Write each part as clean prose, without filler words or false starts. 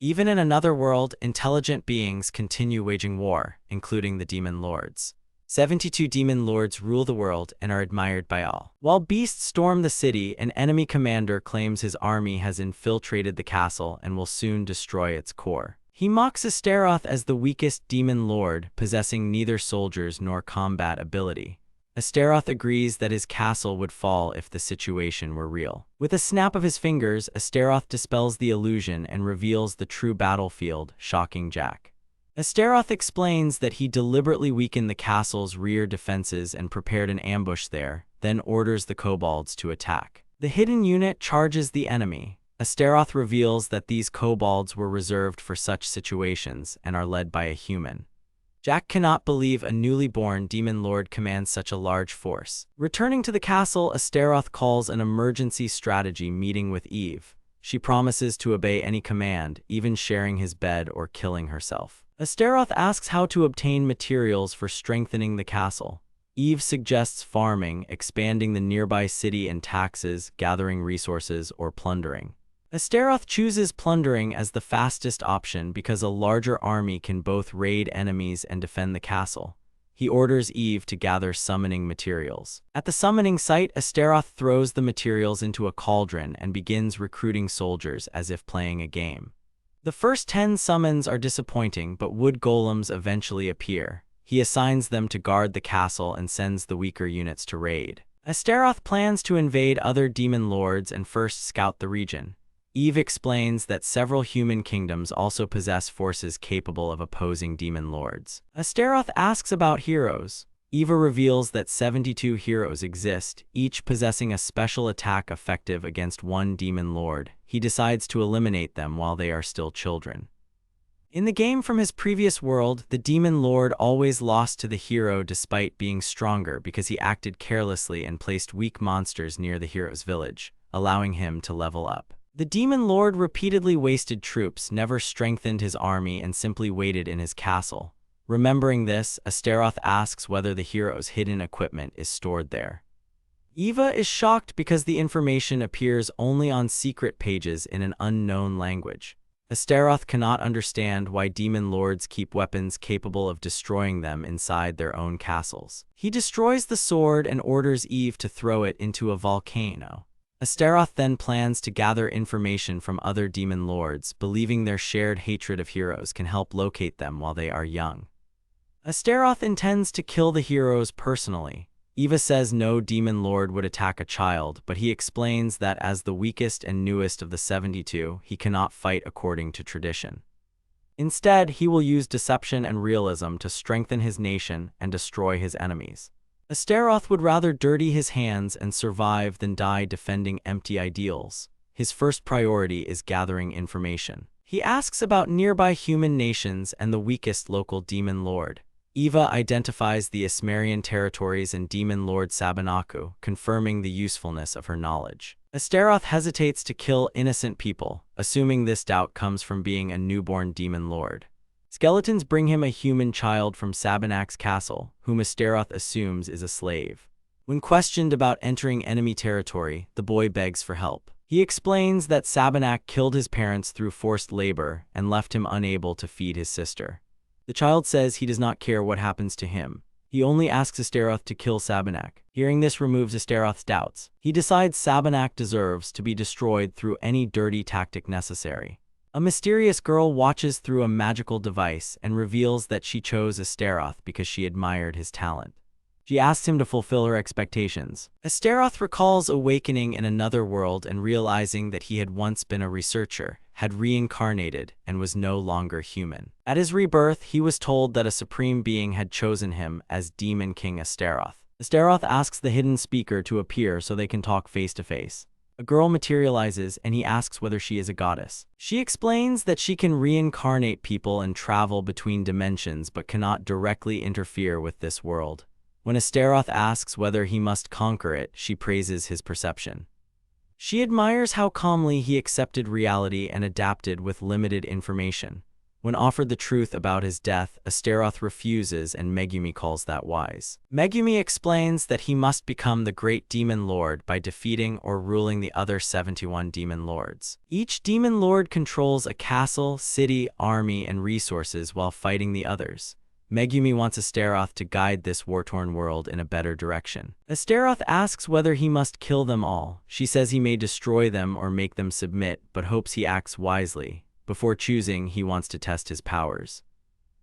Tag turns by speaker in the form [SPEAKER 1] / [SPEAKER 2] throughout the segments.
[SPEAKER 1] Even in another world, intelligent beings continue waging war, including the demon lords. 72 demon lords rule the world and are admired by all. While beasts storm the city, an enemy commander claims his army has infiltrated the castle and will soon destroy its core. He mocks Astaroth as the weakest demon lord, possessing neither soldiers nor combat ability. Astaroth agrees that his castle would fall if the situation were real. With a snap of his fingers, Astaroth dispels the illusion and reveals the true battlefield, shocking Jack. Astaroth explains that he deliberately weakened the castle's rear defenses and prepared an ambush there, then orders the kobolds to attack. The hidden unit charges the enemy. Astaroth reveals that these kobolds were reserved for such situations and are led by a human. Jack cannot believe a newly born demon lord commands such a large force. Returning to the castle, Astaroth calls an emergency strategy meeting with Eve. She promises to obey any command, even sharing his bed or killing herself. Astaroth asks how to obtain materials for strengthening the castle. Eve suggests farming, expanding the nearby city and taxes, gathering resources, or plundering. Astaroth chooses plundering as the fastest option because a larger army can both raid enemies and defend the castle. He orders Eve to gather summoning materials. At the summoning site, Astaroth throws the materials into a cauldron and begins recruiting soldiers as if playing a game. The first 10 summons are disappointing, but wood golems eventually appear. He assigns them to guard the castle and sends the weaker units to raid. Astaroth plans to invade other demon lords and first scout the region. Eve explains that several human kingdoms also possess forces capable of opposing demon lords. Astaroth asks about heroes. Eva reveals that 72 heroes exist, each possessing a special attack effective against one demon lord. He decides to eliminate them while they are still children. In the game from his previous world, the demon lord always lost to the hero despite being stronger because he acted carelessly and placed weak monsters near the hero's village, allowing him to level up. The demon lord repeatedly wasted troops, never strengthened his army, and simply waited in his castle. Remembering this, Astaroth asks whether the hero's hidden equipment is stored there. Eva is shocked because the information appears only on secret pages in an unknown language. Astaroth cannot understand why demon lords keep weapons capable of destroying them inside their own castles. He destroys the sword and orders Eve to throw it into a volcano. Astaroth then plans to gather information from other demon lords, believing their shared hatred of heroes can help locate them while they are young. Astaroth intends to kill the heroes personally. Eva says no demon lord would attack a child, but he explains that as the weakest and newest of the 72, he cannot fight according to tradition. Instead, he will use deception and realism to strengthen his nation and destroy his enemies. Astaroth would rather dirty his hands and survive than die defending empty ideals. His first priority is gathering information. He asks about nearby human nations and the weakest local demon lord. Eva identifies the Ismarian territories and demon lord Sabanaku, confirming the usefulness of her knowledge. Astaroth hesitates to kill innocent people, assuming this doubt comes from being a newborn demon lord. Skeletons bring him a human child from Sabanak's castle, whom Astaroth assumes is a slave. When questioned about entering enemy territory, the boy begs for help. He explains that Sabanak killed his parents through forced labor and left him unable to feed his sister. The child says he does not care what happens to him. He only asks Astaroth to kill Sabanak. Hearing this removes Astaroth's doubts. He decides Sabanak deserves to be destroyed through any dirty tactic necessary. A mysterious girl watches through a magical device and reveals that she chose Astaroth because she admired his talent. She asks him to fulfill her expectations. Astaroth recalls awakening in another world and realizing that he had once been a researcher, had reincarnated, and was no longer human. At his rebirth, he was told that a supreme being had chosen him as Demon King Astaroth. Astaroth asks the hidden speaker to appear so they can talk face to face. A girl materializes and he asks whether she is a goddess. She explains that she can reincarnate people and travel between dimensions but cannot directly interfere with this world. When Astaroth asks whether he must conquer it, she praises his perception. She admires how calmly he accepted reality and adapted with limited information. When offered the truth about his death, Astaroth refuses and Megumi calls that wise. Megumi explains that he must become the great demon lord by defeating or ruling the other 71 demon lords. Each demon lord controls a castle, city, army, and resources while fighting the others. Megumi wants Astaroth to guide this war-torn world in a better direction. Astaroth asks whether he must kill them all. She says he may destroy them or make them submit, but hopes he acts wisely. Before choosing, he wants to test his powers.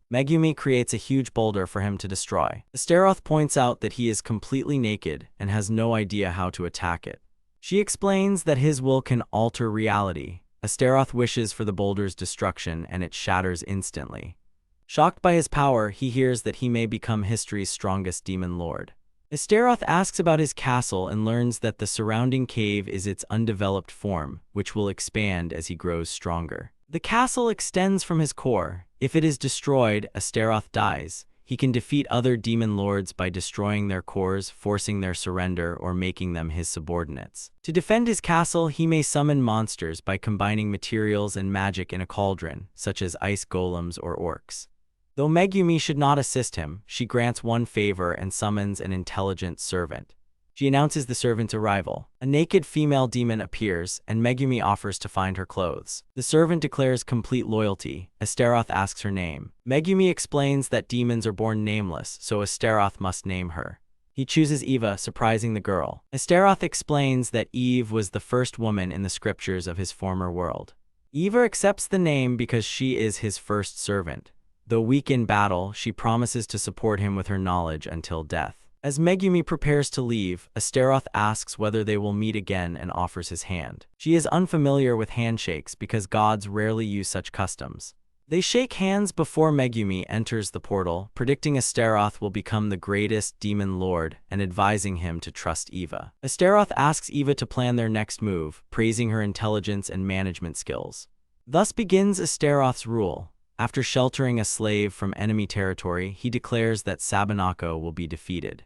[SPEAKER 1] Megumi creates a huge boulder for him to destroy. Astaroth points out that he is completely naked and has no idea how to attack it. She explains that his will can alter reality. Astaroth wishes for the boulder's destruction and it shatters instantly. Shocked by his power, he hears that he may become history's strongest demon lord. Astaroth asks about his castle and learns that the surrounding cave is its undeveloped form, which will expand as he grows stronger. The castle extends from his core. If it is destroyed, Astaroth dies. He can defeat other demon lords by destroying their cores, forcing their surrender, or making them his subordinates. To defend his castle, he may summon monsters by combining materials and magic in a cauldron, such as ice golems or orcs. Though Megumi should not assist him, she grants one favor and summons an intelligent servant. She announces the servant's arrival. A naked female demon appears, and Megumi offers to find her clothes. The servant declares complete loyalty. Astaroth asks her name. Megumi explains that demons are born nameless, so Astaroth must name her. He chooses Eva, surprising the girl. Astaroth explains that Eve was the first woman in the scriptures of his former world. Eva accepts the name because she is his first servant. Though weak in battle, she promises to support him with her knowledge until death. As Megumi prepares to leave, Astaroth asks whether they will meet again and offers his hand. She is unfamiliar with handshakes because gods rarely use such customs. They shake hands before Megumi enters the portal, predicting Astaroth will become the greatest demon lord and advising him to trust Eva. Astaroth asks Eva to plan their next move, praising her intelligence and management skills. Thus begins Astaroth's rule. After sheltering a slave from enemy territory, he declares that Sabanako will be defeated.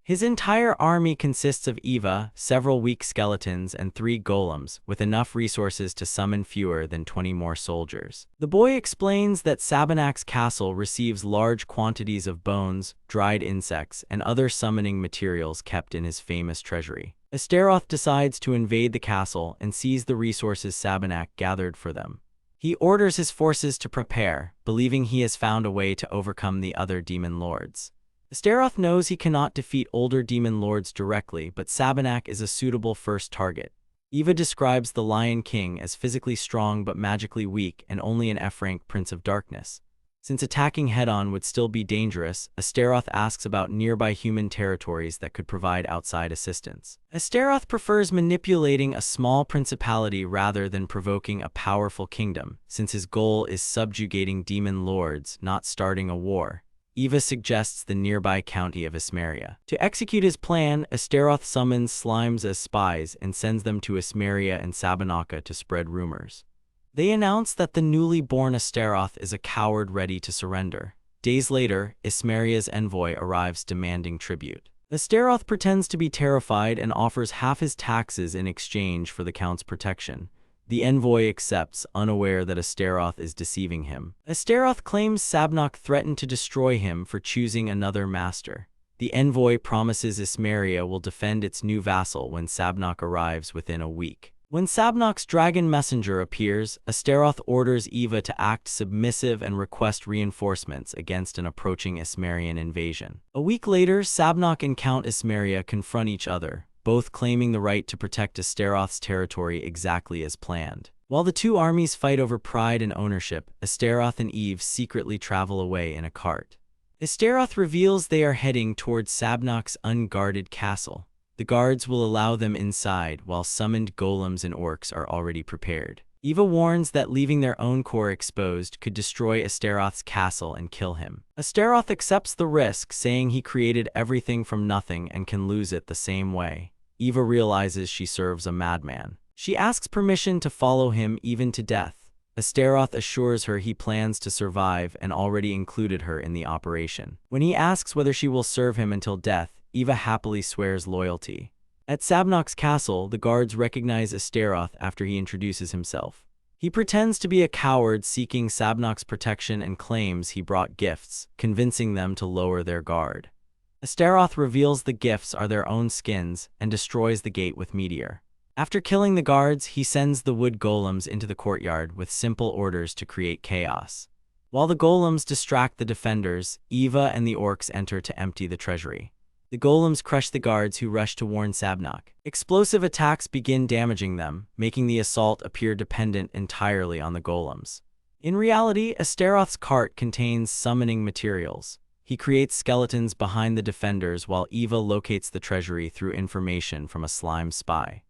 [SPEAKER 1] His entire army consists of Eva, several weak skeletons, and 3 golems, with enough resources to summon fewer than 20 more soldiers. The boy explains that Sabanak's castle receives large quantities of bones, dried insects, and other summoning materials kept in his famous treasury. Astaroth decides to invade the castle and seize the resources Sabanak gathered for them. He orders his forces to prepare, believing he has found a way to overcome the other demon lords. Astaroth knows he cannot defeat older demon lords directly, but Sabanak is a suitable first target. Eva describes the Lion King as physically strong but magically weak and only an F-rank Prince of Darkness. Since attacking head-on would still be dangerous, Astaroth asks about nearby human territories that could provide outside assistance. Astaroth prefers manipulating a small principality rather than provoking a powerful kingdom, since his goal is subjugating demon lords, not starting a war. Eva suggests the nearby county of Ismeria. To execute his plan, Astaroth summons slimes as spies and sends them to Ismeria and Sabanaka to spread rumors. They announce that the newly born Astaroth is a coward ready to surrender. Days later, Ismeria's envoy arrives demanding tribute. Astaroth pretends to be terrified and offers half his taxes in exchange for the count's protection. The envoy accepts, unaware that Astaroth is deceiving him. Astaroth claims Sabnak threatened to destroy him for choosing another master. The envoy promises Ismeria will defend its new vassal when Sabnak arrives within a week. When Sabnak's dragon messenger appears, Astaroth orders Eva to act submissive and request reinforcements against an approaching Ismerian invasion. A week later, Sabnak and Count Ismeria confront each other, both claiming the right to protect Astaroth's territory exactly as planned. While the two armies fight over pride and ownership, Astaroth and Eve secretly travel away in a cart. Astaroth reveals they are heading towards Sabnak's unguarded castle. The guards will allow them inside, while summoned golems and orcs are already prepared. Eva warns that leaving their own core exposed could destroy Astaroth's castle and kill him. Astaroth accepts the risk, saying he created everything from nothing and can lose it the same way. Eva realizes she serves a madman. She asks permission to follow him even to death. Astaroth assures her he plans to survive and already included her in the operation. When he asks whether she will serve him until death, Eva happily swears loyalty. At Sabnak's castle, the guards recognize Astaroth after he introduces himself. He pretends to be a coward seeking Sabnok's protection and claims he brought gifts, convincing them to lower their guard. Astaroth reveals the gifts are their own skins and destroys the gate with meteor. After killing the guards, he sends the wood golems into the courtyard with simple orders to create chaos. While the golems distract the defenders, Eva and the orcs enter to empty the treasury. The golems crush the guards who rush to warn Sabnok. Explosive attacks begin damaging them, making the assault appear dependent entirely on the golems. In reality, Astaroth's cart contains summoning materials. He creates skeletons behind the defenders while Eva locates the treasury through information from a slime spy.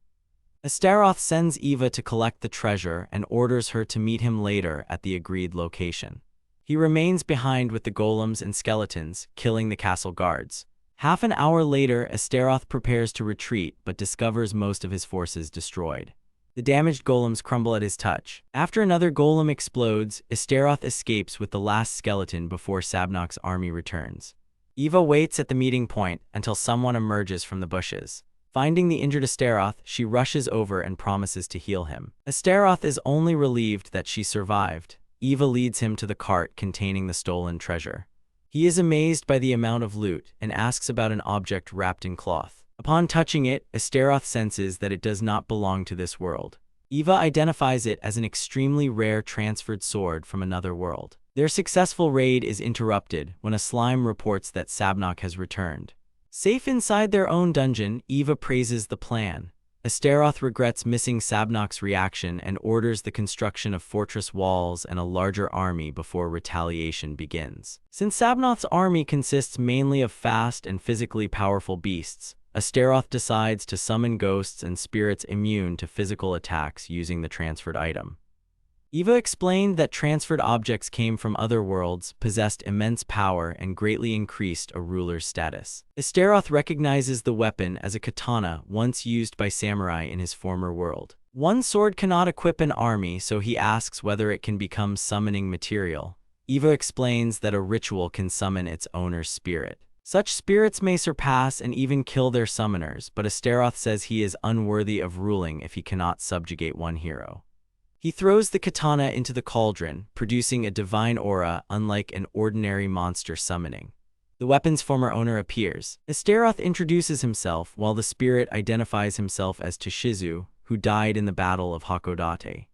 [SPEAKER 1] Astaroth sends Eva to collect the treasure and orders her to meet him later at the agreed location. He remains behind with the golems and skeletons, killing the castle guards. Half an hour later, Astaroth prepares to retreat but discovers most of his forces destroyed. The damaged golems crumble at his touch. After another golem explodes, Astaroth escapes with the last skeleton before Sabnok's army returns. Eva waits at the meeting point until someone emerges from the bushes. Finding the injured Astaroth, she rushes over and promises to heal him. Astaroth is only relieved that she survived. Eva leads him to the cart containing the stolen treasure. He is amazed by the amount of loot and asks about an object wrapped in cloth. Upon touching it, Astaroth senses that it does not belong to this world. Eva identifies it as an extremely rare transferred sword from another world. Their successful raid is interrupted when a slime reports that Sabnok has returned. Safe inside their own dungeon, Eva praises the plan. Astaroth regrets missing Sabnok's reaction and orders the construction of fortress walls and a larger army before retaliation begins. Since Sabnok's army consists mainly of fast and physically powerful beasts, Astaroth decides to summon ghosts and spirits immune to physical attacks using the transferred item. Eva explained that transferred objects came from other worlds, possessed immense power, and greatly increased a ruler's status. Astaroth recognizes the weapon as a katana once used by samurai in his former world. One sword cannot equip an army, so he asks whether it can become summoning material. Eva explains that a ritual can summon its owner's spirit. Such spirits may surpass and even kill their summoners, but Astaroth says he is unworthy of ruling if he cannot subjugate one hero. He throws the katana into the cauldron, producing a divine aura unlike an ordinary monster summoning. The weapon's former owner appears. Astaroth introduces himself while the spirit identifies himself as Toshizu, who died in the Battle of Hakodate.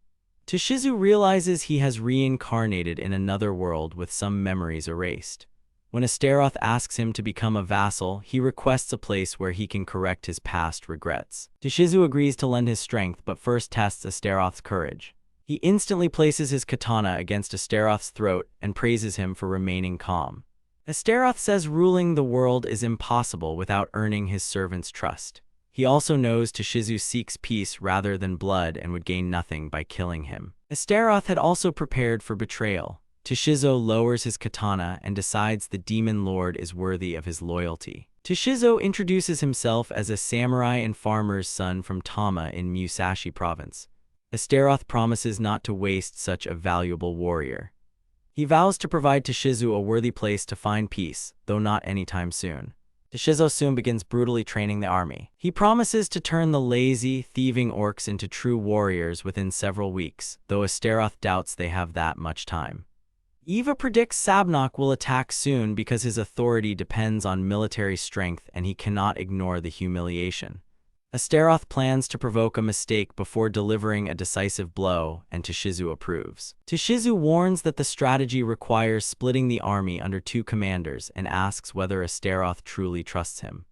[SPEAKER 1] Toshizu realizes he has reincarnated in another world with some memories erased. When Astaroth asks him to become a vassal, he requests a place where he can correct his past regrets. Toshizu agrees to lend his strength but first tests Astaroth's courage. He instantly places his katana against Astaroth's throat and praises him for remaining calm. Astaroth says ruling the world is impossible without earning his servant's trust. He also knows Toshizu seeks peace rather than blood and would gain nothing by killing him. Astaroth had also prepared for betrayal. Toshizo lowers his katana and decides the demon lord is worthy of his loyalty. Toshizo introduces himself as a samurai and farmer's son from Tama in Musashi province. Astaroth promises not to waste such a valuable warrior. He vows to provide Toshizo a worthy place to find peace, though not anytime soon. Toshizo soon begins brutally training the army. He promises to turn the lazy, thieving orcs into true warriors within several weeks, though Astaroth doubts they have that much time. Eva predicts Sabnok will attack soon because his authority depends on military strength and he cannot ignore the humiliation. Astaroth plans to provoke a mistake before delivering a decisive blow, and Toshizo approves. Toshizo warns that the strategy requires splitting the army under two commanders and asks whether Astaroth truly trusts him.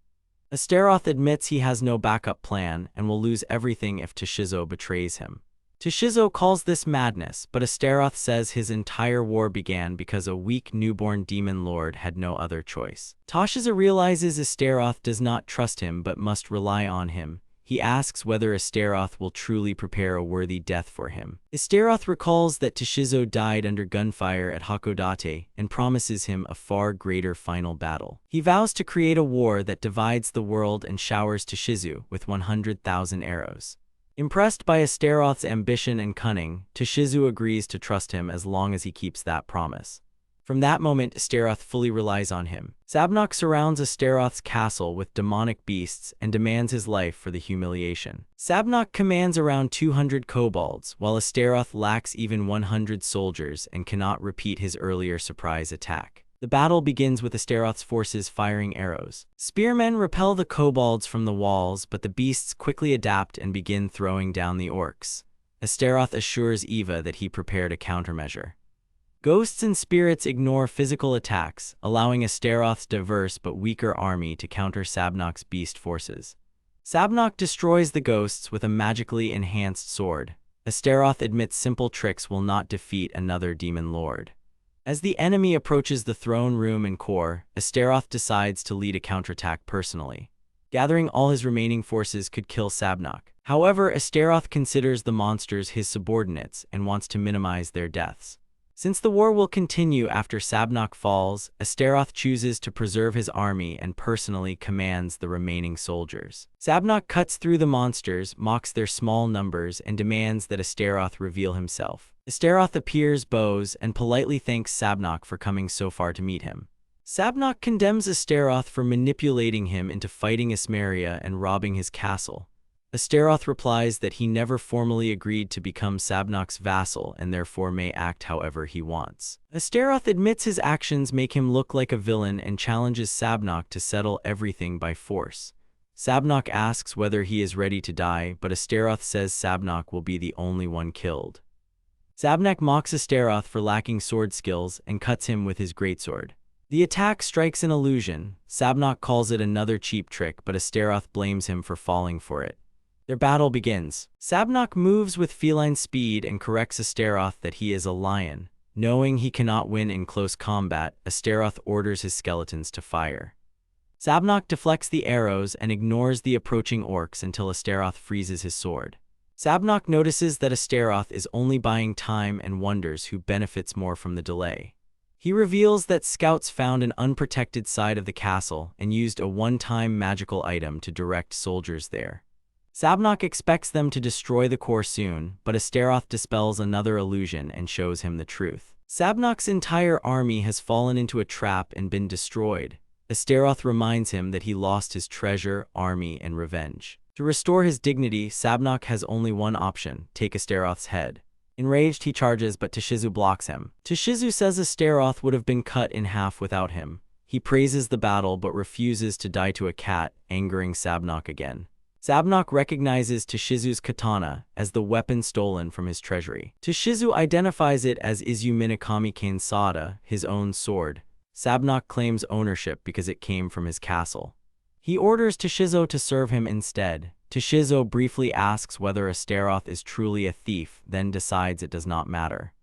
[SPEAKER 1] Astaroth admits he has no backup plan and will lose everything if Toshizo betrays him. Toshizo calls this madness, but Astaroth says his entire war began because a weak newborn demon lord had no other choice. Toshizo realizes Astaroth does not trust him but must rely on him. He asks whether Astaroth will truly prepare a worthy death for him. Astaroth recalls that Toshizo died under gunfire at Hakodate and promises him a far greater final battle. He vows to create a war that divides the world and showers Toshizo with 100,000 arrows. Impressed by Astaroth's ambition and cunning, Toshizo agrees to trust him as long as he keeps that promise. From that moment, Astaroth fully relies on him. Sabnok surrounds Astaroth's castle with demonic beasts and demands his life for the humiliation. Sabnok commands around 200 kobolds, while Astaroth lacks even 100 soldiers and cannot repeat his earlier surprise attack. The battle begins with Astaroth's forces firing arrows. Spearmen repel the kobolds from the walls, but the beasts quickly adapt and begin throwing down the orcs. Astaroth assures Eva that he prepared a countermeasure. Ghosts and spirits ignore physical attacks, allowing Astaroth's diverse but weaker army to counter Sabnok's beast forces. Sabnok destroys the ghosts with a magically enhanced sword. Astaroth admits simple tricks will not defeat another demon lord. As the enemy approaches the throne room and core, Astaroth decides to lead a counterattack personally. Gathering all his remaining forces could kill Sabnok. However, Astaroth considers the monsters his subordinates and wants to minimize their deaths. Since the war will continue after Sabnok falls, Astaroth chooses to preserve his army and personally commands the remaining soldiers. Sabnok cuts through the monsters, mocks their small numbers, and demands that Astaroth reveal himself. Astaroth appears, bows, and politely thanks Sabnok for coming so far to meet him. Sabnok condemns Astaroth for manipulating him into fighting Ismeria and robbing his castle. Astaroth replies that he never formally agreed to become Sabnok's vassal and therefore may act however he wants. Astaroth admits his actions make him look like a villain and challenges Sabnok to settle everything by force. Sabnok asks whether he is ready to die, but Astaroth says Sabnok will be the only one killed. Sabnok mocks Astaroth for lacking sword skills and cuts him with his greatsword. The attack strikes an illusion. Sabnok calls it another cheap trick, but Astaroth blames him for falling for it. Their battle begins. Sabnok moves with feline speed and corrects Astaroth that he is a lion. Knowing he cannot win in close combat, Astaroth orders his skeletons to fire. Sabnok deflects the arrows and ignores the approaching orcs until Astaroth freezes his sword. Sabnok notices that Astaroth is only buying time and wonders who benefits more from the delay. He reveals that scouts found an unprotected side of the castle and used a one-time magical item to direct soldiers there. Sabnok expects them to destroy the core soon, but Astaroth dispels another illusion and shows him the truth. Sabnok's entire army has fallen into a trap and been destroyed. Astaroth reminds him that he lost his treasure, army, and revenge. To restore his dignity, Sabnok has only one option: take Astaroth's head. Enraged, he charges, but Tashizu blocks him. Tashizu says Astaroth would have been cut in half without him. He praises the battle but refuses to die to a cat, angering Sabnok again. Sabnok recognizes Tashizu's katana as the weapon stolen from his treasury. Tashizu identifies it as Izu Minakami Kainsada, his own sword. Sabnok claims ownership because it came from his castle. He orders Tashizo to serve him instead. Tashizo briefly asks whether Astaroth is truly a thief, then decides it does not matter.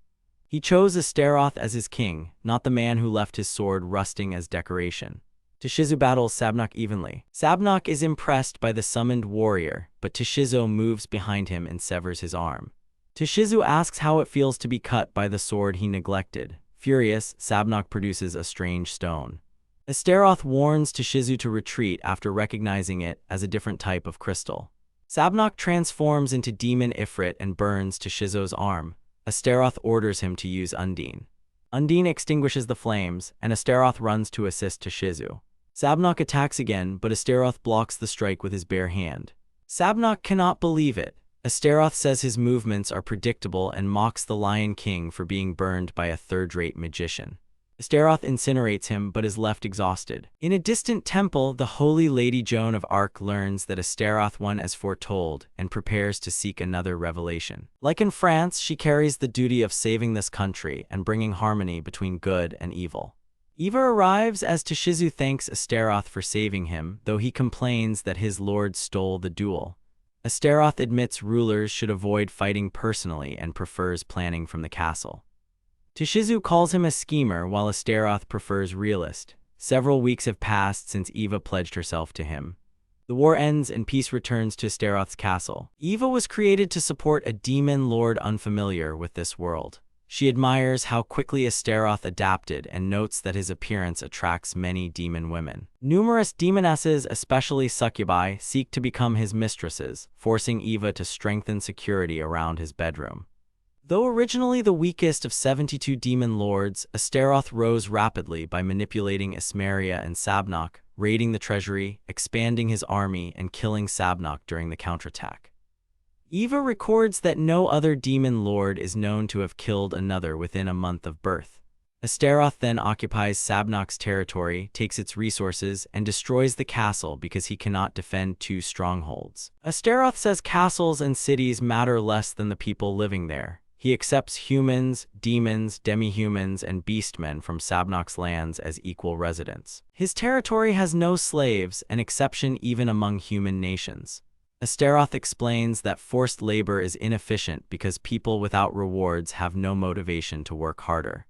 [SPEAKER 1] He chose Astaroth as his king, not the man who left his sword rusting as decoration. Tashizu battles Sabnok evenly. Sabnok is impressed by the summoned warrior, but Tashizo moves behind him and severs his arm. Tashizu asks how it feels to be cut by the sword he neglected. Furious, Sabnok produces a strange stone. Astaroth warns Tashizu to retreat after recognizing it as a different type of crystal. Sabnok transforms into Demon Ifrit and burns Tashizo's arm. Astaroth orders him to use Undine. Undine extinguishes the flames, and Astaroth runs to assist Tashizu. Sabnok attacks again, but Astaroth blocks the strike with his bare hand. Sabnok cannot believe it. Astaroth says his movements are predictable and mocks the Lion King for being burned by a third-rate magician. Astaroth incinerates him but is left exhausted. In a distant temple, the Holy Lady Joan of Arc learns that Astaroth won as foretold and prepares to seek another revelation. Like in France, she carries the duty of saving this country and bringing harmony between good and evil. Eva arrives as Tashizu thanks Astaroth for saving him, though he complains that his lord stole the duel. Astaroth admits rulers should avoid fighting personally and prefers planning from the castle. Tashizu calls him a schemer while Astaroth prefers realist. Several weeks have passed since Eva pledged herself to him. The war ends and peace returns to Astaroth's castle. Eva was created to support a demon lord unfamiliar with this world. She admires how quickly Astaroth adapted and notes that his appearance attracts many demon women. Numerous demonesses, especially succubi, seek to become his mistresses, forcing Eva to strengthen security around his bedroom. Though originally the weakest of 72 demon lords, Astaroth rose rapidly by manipulating Ismeria and Sabnok, raiding the treasury, expanding his army, and killing Sabnok during the counterattack. Eva records that no other demon lord is known to have killed another within a month of birth. Astaroth then occupies Sabnok's territory, takes its resources, and destroys the castle because he cannot defend two strongholds. Astaroth says castles and cities matter less than the people living there. He accepts humans, demons, demi-humans, and beastmen from Sabnok's lands as equal residents. His territory has no slaves, an exception even among human nations. Astaroth explains that forced labor is inefficient because people without rewards have no motivation to work harder.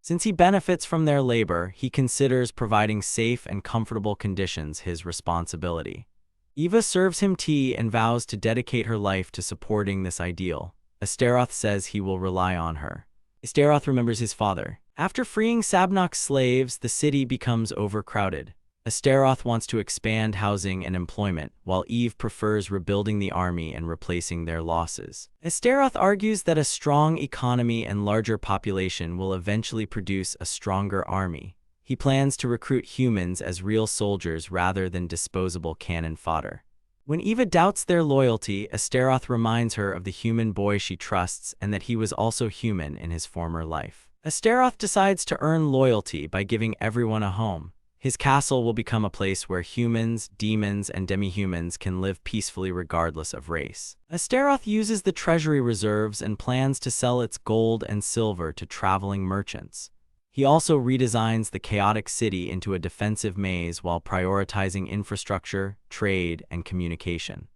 [SPEAKER 1] Since he benefits from their labor, he considers providing safe and comfortable conditions his responsibility. Eva serves him tea and vows to dedicate her life to supporting this ideal. Astaroth says he will rely on her. Astaroth remembers his father. After freeing Sabnok's slaves, the city becomes overcrowded. Astaroth wants to expand housing and employment, while Eve prefers rebuilding the army and replacing their losses. Astaroth argues that a strong economy and larger population will eventually produce a stronger army. He plans to recruit humans as real soldiers rather than disposable cannon fodder. When Eva doubts their loyalty, Astaroth reminds her of the human boy she trusts and that he was also human in his former life. Astaroth decides to earn loyalty by giving everyone a home. His castle will become a place where humans, demons, and demi-humans can live peacefully regardless of race. Astaroth uses the treasury reserves and plans to sell its gold and silver to traveling merchants. He also redesigns the chaotic city into a defensive maze while prioritizing infrastructure, trade, and communication.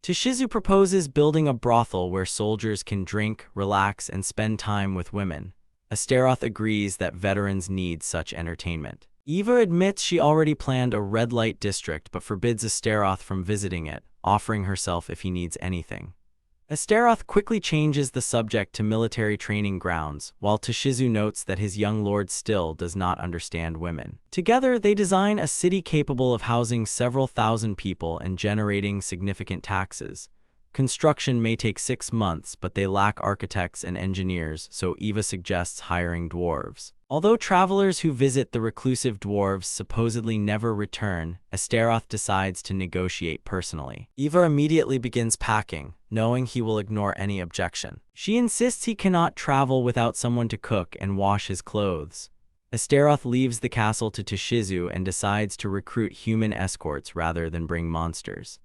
[SPEAKER 1] Toshizu proposes building a brothel where soldiers can drink, relax, and spend time with women. Astaroth agrees that veterans need such entertainment. Eva admits she already planned a red light district but forbids Astaroth from visiting it, offering herself if he needs anything. Astaroth quickly changes the subject to military training grounds, while Toshizu notes that his young lord still does not understand women. Together, they design a city capable of housing several thousand people and generating significant taxes. Construction may take 6 months, but they lack architects and engineers, so Eva suggests hiring dwarves. Although travelers who visit the reclusive dwarves supposedly never return, Astaroth decides to negotiate personally. Eva immediately begins packing, knowing he will ignore any objection. She insists he cannot travel without someone to cook and wash his clothes. Astaroth leaves the castle to Toshizu and decides to recruit human escorts rather than bring monsters.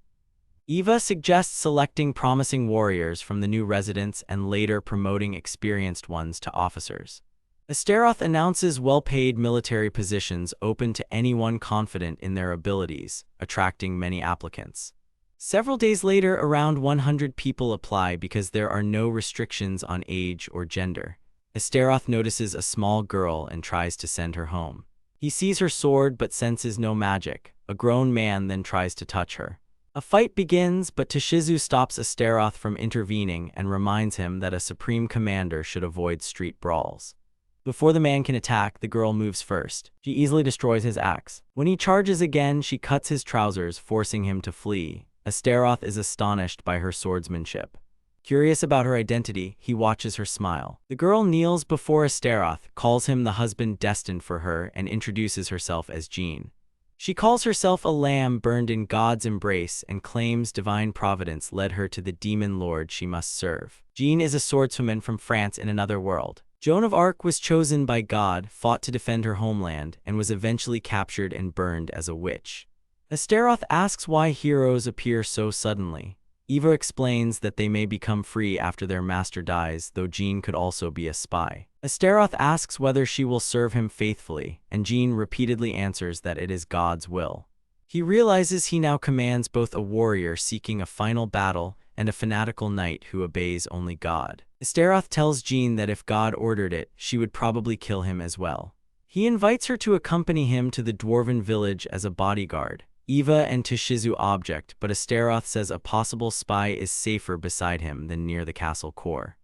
[SPEAKER 1] Eva suggests selecting promising warriors from the new residents and later promoting experienced ones to officers. Astaroth announces well-paid military positions open to anyone confident in their abilities, attracting many applicants. Several days later, around 100 people apply because there are no restrictions on age or gender. Astaroth notices a small girl and tries to send her home. He sees her sword but senses no magic. A grown man then tries to touch her. A fight begins, but Toshizu stops Astaroth from intervening and reminds him that a supreme commander should avoid street brawls. Before the man can attack, the girl moves first. She easily destroys his axe. When he charges again, she cuts his trousers, forcing him to flee. Astaroth is astonished by her swordsmanship. Curious about her identity, he watches her smile. The girl kneels before Astaroth, calls him the husband destined for her, and introduces herself as Jean. She calls herself a lamb burned in God's embrace and claims divine providence led her to the demon lord she must serve. Jean is a swordswoman from France in another world. Joan of Arc was chosen by God, fought to defend her homeland, and was eventually captured and burned as a witch. Astaroth asks why heroes appear so suddenly. Eva explains that they may become free after their master dies, though Jean could also be a spy. Astaroth asks whether she will serve him faithfully, and Jean repeatedly answers that it is God's will. He realizes he now commands both a warrior seeking a final battle and a fanatical knight who obeys only God. Astaroth tells Jean that if God ordered it, she would probably kill him as well. He invites her to accompany him to the dwarven village as a bodyguard. Eva and Toshizu object, but Astaroth says a possible spy is safer beside him than near the castle core.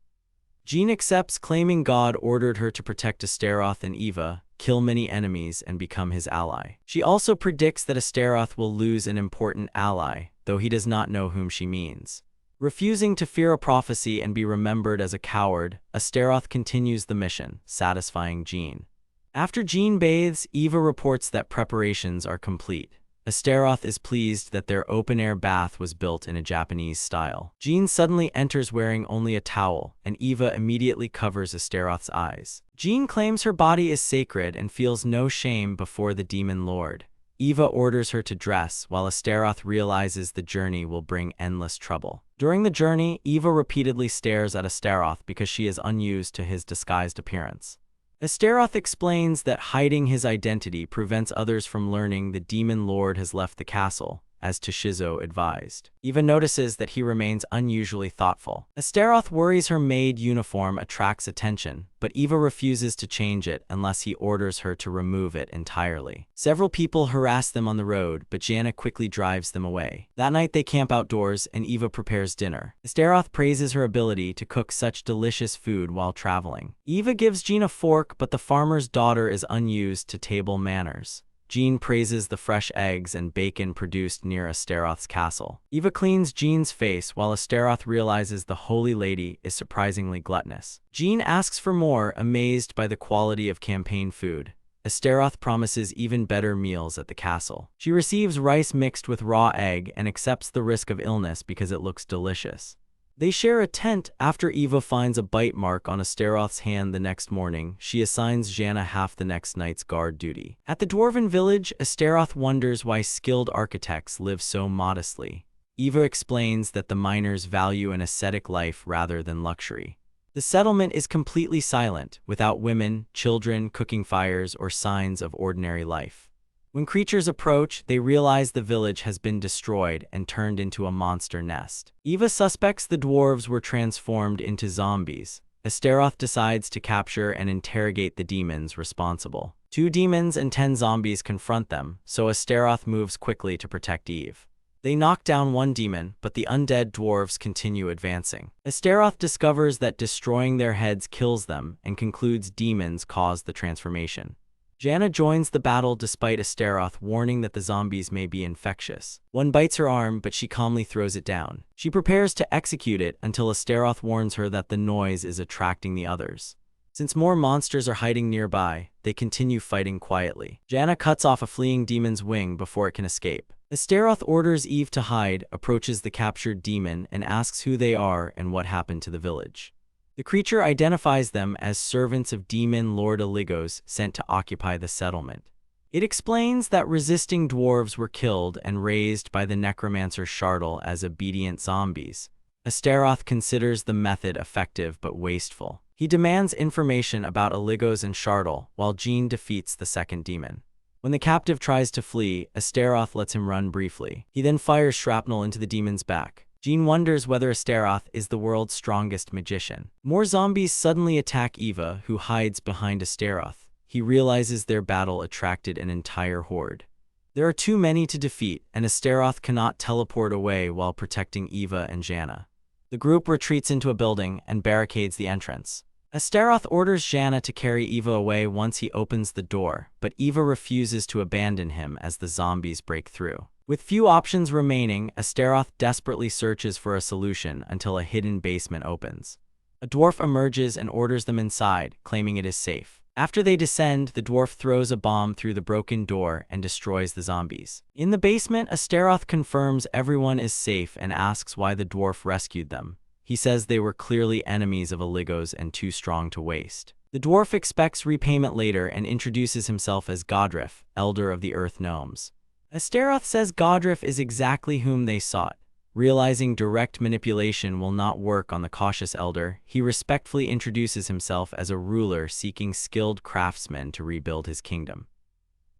[SPEAKER 1] Jean accepts, claiming God ordered her to protect Astaroth and Eva, kill many enemies, and become his ally. She also predicts that Astaroth will lose an important ally, though he does not know whom she means. Refusing to fear a prophecy and be remembered as a coward, Astaroth continues the mission, satisfying Jean. After Jean bathes, Eva reports that preparations are complete. Astaroth is pleased that their open-air bath was built in a Japanese style. Jean suddenly enters wearing only a towel, and Eva immediately covers Astaroth's eyes. Jean claims her body is sacred and feels no shame before the demon lord. Eva orders her to dress, while Astaroth realizes the journey will bring endless trouble. During the journey, Eva repeatedly stares at Astaroth because she is unused to his disguised appearance. Astaroth explains that hiding his identity prevents others from learning the demon lord has left the castle, as Toshizo advised. Eva notices that he remains unusually thoughtful. Astaroth worries her maid uniform attracts attention, but Eva refuses to change it unless he orders her to remove it entirely. Several people harass them on the road, but Jana quickly drives them away. That night they camp outdoors and Eva prepares dinner. Astaroth praises her ability to cook such delicious food while traveling. Eva gives Jean a fork, but the farmer's daughter is unused to table manners. Jean praises the fresh eggs and bacon produced near Astaroth's castle. Eva cleans Jean's face while Astaroth realizes the holy lady is surprisingly gluttonous. Jean asks for more, amazed by the quality of campaign food. Astaroth promises even better meals at the castle. She receives rice mixed with raw egg and accepts the risk of illness because it looks delicious. They share a tent. After Eva finds a bite mark on Astaroth's hand the next morning, she assigns Jana half the next night's guard duty. At the dwarven village, Astaroth wonders why skilled architects live so modestly. Eva explains that the miners value an ascetic life rather than luxury. The settlement is completely silent, without women, children, cooking fires, or signs of ordinary life. When creatures approach, they realize the village has been destroyed and turned into a monster nest. Eva suspects the dwarves were transformed into zombies. Astaroth decides to capture and interrogate the demons responsible. 2 demons and 10 zombies confront them, so Astaroth moves quickly to protect Eve. They knock down 1 demon, but the undead dwarves continue advancing. Astaroth discovers that destroying their heads kills them and concludes demons caused the transformation. Jana joins the battle despite Astaroth warning that the zombies may be infectious. One bites her arm, but she calmly throws it down. She prepares to execute it until Astaroth warns her that the noise is attracting the others. Since more monsters are hiding nearby, they continue fighting quietly. Jana cuts off a fleeing demon's wing before it can escape. Astaroth orders Eve to hide, approaches the captured demon, and asks who they are and what happened to the village. The creature identifies them as servants of demon Lord Illigos sent to occupy the settlement. It explains that resisting dwarves were killed and raised by the necromancer Shardle as obedient zombies. Astaroth considers the method effective but wasteful. He demands information about Illigos and Shardle, while Jean defeats the second demon. When the captive tries to flee, Astaroth lets him run briefly. He then fires shrapnel into the demon's back. Jean wonders whether Astaroth is the world's strongest magician. More zombies suddenly attack Eva, who hides behind Astaroth. He realizes their battle attracted an entire horde. There are too many to defeat, and Astaroth cannot teleport away while protecting Eva and Jana. The group retreats into a building and barricades the entrance. Astaroth orders Jana to carry Eva away once he opens the door, but Eva refuses to abandon him as the zombies break through. With few options remaining, Astaroth desperately searches for a solution until a hidden basement opens. A dwarf emerges and orders them inside, claiming it is safe. After they descend, the dwarf throws a bomb through the broken door and destroys the zombies. In the basement, Astaroth confirms everyone is safe and asks why the dwarf rescued them. He says they were clearly enemies of Illigos and too strong to waste. The dwarf expects repayment later and introduces himself as Godriff, elder of the Earth Gnomes. Astaroth says Godriff is exactly whom they sought. Realizing direct manipulation will not work on the cautious elder, he respectfully introduces himself as a ruler seeking skilled craftsmen to rebuild his kingdom.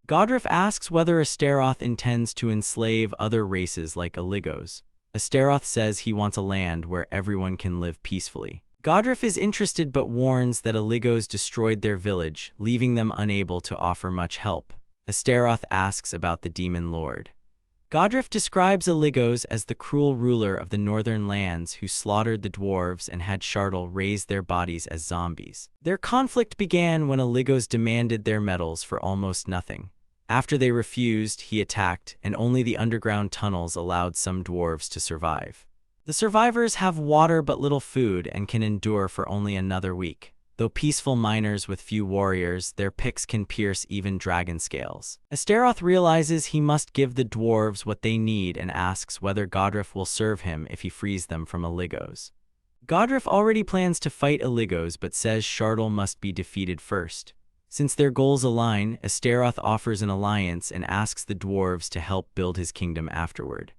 [SPEAKER 1] Godriff asks whether Astaroth intends to enslave other races like Illigos. Astaroth says he wants a land where everyone can live peacefully. Godriff is interested but warns that Illigos destroyed their village, leaving them unable to offer much help. Astaroth asks about the demon lord. Godriff describes Illigos as the cruel ruler of the northern lands who slaughtered the dwarves and had Shardle raise their bodies as zombies. Their conflict began when Illigos demanded their metals for almost nothing. After they refused, he attacked, and only the underground tunnels allowed some dwarves to survive. The survivors have water but little food and can endure for only another week. Though peaceful miners with few warriors, their picks can pierce even dragon scales. Astaroth realizes he must give the dwarves what they need and asks whether Godriff will serve him if he frees them from Illigos. Godriff already plans to fight Illigos but says Shardul must be defeated first. Since their goals align, Astaroth offers an alliance and asks the dwarves to help build his kingdom afterward.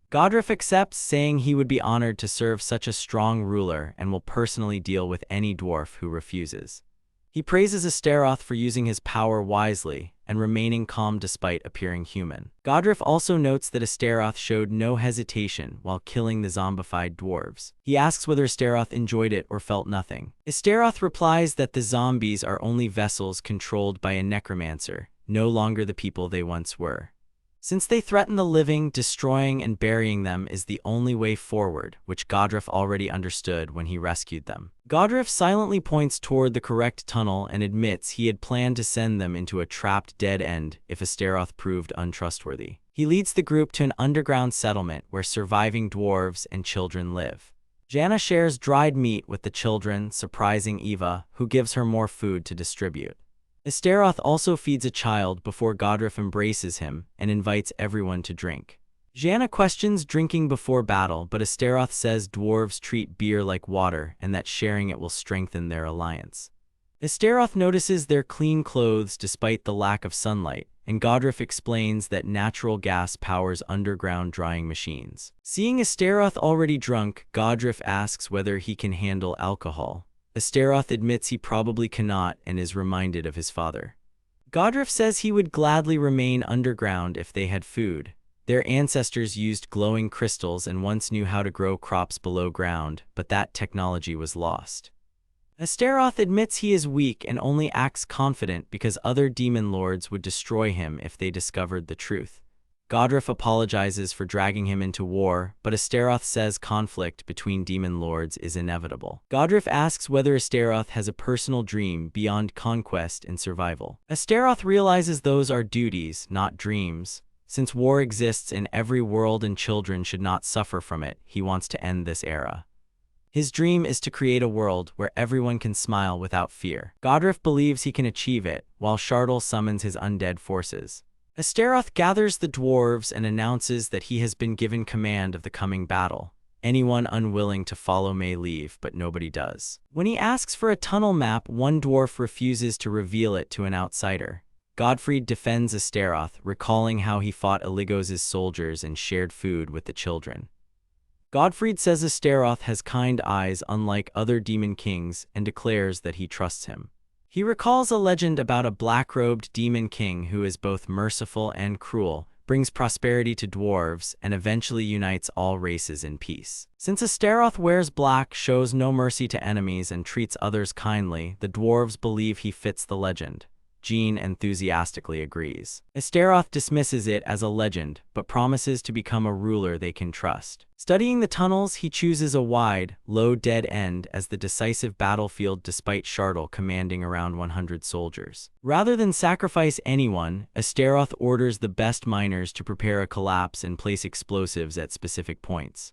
[SPEAKER 1] Godriff accepts, saying he would be honored to serve such a strong ruler and will personally deal with any dwarf who refuses. He praises Astaroth for using his power wisely and remaining calm despite appearing human. Godriff also notes that Astaroth showed no hesitation while killing the zombified dwarves. He asks whether Astaroth enjoyed it or felt nothing. Astaroth replies that the zombies are only vessels controlled by a necromancer, no longer the people they once were. Since they threaten the living, destroying and burying them is the only way forward, which Godriff already understood when he rescued them. Godriff silently points toward the correct tunnel and admits he had planned to send them into a trapped dead end if Astaroth proved untrustworthy. He leads the group to an underground settlement where surviving dwarves and children live. Janna shares dried meat with the children, surprising Eva, who gives her more food to distribute. Astaroth also feeds a child before Godriff embraces him and invites everyone to drink. Janna questions drinking before battle, but Astaroth says dwarves treat beer like water and that sharing it will strengthen their alliance. Astaroth notices their clean clothes despite the lack of sunlight, and Godriff explains that natural gas powers underground drying machines. Seeing Astaroth already drunk, Godriff asks whether he can handle alcohol. Astaroth admits he probably cannot and is reminded of his father. Godriff says he would gladly remain underground if they had food. Their ancestors used glowing crystals and once knew how to grow crops below ground, but that technology was lost. Astaroth admits he is weak and only acts confident because other demon lords would destroy him if they discovered the truth. Godriff apologizes for dragging him into war, but Astaroth says conflict between demon lords is inevitable. Godriff asks whether Astaroth has a personal dream beyond conquest and survival. Astaroth realizes those are duties, not dreams. Since war exists in every world and children should not suffer from it, he wants to end this era. His dream is to create a world where everyone can smile without fear. Godriff believes he can achieve it, while Shardul summons his undead forces. Astaroth gathers the dwarves and announces that he has been given command of the coming battle. Anyone unwilling to follow may leave, but nobody does. When he asks for a tunnel map, one dwarf refuses to reveal it to an outsider. Godfried defends Astaroth, recalling how he fought Illigos' soldiers and shared food with the children. Godfried says Astaroth has kind eyes unlike other demon kings and declares that he trusts him. He recalls a legend about a black-robed demon king who is both merciful and cruel, brings prosperity to dwarves, and eventually unites all races in peace. Since Astaroth wears black, shows no mercy to enemies, and treats others kindly, the dwarves believe he fits the legend. Jean enthusiastically agrees. Astaroth dismisses it as a legend, but promises to become a ruler they can trust. Studying the tunnels, he chooses a wide, low dead end as the decisive battlefield despite Shardul commanding around 100 soldiers. Rather than sacrifice anyone, Astaroth orders the best miners to prepare a collapse and place explosives at specific points.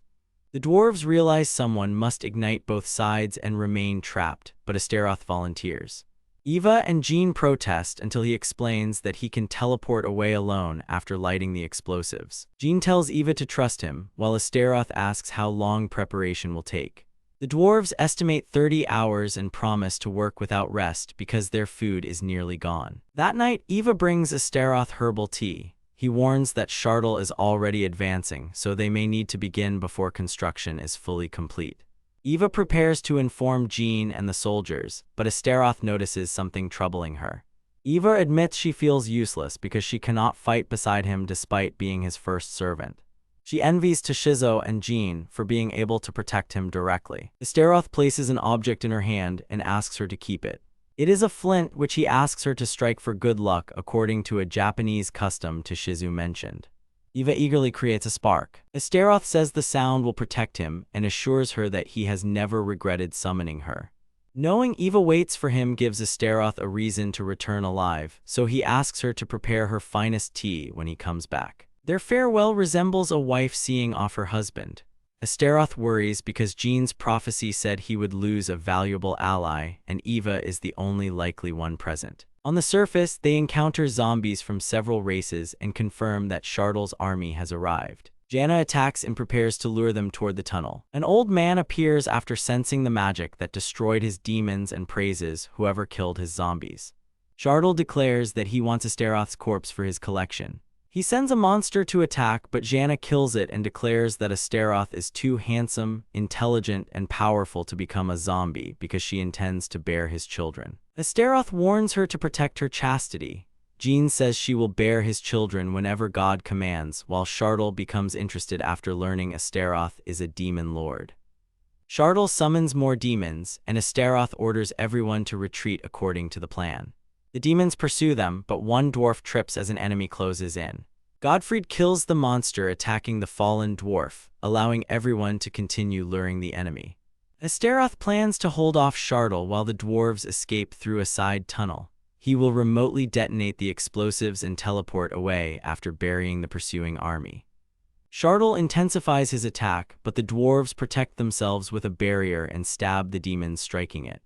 [SPEAKER 1] The dwarves realize someone must ignite both sides and remain trapped, but Astaroth volunteers. Eva and Jean protest until he explains that he can teleport away alone after lighting the explosives. Jean tells Eva to trust him, while Astaroth asks how long preparation will take. The dwarves estimate 30 hours and promise to work without rest because their food is nearly gone. That night, Eva brings Astaroth herbal tea. He warns that Shardul is already advancing, so they may need to begin before construction is fully complete. Eva prepares to inform Jean and the soldiers, but Astaroth notices something troubling her. Eva admits she feels useless because she cannot fight beside him despite being his first servant. She envies Toshizo and Jean for being able to protect him directly. Astaroth places an object in her hand and asks her to keep it. It is a flint which he asks her to strike for good luck according to a Japanese custom Toshizo mentioned. Eva eagerly creates a spark. Astaroth says the sound will protect him and assures her that he has never regretted summoning her. Knowing Eva waits for him gives Astaroth a reason to return alive, so he asks her to prepare her finest tea when he comes back. Their farewell resembles a wife seeing off her husband. Astaroth worries because Jean's prophecy said he would lose a valuable ally, and Eva is the only likely one present. On the surface, they encounter zombies from several races and confirm that Chardel's army has arrived. Jana attacks and prepares to lure them toward the tunnel. An old man appears after sensing the magic that destroyed his demons and praises whoever killed his zombies. Chardel declares that he wants Astaroth's corpse for his collection. He sends a monster to attack, but Jana kills it and declares that Astaroth is too handsome, intelligent, and powerful to become a zombie because she intends to bear his children. Astaroth warns her to protect her chastity. Jean says she will bear his children whenever God commands, while Chardel becomes interested after learning Astaroth is a demon lord. Chardel summons more demons, and Astaroth orders everyone to retreat according to the plan. The demons pursue them, but one dwarf trips as an enemy closes in. Godfried kills the monster, attacking the fallen dwarf, allowing everyone to continue luring the enemy. Astaroth plans to hold off Chardel while the dwarves escape through a side tunnel. He will remotely detonate the explosives and teleport away after burying the pursuing army. Chardel intensifies his attack, but the dwarves protect themselves with a barrier and stab the demons, striking it.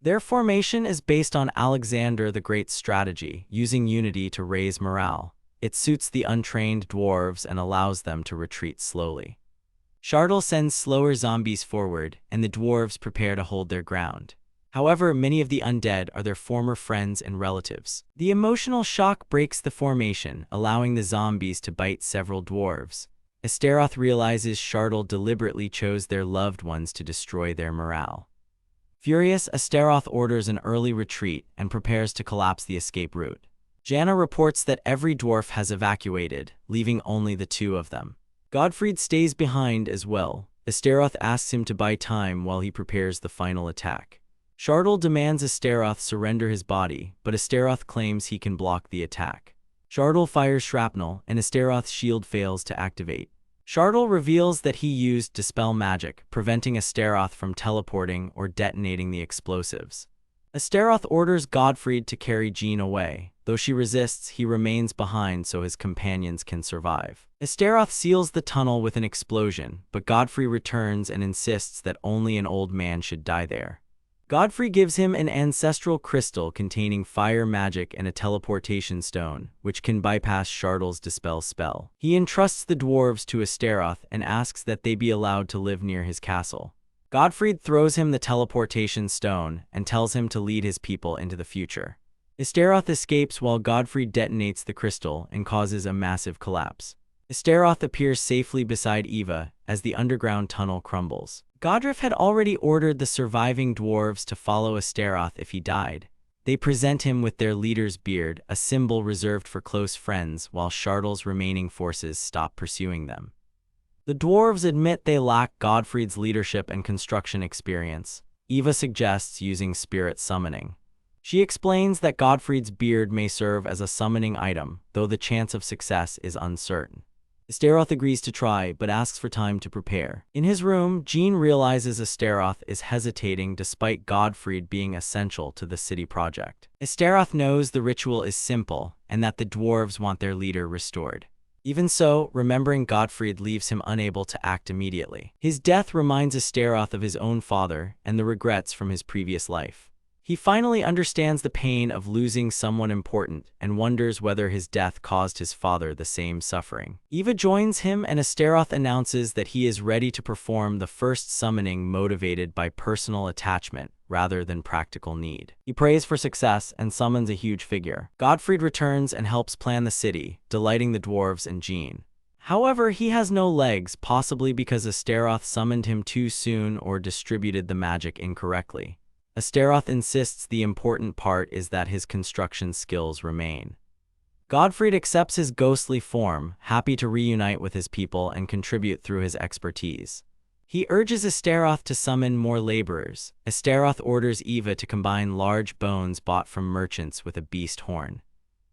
[SPEAKER 1] Their formation is based on Alexander the Great's strategy, using unity to raise morale. It suits the untrained dwarves and allows them to retreat slowly. Chardel sends slower zombies forward, and the dwarves prepare to hold their ground. However, many of the undead are their former friends and relatives. The emotional shock breaks the formation, allowing the zombies to bite several dwarves. Astaroth realizes Chardel deliberately chose their loved ones to destroy their morale. Furious, Astaroth orders an early retreat and prepares to collapse the escape route. Jana reports that every dwarf has evacuated, leaving only the two of them. Godfried stays behind as well. Astaroth asks him to buy time while he prepares the final attack. Chardel demands Astaroth surrender his body, but Astaroth claims he can block the attack. Chardel fires shrapnel, and Astaroth's shield fails to activate. Chardel reveals that he used Dispel magic, preventing Astaroth from teleporting or detonating the explosives. Astaroth orders Godfried to carry Jean away. Though she resists, he remains behind so his companions can survive. Astaroth seals the tunnel with an explosion, but Godfrey returns and insists that only an old man should die there. Godfrey gives him an ancestral crystal containing fire magic and a teleportation stone, which can bypass Chardel's Dispel spell. He entrusts the dwarves to Astaroth and asks that they be allowed to live near his castle. Godfried throws him the teleportation stone and tells him to lead his people into the future. Astaroth escapes while Godfried detonates the crystal and causes a massive collapse. Astaroth appears safely beside Eva as the underground tunnel crumbles. Godriff had already ordered the surviving dwarves to follow Astaroth if he died. They present him with their leader's beard, a symbol reserved for close friends, while Chardel's remaining forces stop pursuing them. The dwarves admit they lack Godfried's leadership and construction experience. Eva suggests using spirit summoning. She explains that Godfried's beard may serve as a summoning item, though the chance of success is uncertain. Astaroth agrees to try, but asks for time to prepare. In his room, Jean realizes Astaroth is hesitating despite Godfried being essential to the city project. Astaroth knows the ritual is simple, and that the dwarves want their leader restored. Even so, remembering Godfried leaves him unable to act immediately. His death reminds Astaroth of his own father and the regrets from his previous life. He finally understands the pain of losing someone important and wonders whether his death caused his father the same suffering. Eva joins him and Astaroth announces that he is ready to perform the first summoning motivated by personal attachment rather than practical need. He prays for success and summons a huge figure. Godfried returns and helps plan the city, delighting the dwarves and Jean. However, he has no legs, possibly because Astaroth summoned him too soon or distributed the magic incorrectly. Astaroth insists the important part is that his construction skills remain. Godfried accepts his ghostly form, happy to reunite with his people and contribute through his expertise. He urges Astaroth to summon more laborers. Astaroth orders Eva to combine large bones bought from merchants with a beast horn.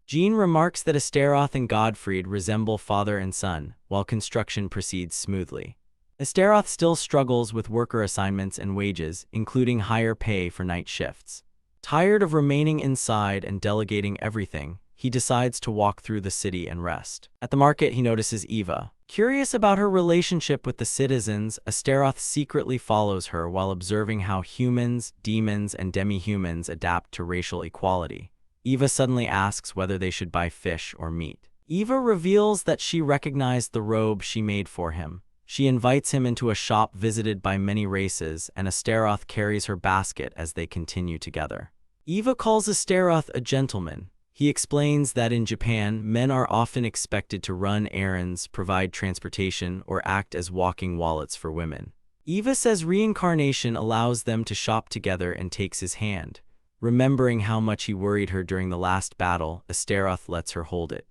[SPEAKER 1] Jean remarks that Astaroth and Godfried resemble father and son, while construction proceeds smoothly. Astaroth still struggles with worker assignments and wages, including higher pay for night shifts. Tired of remaining inside and delegating everything, he decides to walk through the city and rest. At the market, he notices Eva. Curious about her relationship with the citizens, Astaroth secretly follows her while observing how humans, demons, and demi-humans adapt to racial equality. Eva suddenly asks whether they should buy fish or meat. Eva reveals that she recognized the robe she made for him. She invites him into a shop visited by many races, and Astaroth carries her basket as they continue together. Eva calls Astaroth a gentleman. He explains that in Japan, men are often expected to run errands, provide transportation, or act as walking wallets for women. Eva says reincarnation allows them to shop together and takes his hand. Remembering how much he worried her during the last battle, Astaroth lets her hold it.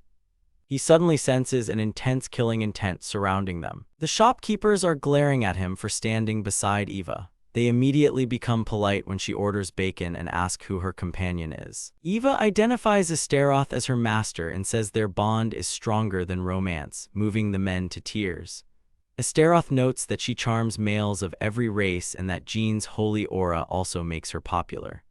[SPEAKER 1] He suddenly senses an intense killing intent surrounding them. The shopkeepers are glaring at him for standing beside Eva. They immediately become polite when she orders bacon and ask who her companion is. Eva identifies Astaroth as her master and says their bond is stronger than romance, moving the men to tears. Astaroth notes that she charms males of every race and that Jean's holy aura also makes her popular.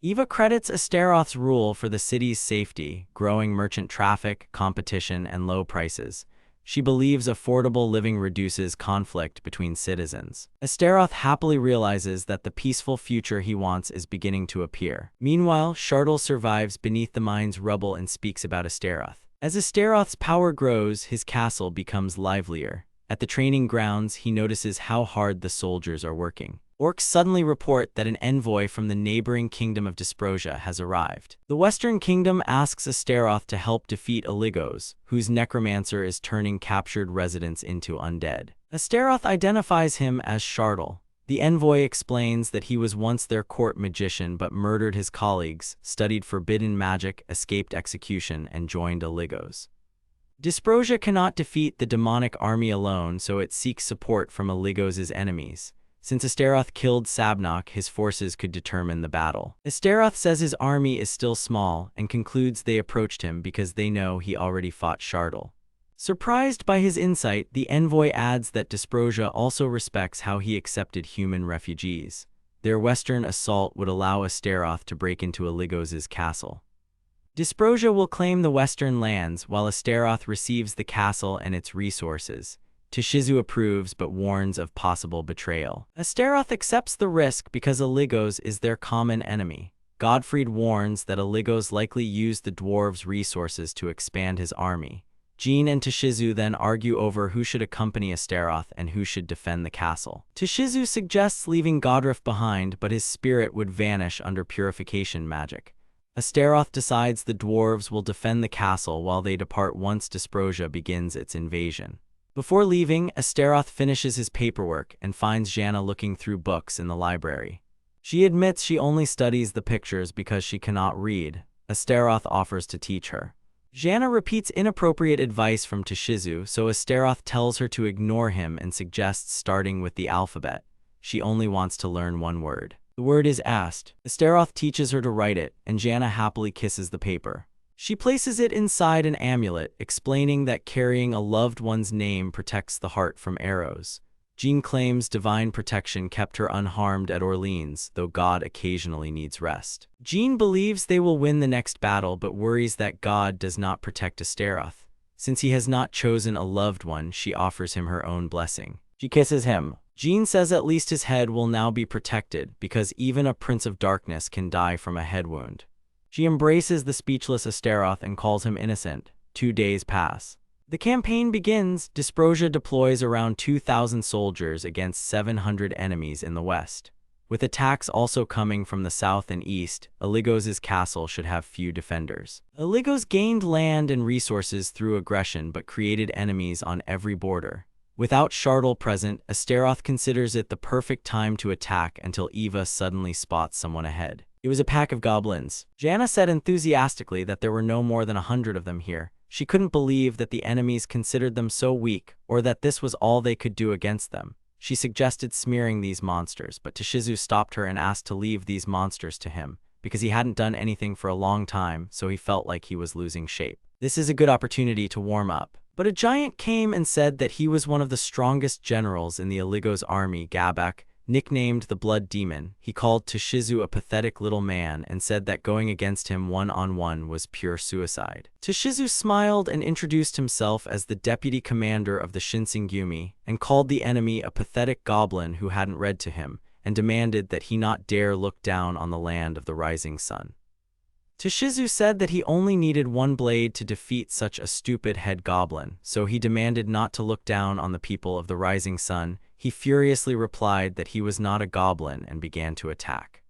[SPEAKER 1] Eva credits Astaroth's rule for the city's safety, growing merchant traffic, competition, and low prices. She believes affordable living reduces conflict between citizens. Astaroth happily realizes that the peaceful future he wants is beginning to appear. Meanwhile, Shartle survives beneath the mine's rubble and speaks about Astaroth. As Astaroth's power grows, his castle becomes livelier. At the training grounds, he notices how hard the soldiers are working. Orcs suddenly report that an envoy from the neighboring kingdom of Dysprosia has arrived. The Western Kingdom asks Astaroth to help defeat Illigos, whose necromancer is turning captured residents into undead. Astaroth identifies him as Shartle. The envoy explains that he was once their court magician but murdered his colleagues, studied forbidden magic, escaped execution, and joined Illigos. Dysprosia cannot defeat the demonic army alone, so it seeks support from Illigos' enemies. Since Astaroth killed Sabnok, his forces could determine the battle. Astaroth says his army is still small and concludes they approached him because they know he already fought Shartle. Surprised by his insight, the envoy adds that Dysprosia also respects how he accepted human refugees. Their western assault would allow Astaroth to break into Illigos' castle. Dysprosia will claim the western lands, while Astaroth receives the castle and its resources. Tishizu approves but warns of possible betrayal. Astaroth accepts the risk because Illigos is their common enemy. Godfried warns that Illigos likely used the dwarves' resources to expand his army. Jean and Tishizu then argue over who should accompany Astaroth and who should defend the castle. Tishizu suggests leaving Godriff behind, but his spirit would vanish under purification magic. Astaroth decides the dwarves will defend the castle while they depart once Dysprosia begins its invasion. Before leaving, Astaroth finishes his paperwork and finds Janna looking through books in the library. She admits she only studies the pictures because she cannot read. Astaroth offers to teach her. Janna repeats inappropriate advice from Tishizu, so Astaroth tells her to ignore him and suggests starting with the alphabet. She only wants to learn one word. The word is Ast. Astaroth teaches her to write it, and Janna happily kisses the paper. She places it inside an amulet, explaining that carrying a loved one's name protects the heart from arrows. Jean claims divine protection kept her unharmed at Orleans, though God occasionally needs rest. Jean believes they will win the next battle, but worries that God does not protect Astaroth. Since he has not chosen a loved one, she offers him her own blessing. She kisses him. Jean says at least his head will now be protected, because even a Prince of Darkness can die from a head wound. She embraces the speechless Astaroth and calls him innocent. 2 days pass. The campaign begins. Dysprosia deploys around 2,000 soldiers against 700 enemies in the west. With attacks also coming from the south and east, Illigos' castle should have few defenders. Illigos gained land and resources through aggression but created enemies on every border. Without Shartle present, Astaroth considers it the perfect time to attack until Eva suddenly spots someone ahead. It was a pack of goblins. Janna said enthusiastically that there were no more than 100 of them here. She couldn't believe that the enemies considered them so weak, or that this was all they could do against them. She suggested smearing these monsters, but Tishizu stopped her and asked to leave these monsters to him, because he hadn't done anything for a long time, so he felt like he was losing shape. This is a good opportunity to warm up. But a giant came and said that he was one of the strongest generals in the Illigos army, Gabak, Nicknamed the Blood Demon, he called Toshizu a pathetic little man and said that going against him one-on-one was pure suicide. Toshizu smiled and introduced himself as the deputy commander of the Shinsengumi and called the enemy a pathetic goblin who hadn't read to him, and demanded that he not dare look down on the land of the rising sun. Toshizu said that he only needed one blade to defeat such a stupid head goblin, so he demanded not to look down on the people of the rising sun. He furiously replied that he was not a goblin and began to attack.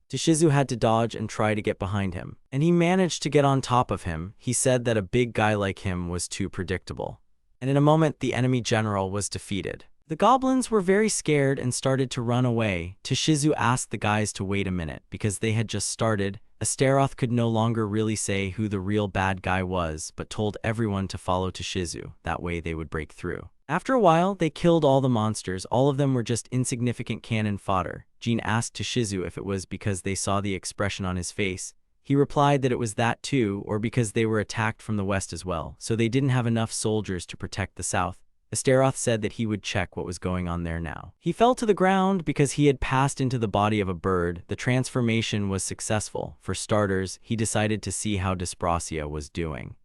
[SPEAKER 1] Toshizu had to dodge and try to get behind him, and he managed to get on top of him. He said that a big guy like him was too predictable, and in a moment the enemy general was defeated. The goblins were very scared and started to run away. Toshizu asked the guys to wait a minute because they had just started. Astaroth could no longer really say who the real bad guy was, but told everyone to follow Toshizu. That way they would break through. After a while, they killed all the monsters. All of them were just insignificant cannon fodder. Jean asked Toshizu if it was because they saw the expression on his face. He replied that it was that too, or because they were attacked from the west as well, so they didn't have enough soldiers to protect the south. Astaroth said that he would check what was going on there now. He fell to the ground because he had passed into the body of a bird. The transformation was successful. For starters, he decided to see how Dysprasia was doing.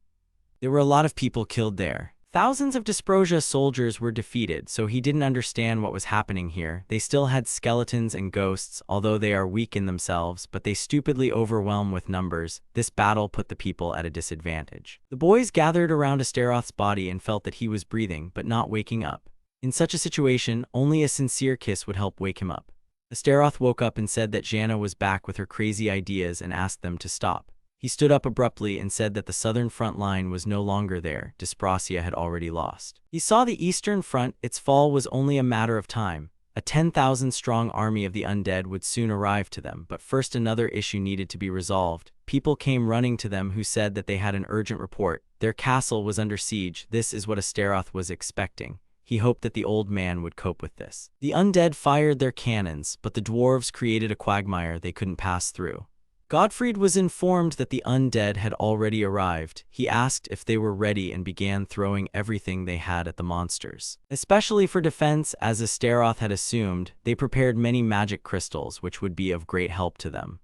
[SPEAKER 1] There were a lot of people killed there. Thousands of Dysprasia soldiers were defeated, so he didn't understand what was happening here. They still had skeletons and ghosts, although they are weak in themselves, but they stupidly overwhelm with numbers. This battle put the people at a disadvantage. The boys gathered around Astaroth's body and felt that he was breathing, but not waking up. In such a situation, only a sincere kiss would help wake him up. Astaroth woke up and said that Jana was back with her crazy ideas and asked them to stop. He stood up abruptly and said that the southern front line was no longer there. Dysprasia had already lost. He saw the eastern front. Its fall was only a matter of time. A 10,000-strong army of the undead would soon arrive to them, but first another issue needed to be resolved. People came running to them who said that they had an urgent report. Their castle was under siege. This is what Astaroth was expecting. He hoped that the old man would cope with this. The undead fired their cannons, but the dwarves created a quagmire they couldn't pass through. Gottfried was informed that the undead had already arrived. He asked if they were ready and began throwing everything they had at the monsters. Especially for defense, as Astaroth had assumed, they prepared many magic crystals which would be of great help to them.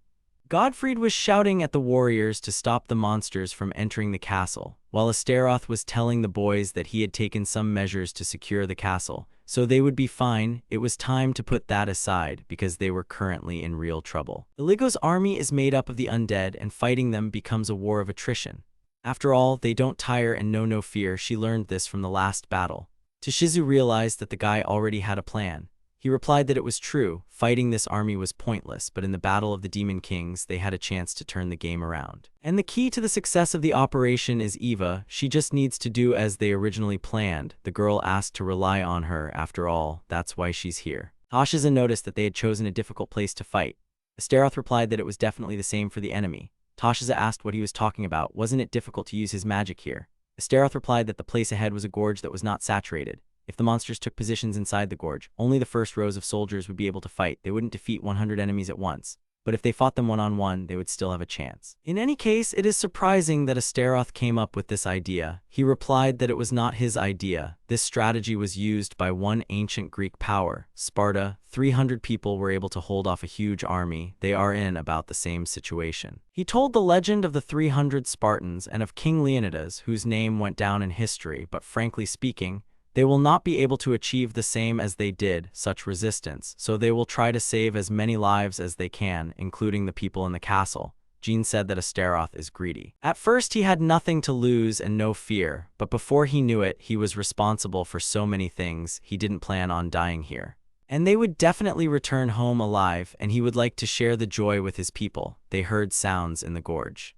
[SPEAKER 1] Gottfried was shouting at the warriors to stop the monsters from entering the castle, while Astaroth was telling the boys that he had taken some measures to secure the castle, so they would be fine. It was time to put that aside because they were currently in real trouble. Illigo's army is made up of the undead, and fighting them becomes a war of attrition. After all, they don't tire and know no fear. She learned this from the last battle. Toshizu realized that the guy already had a plan. He replied that it was true. Fighting this army was pointless, but in the Battle of the Demon Kings, they had a chance to turn the game around. And the key to the success of the operation is Eva. She just needs to do as they originally planned. The girl asked to rely on her. After all, that's why she's here. Toshizu noticed that they had chosen a difficult place to fight. Astaroth replied that it was definitely the same for the enemy. Toshizu asked what he was talking about. Wasn't it difficult to use his magic here? Astaroth replied that the place ahead was a gorge that was not saturated. If the monsters took positions inside the gorge, only the first rows of soldiers would be able to fight. They wouldn't defeat 100 enemies at once, but if they fought them one-on-one, they would still have a chance. In any case, it is surprising that Astaroth came up with this idea. He replied that it was not his idea. This strategy was used by one ancient Greek power, Sparta. 300 people were able to hold off a huge army. They are in about the same situation. He told the legend of the 300 Spartans and of King Leonidas, whose name went down in history, but frankly speaking, they will not be able to achieve the same as they did, such resistance, so they will try to save as many lives as they can, including the people in the castle. Jean said that Astaroth is greedy. At first he had nothing to lose and no fear, but before he knew it, he was responsible for so many things. He didn't plan on dying here. And they would definitely return home alive, and he would like to share the joy with his people. They heard sounds in the gorge.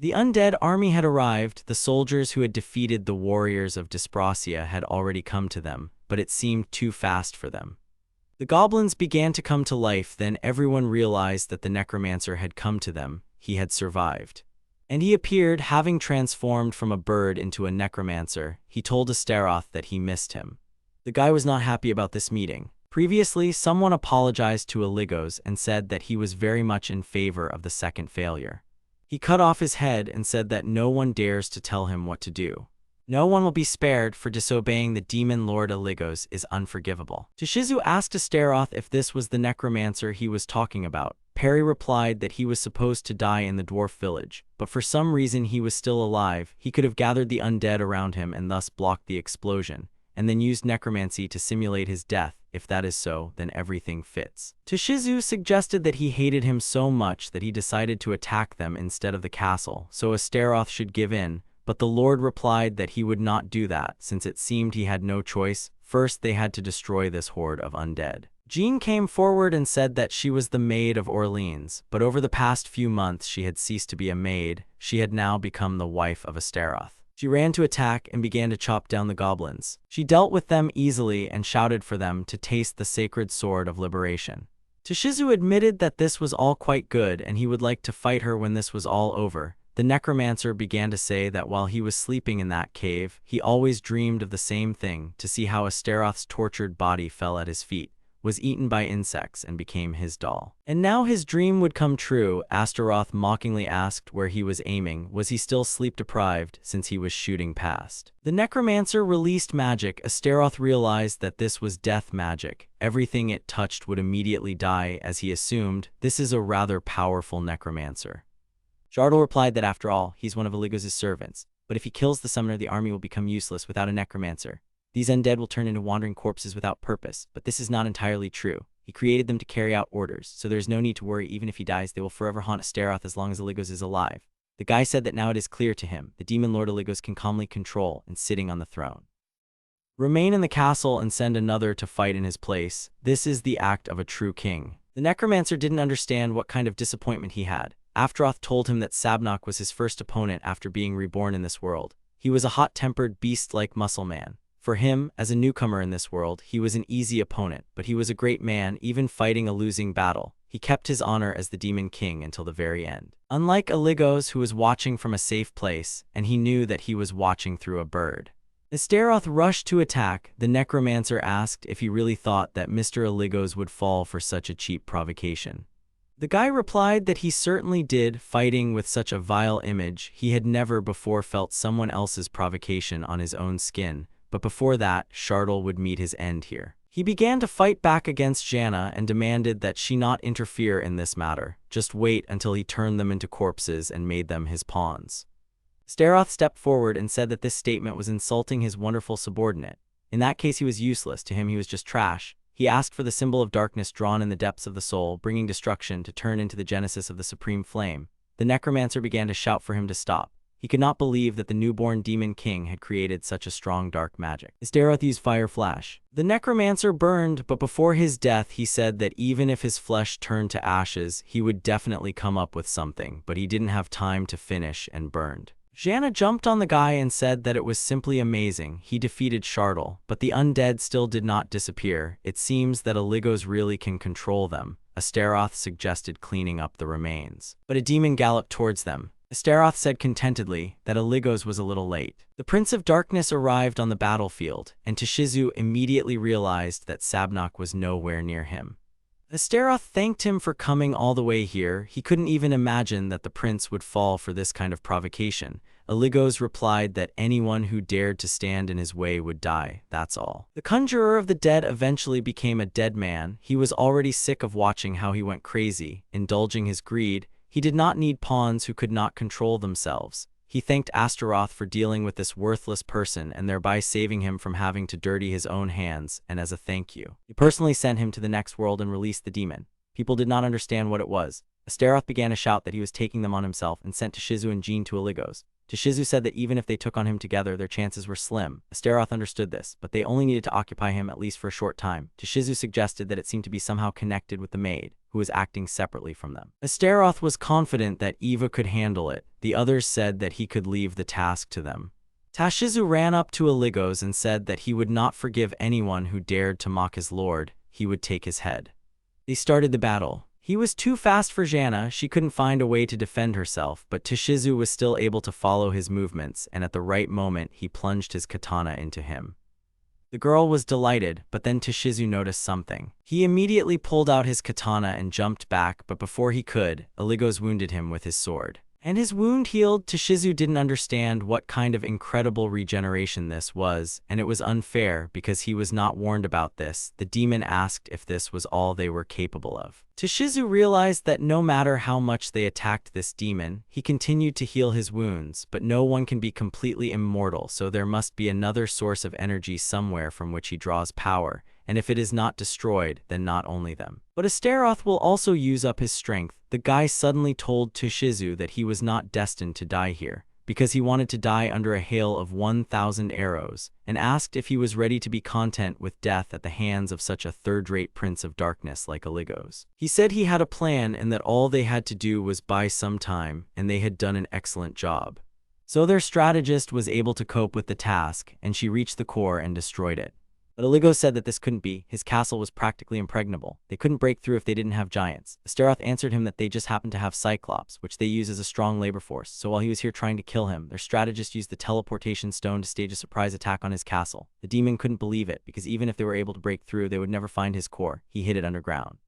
[SPEAKER 1] The undead army had arrived. The soldiers who had defeated the warriors of Dysprasia had already come to them, but it seemed too fast for them. The goblins began to come to life. Then everyone realized that the necromancer had come to them. He had survived. And he appeared, having transformed from a bird into a necromancer. He told Astaroth that he missed him. The guy was not happy about this meeting. Previously, someone apologized to Illigos and said that he was very much in favor of the second failure. He cut off his head and said that no one dares to tell him what to do. No one will be spared for disobeying the demon lord Illigos is unforgivable. Toshizu asked Astaroth if this was the necromancer he was talking about. Perry replied that he was supposed to die in the dwarf village, but for some reason he was still alive. He could have gathered the undead around him and thus blocked the explosion, and then used necromancy to simulate his death. If that is so, then everything fits. Toshizu suggested that he hated him so much that he decided to attack them instead of the castle, so Astaroth should give in, but the Lord replied that he would not do that, since it seemed he had no choice. First, they had to destroy this horde of undead. Jean came forward and said that she was the Maid of Orleans, but over the past few months she had ceased to be a maid. She had now become the wife of Astaroth. She ran to attack and began to chop down the goblins. She dealt with them easily and shouted for them to taste the sacred sword of liberation. Toshizu admitted that this was all quite good and he would like to fight her when this was all over. The necromancer began to say that while he was sleeping in that cave, he always dreamed of the same thing, to see how Astaroth's tortured body fell at his feet, was eaten by insects, and became his doll. And now his dream would come true. Astaroth mockingly asked where he was aiming. Was he still sleep-deprived, since he was shooting past? The necromancer released magic. Astaroth realized that this was death magic. Everything it touched would immediately die, as he assumed. This is a rather powerful necromancer. Shardul replied that after all, he's one of Illigos' servants, but if he kills the summoner, the army will become useless without a necromancer. These undead will turn into wandering corpses without purpose, but this is not entirely true. He created them to carry out orders, so there's no need to worry. Even if he dies, they will forever haunt Astaroth as long as Illigos is alive. The guy said that now it is clear to him, the demon lord Illigos can calmly control and sitting on the throne. Remain in the castle and send another to fight in his place. This is the act of a true king. The necromancer didn't understand what kind of disappointment he had. Astaroth told him that Sabnok was his first opponent after being reborn in this world. He was a hot-tempered, beast-like muscle man. For him, as a newcomer in this world, he was an easy opponent, but he was a great man, even fighting a losing battle. He kept his honor as the Demon King until the very end. Unlike Illigos, who was watching from a safe place, and he knew that he was watching through a bird. Astaroth rushed to attack. The necromancer asked if he really thought that Mr. Illigos would fall for such a cheap provocation. The guy replied that he certainly did. Fighting with such a vile image, he had never before felt someone else's provocation on his own skin. But before that, Shardul would meet his end here. He began to fight back against Janna and demanded that she not interfere in this matter, just wait until he turned them into corpses and made them his pawns. Astaroth stepped forward and said that this statement was insulting his wonderful subordinate. In that case he was useless, to him he was just trash. He asked for the symbol of darkness drawn in the depths of the soul, bringing destruction to turn into the genesis of the supreme flame. The necromancer began to shout for him to stop. He could not believe that the newborn Demon King had created such a strong dark magic. Astaroth used Fire Flash. The necromancer burned, but before his death he said that even if his flesh turned to ashes, he would definitely come up with something, but he didn't have time to finish and burned. Janna jumped on the guy and said that it was simply amazing. He defeated Shardul, but the undead still did not disappear. It seems that Illigos really can control them. Astaroth suggested cleaning up the remains, but a demon galloped towards them. Astaroth said contentedly that Illigos was a little late. The Prince of Darkness arrived on the battlefield, and Toshizu immediately realized that Sabnok was nowhere near him. Astaroth thanked him for coming all the way here. He couldn't even imagine that the prince would fall for this kind of provocation. Illigos replied that anyone who dared to stand in his way would die, that's all. The conjurer of the dead eventually became a dead man. He was already sick of watching how he went crazy, indulging his greed. He did not need pawns who could not control themselves. He thanked Astaroth for dealing with this worthless person and thereby saving him from having to dirty his own hands, and as a thank you, he personally sent him to the next world and released the demon. People did not understand what it was. Astaroth began to shout that he was taking them on himself and sent Toshizu and Jean to Illigos. Toshizu said that even if they took on him together, their chances were slim. Astaroth understood this, but they only needed to occupy him at least for a short time. Toshizu suggested that it seemed to be somehow connected with the maid, who was acting separately from them. Astaroth was confident that Eva could handle it. The others said that he could leave the task to them. Toshizu ran up to Illigos and said that he would not forgive anyone who dared to mock his lord. He would take his head. They started the battle. He was too fast for Janna. She couldn't find a way to defend herself, but Toshizu was still able to follow his movements, and at the right moment he plunged his katana into him. The girl was delighted, but then Toshizu noticed something. He immediately pulled out his katana and jumped back, but before he could, Illigos wounded him with his sword. and his wound healed. Toshizu didn't understand what kind of incredible regeneration this was, and it was unfair because he was not warned about this. The demon asked if this was all they were capable of. Toshizu realized that no matter how much they attacked this demon, he continued to heal his wounds, but no one can be completely immortal, so there must be another source of energy somewhere from which he draws power, and if it is not destroyed, then not only them. But Astaroth will also use up his strength. The guy suddenly told Toshizu that he was not destined to die here, because he wanted to die under a hail of 1,000 arrows, and asked if he was ready to be content with death at the hands of such a third-rate prince of darkness like Illigos. He said he had a plan and that all they had to do was buy some time, and they had done an excellent job. So their strategist was able to cope with the task, and she reached the core and destroyed it. But Illigos said that this couldn't be. His castle was practically impregnable. They couldn't break through if they didn't have giants. Astaroth answered him that they just happened to have Cyclops, which they use as a strong labor force. So while he was here trying to kill him, their strategist used the teleportation stone to stage a surprise attack on his castle. The demon couldn't believe it, because even if they were able to break through, they would never find his core. He hid it underground,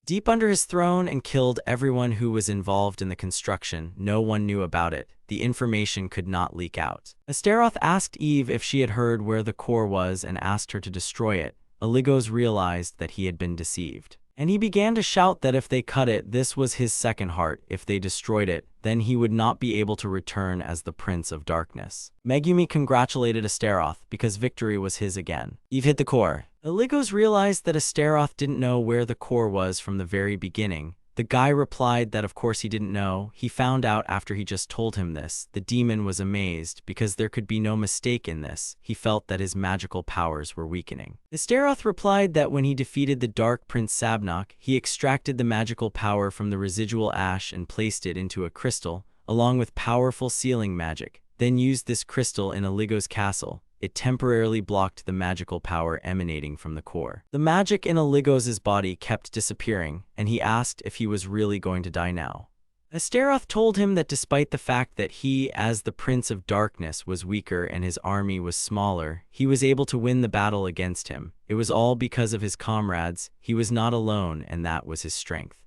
[SPEAKER 1] deep under his throne, and killed everyone who was involved in the construction. No one knew about it. The information could not leak out. Astaroth asked Eve if she had heard where the core was and asked her to destroy it. Illigos realized that he had been deceived, and he began to shout that if they cut it, this was his second heart. If they destroyed it, then he would not be able to return as the Prince of Darkness. Megumi congratulated Astaroth because victory was his again. Eve hit the core. Illigos realized that Astaroth didn't know where the core was from the very beginning. The guy replied that of course he didn't know. He found out after he just told him this. The demon was amazed because there could be no mistake in this. He felt that his magical powers were weakening. Astaroth replied that when he defeated the Dark Prince Sabnok, he extracted the magical power from the residual ash and placed it into a crystal, along with powerful sealing magic, then used this crystal in Illigos' castle. It temporarily blocked the magical power emanating from the core. The magic in Illigos' body kept disappearing, and he asked if he was really going to die now. Astaroth told him that despite the fact that he, as the Prince of Darkness, was weaker and his army was smaller, he was able to win the battle against him. It was all because of his comrades. He was not alone, and that was his strength.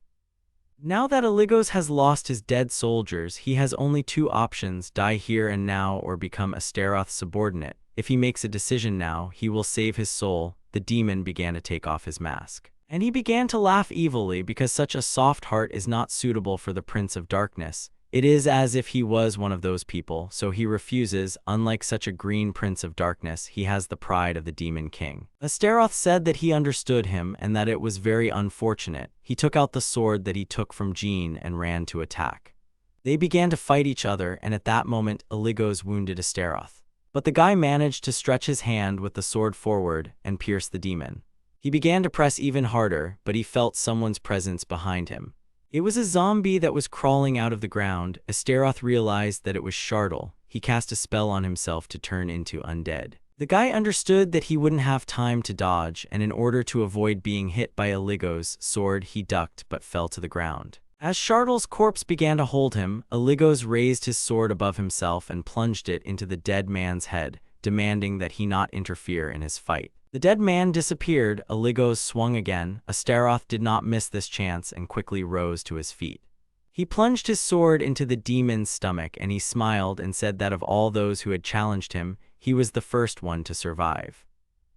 [SPEAKER 1] Now that Illigos has lost his dead soldiers, he has only two options: die here and now or become Astaroth's subordinate. If he makes a decision now, he will save his soul. The demon began to take off his mask, and he began to laugh evilly because such a soft heart is not suitable for the Prince of Darkness. It is as if he was one of those people, so he refuses. Unlike such a green Prince of Darkness, he has the pride of the Demon King. Astaroth said that he understood him and that it was very unfortunate. He took out the sword that he took from Jean and ran to attack. They began to fight each other, and at that moment, Illigos wounded Astaroth. But the guy managed to stretch his hand with the sword forward and pierce the demon. He began to press even harder, but he felt someone's presence behind him. It was a zombie that was crawling out of the ground. Astaroth realized that it was Shardle. He cast a spell on himself to turn into undead. The guy understood that he wouldn't have time to dodge, and in order to avoid being hit by Illigos' sword, he ducked but fell to the ground. As Shardle's corpse began to hold him, Illigos raised his sword above himself and plunged it into the dead man's head, demanding that he not interfere in his fight. The dead man disappeared. Illigos swung again. Astaroth did not miss this chance and quickly rose to his feet. He plunged his sword into the demon's stomach, and he smiled and said that of all those who had challenged him, he was the first one to survive.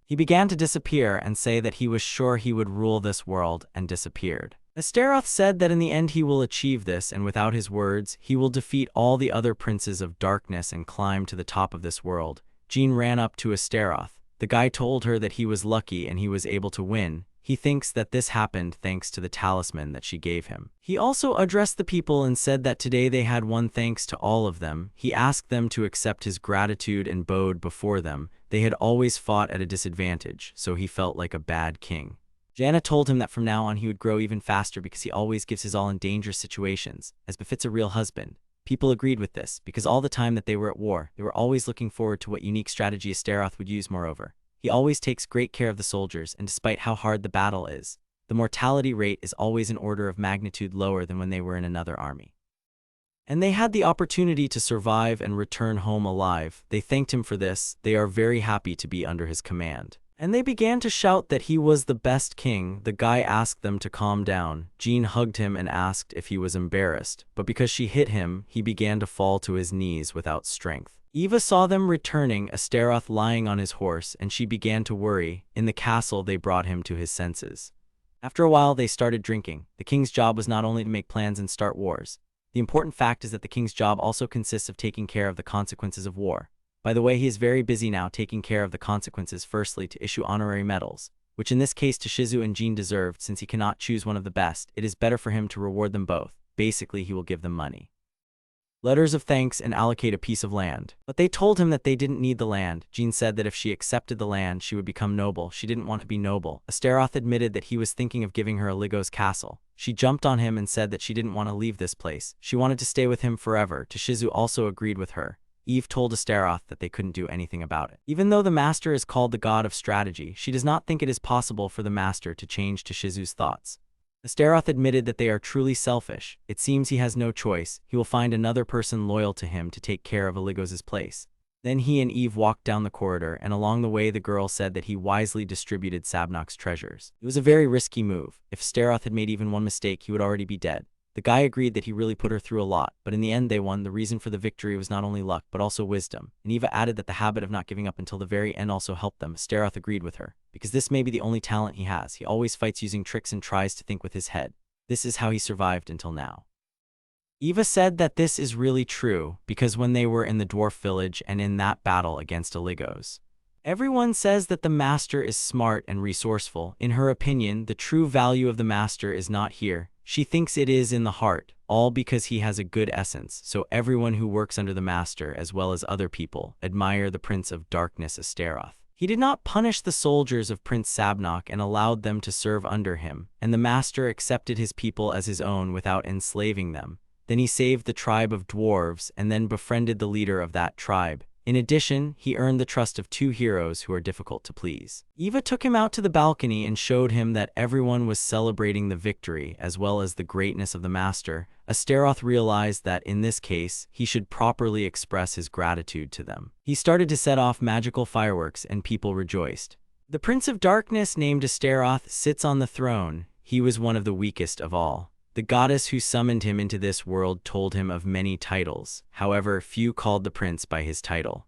[SPEAKER 1] He began to disappear and say that he was sure he would rule this world, and disappeared. Astaroth said that in the end he will achieve this, and without his words, he will defeat all the other princes of darkness and climb to the top of this world. Jean ran up to Astaroth. The guy told her that he was lucky and he was able to win. He thinks that this happened thanks to the talisman that she gave him. He also addressed the people and said that today they had won thanks to all of them. He asked them to accept his gratitude and bowed before them. They had always fought at a disadvantage, so he felt like a bad king. Jana told him that from now on he would grow even faster because he always gives his all in dangerous situations, as befits a real husband. People agreed with this, because all the time that they were at war, they were always looking forward to what unique strategy Astaroth would use. Moreover, he always takes great care of the soldiers, and despite how hard the battle is, the mortality rate is always an order of magnitude lower than when they were in another army. And they had the opportunity to survive and return home alive. They thanked him for this. They are very happy to be under his command. and they began to shout that he was the best king. The guy asked them to calm down. Jean hugged him and asked if he was embarrassed, but because she hit him, he began to fall to his knees without strength. Eva saw them returning, Astaroth lying on his horse, and she began to worry. In the castle, they brought him to his senses. After a while, they started drinking. The king's job was not only to make plans and start wars. The important fact is that the king's job also consists of taking care of the consequences of war. By the way, he is very busy now taking care of the consequences. Firstly, to issue honorary medals, which in this case Shizu and Jean deserved. Since he cannot choose one of the best, it is better for him to reward them both. Basically, he will give them money, letters of thanks, and allocate a piece of land. But they told him that they didn't need the land. Jean said that if she accepted the land, she would become noble. She didn't want to be noble. Astaroth admitted that he was thinking of giving her Illyasviel's castle. She jumped on him and said that she didn't want to leave this place. She wanted to stay with him forever. Shizu also agreed with her. Eve told Astaroth that they couldn't do anything about it. Even though the master is called the god of strategy, she does not think it is possible for the master to change Shizu's thoughts. Astaroth admitted that they are truly selfish. It seems he has no choice. He will find another person loyal to him to take care of Illyasviel's place. Then he and Eve walked down the corridor, and along the way the girl said that he wisely distributed Sabnok's treasures. It was a very risky move. If Astaroth had made even one mistake, he would already be dead. The guy agreed that he really put her through a lot, but in the end they won. The reason for the victory was not only luck, but also wisdom. And Eva added that the habit of not giving up until the very end also helped them. Astaroth agreed with her, because this may be the only talent he has. He always fights using tricks and tries to think with his head. This is how he survived until now. Eva said that this is really true, because when they were in the dwarf village and in that battle against Illyasviel, everyone says that the master is smart and resourceful. In her opinion, the true value of the master is not here. She thinks it is in the heart, all because he has a good essence. So everyone who works under the master, as well as other people, admire the Prince of Darkness Astaroth. He did not punish the soldiers of Prince Sabnok and allowed them to serve under him, and the master accepted his people as his own without enslaving them. Then he saved the tribe of dwarves and then befriended the leader of that tribe. In addition, he earned the trust of two heroes who are difficult to please. Eva took him out to the balcony and showed him that everyone was celebrating the victory as well as the greatness of the master. Astaroth realized that in this case, he should properly express his gratitude to them. He started to set off magical fireworks and people rejoiced. The Prince of Darkness, named Astaroth, sits on the throne. He was one of the weakest of all. The goddess who summoned him into this world told him of many titles. However, few called the prince by his title.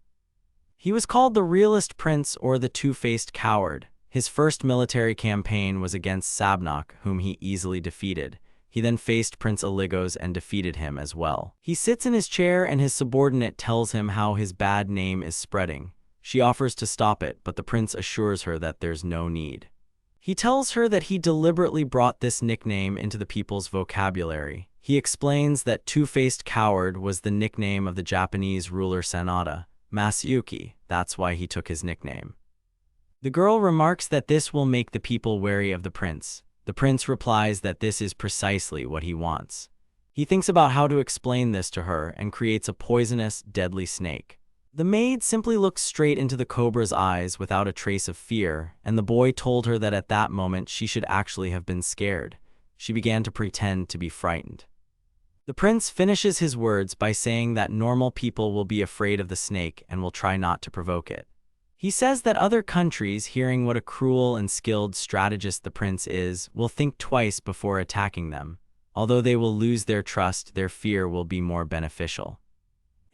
[SPEAKER 1] He was called the realist prince or the two-faced coward. His first military campaign was against Sabnok, whom he easily defeated. He then faced Prince Illyasviel and defeated him as well. He sits in his chair and his subordinate tells him how his bad name is spreading. She offers to stop it, but the prince assures her that there's no need. He tells her that he deliberately brought this nickname into the people's vocabulary. He explains that two-faced coward was the nickname of the Japanese ruler Sanada, Masayuki. That's why he took his nickname. The girl remarks that this will make the people wary of the prince. The prince replies that this is precisely what he wants. He thinks about how to explain this to her and creates a poisonous, deadly snake. The maid simply looked straight into the cobra's eyes without a trace of fear, and the boy told her that at that moment she should actually have been scared. She began to pretend to be frightened. The prince finishes his words by saying that normal people will be afraid of the snake and will try not to provoke it. He says that other countries, hearing what a cruel and skilled strategist the prince is, will think twice before attacking them. Although they will lose their trust, their fear will be more beneficial.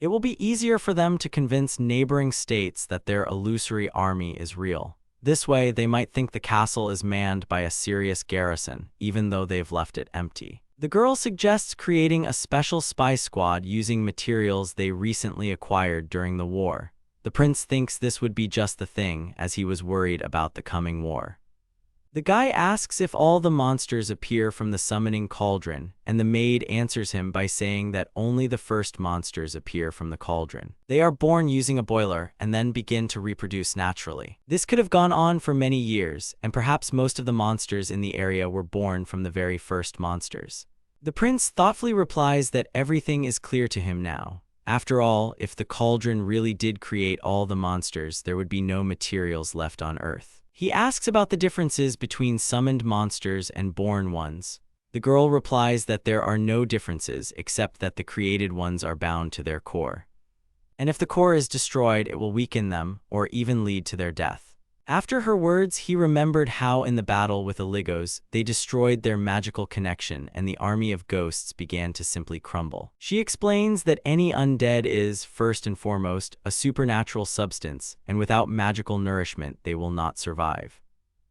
[SPEAKER 1] It will be easier for them to convince neighboring states that their illusory army is real. This way, they might think the castle is manned by a serious garrison, even though they've left it empty. The girl suggests creating a special spy squad using materials they recently acquired during the war. The prince thinks this would be just the thing, as he was worried about the coming war. The guy asks if all the monsters appear from the summoning cauldron, and the maid answers him by saying that only the first monsters appear from the cauldron. They are born using a boiler and then begin to reproduce naturally. This could have gone on for many years, and perhaps most of the monsters in the area were born from the very first monsters. The prince thoughtfully replies that everything is clear to him now. After all, if the cauldron really did create all the monsters, there would be no materials left on Earth. He asks about the differences between summoned monsters and born ones. The girl replies that there are no differences except that the created ones are bound to their core. And if the core is destroyed, it will weaken them or even lead to their death. After her words, he remembered how in the battle with Illigos, they destroyed their magical connection and the army of ghosts began to simply crumble. She explains that any undead is, first and foremost, a supernatural substance, and without magical nourishment, they will not survive.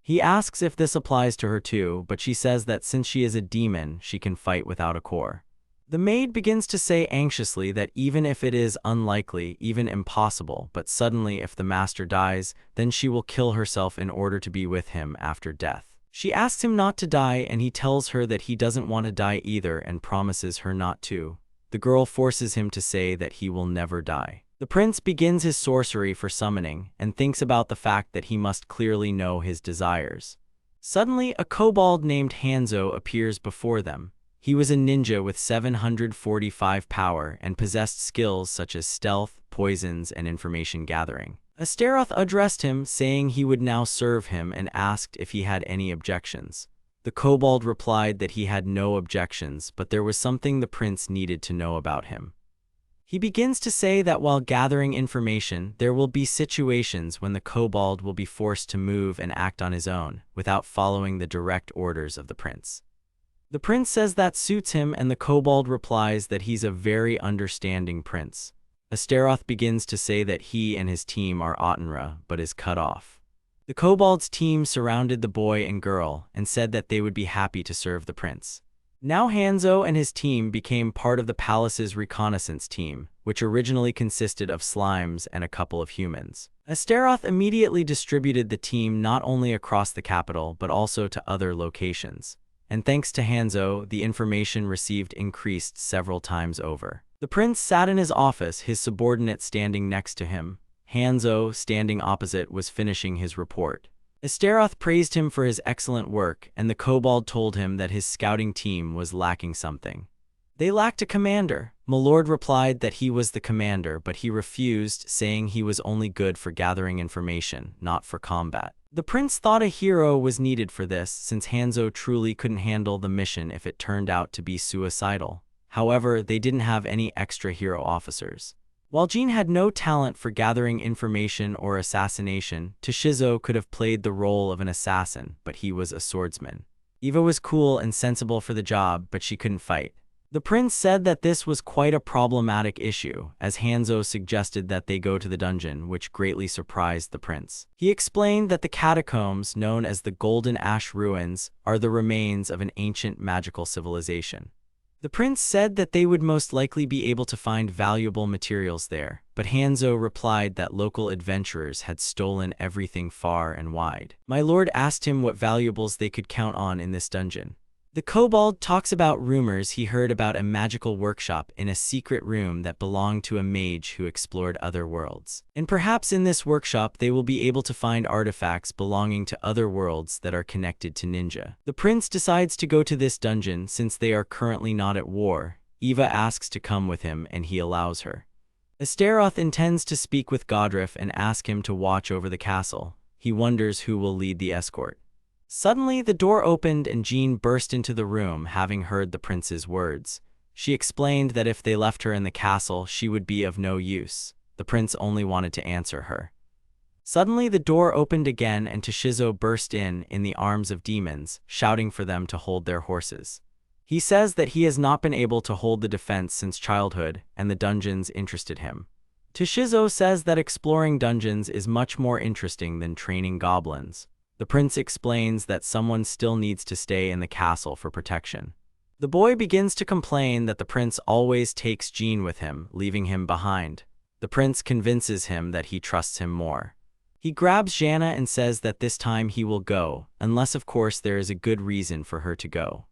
[SPEAKER 1] He asks if this applies to her too, but she says that since she is a demon, she can fight without a core. The maid begins to say anxiously that even if it is unlikely, even impossible, but suddenly if the master dies, then she will kill herself in order to be with him after death. She asks him not to die and he tells her that he doesn't want to die either and promises her not to. The girl forces him to say that he will never die. The prince begins his sorcery for summoning and thinks about the fact that he must clearly know his desires. Suddenly, a kobold named Hanzo appears before them. He was a ninja with 745 power and possessed skills such as stealth, poisons, and information gathering. Astaroth addressed him, saying he would now serve him and asked if he had any objections. The kobold replied that he had no objections, but there was something the prince needed to know about him. He begins to say that while gathering information, there will be situations when the kobold will be forced to move and act on his own, without following the direct orders of the prince. The prince says that suits him and the kobold replies that he's a very understanding prince. Astaroth begins to say that he and his team are Ottenra, but is cut off. The kobold's team surrounded the boy and girl and said that they would be happy to serve the prince. Now Hanzo and his team became part of the palace's reconnaissance team, which originally consisted of slimes and a couple of humans. Astaroth immediately distributed the team not only across the capital but also to other locations. And thanks to Hanzo, the information received increased several times over. The prince sat in his office, his subordinate standing next to him. Hanzo, standing opposite, was finishing his report. Astaroth praised him for his excellent work, and the kobold told him that his scouting team was lacking something. They lacked a commander. Milord replied that he was the commander, but he refused, saying he was only good for gathering information, not for combat. The prince thought a hero was needed for this, since Hanzo truly couldn't handle the mission if it turned out to be suicidal. However, they didn't have any extra hero officers. While Jin had no talent for gathering information or assassination, Toshizo could have played the role of an assassin, but he was a swordsman. Eva was cool and sensible for the job, but she couldn't fight. The prince said that this was quite a problematic issue, as Hanzo suggested that they go to the dungeon, which greatly surprised the prince. He explained that the catacombs, known as the Golden Ash Ruins, are the remains of an ancient magical civilization. The prince said that they would most likely be able to find valuable materials there, but Hanzo replied that local adventurers had stolen everything far and wide. My lord asked him what valuables they could count on in this dungeon. The kobold talks about rumors he heard about a magical workshop in a secret room that belonged to a mage who explored other worlds. And perhaps in this workshop they will be able to find artifacts belonging to other worlds that are connected to ninja. The prince decides to go to this dungeon since they are currently not at war. Eva asks to come with him and he allows her. Astaroth intends to speak with Godriff and ask him to watch over the castle. He wonders who will lead the escort. Suddenly, the door opened and Jean burst into the room, having heard the prince's words. She explained that if they left her in the castle, she would be of no use. The prince only wanted to answer her. Suddenly, the door opened again and Toshizo burst in the arms of demons, shouting for them to hold their horses. He says that he has not been able to hold the defense since childhood, and the dungeons interested him. Toshizo says that exploring dungeons is much more interesting than training goblins. The prince explains that someone still needs to stay in the castle for protection. The boy begins to complain that the prince always takes Jean with him, leaving him behind. The prince convinces him that he trusts him more. He grabs Jana and says that this time he will go, unless of course there is a good reason for her to go.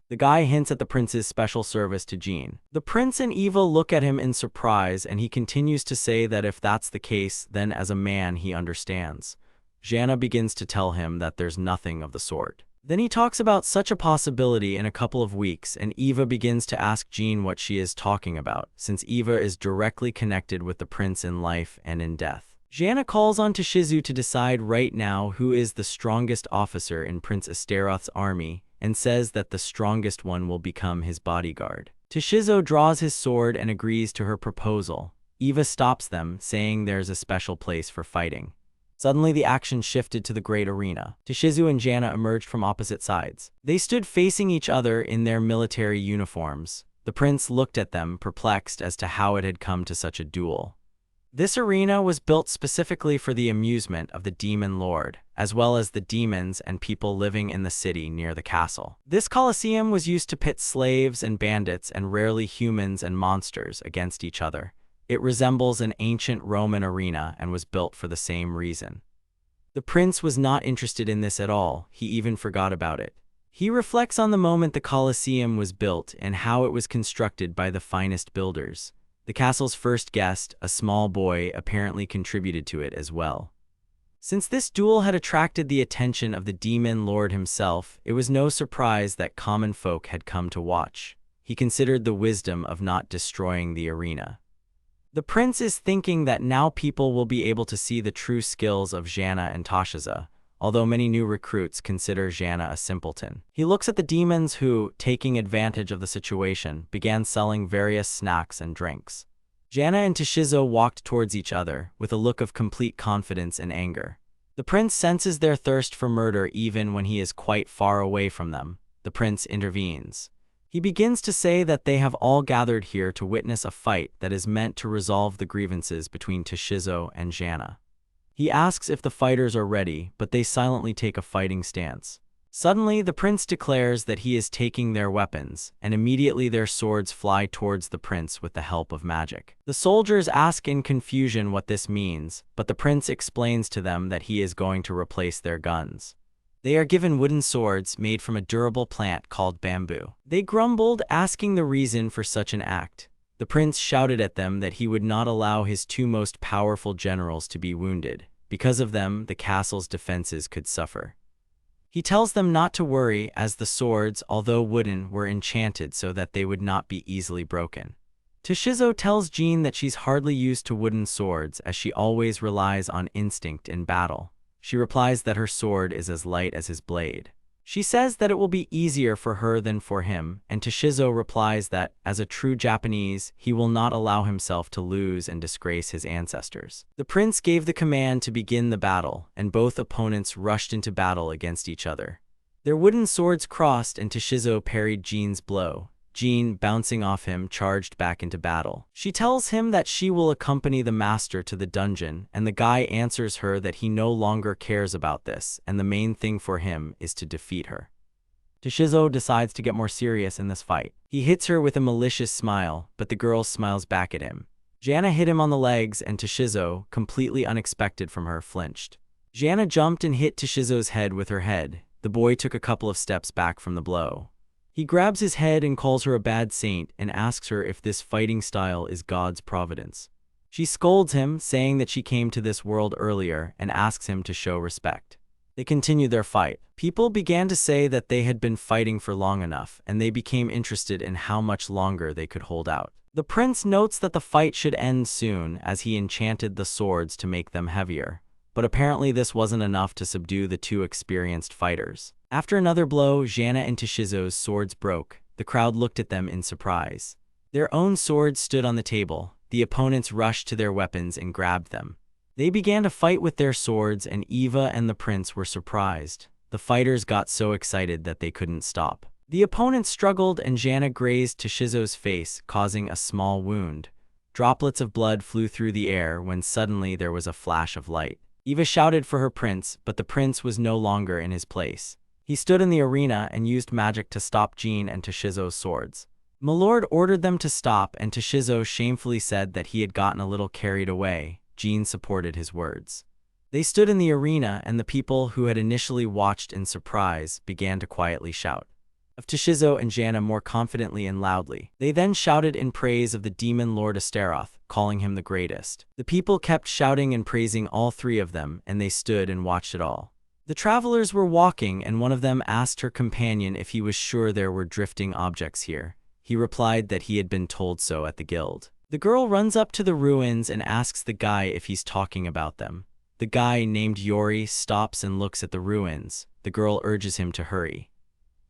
[SPEAKER 1] The guy hints at the prince's special service to Jean. The prince and Eva look at him in surprise and he continues to say that if that's the case, then as a man he understands. Jana begins to tell him that there's nothing of the sort. Then he talks about such a possibility in a couple of weeks and Eva begins to ask Jean what she is talking about, since Eva is directly connected with the prince in life and in death. Jana calls on Toshizo to decide right now who is the strongest officer in Prince Astaroth's army and says that the strongest one will become his bodyguard. Toshizo draws his sword and agrees to her proposal. Eva stops them, saying there's a special place for fighting. Suddenly, the action shifted to the great arena. Toshizo and Jana emerged from opposite sides. They stood facing each other in their military uniforms. The prince looked at them, perplexed as to how it had come to such a duel. This arena was built specifically for the amusement of the demon lord, as well as the demons and people living in the city near the castle. This coliseum was used to pit slaves and bandits and rarely humans and monsters against each other. It resembles an ancient Roman arena and was built for the same reason. The prince was not interested in this at all. He even forgot about it. He reflects on the moment the coliseum was built and how it was constructed by the finest builders. The castle's first guest, a small boy, apparently contributed to it as well. Since this duel had attracted the attention of the demon lord himself, it was no surprise that common folk had come to watch. He considered the wisdom of not destroying the arena. The prince is thinking that now people will be able to see the true skills of Jana and Toshizo, although many new recruits consider Jana a simpleton. He looks at the demons who, taking advantage of the situation, began selling various snacks and drinks. Jana and Toshizo walked towards each other, with a look of complete confidence and anger. The prince senses their thirst for murder even when he is quite far away from them. The prince intervenes. He begins to say that they have all gathered here to witness a fight that is meant to resolve the grievances between Toshizo and Jana. He asks if the fighters are ready, but they silently take a fighting stance. Suddenly, the prince declares that he is taking their weapons, and immediately their swords fly towards the prince with the help of magic. The soldiers ask in confusion what this means, but the prince explains to them that he is going to replace their guns. They are given wooden swords made from a durable plant called bamboo. They grumbled, asking the reason for such an act. The prince shouted at them that he would not allow his two most powerful generals to be wounded. Because of them, the castle's defenses could suffer. He tells them not to worry, as the swords, although wooden, were enchanted so that they would not be easily broken. Toshizo tells Jean that she's hardly used to wooden swords, as she always relies on instinct in battle. She replies that her sword is as light as his blade. She says that it will be easier for her than for him, and Toshizo replies that, as a true Japanese, he will not allow himself to lose and disgrace his ancestors. The prince gave the command to begin the battle, and both opponents rushed into battle against each other. Their wooden swords crossed, and Toshizo parried Jean's blow. Jean, bouncing off him, charged back into battle. She tells him that she will accompany the master to the dungeon, and the guy answers her that he no longer cares about this, and the main thing for him is to defeat her. Toshizo decides to get more serious in this fight. He hits her with a malicious smile, but the girl smiles back at him. Jana hit him on the legs, and Toshizo, completely unexpected from her, flinched. Jana jumped and hit Toshizo's head with her head. The boy took a couple of steps back from the blow. He grabs his head and calls her a bad saint and asks her if this fighting style is God's providence. She scolds him, saying that she came to this world earlier, and asks him to show respect. They continue their fight. People began to say that they had been fighting for long enough, and they became interested in how much longer they could hold out. The prince notes that the fight should end soon, as he enchanted the swords to make them heavier. But apparently this wasn't enough to subdue the two experienced fighters. After another blow, Jana and Toshizo's swords broke. The crowd looked at them in surprise. Their own swords stood on the table. The opponents rushed to their weapons and grabbed them. They began to fight with their swords, and Eva and the prince were surprised. The fighters got so excited that they couldn't stop. The opponents struggled, and Jana grazed Toshizo's face, causing a small wound. Droplets of blood flew through the air when suddenly there was a flash of light. Eva shouted for her prince, but the prince was no longer in his place. He stood in the arena and used magic to stop Jean and Toshizo's swords. Milord ordered them to stop, and Toshizo shamefully said that he had gotten a little carried away. Jean supported his words. They stood in the arena, and the people who had initially watched in surprise began to quietly shout of Toshizo and Jana more confidently and loudly. They then shouted in praise of the demon Lord Astaroth, calling him the greatest. The people kept shouting and praising all three of them, and they stood and watched it all. The travelers were walking, and one of them asked her companion if he was sure there were drifting objects here. He replied that he had been told so at the guild. The girl runs up to the ruins and asks the guy if he's talking about them. The guy, named Yori, stops and looks at the ruins. The girl urges him to hurry.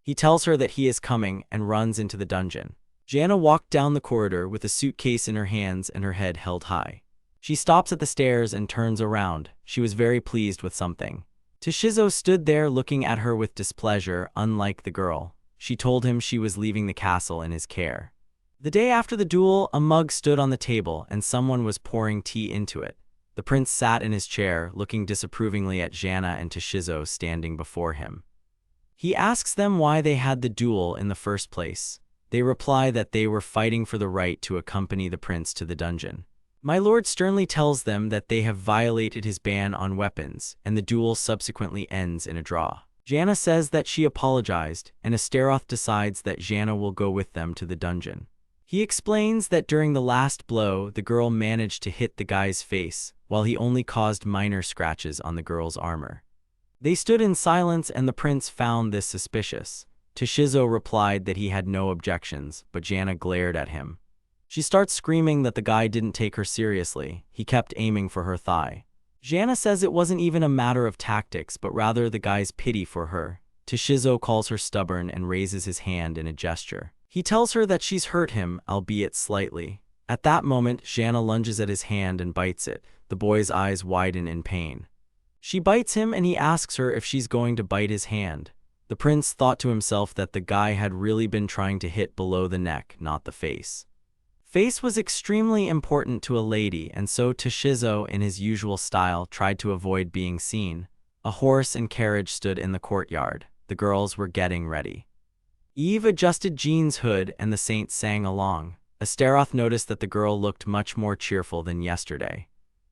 [SPEAKER 1] He tells her that he is coming and runs into the dungeon. Jana walked down the corridor with a suitcase in her hands and her head held high. She stops at the stairs and turns around. She was very pleased with something. Toshizo stood there looking at her with displeasure, unlike the girl. She told him she was leaving the castle in his care. The day after the duel, a mug stood on the table and someone was pouring tea into it. The prince sat in his chair, looking disapprovingly at Jana and Toshizo standing before him. He asks them why they had the duel in the first place. They reply that they were fighting for the right to accompany the prince to the dungeon. My lord sternly tells them that they have violated his ban on weapons, and the duel subsequently ends in a draw. Jana says that she apologized, and Astaroth decides that Jana will go with them to the dungeon. He explains that during the last blow, the girl managed to hit the guy's face, while he only caused minor scratches on the girl's armor. They stood in silence and the prince found this suspicious. Toshizo replied that he had no objections, but Jana glared at him. She starts screaming that the guy didn't take her seriously. He kept aiming for her thigh. Jana says it wasn't even a matter of tactics, but rather the guy's pity for her. Toshizo calls her stubborn and raises his hand in a gesture. He tells her that she's hurt him, albeit slightly. At that moment, Jana lunges at his hand and bites it. The boy's eyes widen in pain. She bites him and he asks her if she's going to bite his hand. The prince thought to himself that the guy had really been trying to hit below the neck, not the face. Face was extremely important to a lady, and so Toshizo, in his usual style, tried to avoid being seen. A horse and carriage stood in the courtyard. The girls were getting ready. Eve adjusted Jean's hood and the saints sang along. Astaroth noticed that the girl looked much more cheerful than yesterday.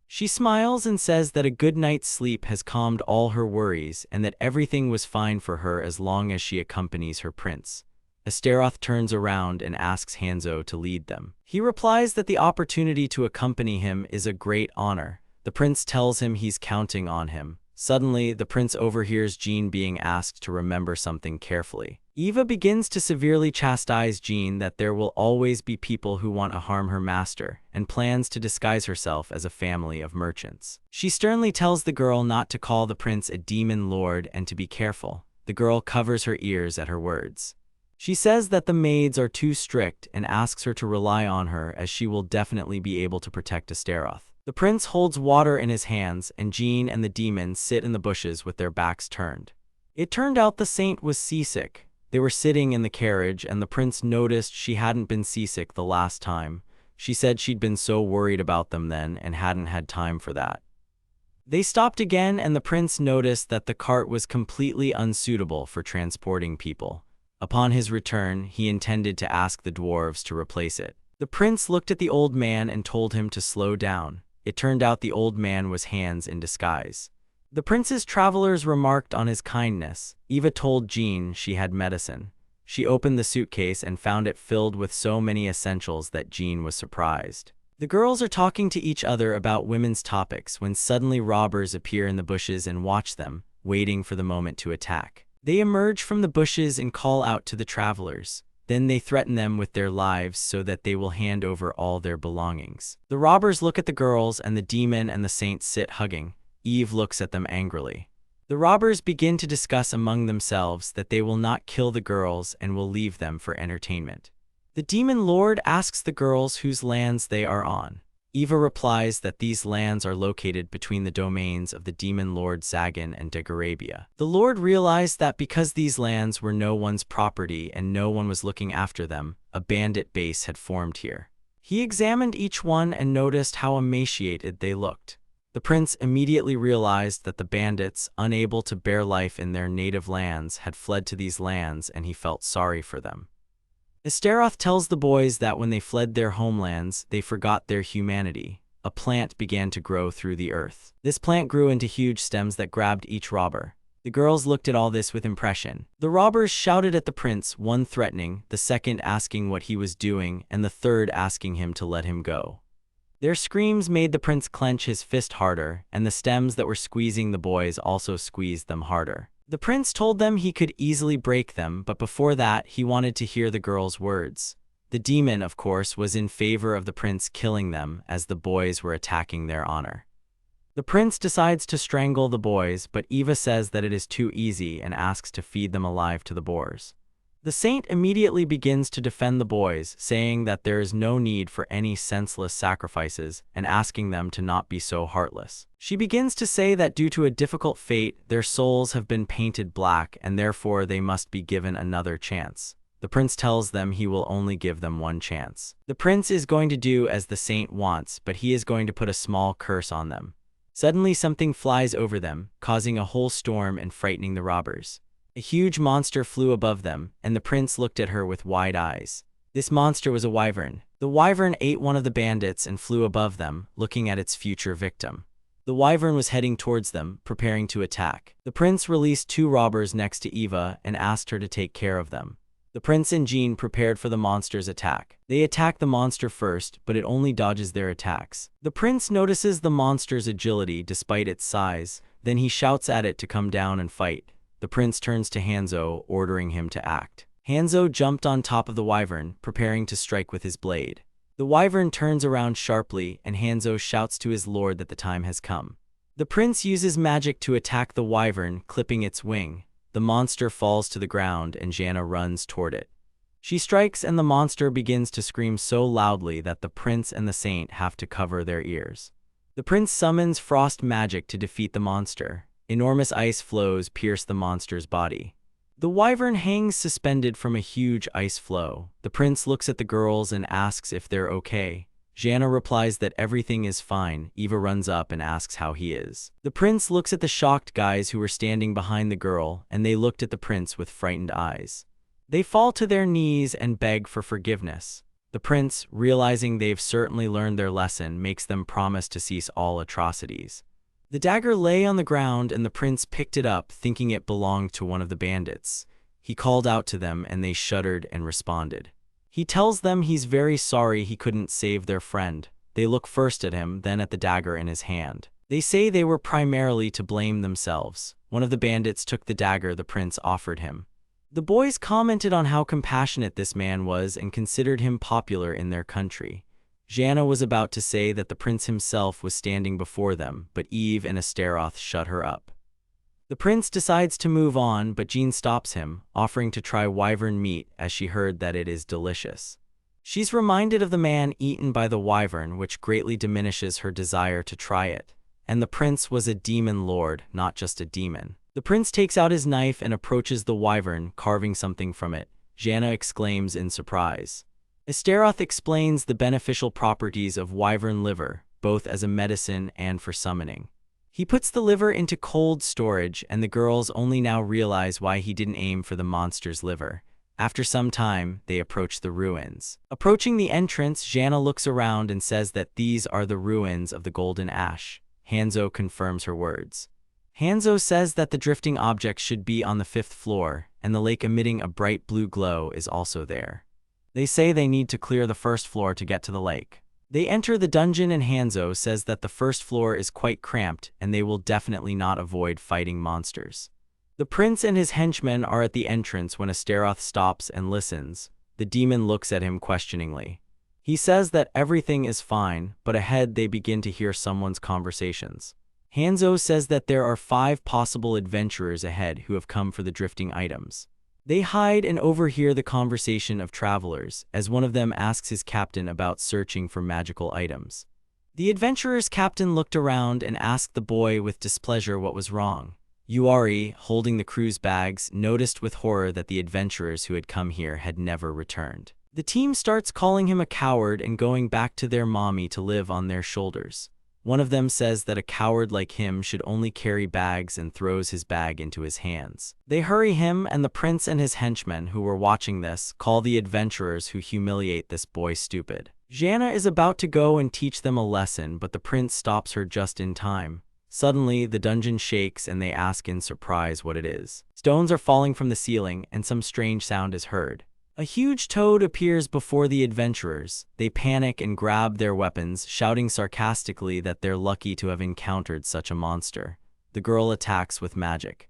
[SPEAKER 1] She smiles and says that a good night's sleep has calmed all her worries and that everything was fine for her as long as she accompanies her prince. Astaroth turns around and asks Hanzo to lead them. He replies that the opportunity to accompany him is a great honor. The prince tells him he's counting on him. Suddenly, the prince overhears Jean being asked to remember something carefully. Eva begins to severely chastise Jean that there will always be people who want to harm her master, and plans to disguise herself as a family of merchants. She sternly tells the girl not to call the prince a demon lord and to be careful. The girl covers her ears at her words. She says that the maids are too strict and asks her to rely on her as she will definitely be able to protect Astaroth. The prince holds water in his hands and Jean and the demon sit in the bushes with their backs turned. It turned out the saint was seasick. They were sitting in the carriage and the prince noticed she hadn't been seasick the last time. She said she'd been so worried about them then and hadn't had time for that. They stopped again and the prince noticed that the cart was completely unsuitable for transporting people. Upon his return, he intended to ask the dwarves to replace it. The prince looked at the old man and told him to slow down. It turned out the old man was Hans in disguise. The prince's travelers remarked on his kindness. Eva told Jean she had medicine. She opened the suitcase and found it filled with so many essentials that Jean was surprised. The girls are talking to each other about women's topics when suddenly robbers appear in the bushes and watch them, waiting for the moment to attack. They emerge from the bushes and call out to the travelers. Then they threaten them with their lives so that they will hand over all their belongings. The robbers look at the girls and the demon and the saint sit hugging. Eve looks at them angrily. The robbers begin to discuss among themselves that they will not kill the girls and will leave them for entertainment. The demon lord asks the girls whose lands they are on. Eva replies that these lands are located between the domains of the demon lord Zagan and Degarabia. The lord realized that because these lands were no one's property and no one was looking after them, a bandit base had formed here. He examined each one and noticed how emaciated they looked. The prince immediately realized that the bandits, unable to bear life in their native lands, had fled to these lands and he felt sorry for them. Astaroth tells the boys that when they fled their homelands, they forgot their humanity. A plant began to grow through the earth. This plant grew into huge stems that grabbed each robber. The girls looked at all this with impression. The robbers shouted at the prince, one threatening, the second asking what he was doing, and the third asking him to let him go. Their screams made the prince clench his fist harder, and the stems that were squeezing the boys also squeezed them harder. The prince told them he could easily break them, but before that, he wanted to hear the girls' words. The demon, of course, was in favor of the prince killing them, as the boys were attacking their honor. The prince decides to strangle the boys, but Eva says that it is too easy and asks to feed them alive to the boars. The saint immediately begins to defend the boys, saying that there is no need for any senseless sacrifices and asking them to not be so heartless. She begins to say that due to a difficult fate, their souls have been painted black and therefore they must be given another chance. The prince tells them he will only give them one chance. The prince is going to do as the saint wants, but he is going to put a small curse on them. Suddenly something flies over them, causing a whole storm and frightening the robbers. A huge monster flew above them, and the prince looked at her with wide eyes. This monster was a wyvern. The wyvern ate one of the bandits and flew above them, looking at its future victim. The wyvern was heading towards them, preparing to attack. The prince released 2 robbers next to Eva and asked her to take care of them. The prince and Jean prepared for the monster's attack. They attack the monster first, but it only dodges their attacks. The prince notices the monster's agility despite its size, then he shouts at it to come down and fight. The prince turns to Hanzo, ordering him to act. Hanzo jumped on top of the wyvern, preparing to strike with his blade. The wyvern turns around sharply, and Hanzo shouts to his lord that the time has come. The prince uses magic to attack the wyvern, clipping its wing. The monster falls to the ground, and Jana runs toward it. She strikes, and the monster begins to scream so loudly that the prince and the saint have to cover their ears. The prince summons frost magic to defeat the monster. Enormous ice floes pierce the monster's body. The wyvern hangs suspended from a huge ice floe. The prince looks at the girls and asks if they're okay. Jana replies that everything is fine. Eva runs up and asks how he is. The prince looks at the shocked guys who were standing behind the girl, and they looked at the prince with frightened eyes. They fall to their knees and beg for forgiveness. The prince, realizing they've certainly learned their lesson, makes them promise to cease all atrocities. The dagger lay on the ground, and the prince picked it up, thinking it belonged to one of the bandits. He called out to them, and they shuddered and responded. He tells them he's very sorry he couldn't save their friend. They look first at him, then at the dagger in his hand. They say they were primarily to blame themselves. One of the bandits took the dagger the prince offered him. The boys commented on how compassionate this man was and considered him popular in their country. Jana was about to say that the prince himself was standing before them, but Eve and Astaroth shut her up. The prince decides to move on, but Jean stops him, offering to try wyvern meat as she heard that it is delicious. She's reminded of the man eaten by the wyvern, which greatly diminishes her desire to try it. And the prince was a demon lord, not just a demon. The prince takes out his knife and approaches the wyvern, carving something from it. Jana exclaims in surprise. Astaroth explains the beneficial properties of wyvern liver, both as a medicine and for summoning. He puts the liver into cold storage, and the girls only now realize why he didn't aim for the monster's liver. After some time, they approach the ruins. Approaching the entrance, Jana looks around and says that these are the ruins of the Golden Ash. Hanzo confirms her words. Hanzo says that the drifting object should be on the 5th floor, and the lake emitting a bright blue glow is also there. They say they need to clear the 1st floor to get to the lake. They enter the dungeon, and Hanzo says that the 1st floor is quite cramped and they will definitely not avoid fighting monsters. The prince and his henchmen are at the entrance when Astaroth stops and listens. The demon looks at him questioningly. He says that everything is fine, but ahead they begin to hear someone's conversations. Hanzo says that there are 5 possible adventurers ahead who have come for the drifting items. They hide and overhear the conversation of travelers, as one of them asks his captain about searching for magical items. The adventurer's captain looked around and asked the boy with displeasure what was wrong. Yuari, holding the crew's bags, noticed with horror that the adventurers who had come here had never returned. The team starts calling him a coward and going back to their mommy to live on their shoulders. One of them says that a coward like him should only carry bags and throws his bag into his hands. They hurry him, and the prince and his henchmen who were watching this call the adventurers who humiliate this boy stupid. Jana is about to go and teach them a lesson, but the prince stops her just in time. Suddenly, the dungeon shakes and they ask in surprise what it is. Stones are falling from the ceiling and some strange sound is heard. A huge toad appears before the adventurers. They panic and grab their weapons, shouting sarcastically that they're lucky to have encountered such a monster. The girl attacks with magic.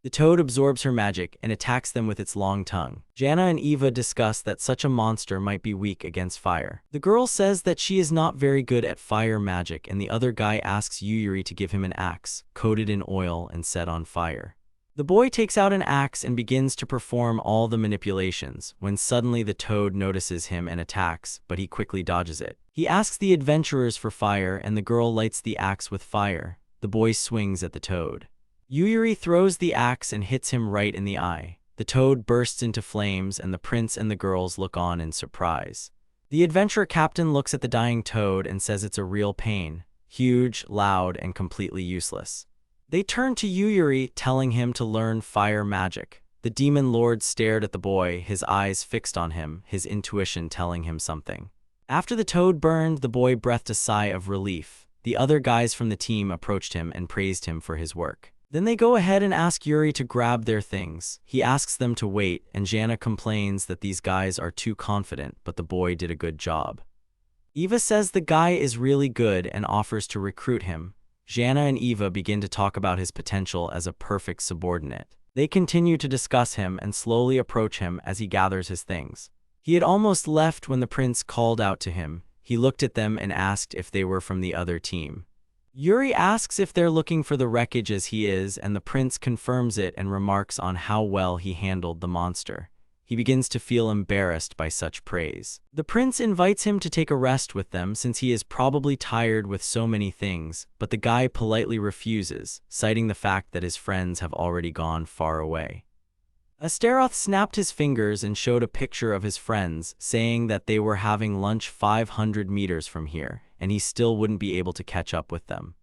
[SPEAKER 1] The toad absorbs her magic and attacks them with its long tongue. Jana and Eva discuss that such a monster might be weak against fire. The girl says that she is not very good at fire magic, and the other guy asks Yuyuri to give him an axe, coated in oil and set on fire. The boy takes out an axe and begins to perform all the manipulations, when suddenly the toad notices him and attacks, but he quickly dodges it. He asks the adventurers for fire, and the girl lights the axe with fire. The boy swings at the toad. Yuri throws the axe and hits him right in the eye. The toad bursts into flames, and the prince and the girls look on in surprise. The adventure captain looks at the dying toad and says it's a real pain, huge, loud, and completely useless. They turn to Yuri, telling him to learn fire magic. The demon lord stared at the boy, his eyes fixed on him, his intuition telling him something. After the toad burned, the boy breathed a sigh of relief. The other guys from the team approached him and praised him for his work. Then they go ahead and ask Yuri to grab their things. He asks them to wait, and Jana complains that these guys are too confident, but the boy did a good job. Eva says the guy is really good and offers to recruit him. Jana and Eva begin to talk about his potential as a perfect subordinate. They continue to discuss him and slowly approach him as he gathers his things. He had almost left when the prince called out to him. He looked at them and asked if they were from the other team. Yuri asks if they're looking for the wreckage as he is, and the prince confirms it and remarks on how well he handled the monster. He begins to feel embarrassed by such praise. The prince invites him to take a rest with them since he is probably tired with so many things, but the guy politely refuses, citing the fact that his friends have already gone far away. Astaroth snapped his fingers and showed a picture of his friends, saying that they were having lunch 500 meters from here, and he still wouldn't be able to catch up with them.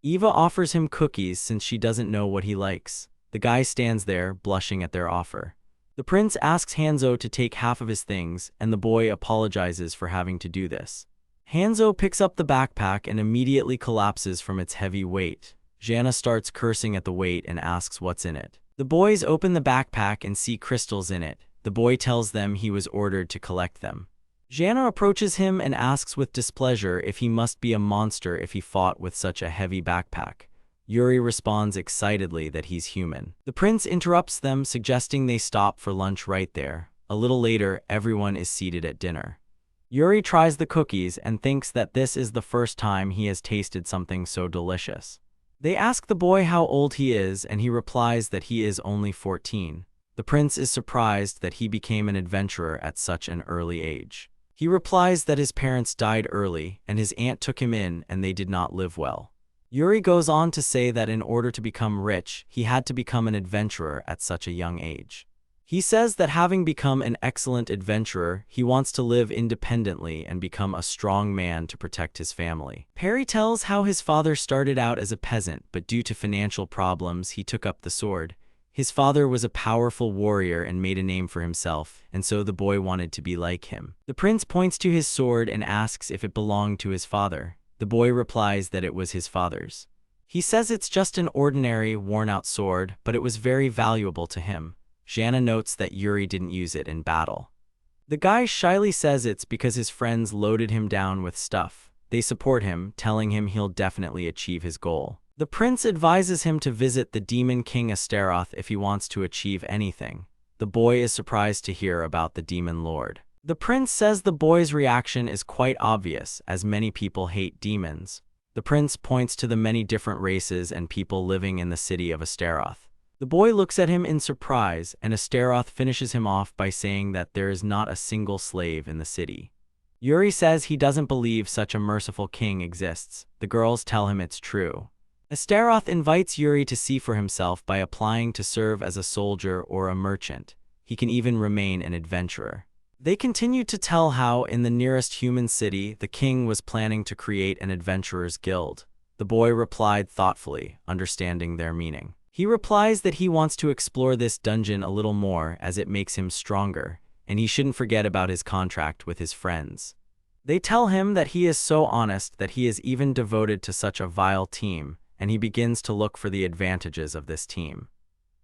[SPEAKER 1] Eva offers him cookies since she doesn't know what he likes. The guy stands there, blushing at their offer. The prince asks Hanzo to take half of his things, and the boy apologizes for having to do this. Hanzo picks up the backpack and immediately collapses from its heavy weight. Jana starts cursing at the weight and asks what's in it. The boys open the backpack and see crystals in it. The boy tells them he was ordered to collect them. Jana approaches him and asks with displeasure if he must be a monster if he fought with such a heavy backpack. Yuri responds excitedly that he's human. The prince interrupts them, suggesting they stop for lunch right there. A little later, everyone is seated at dinner. Yuri tries the cookies and thinks that this is the first time he has tasted something so delicious. They ask the boy how old he is, and he replies that he is only 14. The prince is surprised that he became an adventurer at such an early age. He replies that his parents died early, and his aunt took him in, and they did not live well. Yuri goes on to say that in order to become rich, he had to become an adventurer at such a young age. He says that having become an excellent adventurer, he wants to live independently and become a strong man to protect his family. Perry tells how his father started out as a peasant, but due to financial problems, he took up the sword. His father was a powerful warrior and made a name for himself, and so the boy wanted to be like him. The prince points to his sword and asks if it belonged to his father. The boy replies that it was his father's. He says it's just an ordinary, worn-out sword, but it was very valuable to him. Jana notes that Yuri didn't use it in battle. The guy shyly says it's because his friends loaded him down with stuff. They support him, telling him he'll definitely achieve his goal. The prince advises him to visit the demon king Astaroth if he wants to achieve anything. The boy is surprised to hear about the demon lord. The prince says the boy's reaction is quite obvious, as many people hate demons. The prince points to the many different races and people living in the city of Astaroth. The boy looks at him in surprise, and Astaroth finishes him off by saying that there is not a single slave in the city. Yuri says he doesn't believe such a merciful king exists. The girls tell him it's true. Astaroth invites Yuri to see for himself by applying to serve as a soldier or a merchant. He can even remain an adventurer. They continue to tell how, in the nearest human city, the king was planning to create an adventurers' guild. The boy replied thoughtfully, understanding their meaning. He replies that he wants to explore this dungeon a little more as it makes him stronger, and he shouldn't forget about his contract with his friends. They tell him that he is so honest that he is even devoted to such a vile team, and he begins to look for the advantages of this team.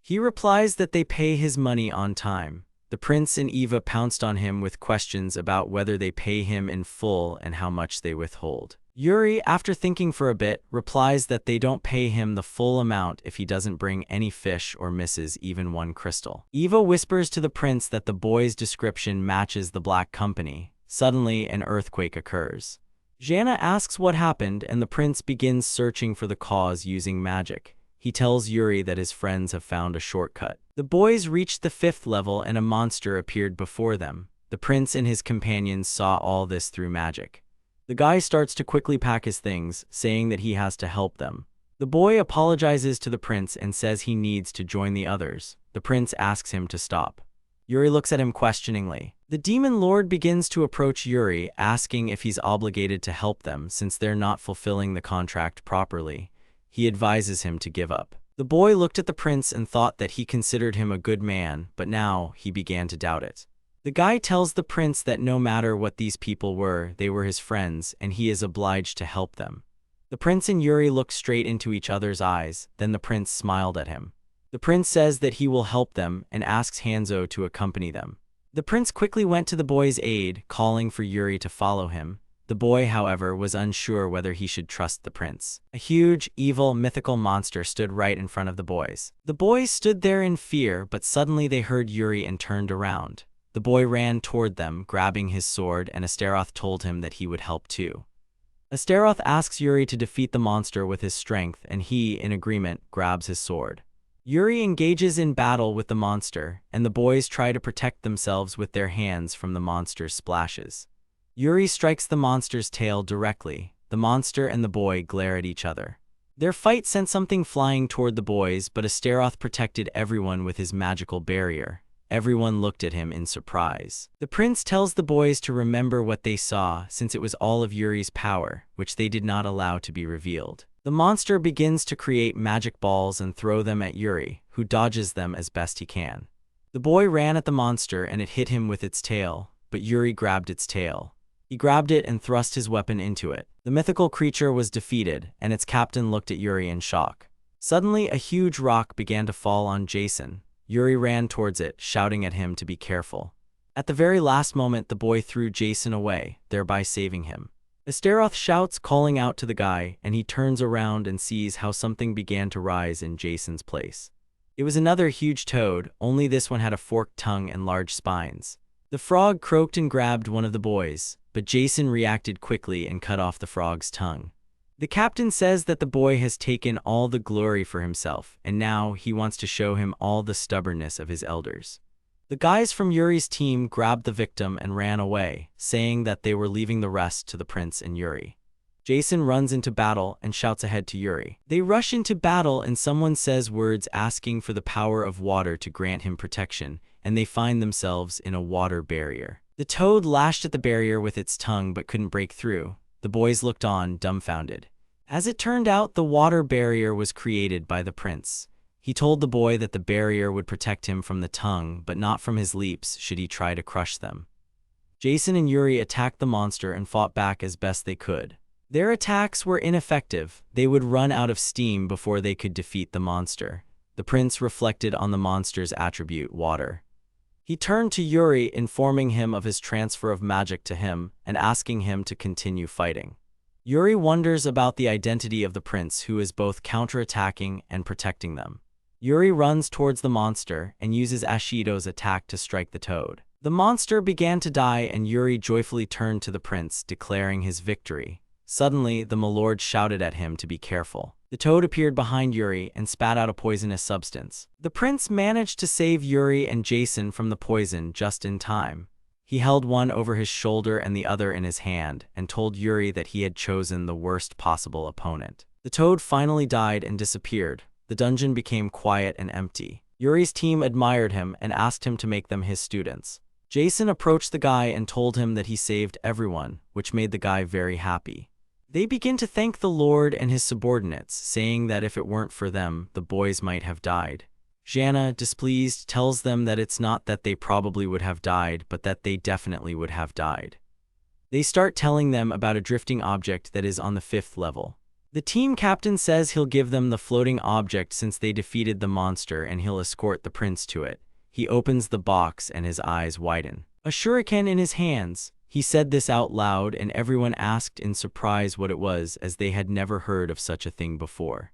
[SPEAKER 1] He replies that they pay his money on time. The prince and Eva pounced on him with questions about whether they pay him in full and how much they withhold. Yuri, after thinking for a bit, replies that they don't pay him the full amount if he doesn't bring any fish or misses even one crystal. Eva whispers to the prince that the boy's description matches the Black Company. Suddenly, an earthquake occurs. Jana asks what happened, and the prince begins searching for the cause using magic. He tells Yuri that his friends have found a shortcut. The boys reached the 5th level and a monster appeared before them. The prince and his companions saw all this through magic. The guy starts to quickly pack his things, saying that he has to help them. The boy apologizes to the prince and says he needs to join the others. The prince asks him to stop. Yuri looks at him questioningly. The demon lord begins to approach Yuri, asking if he's obligated to help them since they're not fulfilling the contract properly. He advises him to give up. The boy looked at the prince and thought that he considered him a good man, but now he began to doubt it. The guy tells the prince that no matter what these people were, they were his friends and he is obliged to help them. The prince and Yuri looked straight into each other's eyes, then the prince smiled at him. The prince says that he will help them and asks Hanzo to accompany them. The prince quickly went to the boy's aid, calling for Yuri to follow him. The boy, however, was unsure whether he should trust the prince. A huge, evil, mythical monster stood right in front of the boys. The boys stood there in fear, but suddenly they heard Yuri and turned around. The boy ran toward them, grabbing his sword, and Astaroth told him that he would help too. Astaroth asks Yuri to defeat the monster with his strength, and he, in agreement, grabs his sword. Yuri engages in battle with the monster, and the boys try to protect themselves with their hands from the monster's splashes. Yuri strikes the monster's tail directly. The monster and the boy glare at each other. Their fight sent something flying toward the boys, but Astaroth protected everyone with his magical barrier. Everyone looked at him in surprise. The prince tells the boys to remember what they saw, since it was all of Yuri's power, which they did not allow to be revealed. The monster begins to create magic balls and throw them at Yuri, who dodges them as best he can. The boy ran at the monster and it hit him with its tail, but Yuri grabbed its tail. He grabbed it and thrust his weapon into it. The mythical creature was defeated, and its captain looked at Yuri in shock. Suddenly, a huge rock began to fall on Jason. Yuri ran towards it, shouting at him to be careful. At the very last moment, the boy threw Jason away, thereby saving him. Astaroth shouts, calling out to the guy, and he turns around and sees how something began to rise in Jason's place. It was another huge toad, only this one had a forked tongue and large spines. The frog croaked and grabbed one of the boys, but Jason reacted quickly and cut off the frog's tongue. The captain says that the boy has taken all the glory for himself, and now he wants to show him all the stubbornness of his elders. The guys from Yuri's team grabbed the victim and ran away, saying that they were leaving the rest to the prince and Yuri. Jason runs into battle and shouts ahead to Yuri. They rush into battle and someone says words asking for the power of water to grant him protection, and they find themselves in a water barrier. The toad lashed at the barrier with its tongue but couldn't break through. The boys looked on, dumbfounded. As it turned out, the water barrier was created by the prince. He told the boy that the barrier would protect him from the tongue, but not from his leaps should he try to crush them. Jason and Yuri attacked the monster and fought back as best they could. Their attacks were ineffective. They would run out of steam before they could defeat the monster. The prince reflected on the monster's attribute, water. He turned to Yuri, informing him of his transfer of magic to him and asking him to continue fighting. Yuri wonders about the identity of the prince, who is both counterattacking and protecting them. Yuri runs towards the monster and uses Ashido's attack to strike the toad. The monster began to die and Yuri joyfully turned to the prince, declaring his victory. Suddenly, the milord shouted at him to be careful. The toad appeared behind Yuri and spat out a poisonous substance. The prince managed to save Yuri and Jason from the poison just in time. He held one over his shoulder and the other in his hand and told Yuri that he had chosen the worst possible opponent. The toad finally died and disappeared. The dungeon became quiet and empty. Yuri's team admired him and asked him to make them his students. Jason approached the guy and told him that he saved everyone, which made the guy very happy. They begin to thank the Lord and his subordinates, saying that if it weren't for them, the boys might have died. Jana, displeased, tells them that it's not that they probably would have died, but that they definitely would have died. They start telling them about a drifting object that is on the 5th level. The team captain says he'll give them the floating object since they defeated the monster and he'll escort the prince to it. He opens the box and his eyes widen. A shuriken in his hands. He said this out loud and everyone asked in surprise what it was, as they had never heard of such a thing before.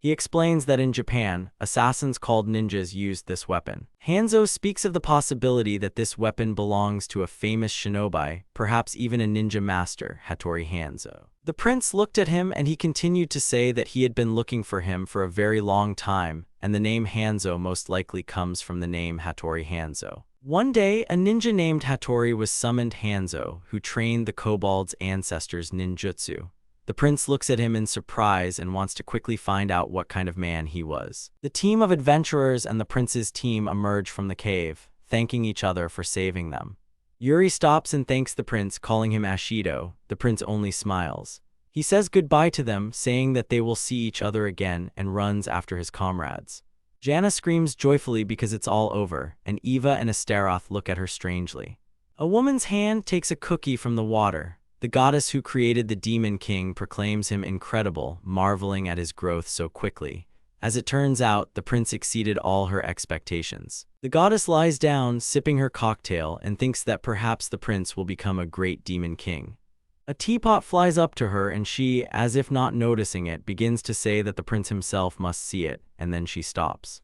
[SPEAKER 1] He explains that in Japan, assassins called ninjas used this weapon. Hanzo speaks of the possibility that this weapon belongs to a famous shinobi, perhaps even a ninja master, Hattori Hanzo. The prince looked at him and he continued to say that he had been looking for him for a very long time, and the name Hanzo most likely comes from the name Hattori Hanzo. One day, a ninja named Hattori was summoned Hanzo, who trained the kobold's ancestors' ninjutsu. The prince looks at him in surprise and wants to quickly find out what kind of man he was. The team of adventurers and the prince's team emerge from the cave, thanking each other for saving them. Yuri stops and thanks the prince, calling him Ashido. The prince only smiles. He says goodbye to them, saying that they will see each other again, and runs after his comrades. Jana screams joyfully because it's all over, and Eva and Astaroth look at her strangely. A woman's hand takes a cookie from the water. The goddess who created the Demon King proclaims him incredible, marveling at his growth so quickly. As it turns out, the prince exceeded all her expectations. The goddess lies down, sipping her cocktail, and thinks that perhaps the prince will become a great Demon King. A teapot flies up to her and she, as if not noticing it, begins to say that the prince himself must see it, and then she stops.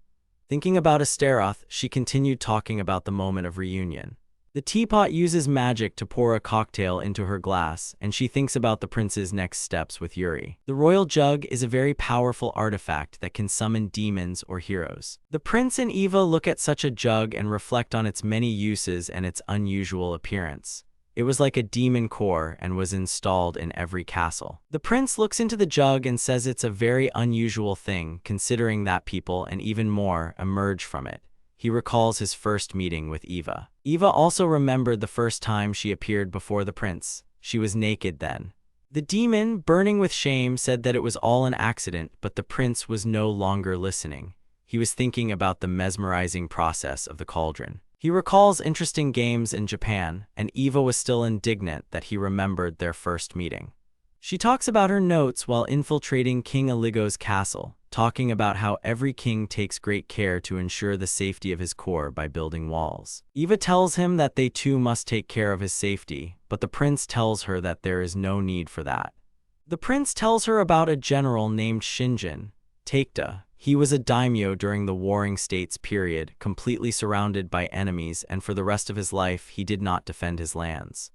[SPEAKER 1] Thinking about Astaroth, she continued talking about the moment of reunion. The teapot uses magic to pour a cocktail into her glass, and she thinks about the prince's next steps with Yuri. The royal jug is a very powerful artifact that can summon demons or heroes. The prince and Eva look at such a jug and reflect on its many uses and its unusual appearance. It was like a demon core and was installed in every castle. The prince looks into the jug and says it's a very unusual thing, considering that people, and even more, emerge from it. He recalls his first meeting with Eva. Eva also remembered the first time she appeared before the prince. She was naked then. The demon, burning with shame, said that it was all an accident, but the prince was no longer listening. He was thinking about the mesmerizing process of the cauldron. He recalls interesting games in Japan, and Eva was still indignant that he remembered their first meeting. She talks about her notes while infiltrating King Aligo's castle, talking about how every king takes great care to ensure the safety of his core by building walls. Eva tells him that they too must take care of his safety, but the prince tells her that there is no need for that. The prince tells her about a general named Shinjin Takeda. He was a daimyo during the Warring States period, completely surrounded by enemies, and for the rest of his life he did not defend his lands.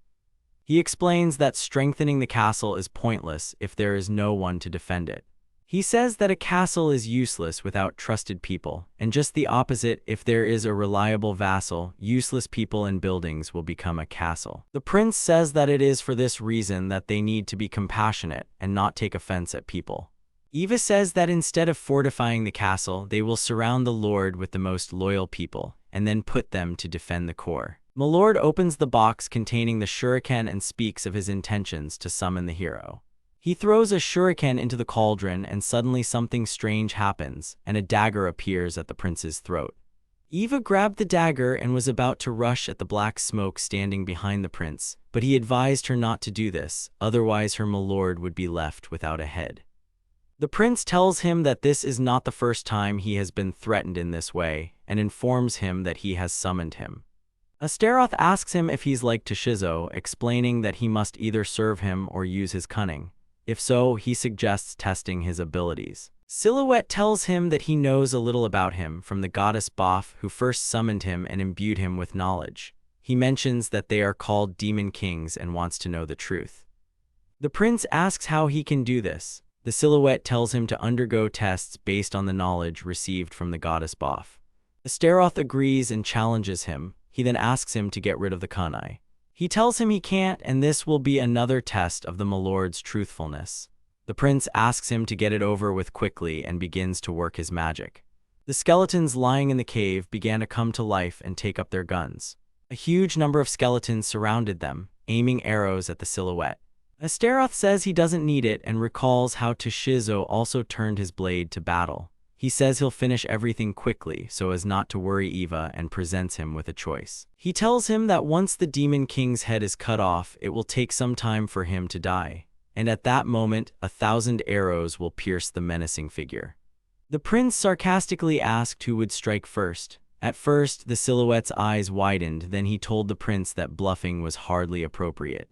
[SPEAKER 1] He explains that strengthening the castle is pointless if there is no one to defend it. He says that a castle is useless without trusted people, and just the opposite, if there is a reliable vassal, useless people and buildings will become a castle. The prince says that it is for this reason that they need to be compassionate and not take offense at people. Eva says that instead of fortifying the castle, they will surround the lord with the most loyal people, and then put them to defend the core. Milord opens the box containing the shuriken and speaks of his intentions to summon the hero. He throws a shuriken into the cauldron and suddenly something strange happens, and a dagger appears at the prince's throat. Eva grabbed the dagger and was about to rush at the black smoke standing behind the prince, but he advised her not to do this, otherwise her milord would be left without a head. The prince tells him that this is not the first time he has been threatened in this way, and informs him that he has summoned him. Astaroth asks him if he's like Toshizo, explaining that he must either serve him or use his cunning. If so, he suggests testing his abilities. Silhouette tells him that he knows a little about him from the goddess Boph, who first summoned him and imbued him with knowledge. He mentions that they are called demon kings and wants to know the truth. The prince asks how he can do this. The Silhouette tells him to undergo tests based on the knowledge received from the goddess Boph. Astaroth agrees and challenges him. He then asks him to get rid of the kunai. He tells him he can't, and this will be another test of the milord's truthfulness. The prince asks him to get it over with quickly and begins to work his magic. The skeletons lying in the cave began to come to life and take up their guns. A huge number of skeletons surrounded them, aiming arrows at the Silhouette. Astaroth says he doesn't need it and recalls how Toshizo also turned his blade to battle. He says he'll finish everything quickly so as not to worry Eva and presents him with a choice. He tells him that once the Demon King's head is cut off, it will take some time for him to die. And at that moment, 1,000 arrows will pierce the menacing figure. The prince sarcastically asked who would strike first. At first, the Silhouette's eyes widened, then he told the prince that bluffing was hardly appropriate.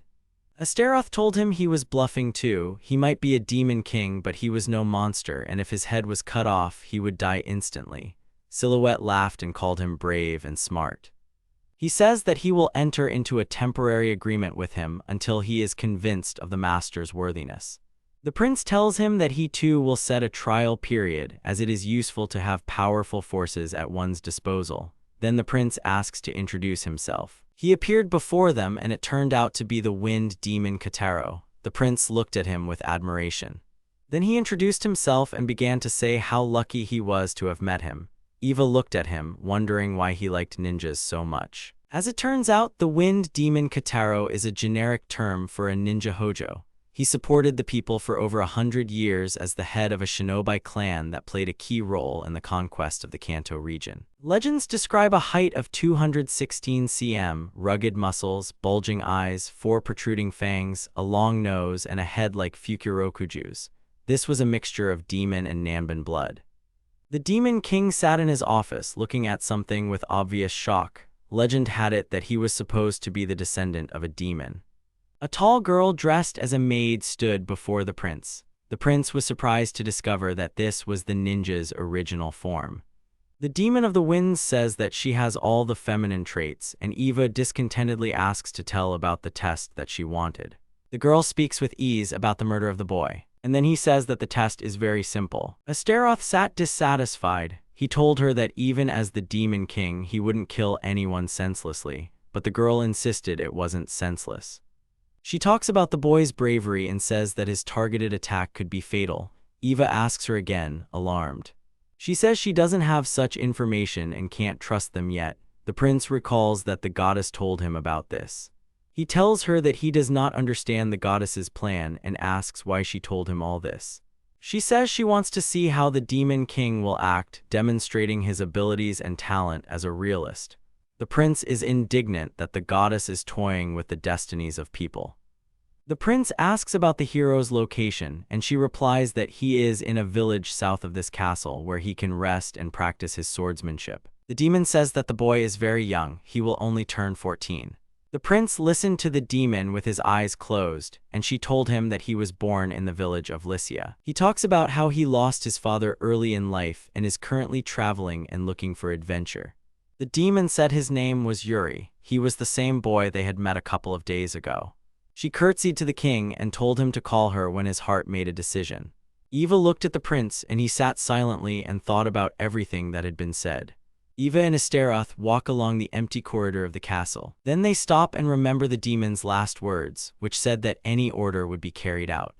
[SPEAKER 1] Astaroth told him he was bluffing too. He might be a demon king, but he was no monster, and if his head was cut off, he would die instantly. Silhouette laughed and called him brave and smart. He says that he will enter into a temporary agreement with him until he is convinced of the master's worthiness. The prince tells him that he too will set a trial period, as it is useful to have powerful forces at one's disposal. Then the prince asks to introduce himself. He appeared before them, and it turned out to be the wind demon Kataro. The prince looked at him with admiration. Then he introduced himself and began to say how lucky he was to have met him. Eva looked at him, wondering why he liked ninjas so much. As it turns out, the wind demon Kataro is a generic term for a ninja hojo. He supported the people for over 100 years as the head of a shinobi clan that played a key role in the conquest of the Kanto region. Legends describe a height of 216 cm, rugged muscles, bulging eyes, 4 protruding fangs, a long nose, and a head like Fukurokuju's. This was a mixture of demon and Nanban blood. The demon king sat in his office, looking at something with obvious shock. Legend had it that he was supposed to be the descendant of a demon. A tall girl dressed as a maid stood before the prince. The prince was surprised to discover that this was the ninja's original form. The demon of the winds says that she has all the feminine traits, and Eva discontentedly asks to tell about the test that she wanted. The girl speaks with ease about the murder of the boy, and then he says that the test is very simple. Astaroth sat dissatisfied. He told her that even as the demon king, he wouldn't kill anyone senselessly, but the girl insisted it wasn't senseless. She talks about the boy's bravery and says that his targeted attack could be fatal. Eva asks her again, alarmed. She says she doesn't have such information and can't trust them yet. The prince recalls that the goddess told him about this. He tells her that he does not understand the goddess's plan and asks why she told him all this. She says she wants to see how the demon king will act, demonstrating his abilities and talent as a realist. The prince is indignant that the goddess is toying with the destinies of people. The prince asks about the hero's location, and she replies that he is in a village south of this castle where he can rest and practice his swordsmanship. The demon says that the boy is very young, he will only turn 14. The prince listened to the demon with his eyes closed, and she told him that he was born in the village of Lycia. He talks about how he lost his father early in life and is currently traveling and looking for adventure. The demon said his name was Yuri. He was the same boy they had met a couple of days ago. She curtsied to the king and told him to call her when his heart made a decision. Eva looked at the prince, and he sat silently and thought about everything that had been said. Eva and Astaroth walk along the empty corridor of the castle. Then they stop and remember the demon's last words, which said that any order would be carried out.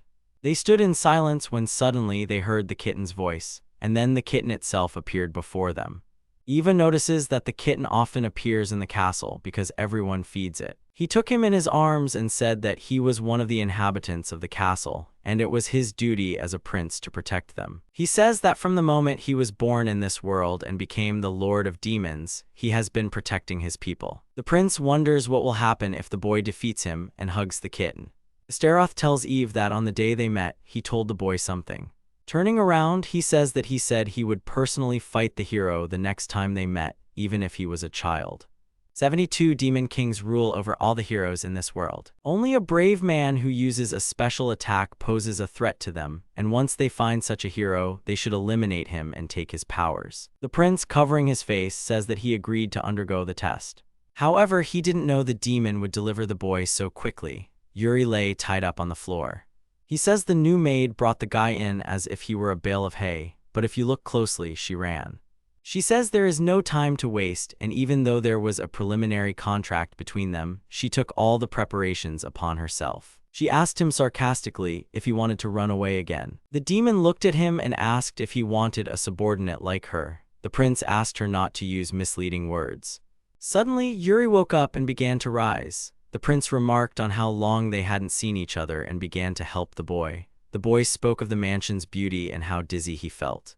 [SPEAKER 1] They stood in silence when suddenly they heard the kitten's voice, and then the kitten itself appeared before them. Eva notices that the kitten often appears in the castle because everyone feeds it. He took him in his arms and said that he was one of the inhabitants of the castle, and it was his duty as a prince to protect them. He says that from the moment he was born in this world and became the Lord of Demons, he has been protecting his people. The prince wonders what will happen if the boy defeats him and hugs the kitten. Astaroth tells Eve that on the day they met, he told the boy something. Turning around, he says that he said he would personally fight the hero the next time they met, even if he was a child. 72 demon kings rule over all the heroes in this world. Only a brave man who uses a special attack poses a threat to them, and once they find such a hero, they should eliminate him and take his powers. The prince, covering his face, says that he agreed to undergo the test. However, he didn't know the demon would deliver the boy so quickly. Yuri lay tied up on the floor. He says the new maid brought the guy in as if he were a bale of hay, but if you look closely, she ran. She says there is no time to waste, and even though there was a preliminary contract between them, she took all the preparations upon herself. She asked him sarcastically if he wanted to run away again. The demon looked at him and asked if he wanted a subordinate like her. The prince asked her not to use misleading words. Suddenly, Yuri woke up and began to rise. The prince remarked on how long they hadn't seen each other and began to help the boy. The boy spoke of the mansion's beauty and how dizzy he felt.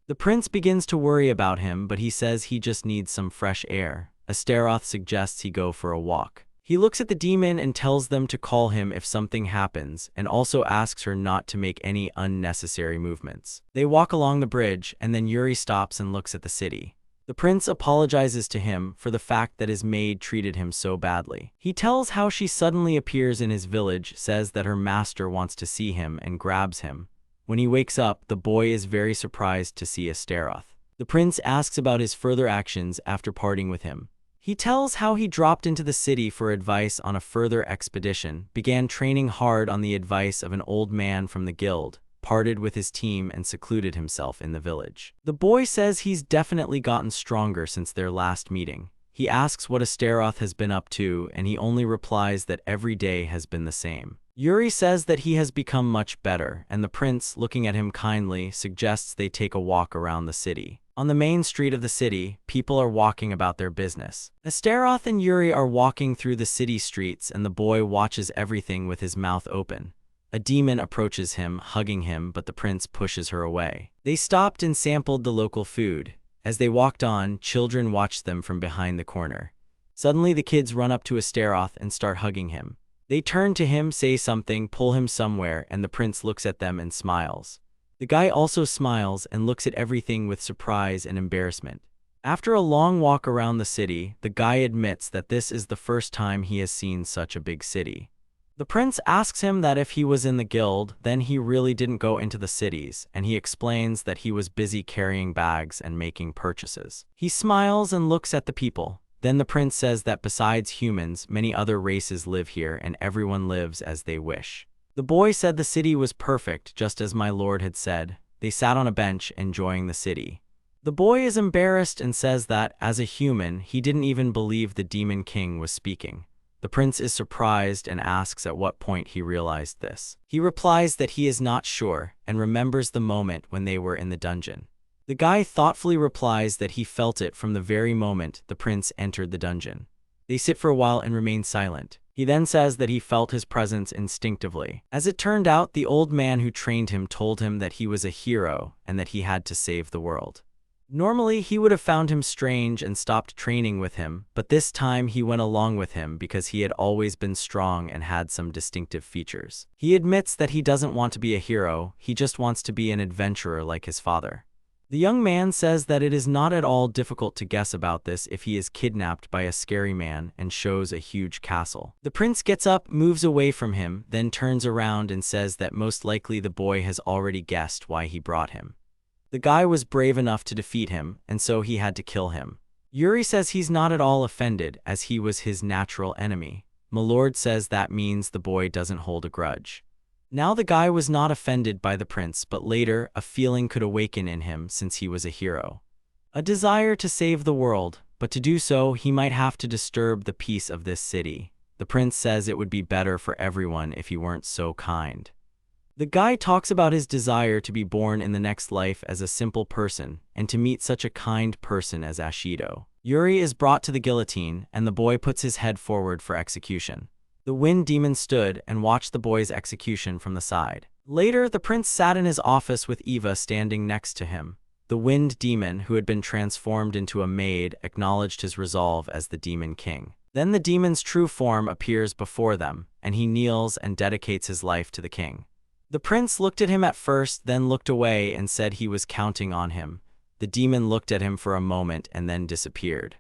[SPEAKER 1] The prince begins to worry about him, but he says he just needs some fresh air. Astaroth suggests he go for a walk. He looks at the demon and tells them to call him if something happens, and also asks her not to make any unnecessary movements. They walk along the bridge, and then Yuri stops and looks at the city. The prince apologizes to him for the fact that his maid treated him so badly. He tells how she suddenly appears in his village, says that her master wants to see him, and grabs him. When he wakes up, the boy is very surprised to see Astaroth. The prince asks about his further actions after parting with him. He tells how he dropped into the city for advice on a further expedition, began training hard on the advice of an old man from the guild, parted with his team, and secluded himself in the village. The boy says he's definitely gotten stronger since their last meeting. He asks what Astaroth has been up to, and he only replies that every day has been the same. Yuri says that he has become much better, and the prince, looking at him kindly, suggests they take a walk around the city. On the main street of the city, people are walking about their business. Astaroth and Yuri are walking through the city streets, and the boy watches everything with his mouth open. A demon approaches him, hugging him, but the prince pushes her away. They stopped and sampled the local food. As they walked on, children watched them from behind the corner. Suddenly, the kids run up to Astaroth and start hugging him. They turn to him, say something, pull him somewhere, and the prince looks at them and smiles. The guy also smiles and looks at everything with surprise and embarrassment. After a long walk around the city, the guy admits that this is the first time he has seen such a big city. The prince asks him that if he was in the guild, then he really didn't go into the cities, and he explains that he was busy carrying bags and making purchases. He smiles and looks at the people. Then the prince says that besides humans, many other races live here, and everyone lives as they wish. The boy said the city was perfect, just as my lord had said. They sat on a bench, enjoying the city. The boy is embarrassed and says that, as a human, he didn't even believe the demon king was speaking. The prince is surprised and asks at what point he realized this. He replies that he is not sure, and remembers the moment when they were in the dungeon. The guy thoughtfully replies that he felt it from the very moment the prince entered the dungeon. They sit for a while and remain silent. He then says that he felt his presence instinctively. As it turned out, the old man who trained him told him that he was a hero and that he had to save the world. Normally, he would have found him strange and stopped training with him, but this time he went along with him because he had always been strong and had some distinctive features. He admits that he doesn't want to be a hero, he just wants to be an adventurer like his father. The young man says that it is not at all difficult to guess about this if he is kidnapped by a scary man, and shows a huge castle. The prince gets up, moves away from him, then turns around and says that most likely the boy has already guessed why he brought him. The guy was brave enough to defeat him, and so he had to kill him. Yuri says he's not at all offended, as he was his natural enemy. My lord says that means the boy doesn't hold a grudge. Now the guy was not offended by the prince, but later a feeling could awaken in him since he was a hero. A desire to save the world, but to do so he might have to disturb the peace of this city. The prince says it would be better for everyone if he weren't so kind. The guy talks about his desire to be born in the next life as a simple person, and to meet such a kind person as Ashido. Yuri is brought to the guillotine, and the boy puts his head forward for execution. The wind demon stood and watched the boy's execution from the side. Later, the prince sat in his office with Eva standing next to him. The wind demon, who had been transformed into a maid, acknowledged his resolve as the demon king. Then the demon's true form appears before them, and he kneels and dedicates his life to the king. The prince looked at him at first, then looked away and said he was counting on him. The demon looked at him for a moment and then disappeared.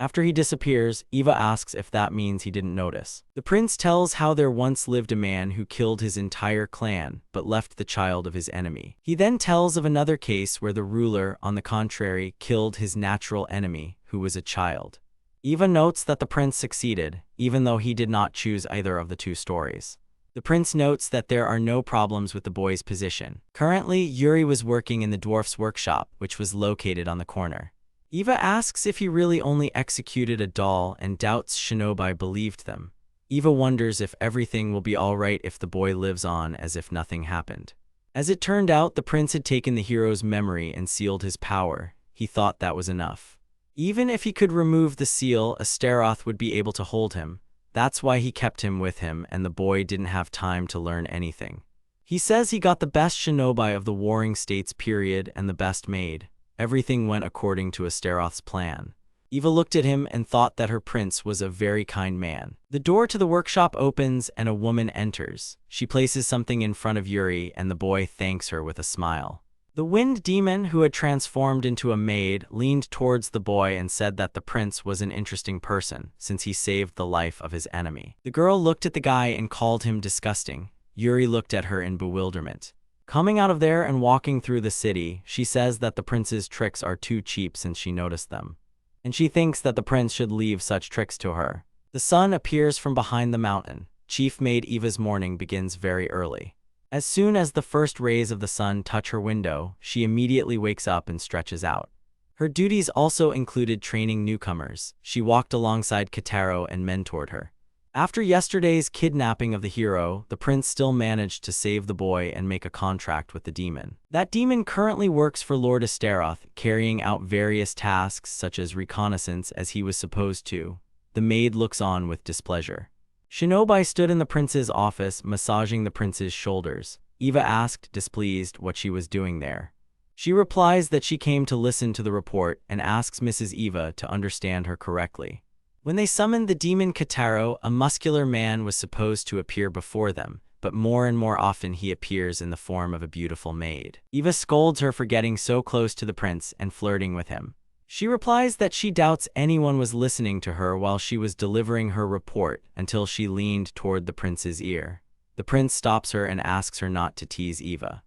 [SPEAKER 1] After he disappears, Eva asks if that means he didn't notice. The prince tells how there once lived a man who killed his entire clan, but left the child of his enemy. He then tells of another case where the ruler, on the contrary, killed his natural enemy, who was a child. Eva notes that the prince succeeded, even though he did not choose either of the two stories. The prince notes that there are no problems with the boy's position. Currently, Yuri was working in the dwarf's workshop, which was located on the corner. Eva asks if he really only executed a doll and doubts Shinobi believed them. Eva wonders if everything will be alright if the boy lives on as if nothing happened. As it turned out, the prince had taken the hero's memory and sealed his power. He thought that was enough. Even if he could remove the seal, Astaroth would be able to hold him. That's why he kept him with him, and the boy didn't have time to learn anything. He says he got the best shinobi of the Warring States period and the best maid. Everything went according to Astaroth's plan. Eva looked at him and thought that her prince was a very kind man. The door to the workshop opens and a woman enters. She places something in front of Yuri and the boy thanks her with a smile. The wind demon, who had transformed into a maid, leaned towards the boy and said that the prince was an interesting person, since he saved the life of his enemy. The girl looked at the guy and called him disgusting. Yuri looked at her in bewilderment. Coming out of there and walking through the city, she says that the prince's tricks are too cheap since she noticed them, and she thinks that the prince should leave such tricks to her. The sun appears from behind the mountain. Chief Maid Eva's morning begins very early. As soon as the first rays of the sun touch her window, she immediately wakes up and stretches out. Her duties also included training newcomers. She walked alongside Kitaro and mentored her. After yesterday's kidnapping of the hero, the prince still managed to save the boy and make a contract with the demon. That demon currently works for Lord Astaroth, carrying out various tasks such as reconnaissance as he was supposed to. The maid looks on with displeasure. Shinobi stood in the prince's office, massaging the prince's shoulders. Eva asked, displeased, what she was doing there. She replies that she came to listen to the report and asks Mrs. Eva to understand her correctly. When they summoned the demon Kitaro, a muscular man was supposed to appear before them, but more and more often he appears in the form of a beautiful maid. Eva scolds her for getting so close to the prince and flirting with him. She replies that she doubts anyone was listening to her while she was delivering her report until she leaned toward the prince's ear. The prince stops her and asks her not to tease Eva.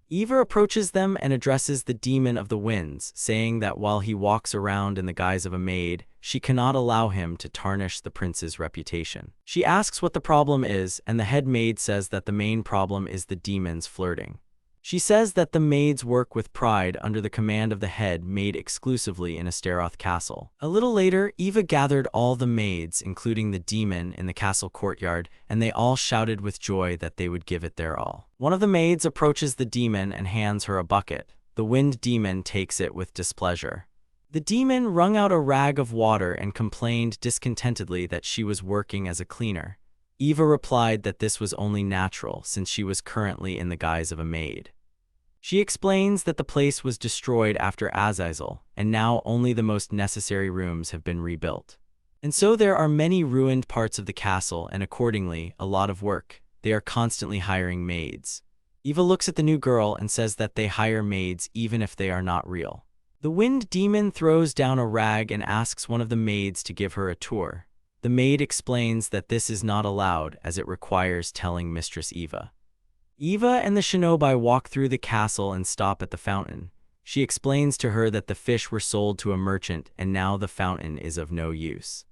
[SPEAKER 1] Eva approaches them and addresses the demon of the winds, saying that while he walks around in the guise of a maid, she cannot allow him to tarnish the prince's reputation. She asks what the problem is, and the head maid says that the main problem is the demon's flirting. She says that the maids work with pride under the command of the head maid exclusively in Astaroth Castle. A little later, Eva gathered all the maids, including the demon, in the castle courtyard, and they all shouted with joy that they would give it their all. One of the maids approaches the demon and hands her a bucket. The wind demon takes it with displeasure. The demon wrung out a rag of water and complained discontentedly that she was working as a cleaner. Eva replied that this was only natural since she was currently in the guise of a maid. She explains that the place was destroyed after Azazel, and now only the most necessary rooms have been rebuilt. And so there are many ruined parts of the castle and accordingly, a lot of work. They are constantly hiring maids. Eva looks at the new girl and says that they hire maids even if they are not real. The wind demon throws down a rag and asks one of the maids to give her a tour. The maid explains that this is not allowed as it requires telling Mistress Eva. Eva and the shinobi walk through the castle and stop at the fountain. She explains to her that the fish were sold to a merchant and now the fountain is of no use.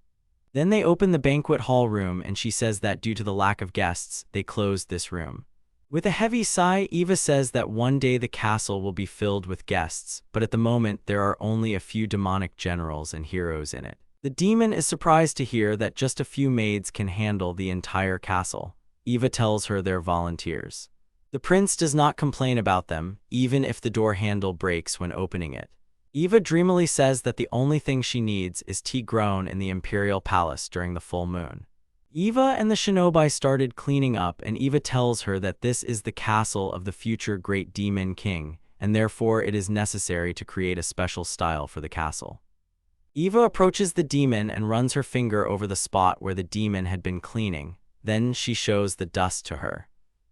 [SPEAKER 1] Then they open the banquet hall room and she says that due to the lack of guests, they closed this room. With a heavy sigh, Eva says that one day the castle will be filled with guests, but at the moment there are only a few demonic generals and heroes in it. The demon is surprised to hear that just a few maids can handle the entire castle. Eva tells her they're volunteers. The prince does not complain about them, even if the door handle breaks when opening it. Eva dreamily says that the only thing she needs is tea grown in the imperial palace during the full moon. Eva and the shinobi started cleaning up and Eva tells her that this is the castle of the future great demon king, and therefore it is necessary to create a special style for the castle. Eva approaches the demon and runs her finger over the spot where the demon had been cleaning. Then she shows the dust to her.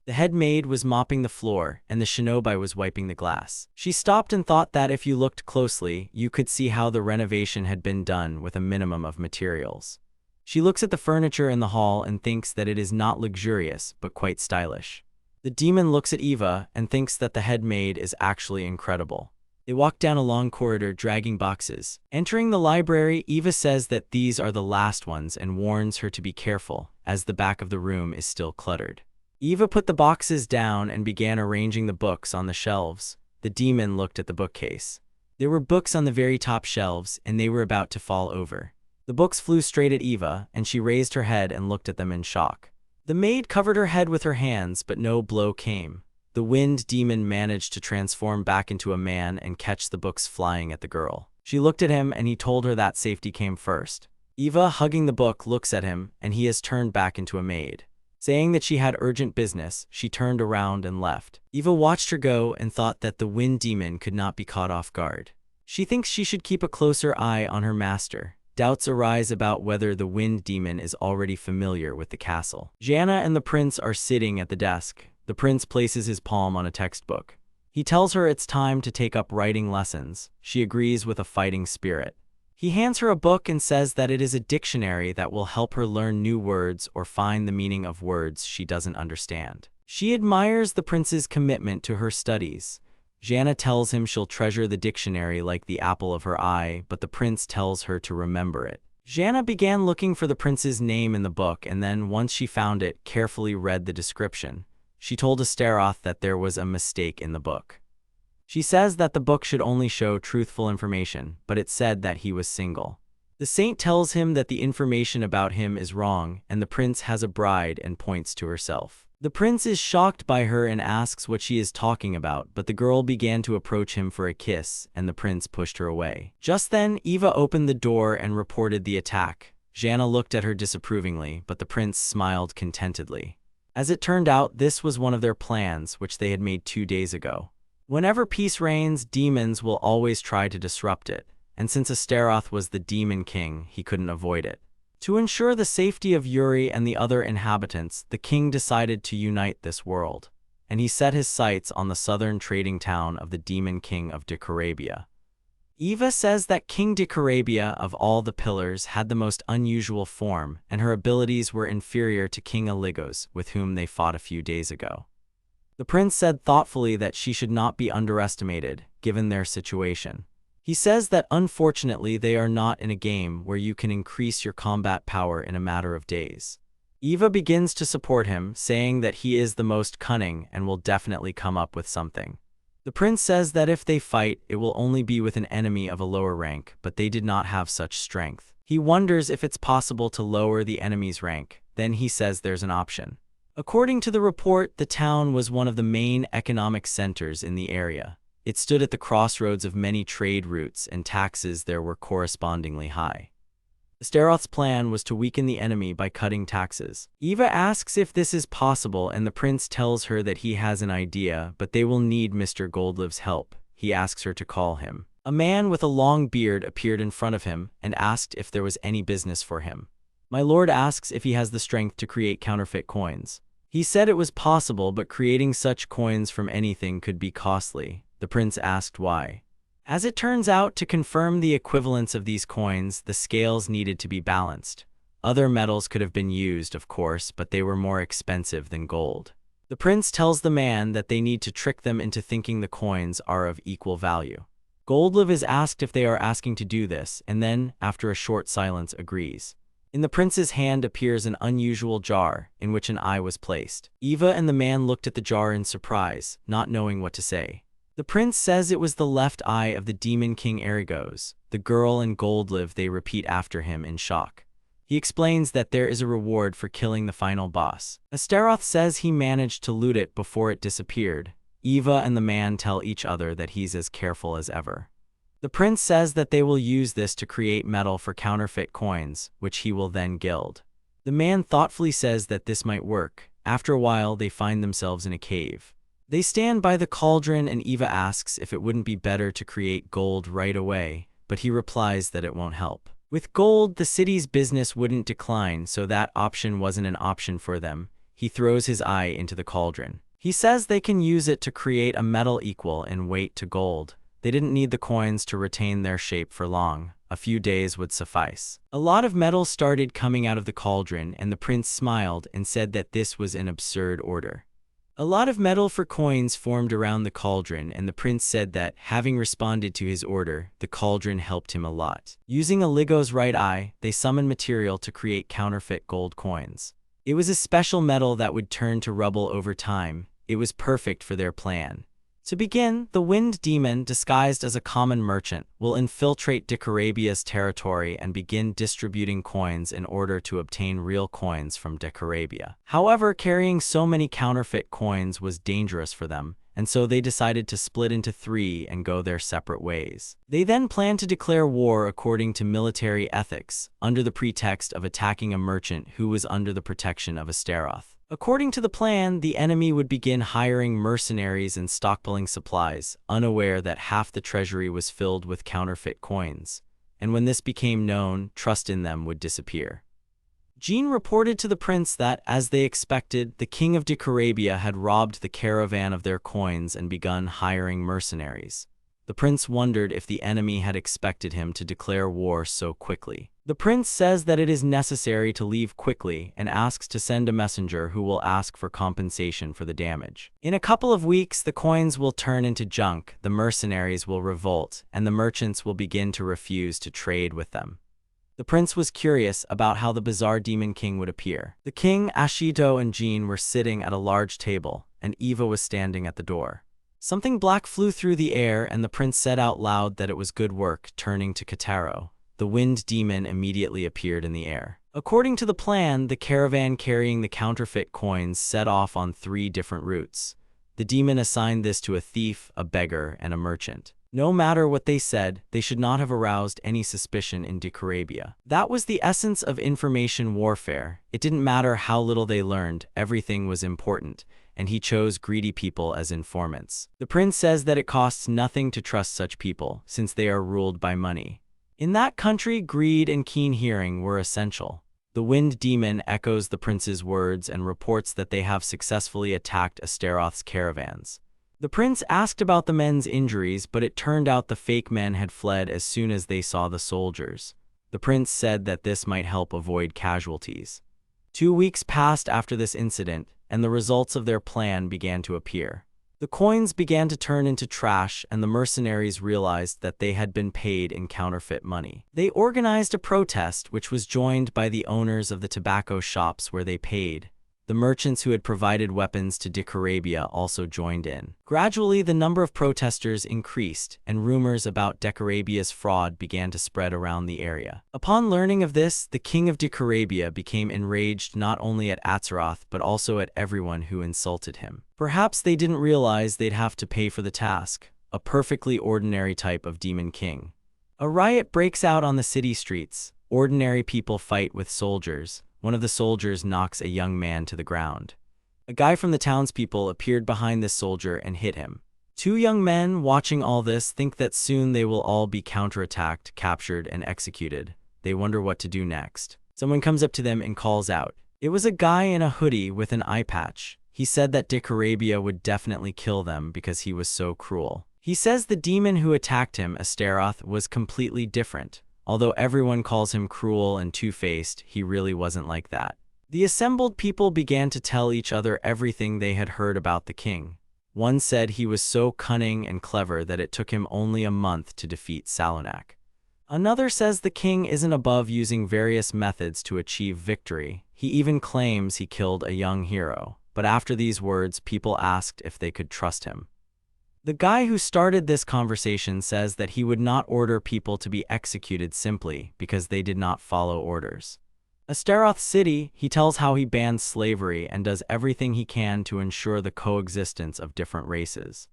[SPEAKER 1] The head maid was mopping the floor, and the shinobi was wiping the glass. She stopped and thought that if you looked closely, you could see how the renovation had been done with a minimum of materials. She looks at the furniture in the hall and thinks that it is not luxurious, but quite stylish. The demon looks at Eva and thinks that the head maid is actually incredible. They walk down a long corridor dragging boxes. Entering the library, Eva says that these are the last ones and warns her to be careful, as the back of the room is still cluttered. Eva put the boxes down and began arranging the books on the shelves. The demon looked at the bookcase. There were books on the very top shelves, and they were about to fall over. The books flew straight at Eva, and she raised her head and looked at them in shock. The maid covered her head with her hands, but no blow came. The wind demon managed to transform back into a man and catch the books flying at the girl. She looked at him, and he told her that safety came first. Eva, hugging the book, looks at him, and he has turned back into a maid. Saying that she had urgent business, she turned around and left. Eva watched her go and thought that the wind demon could not be caught off guard. She thinks she should keep a closer eye on her master. Doubts arise about whether the wind demon is already familiar with the castle. Jana and the prince are sitting at the desk. The prince places his palm on a textbook. He tells her it's time to take up writing lessons. She agrees with a fighting spirit. He hands her a book and says that it is a dictionary that will help her learn new words or find the meaning of words she doesn't understand. She admires the prince's commitment to her studies. Jana tells him she'll treasure the dictionary like the apple of her eye, but the prince tells her to remember it. Jana began looking for the prince's name in the book, and then, once she found it, carefully read the description. She told Astaroth that there was a mistake in the book. She says that the book should only show truthful information, but it said that he was single. The saint tells him that the information about him is wrong, and the prince has a bride and points to herself. The prince is shocked by her and asks what she is talking about, but the girl began to approach him for a kiss, and the prince pushed her away. Just then, Eva opened the door and reported the attack. Jana looked at her disapprovingly, but the prince smiled contentedly. As it turned out, this was one of their plans, which they had made 2 days ago. Whenever peace reigns, demons will always try to disrupt it, and since Astaroth was the demon king, he couldn't avoid it. To ensure the safety of Yuri and the other inhabitants, the king decided to unite this world, and he set his sights on the southern trading town of the demon king of Decorabia. Eva says that King Decorabia, of all the pillars, had the most unusual form, and her abilities were inferior to King Illigos, with whom they fought a few days ago. The prince said thoughtfully that she should not be underestimated, given their situation. He says that unfortunately they are not in a game where you can increase your combat power in a matter of days. Eva begins to support him, saying that he is the most cunning and will definitely come up with something. The prince says that if they fight, it will only be with an enemy of a lower rank, but they did not have such strength. He wonders if it's possible to lower the enemy's rank. Then he says there's an option. According to the report, the town was one of the main economic centers in the area. It stood at the crossroads of many trade routes, and taxes there were correspondingly high. Astaroth's plan was to weaken the enemy by cutting taxes. Eva asks if this is possible, and the prince tells her that he has an idea, but they will need Mr. Goldlive's help. He asks her to call him. A man with a long beard appeared in front of him and asked if there was any business for him. My lord asks if he has the strength to create counterfeit coins. He said it was possible, but creating such coins from anything could be costly. The prince asked why. As it turns out, to confirm the equivalence of these coins, the scales needed to be balanced. Other metals could have been used, of course, but they were more expensive than gold. The prince tells the man that they need to trick them into thinking the coins are of equal value. Goldlive is asked if they are asking to do this, and then, after a short silence, agrees. In the prince's hand appears an unusual jar, in which an eye was placed. Eva and the man looked at the jar in surprise, not knowing what to say. The prince says it was the left eye of the demon king Arygos. The girl and Goldlive, they repeat after him in shock. He explains that there is a reward for killing the final boss. Astaroth says he managed to loot it before it disappeared. Eva and the man tell each other that he's as careful as ever. The prince says that they will use this to create metal for counterfeit coins, which he will then gild. The man thoughtfully says that this might work. After a while, they find themselves in a cave. They stand by the cauldron, and Eva asks if it wouldn't be better to create gold right away, but he replies that it won't help. With gold, the city's business wouldn't decline, so that option wasn't an option for them. He throws his eye into the cauldron. He says they can use it to create a metal equal in weight to gold. They didn't need the coins to retain their shape for long. A few days would suffice. A lot of metal started coming out of the cauldron, and the prince smiled and said that this was an absurd order. A lot of metal for coins formed around the cauldron, and the prince said that, having responded to his order, the cauldron helped him a lot. Using Illigos' right eye, they summoned material to create counterfeit gold coins. It was a special metal that would turn to rubble over time. It was perfect for their plan. To begin, the Wind Demon, disguised as a common merchant, will infiltrate Decorabia's territory and begin distributing coins in order to obtain real coins from Decorabia. However, carrying so many counterfeit coins was dangerous for them, and so they decided to split into 3 and go their separate ways. They then planned to declare war according to military ethics, under the pretext of attacking a merchant who was under the protection of Astaroth. According to the plan, the enemy would begin hiring mercenaries and stockpiling supplies, unaware that half the treasury was filled with counterfeit coins. And when this became known, trust in them would disappear. Jean reported to the prince that, as they expected, the king of Decarabia had robbed the caravan of their coins and begun hiring mercenaries. The prince wondered if the enemy had expected him to declare war so quickly. The prince says that it is necessary to leave quickly and asks to send a messenger who will ask for compensation for the damage. In a couple of weeks, the coins will turn into junk, the mercenaries will revolt, and the merchants will begin to refuse to trade with them. The prince was curious about how the bizarre demon king would appear. The king, Ashito, and Jean were sitting at a large table, and Eva was standing at the door. Something black flew through the air, and the prince said out loud that it was good work. Turning to Kotaro, the wind demon immediately appeared in the air. According to the plan, the caravan carrying the counterfeit coins set off on 3 different routes. The demon assigned this to a thief, a beggar, and a merchant. No matter what they said, they should not have aroused any suspicion in Decarabia. That was the essence of information warfare. It didn't matter how little they learned, everything was important, and he chose greedy people as informants. The prince says that it costs nothing to trust such people, since they are ruled by money. In that country, greed and keen hearing were essential. The wind demon echoes the prince's words and reports that they have successfully attacked Astaroth's caravans. The prince asked about the men's injuries, but it turned out the fake men had fled as soon as they saw the soldiers. The prince said that this might help avoid casualties. 2 weeks passed after this incident, and the results of their plan began to appear. The coins began to turn into trash, and the mercenaries realized that they had been paid in counterfeit money. They organized a protest, which was joined by the owners of the tobacco shops where they paid. The merchants who had provided weapons to Decarabia also joined in. Gradually, the number of protesters increased, and rumors about Decarabia's fraud began to spread around the area. Upon learning of this, the king of Decarabia became enraged not only at Astaroth but also at everyone who insulted him. Perhaps they didn't realize they'd have to pay for the task. A perfectly ordinary type of demon king. A riot breaks out on the city streets. Ordinary people fight with soldiers. One of the soldiers knocks a young man to the ground. A guy from the townspeople appeared behind this soldier and hit him. 2 young men, watching all this, think that soon they will all be counterattacked, captured, and executed. They wonder what to do next. Someone comes up to them and calls out. It was a guy in a hoodie with an eye patch. He said that Decarabia would definitely kill them because he was so cruel. He says the demon who attacked him, Astaroth, was completely different. Although everyone calls him cruel and two-faced, he really wasn't like that. The assembled people began to tell each other everything they had heard about the king. One said he was so cunning and clever that it took him only a month to defeat Salonak. Another says the king isn't above using various methods to achieve victory. He even claims he killed a young hero. But after these words, people asked if they could trust him. The guy who started this conversation says that he would not order people to be executed simply because they did not follow orders. Astaroth City, he tells how he bans slavery and does everything he can to ensure the coexistence of different races.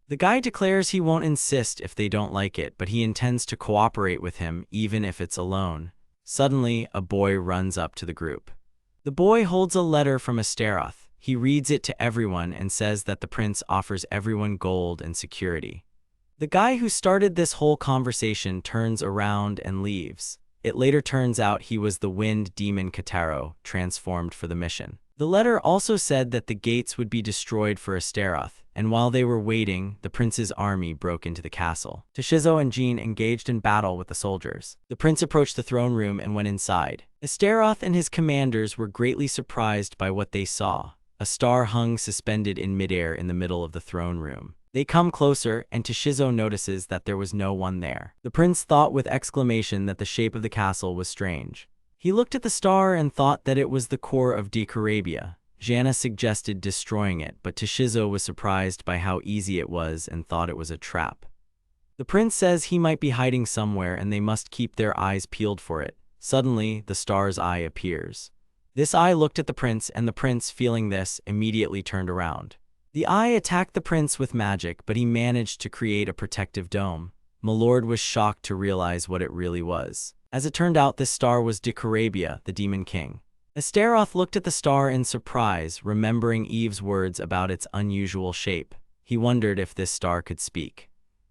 [SPEAKER 1] The guy declares he won't insist if they don't like it, but he intends to cooperate with him even if it's alone. Suddenly, a boy runs up to the group. The boy holds a letter from Astaroth. He reads it to everyone and says that the prince offers everyone gold and security. The guy who started this whole conversation turns around and leaves. It later turns out he was the wind demon Kotaro, transformed for the mission. The letter also said that the gates would be destroyed for Astaroth, and while they were waiting, the prince's army broke into the castle. Toshizo and Jean engaged in battle with the soldiers. The prince approached the throne room and went inside. Astaroth and his commanders were greatly surprised by what they saw. A star hung suspended in midair in the middle of the throne room. They come closer, and Toshizo notices that there was no one there. The prince thought with exclamation that the shape of the castle was strange. He looked at the star and thought that it was the core of Decarabia. Janna suggested destroying it, but Toshizo was surprised by how easy it was and thought it was a trap. The prince says he might be hiding somewhere and they must keep their eyes peeled for it. Suddenly, the star's eye appears. This eye looked at the prince, and the prince, feeling this, immediately turned around. The eye attacked the prince with magic, but he managed to create a protective dome. Milord was shocked to realize what it really was. As it turned out, this star was Decarabia, the demon king. Astaroth looked at the star in surprise, remembering Eve's words about its unusual shape. He wondered if this star could speak.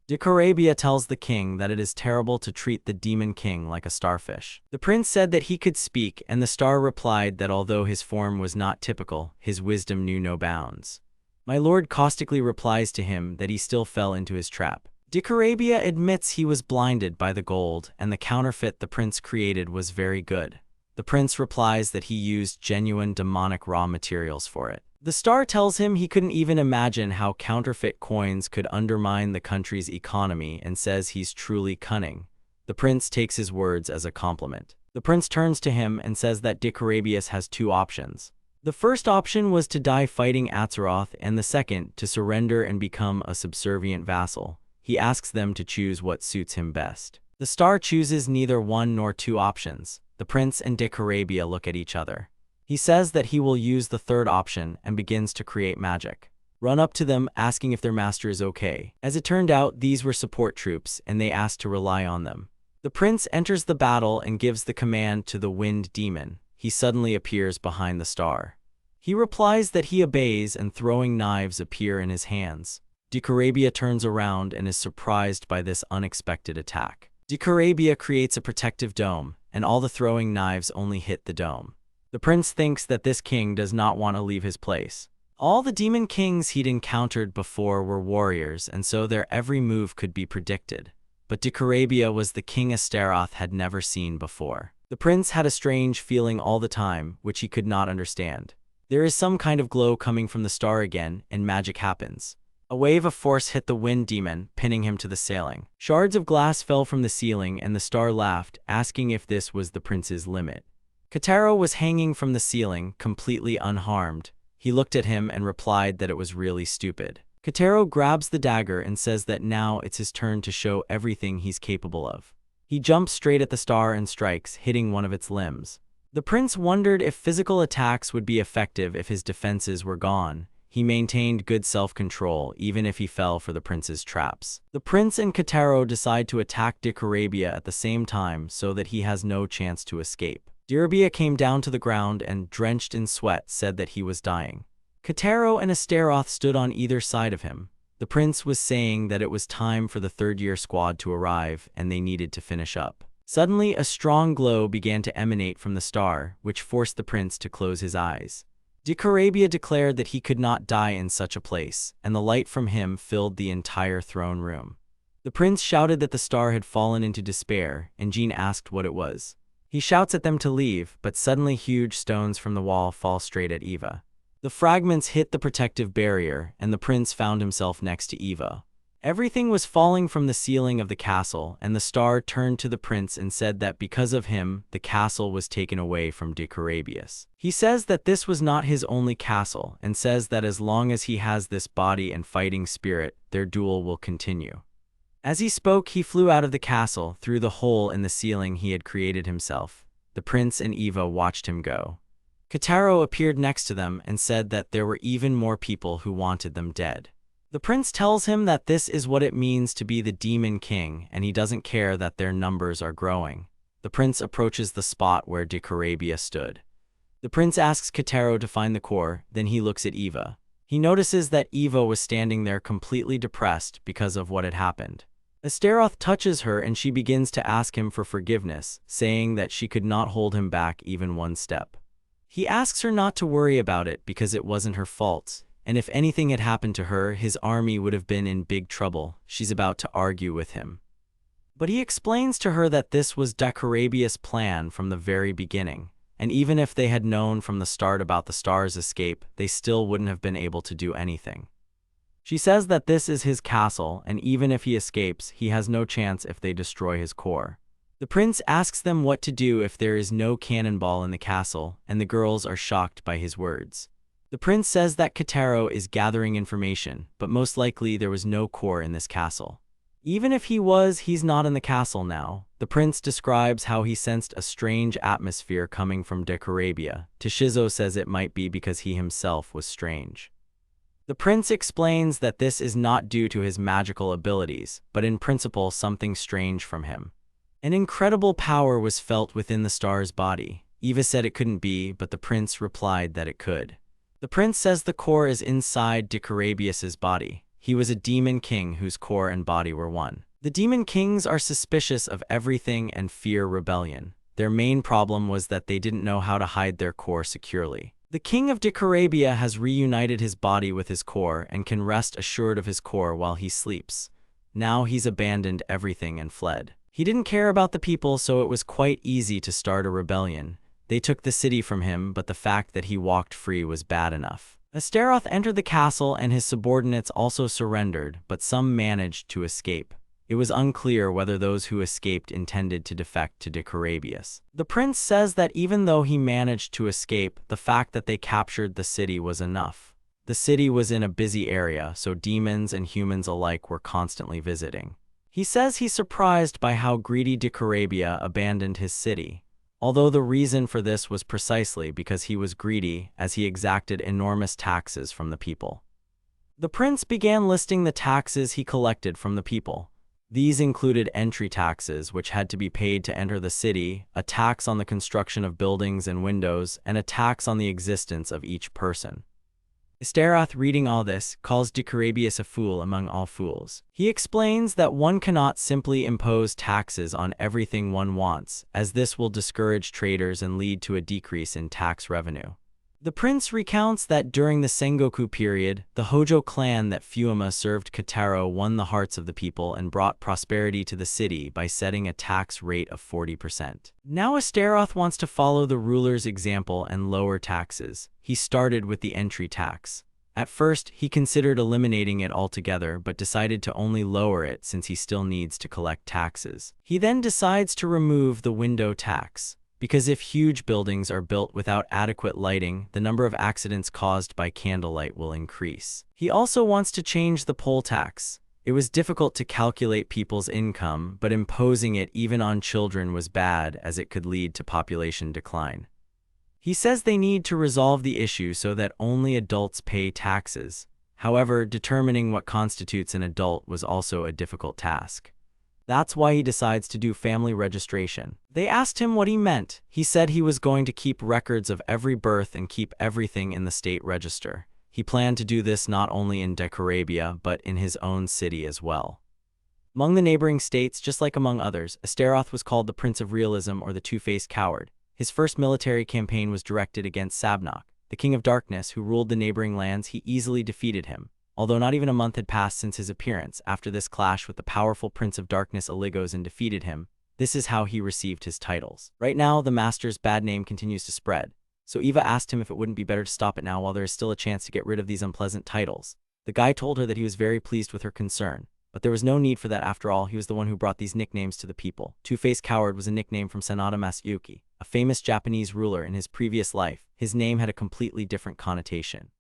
[SPEAKER 1] Dicarabia tells the king that it is terrible to treat the demon king like a starfish. The prince said that he could speak, and the star replied that although his form was not typical, his wisdom knew no bounds. My lord caustically replies to him that he still fell into his trap. Dicarabia admits he was blinded by the gold, and the counterfeit the prince created was very good. The prince replies that he used genuine demonic raw materials for it. The star tells him he couldn't even imagine how counterfeit coins could undermine the country's economy and says he's truly cunning. The prince takes his words as a compliment. The prince turns to him and says that Dicarabius has two options. The first option was to die fighting Azeroth, and the second, to surrender and become a subservient vassal. He asks them to choose what suits him best. The star chooses neither one nor two options. The prince and Dicarabia look at each other. He says that he will use the third option and begins to create magic. Run up to them, asking if their master is okay. As it turned out, these were support troops, and they asked to rely on them. The prince enters the battle and gives the command to the wind demon. He suddenly appears behind the star. He replies that he obeys, and throwing knives appear in his hands. Dicarabia turns around and is surprised by this unexpected attack. Dicarabia creates a protective dome, and all the throwing knives only hit the dome. The prince thinks that this king does not want to leave his place. All the demon kings he'd encountered before were warriors, and so their every move could be predicted. But Dicarabia was the king Astaroth had never seen before. The prince had a strange feeling all the time, which he could not understand. There is some kind of glow coming from the star again, and magic happens. A wave of force hit the wind demon, pinning him to the ceiling. Shards of glass fell from the ceiling, and the star laughed, asking if this was the prince's limit. Kataro was hanging from the ceiling, completely unharmed. He looked at him and replied that it was really stupid. Kataro grabs the dagger and says that now it's his turn to show everything he's capable of. He jumps straight at the star and strikes, hitting one of its limbs. The prince wondered if physical attacks would be effective if his defenses were gone. He maintained good self-control, even if he fell for the prince's traps. The prince and Kataro decide to attack Dicarabia at the same time so that he has no chance to escape. Dicarabia came down to the ground and, drenched in sweat, said that he was dying. Kataro and Astaroth stood on either side of him. The prince was saying that it was time for the third-year squad to arrive and they needed to finish up. Suddenly, a strong glow began to emanate from the star, which forced the prince to close his eyes. Dicarabia declared that he could not die in such a place, and the light from him filled the entire throne room. The prince shouted that the star had fallen into despair, and Jean asked what it was. He shouts at them to leave, but suddenly huge stones from the wall fall straight at Eva. The fragments hit the protective barrier, and the prince found himself next to Eva. Everything was falling from the ceiling of the castle, and the star turned to the prince and said that because of him, the castle was taken away from Dicarabius. He says that this was not his only castle, and says that as long as he has this body and fighting spirit, their duel will continue. As he spoke, he flew out of the castle, through the hole in the ceiling he had created himself. The prince and Eva watched him go. Kataro appeared next to them and said that there were even more people who wanted them dead. The prince tells him that this is what it means to be the demon king, and he doesn't care that their numbers are growing. The prince approaches the spot where Dicarabia stood. The prince asks Kataro to find the core, then he looks at Eva. He notices that Eva was standing there completely depressed because of what had happened. Astaroth touches her and she begins to ask him for forgiveness, saying that she could not hold him back even one step. He asks her not to worry about it because it wasn't her fault, and if anything had happened to her, his army would have been in big trouble. She's about to argue with him. But he explains to her that this was Dicarabius' plan from the very beginning, and even if they had known from the start about the star's escape, they still wouldn't have been able to do anything. She says that this is his castle, and even if he escapes, he has no chance if they destroy his core. The prince asks them what to do if there is no cannonball in the castle, and the girls are shocked by his words. The prince says that Kataro is gathering information, but most likely there was no core in this castle. Even if he was, he's not in the castle now. The prince describes how he sensed a strange atmosphere coming from Dicarabia. Shizo says it might be because he himself was strange. The prince explains that this is not due to his magical abilities, but in principle something strange from him. An incredible power was felt within the star's body. Eva said it couldn't be, but the prince replied that it could. The prince says the core is inside Dicarabius's body. He was a demon king whose core and body were one. The demon kings are suspicious of everything and fear rebellion. Their main problem was that they didn't know how to hide their core securely. The king of Dicarabia has reunited his body with his core and can rest assured of his core while he sleeps. Now he's abandoned everything and fled. He didn't care about the people, so it was quite easy to start a rebellion. They took the city from him, but the fact that he walked free was bad enough. Astaroth entered the castle and his subordinates also surrendered, but some managed to escape. It was unclear whether those who escaped intended to defect to Dicarabius. The prince says that even though he managed to escape, the fact that they captured the city was enough. The city was in a busy area, so demons and humans alike were constantly visiting. He says he's surprised by how greedy Dicarabia abandoned his city, although the reason for this was precisely because he was greedy, as he exacted enormous taxes from the people. The prince began listing the taxes he collected from the people. These included entry taxes, which had to be paid to enter the city, a tax on the construction of buildings and windows, and a tax on the existence of each person. Astaroth, reading all this, calls Dicarabius a fool among all fools. He explains that one cannot simply impose taxes on everything one wants, as this will discourage traders and lead to a decrease in tax revenue. The prince recounts that during the Sengoku period, the Hojo clan that Fuima served Kotaro won the hearts of the people and brought prosperity to the city by setting a tax rate of 40%. Now Astaroth wants to follow the ruler's example and lower taxes. He started with the entry tax. At first, he considered eliminating it altogether, but decided to only lower it since he still needs to collect taxes. He then decides to remove the window tax, because if huge buildings are built without adequate lighting, the number of accidents caused by candlelight will increase. He also wants to change the poll tax. It was difficult to calculate people's income, but imposing it even on children was bad as it could lead to population decline. He says they need to resolve the issue so that only adults pay taxes. However, determining what constitutes an adult was also a difficult task. That's why he decides to do family registration. They asked him what he meant. He said he was going to keep records of every birth and keep everything in the state register. He planned to do this not only in Dicarabia, but in his own city as well. Among the neighboring states, just like among others, Astaroth was called the Prince of Realism or the Two-Faced Coward. His first military campaign was directed against Sabnok, the King of Darkness, who ruled the neighboring lands. He easily defeated him. Although not even a month had passed since his appearance, after this clash with the powerful Prince of Darkness Oligos and defeated him, this is how he received his titles. Right now, the master's bad name continues to spread, so Eva asked him if it wouldn't be better to stop it now while there is still a chance to get rid of these unpleasant titles. The guy told her that he was very pleased with her concern, but there was no need for that. After all, he was the one who brought these nicknames to the people. Two-Faced Coward was a nickname from Sanada Masayuki, a famous Japanese ruler in his previous life. His name had a completely different connotation,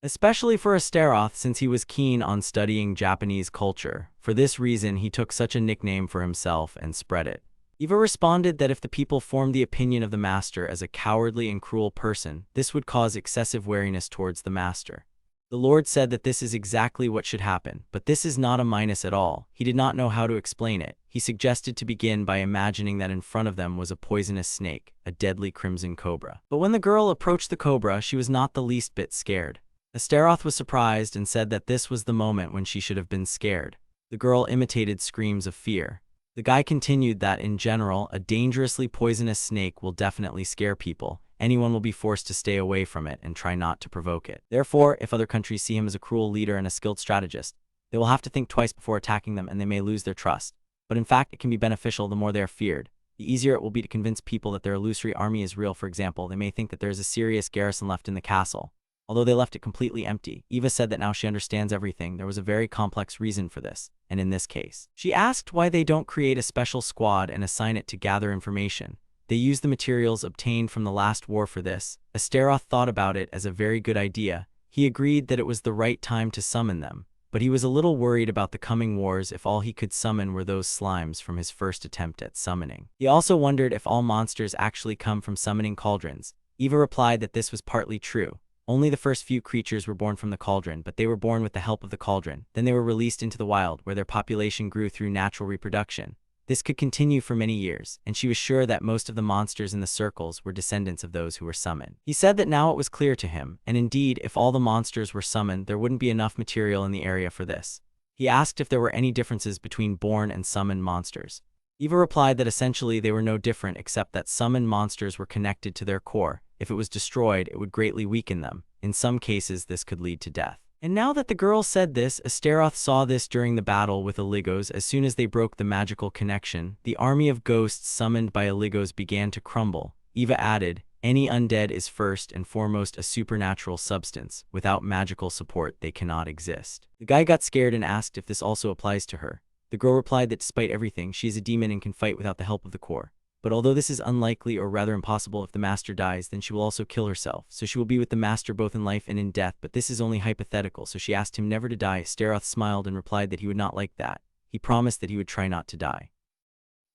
[SPEAKER 1] especially for Astaroth, since he was keen on studying Japanese culture. For this reason, he took such a nickname for himself and spread it. Eva responded that if the people formed the opinion of the master as a cowardly and cruel person, this would cause excessive wariness towards the master. The Lord said that this is exactly what should happen, but this is not a minus at all. He did not know how to explain it. He suggested to begin by imagining that in front of them was a poisonous snake, a deadly crimson cobra. But when the girl approached the cobra, she was not the least bit scared. Astaroth was surprised and said that this was the moment when she should have been scared. The girl imitated screams of fear. The guy continued that, in general, a dangerously poisonous snake will definitely scare people. Anyone will be forced to stay away from it and try not to provoke it. Therefore, if other countries see him as a cruel leader and a skilled strategist, they will have to think twice before attacking them, and they may lose their trust. But in fact, it can be beneficial the more they are feared. The easier it will be to convince people that their illusory army is real. For example, they may think that there is a serious garrison left in the castle, although they left it completely empty. Eva said that now she understands everything. There was a very complex reason for this, and in this case, she asked why they don't create a special squad and assign it to gather information. They used the materials obtained from the last war for this. Astaroth thought about it as a very good idea. He agreed that it was the right time to summon them, but he was a little worried about the coming wars if all he could summon were those slimes from his first attempt at summoning. He also wondered if all monsters actually come from summoning cauldrons. Eva replied that this was partly true. Only the first few creatures were born from the cauldron, but they were born with the help of the cauldron. Then they were released into the wild, where their population grew through natural reproduction. This could continue for many years, and she was sure that most of the monsters in the circles were descendants of those who were summoned. He said that now it was clear to him, and indeed, if all the monsters were summoned, there wouldn't be enough material in the area for this. He asked if there were any differences between born and summoned monsters. Eva replied that essentially they were no different except that summoned monsters were connected to their core. If it was destroyed, it would greatly weaken them. In some cases, this could lead to death. And now that the girl said this, Astaroth saw this during the battle with Illigos. As soon as they broke the magical connection, the army of ghosts summoned by Illigos began to crumble. Eva added, any undead is first and foremost a supernatural substance. Without magical support, they cannot exist. The guy got scared and asked if this also applies to her. The girl replied that despite everything, she is a demon and can fight without the help of the core. But although this is unlikely or rather impossible, if the master dies, then she will also kill herself. So she will be with the master both in life and in death, but this is only hypothetical, so she asked him never to die. Astaroth smiled and replied that he would not like that. He promised that he would try not to die.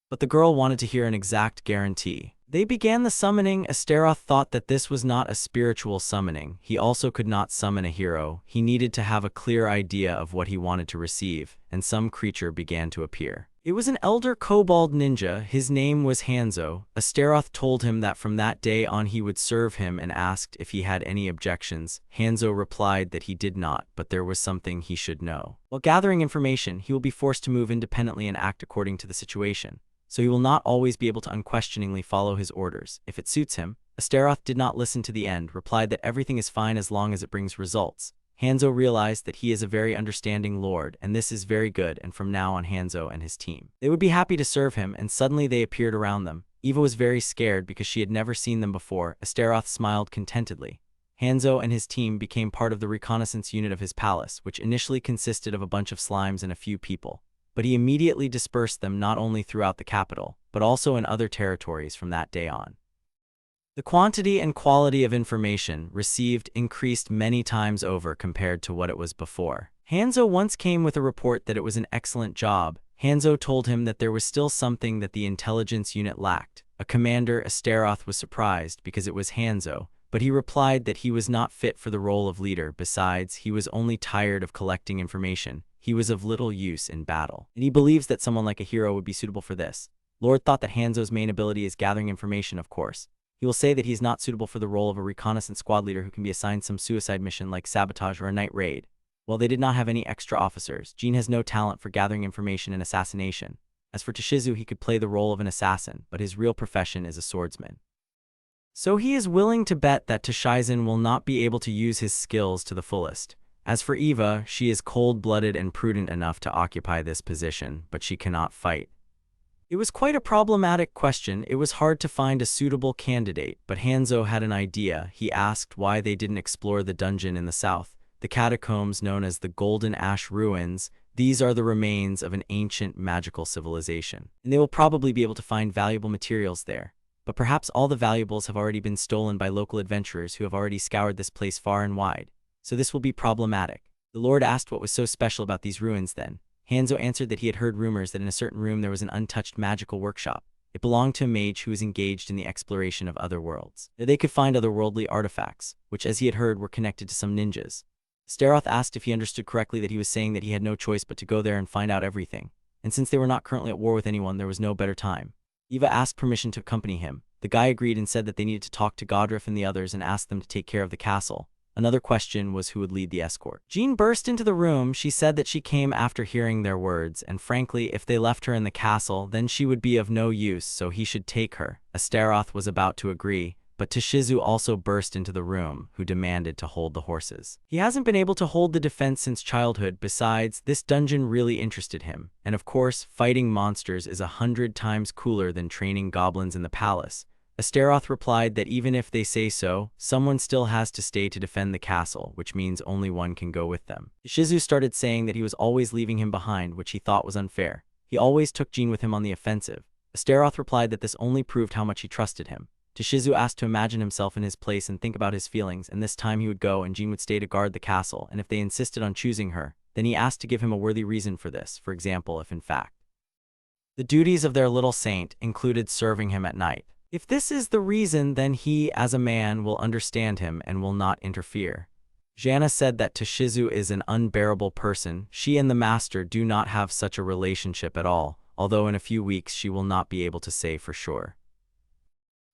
[SPEAKER 1] But the girl wanted to hear an exact guarantee. They began the summoning. Astaroth thought that this was not a spiritual summoning. He also could not summon a hero. He needed to have a clear idea of what he wanted to receive, and some creature began to appear. It was an elder kobold ninja. His name was Hanzo. Astaroth told him that from that day on he would serve him and asked if he had any objections. Hanzo replied that he did not, but there was something he should know. While gathering information, he will be forced to move independently and act according to the situation. So he will not always be able to unquestioningly follow his orders. If it suits him, Astaroth did not listen to the end, replied that everything is fine as long as it brings results. Hanzo realized that he is a very understanding lord, and this is very good, and from now on Hanzo and his team. They would be happy to serve him, and suddenly they appeared around them. Eva was very scared because she had never seen them before. Astaroth smiled contentedly. Hanzo and his team became part of the reconnaissance unit of his palace, which initially consisted of a bunch of slimes and a few people. But he immediately dispersed them not only throughout the capital, but also in other territories from that day on. The quantity and quality of information received increased many times over compared to what it was before. Hanzo once came with a report that it was an excellent job. Hanzo told him that there was still something that the intelligence unit lacked. A commander, Astaroth, was surprised because it was Hanzo, but he replied that he was not fit for the role of leader. Besides, he was only tired of collecting information. He was of little use in battle, and he believes that someone like a hero would be suitable for this. Lord thought that Hanzo's main ability is gathering information, of course. He will say that he is not suitable for the role of a reconnaissance squad leader who can be assigned some suicide mission like sabotage or a night raid. While they did not have any extra officers, Jin has no talent for gathering information and assassination. As for Toshizu, he could play the role of an assassin, but his real profession is a swordsman. So he is willing to bet that Toshizen will not be able to use his skills to the fullest. As for Eva, she is cold-blooded and prudent enough to occupy this position, but she cannot fight. It was quite a problematic question. It was hard to find a suitable candidate, but Hanzo had an idea. He asked why they didn't explore the dungeon in the south, the catacombs known as the Golden Ash Ruins. These are the remains of an ancient magical civilization, and they will probably be able to find valuable materials there. But perhaps all the valuables have already been stolen by local adventurers who have already scoured this place far and wide. So this will be problematic. The Lord asked what was so special about these ruins then. Hanzo answered that he had heard rumors that in a certain room there was an untouched magical workshop. It belonged to a mage who was engaged in the exploration of other worlds. There they could find otherworldly artifacts, which as he had heard were connected to some ninjas. Astaroth asked if he understood correctly that he was saying that he had no choice but to go there and find out everything. And since they were not currently at war with anyone, there was no better time. Eva asked permission to accompany him. The guy agreed and said that they needed to talk to Godriff and the others and asked them to take care of the castle. Another question was who would lead the escort. Jean burst into the room. She said that she came after hearing their words, and frankly, if they left her in the castle, then she would be of no use, so he should take her. Astaroth was about to agree, but Toshizu also burst into the room, who demanded to hold the horses. He hasn't been able to hold the defense since childhood. Besides, this dungeon really interested him. And of course, fighting monsters is 100 times cooler than training goblins in the palace. Astaroth replied that even if they say so, someone still has to stay to defend the castle, which means only one can go with them. Toshizu started saying that he was always leaving him behind, which he thought was unfair. He always took Jean with him on the offensive. Astaroth replied that this only proved how much he trusted him. Toshizu asked to imagine himself in his place and think about his feelings, and this time he would go and Jean would stay to guard the castle, and if they insisted on choosing her, then he asked to give him a worthy reason for this, for example, if in fact the duties of their little saint included serving him at night. If this is the reason, then he, as a man, will understand him and will not interfere. Jana said that Toshizu is an unbearable person. She and the master do not have such a relationship at all. although in a few weeks she will not be able to say for sure.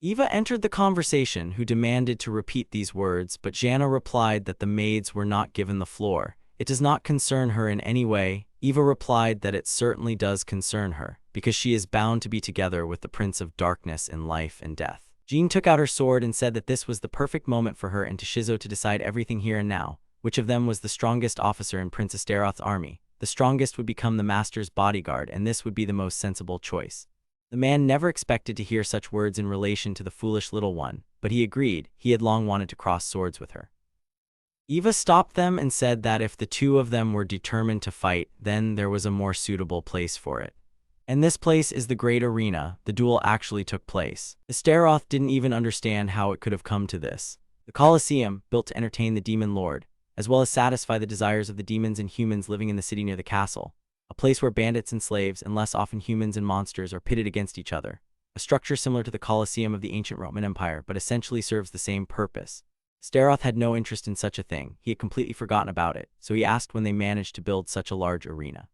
[SPEAKER 1] Eva entered the conversation, who demanded to repeat these words, but Jana replied that the maids were not given the floor. It does not concern her in any way. Eva replied that it certainly does concern her, because she is bound to be together with the Prince of Darkness in life and death. Jean took out her sword and said that this was the perfect moment for her and Shizo to decide everything here and now. Which of them was the strongest officer in Prince Astaroth's army? The strongest would become the master's bodyguard, and this would be the most sensible choice. The man never expected to hear such words in relation to the foolish little one, but he agreed. He had long wanted to cross swords with her. Eva stopped them and said that if the two of them were determined to fight, then there was a more suitable place for it. And this place is the great arena. The duel actually took place. Astaroth didn't even understand how it could have come to this. The Colosseum, built to entertain the demon lord, as well as satisfy the desires of the demons and humans living in the city near the castle. A place where bandits and slaves, and less often humans and monsters, are pitted against each other. A structure similar to the Colosseum of the ancient Roman Empire, but essentially serves the same purpose. Astaroth had no interest in such a thing. He had completely forgotten about it, so he asked when they managed to build such a large arena.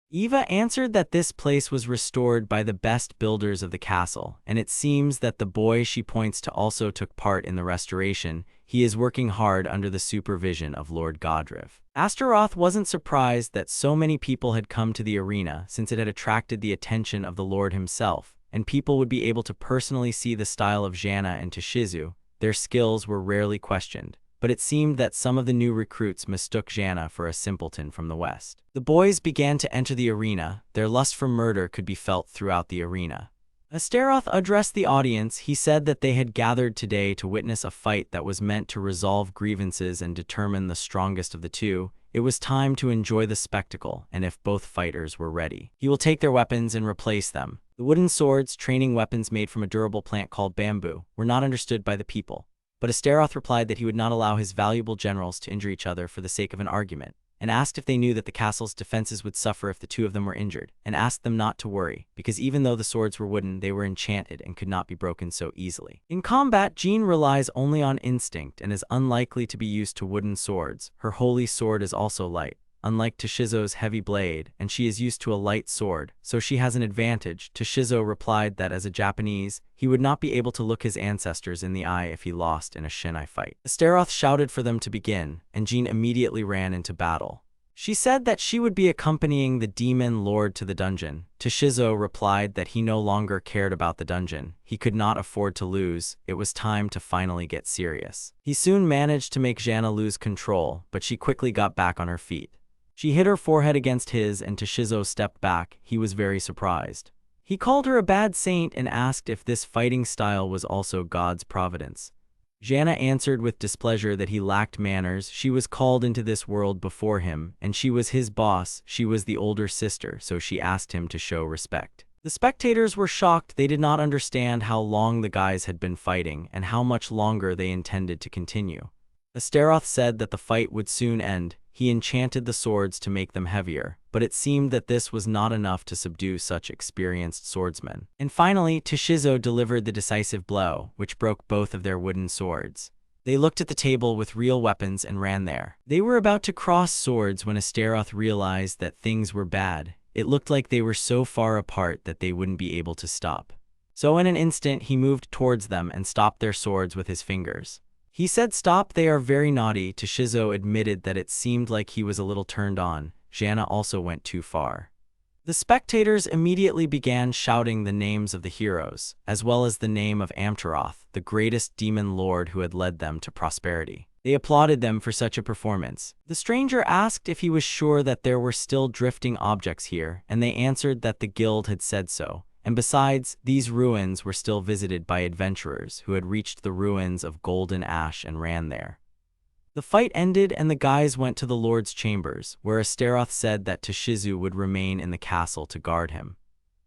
[SPEAKER 1] Eva answered that this place was restored by the best builders of the castle, and it seems that the boy she points to also took part in the restoration. He is working hard under the supervision of Lord Godriv. Astaroth wasn't surprised that so many people had come to the arena, since it had attracted the attention of the Lord himself, and people would be able to personally see the style of Jana and Toshizu. Their skills were rarely questioned, but it seemed that some of the new recruits mistook Jana for a simpleton from the west. The boys began to enter the arena. Their lust for murder could be felt throughout the arena. Astaroth addressed the audience. He said that they had gathered today to witness a fight that was meant to resolve grievances and determine the strongest of the two. It was time to enjoy the spectacle, and if both fighters were ready, he will take their weapons and replace them. The wooden swords, training weapons made from a durable plant called bamboo, were not understood by the people. But Astaroth replied that he would not allow his valuable generals to injure each other for the sake of an argument, and asked if they knew that the castle's defenses would suffer if the two of them were injured, and asked them not to worry, because even though the swords were wooden, they were enchanted and could not be broken so easily. In combat, Jean relies only on instinct and is unlikely to be used to wooden swords. Her holy sword is also light, unlike Toshizo's heavy blade, and she is used to a light sword, so she has an advantage. Toshizo replied that as a Japanese, he would not be able to look his ancestors in the eye if he lost in a shinai fight. Astaroth shouted for them to begin, and Jean immediately ran into battle. She said that she would be accompanying the demon lord to the dungeon. Toshizo replied that he no longer cared about the dungeon. He could not afford to lose. It was time to finally get serious. He soon managed to make Jana lose control, but she quickly got back on her feet. She hit her forehead against his, and Toshizo stepped back. He was very surprised. He called her a bad saint and asked if this fighting style was also God's providence. Jana answered with displeasure that he lacked manners. She was called into this world before him, and she was his boss. She was the older sister, so she asked him to show respect. The spectators were shocked. They did not understand how long the guys had been fighting and how much longer they intended to continue. Astaroth said that the fight would soon end. He enchanted the swords to make them heavier, but it seemed that this was not enough to subdue such experienced swordsmen. And finally, Toshizo delivered the decisive blow, which broke both of their wooden swords. They looked at the table with real weapons and ran there. They were about to cross swords when Astaroth realized that things were bad. It looked like they were so far apart that they wouldn't be able to stop. So in an instant, he moved towards them and stopped their swords with his fingers. He said, "Stop, they are very naughty." Toshizo admitted that it seemed like he was a little turned on. Jana also went too far. The spectators immediately began shouting the names of the heroes, as well as the name of Amtaroth, the greatest demon lord who had led them to prosperity. They applauded them for such a performance. The stranger asked if he was sure that there were still drifting objects here, and they answered that the guild had said so. And besides, these ruins were still visited by adventurers who had reached the ruins of Golden Ash and ran there. The fight ended and the guys went to the Lord's chambers, where Astaroth said that Toshizu would remain in the castle to guard him.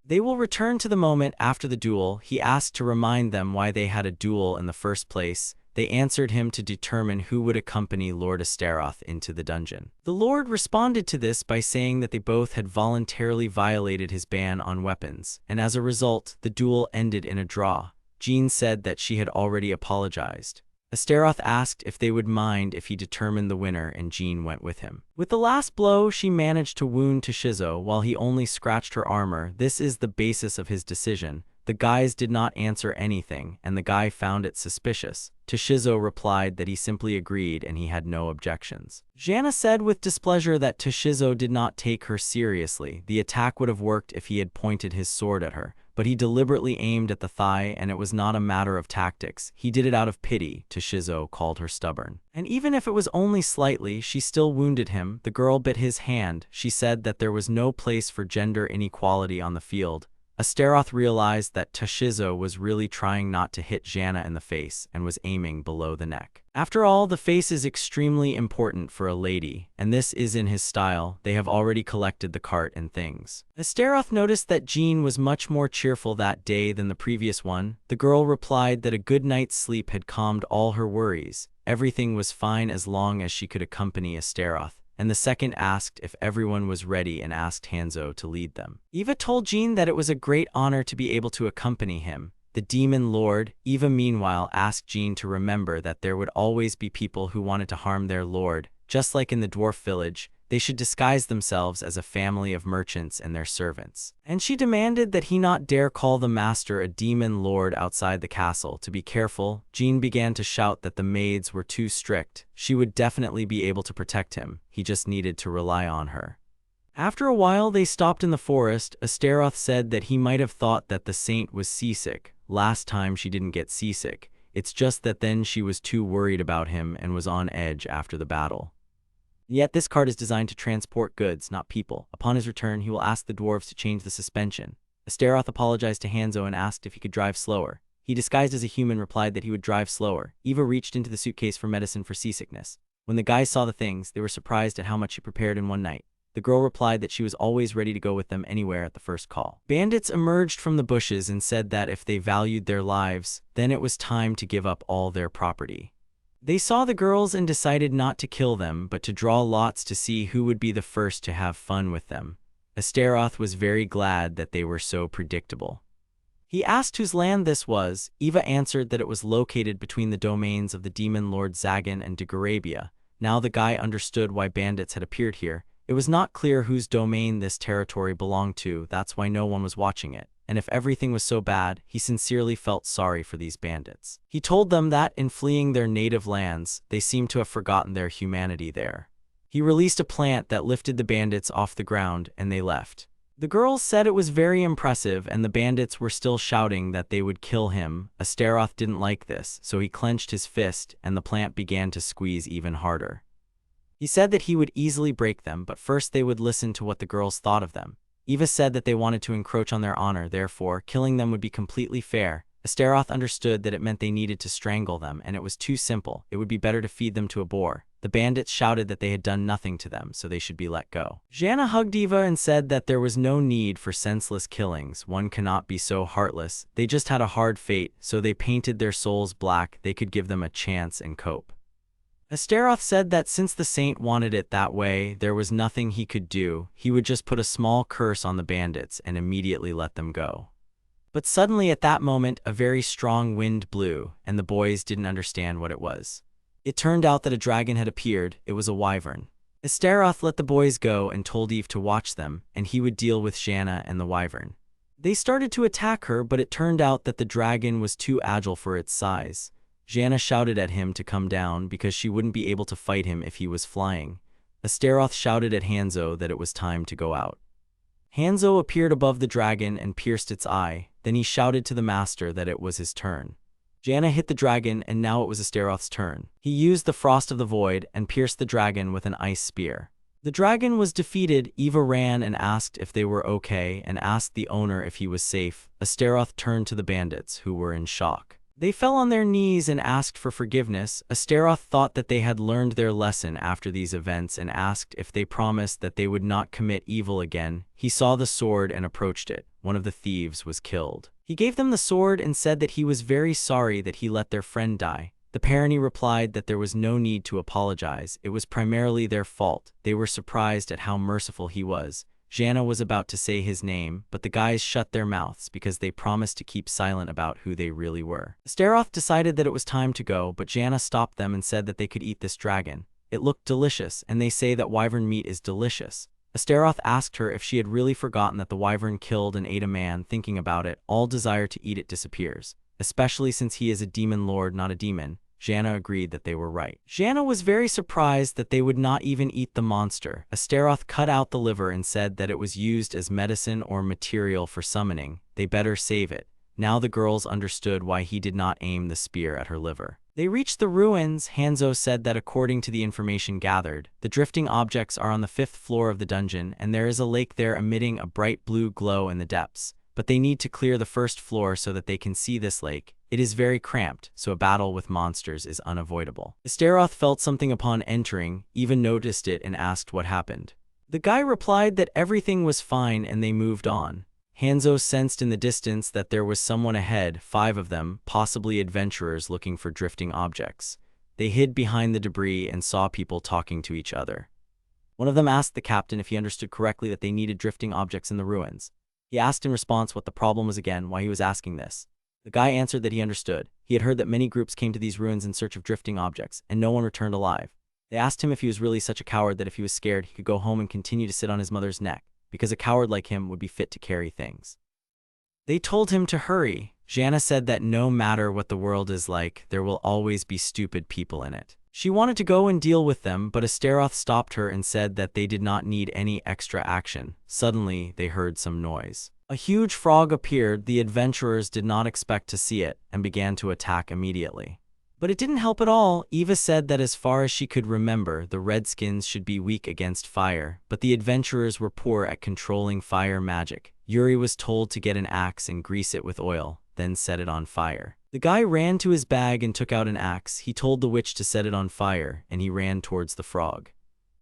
[SPEAKER 1] They will return to the moment after the duel. He asked to remind them why they had a duel in the first place. They answered him to determine who would accompany Lord Astaroth into the dungeon. The Lord responded to this by saying that they both had voluntarily violated his ban on weapons, and as a result, the duel ended in a draw. Jean said that she had already apologized. Astaroth asked if they would mind if he determined the winner, and Jean went with him. With the last blow, she managed to wound Toshizo while he only scratched her armor. This is the basis of his decision. The guys did not answer anything, and the guy found it suspicious. Toshizo replied that he simply agreed and he had no objections. Jana said with displeasure that Toshizo did not take her seriously. The attack would have worked if he had pointed his sword at her, but he deliberately aimed at the thigh, and it was not a matter of tactics. He did it out of pity. Toshizo called her stubborn. And even if it was only slightly, she still wounded him. The girl bit his hand. She said that there was no place for gender inequality on the field. Astaroth realized that Toshizo was really trying not to hit Jana in the face and was aiming below the neck. After all, the face is extremely important for a lady, and this is in his style. They have already collected the cart and things. Astaroth noticed that Jean was much more cheerful that day than the previous one. The girl replied that a good night's sleep had calmed all her worries. Everything was fine as long as she could accompany Astaroth. And the second asked if everyone was ready and asked Hanzo to lead them. Eva told Jean that it was a great honor to be able to accompany him. The demon lord, Eva meanwhile asked Jean to remember that there would always be people who wanted to harm their lord. Just like in the dwarf village, they should disguise themselves as a family of merchants and their servants. And she demanded that he not dare call the master a demon lord outside the castle. To be careful, Jean began to shout that the maids were too strict. She would definitely be able to protect him. He just needed to rely on her. After a while, they stopped in the forest. Astaroth said that he might have thought that the saint was seasick. Last time she didn't get seasick. It's just that then she was too worried about him and was on edge after the battle. Yet this cart is designed to transport goods, not people. Upon his return, he will ask the dwarves to change the suspension. Astaroth apologized to Hanzo and asked if he could drive slower. He, disguised as a human, replied that he would drive slower. Eva reached into the suitcase for medicine for seasickness. When the guys saw the things, they were surprised at how much she prepared in one night. The girl replied that she was always ready to go with them anywhere at the first call. Bandits emerged from the bushes and said that if they valued their lives, then it was time to give up all their property. They saw the girls and decided not to kill them, but to draw lots to see who would be the first to have fun with them. Astaroth was very glad that they were so predictable. He asked whose land this was. Eva answered that it was located between the domains of the demon lord Zagan and Degarabia. Now the guy understood why bandits had appeared here. It was not clear whose domain this territory belonged to. That's why no one was watching it. And if everything was so bad, he sincerely felt sorry for these bandits. He told them that in fleeing their native lands, they seemed to have forgotten their humanity there. He released a plant that lifted the bandits off the ground, and they left. The girls said it was very impressive, and the bandits were still shouting that they would kill him. Astaroth didn't like this, so he clenched his fist, and the plant began to squeeze even harder. He said that he would easily break them, but first they would listen to what the girls thought of them. Eva said that they wanted to encroach on their honor, therefore killing them would be completely fair. Astaroth understood that it meant they needed to strangle them, and it was too simple. It would be better to feed them to a boar. The bandits shouted that they had done nothing to them, so they should be let go. Jana hugged Eva and said that there was no need for senseless killings. One cannot be so heartless. They just had a hard fate, so they painted their souls black. They could give them a chance and cope. Astaroth said that since the saint wanted it that way, there was nothing he could do. He would just put a small curse on the bandits and immediately let them go. But suddenly at that moment, a very strong wind blew, and the boys didn't understand what it was. It turned out that a dragon had appeared. It was a wyvern. Astaroth let the boys go and told Eve to watch them, and he would deal with Jana and the wyvern. They started to attack her, but it turned out that the dragon was too agile for its size. Jana shouted at him to come down because she wouldn't be able to fight him if he was flying. Astaroth shouted at Hanzo that it was time to go out. Hanzo appeared above the dragon and pierced its eye. Then he shouted to the master that it was his turn. Jana hit the dragon, and now it was Astaroth's turn. He used the Frost of the Void and pierced the dragon with an ice spear. The dragon was defeated. Eva ran and asked if they were okay and asked the owner if he was safe. Astaroth turned to the bandits, who were in shock. They fell on their knees and asked for forgiveness. Astaroth thought that they had learned their lesson after these events and asked if they promised that they would not commit evil again. He saw the sword and approached it. One of the thieves was killed. He gave them the sword and said that he was very sorry that he let their friend die. The Parani replied that there was no need to apologize. It was primarily their fault. They were surprised at how merciful he was. Jana was about to say his name, but the guys shut their mouths because they promised to keep silent about who they really were. Astaroth decided that it was time to go, but Jana stopped them and said that they could eat this dragon. It looked delicious, and they say that wyvern meat is delicious. Astaroth asked her if she had really forgotten that the wyvern killed and ate a man. Thinking about it, all desire to eat it disappears, especially since he is a demon lord, not a demon. Jana agreed that they were right. Jana was very surprised that they would not even eat the monster. Astaroth cut out the liver and said that it was used as medicine or material for summoning. They better save it. Now the girls understood why he did not aim the spear at her liver. They reached the ruins. Hanzo said that according to the information gathered, the drifting objects are on the 5th floor of the dungeon, and there is a lake there emitting a bright blue glow in the depths. But they need to clear the 1st floor so that they can see this lake. It is very cramped, so a battle with monsters is unavoidable. Astaroth felt something upon entering, even noticed it and asked what happened. The guy replied that everything was fine and they moved on. Hanzo sensed in the distance that there was someone ahead, 5 of them, possibly adventurers looking for drifting objects. They hid behind the debris and saw people talking to each other. One of them asked the captain if he understood correctly that they needed drifting objects in the ruins. He asked in response what the problem was again, why he was asking this. The guy answered that he understood. He had heard that many groups came to these ruins in search of drifting objects, and no one returned alive. They asked him if he was really such a coward that if he was scared, he could go home and continue to sit on his mother's neck, because a coward like him would be fit to carry things. They told him to hurry. Jana said that no matter what the world is like, there will always be stupid people in it. She wanted to go and deal with them, but Astaroth stopped her and said that they did not need any extra action. Suddenly, they heard some noise. A huge frog appeared. The adventurers did not expect to see it and began to attack immediately. But it didn't help at all. Eva said that as far as she could remember, the Redskins should be weak against fire, but the adventurers were poor at controlling fire magic. Yuri was told to get an axe and grease it with oil, then set it on fire. The guy ran to his bag and took out an axe. He told the witch to set it on fire, and he ran towards the frog.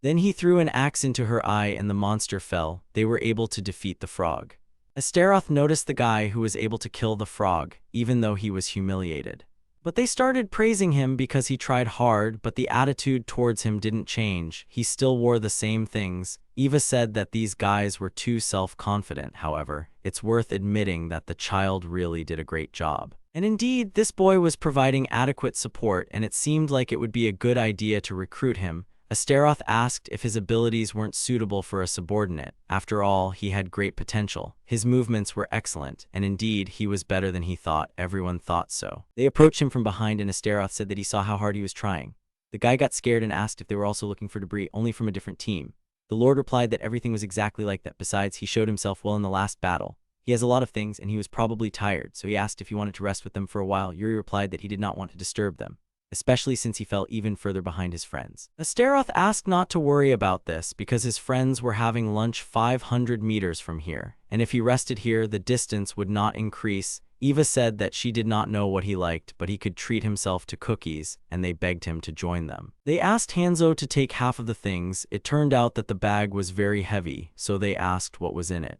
[SPEAKER 1] Then he threw an axe into her eye and the monster fell. They were able to defeat the frog. Astaroth noticed the guy who was able to kill the frog, even though he was humiliated. But they started praising him because he tried hard, but the attitude towards him didn't change. He still wore the same things. Eva said that these guys were too self-confident. However, it's worth admitting that the child really did a great job. And indeed, this boy was providing adequate support, and it seemed like it would be a good idea to recruit him. Astaroth asked if his abilities weren't suitable for a subordinate. After all, he had great potential. His movements were excellent, and indeed, he was better than he thought. Everyone thought so. They approached him from behind, and Astaroth said that he saw how hard he was trying. The guy got scared and asked if they were also looking for debris, only from a different team. The Lord replied that everything was exactly like that. Besides, he showed himself well in the last battle. He has a lot of things, and he was probably tired, so he asked if he wanted to rest with them for a while. Yuri replied that he did not want to disturb them, especially since he fell even further behind his friends. Astaroth asked not to worry about this because his friends were having lunch 500 meters from here, and if he rested here, the distance would not increase. Eva said that she did not know what he liked, but he could treat himself to cookies, and they begged him to join them. They asked Hanzo to take half of the things. It turned out that the bag was very heavy, so they asked what was in it.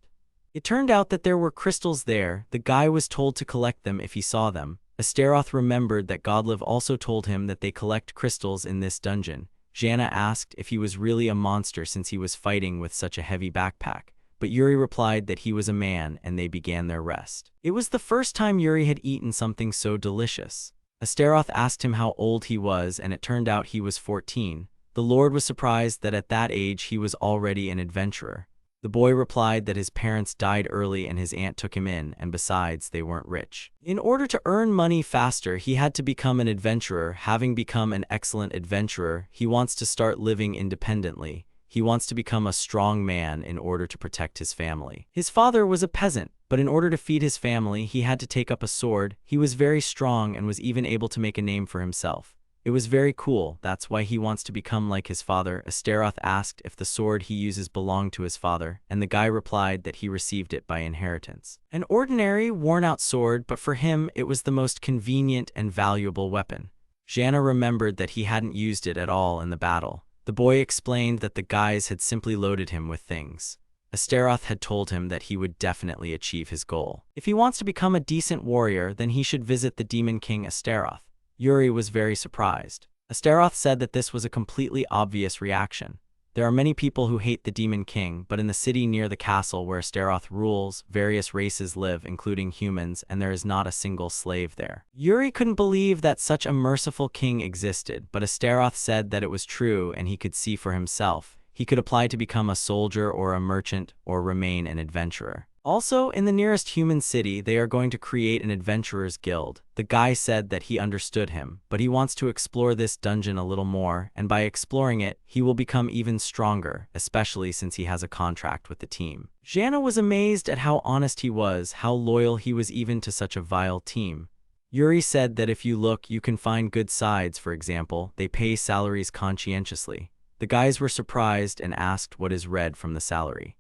[SPEAKER 1] It turned out that there were crystals there. The guy was told to collect them if he saw them. Astaroth remembered that Godlive also told him that they collect crystals in this dungeon. Jana asked if he was really a monster since he was fighting with such a heavy backpack, but Yuri replied that he was a man, and they began their rest. It was the first time Yuri had eaten something so delicious. Astaroth asked him how old he was, and it turned out he was 14. The Lord was surprised that at that age he was already an adventurer. The boy replied that his parents died early and his aunt took him in, and besides, they weren't rich. In order to earn money faster, he had to become an adventurer. Having become an excellent adventurer, he wants to start living independently. He wants to become a strong man in order to protect his family. His father was a peasant, but in order to feed his family, he had to take up a sword. He was very strong and was even able to make a name for himself. It was very cool. That's why he wants to become like his father. Astaroth asked if the sword he uses belonged to his father, and the guy replied that he received it by inheritance. An ordinary, worn-out sword, but for him, it was the most convenient and valuable weapon. Jana remembered that he hadn't used it at all in the battle. The boy explained that the guys had simply loaded him with things. Astaroth had told him that he would definitely achieve his goal. If he wants to become a decent warrior, then he should visit the Demon King Astaroth. Yuri was very surprised. Astaroth said that this was a completely obvious reaction. There are many people who hate the Demon King, but in the city near the castle where Astaroth rules, various races live, including humans, and there is not a single slave there. Yuri couldn't believe that such a merciful king existed, but Astaroth said that it was true and he could see for himself. He could apply to become a soldier or a merchant or remain an adventurer. Also, in the nearest human city, they are going to create an adventurers guild. The guy said that he understood him, but he wants to explore this dungeon a little more, and by exploring it, he will become even stronger, especially since he has a contract with the team. Jana was amazed at how honest he was, how loyal he was even to such a vile team. Yuri said that if you look, you can find good sides. For example, they pay salaries conscientiously. The guys were surprised and asked what is read from the salary.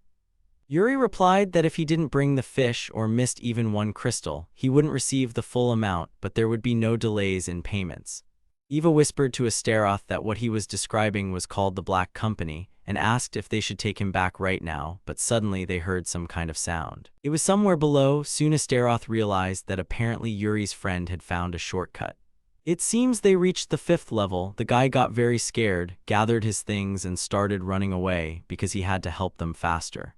[SPEAKER 1] Yuri replied that if he didn't bring the fish or missed even one crystal, he wouldn't receive the full amount, but there would be no delays in payments. Eva whispered to Astaroth that what he was describing was called the Black Company, and asked if they should take him back right now, but suddenly they heard some kind of sound. It was somewhere below. Soon Astaroth realized that apparently Yuri's friend had found a shortcut. It seems they reached the 5th level. The guy got very scared, gathered his things, and started running away because he had to help them faster.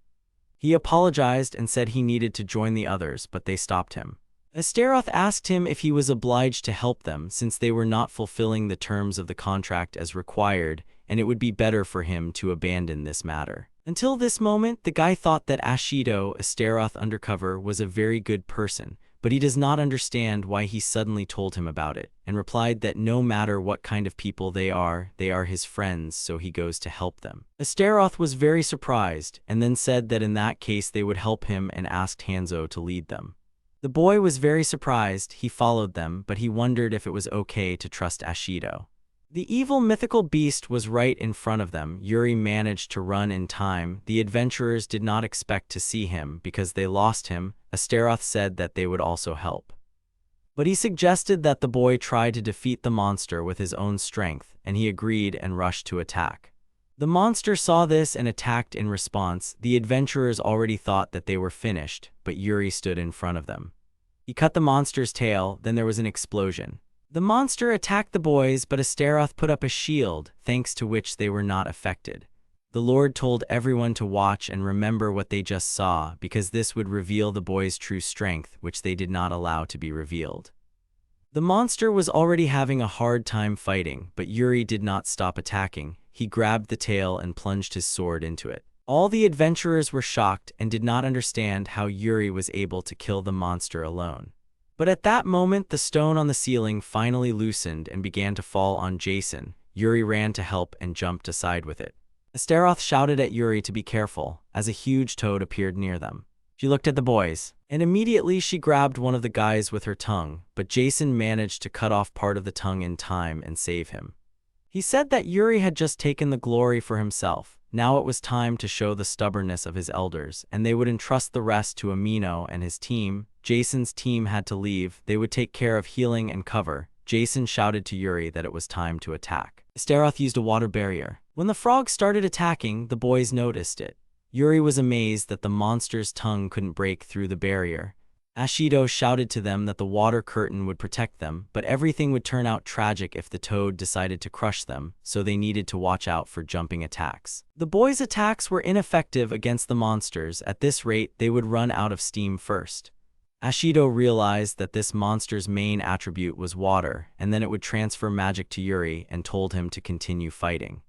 [SPEAKER 1] He apologized and said he needed to join the others, but they stopped him. Astaroth asked him if he was obliged to help them since they were not fulfilling the terms of the contract as required, and it would be better for him to abandon this matter. Until this moment, the guy thought that Ashido, Astaroth undercover, was a very good person, but he does not understand why he suddenly told him about it, and replied that no matter what kind of people they are his friends, so he goes to help them. Astaroth was very surprised, and then said that in that case they would help him and asked Hanzo to lead them. The boy was very surprised. He followed them, but he wondered if it was okay to trust Ashido. The evil mythical beast was right in front of them. Yuri managed to run in time. The adventurers did not expect to see him because they lost him. Astaroth said that they would also help. But he suggested that the boy try to defeat the monster with his own strength, and he agreed and rushed to attack. The monster saw this and attacked in response. The adventurers already thought that they were finished, but Yuri stood in front of them. He cut the monster's tail, then there was an explosion. The monster attacked the boys, but Astaroth put up a shield, thanks to which they were not affected. The Lord told everyone to watch and remember what they just saw, because this would reveal the boys' true strength, which they did not allow to be revealed. The monster was already having a hard time fighting, but Yuri did not stop attacking. He grabbed the tail and plunged his sword into it. All the adventurers were shocked and did not understand how Yuri was able to kill the monster alone. But at that moment, the stone on the ceiling finally loosened and began to fall on Jason. Yuri ran to help and jumped aside with it. Astaroth shouted at Yuri to be careful, as a huge toad appeared near them. She looked at the boys, and immediately she grabbed one of the guys with her tongue, but Jason managed to cut off part of the tongue in time and save him. He said that Yuri had just taken the glory for himself. Now it was time to show the stubbornness of his elders, and they would entrust the rest to Amino and his team. Jason's team had to leave. They would take care of healing and cover. Jason shouted to Yuri that it was time to attack. Astaroth used a water barrier. When the frog started attacking, the boys noticed it. Yuri was amazed that the monster's tongue couldn't break through the barrier. Ashido shouted to them that the water curtain would protect them, but everything would turn out tragic if the toad decided to crush them, so they needed to watch out for jumping attacks. The boys' attacks were ineffective against the monsters. At this rate, they would run out of steam first. Ashido realized that this monster's main attribute was water, and then it would transfer magic to Yuri and told him to continue fighting.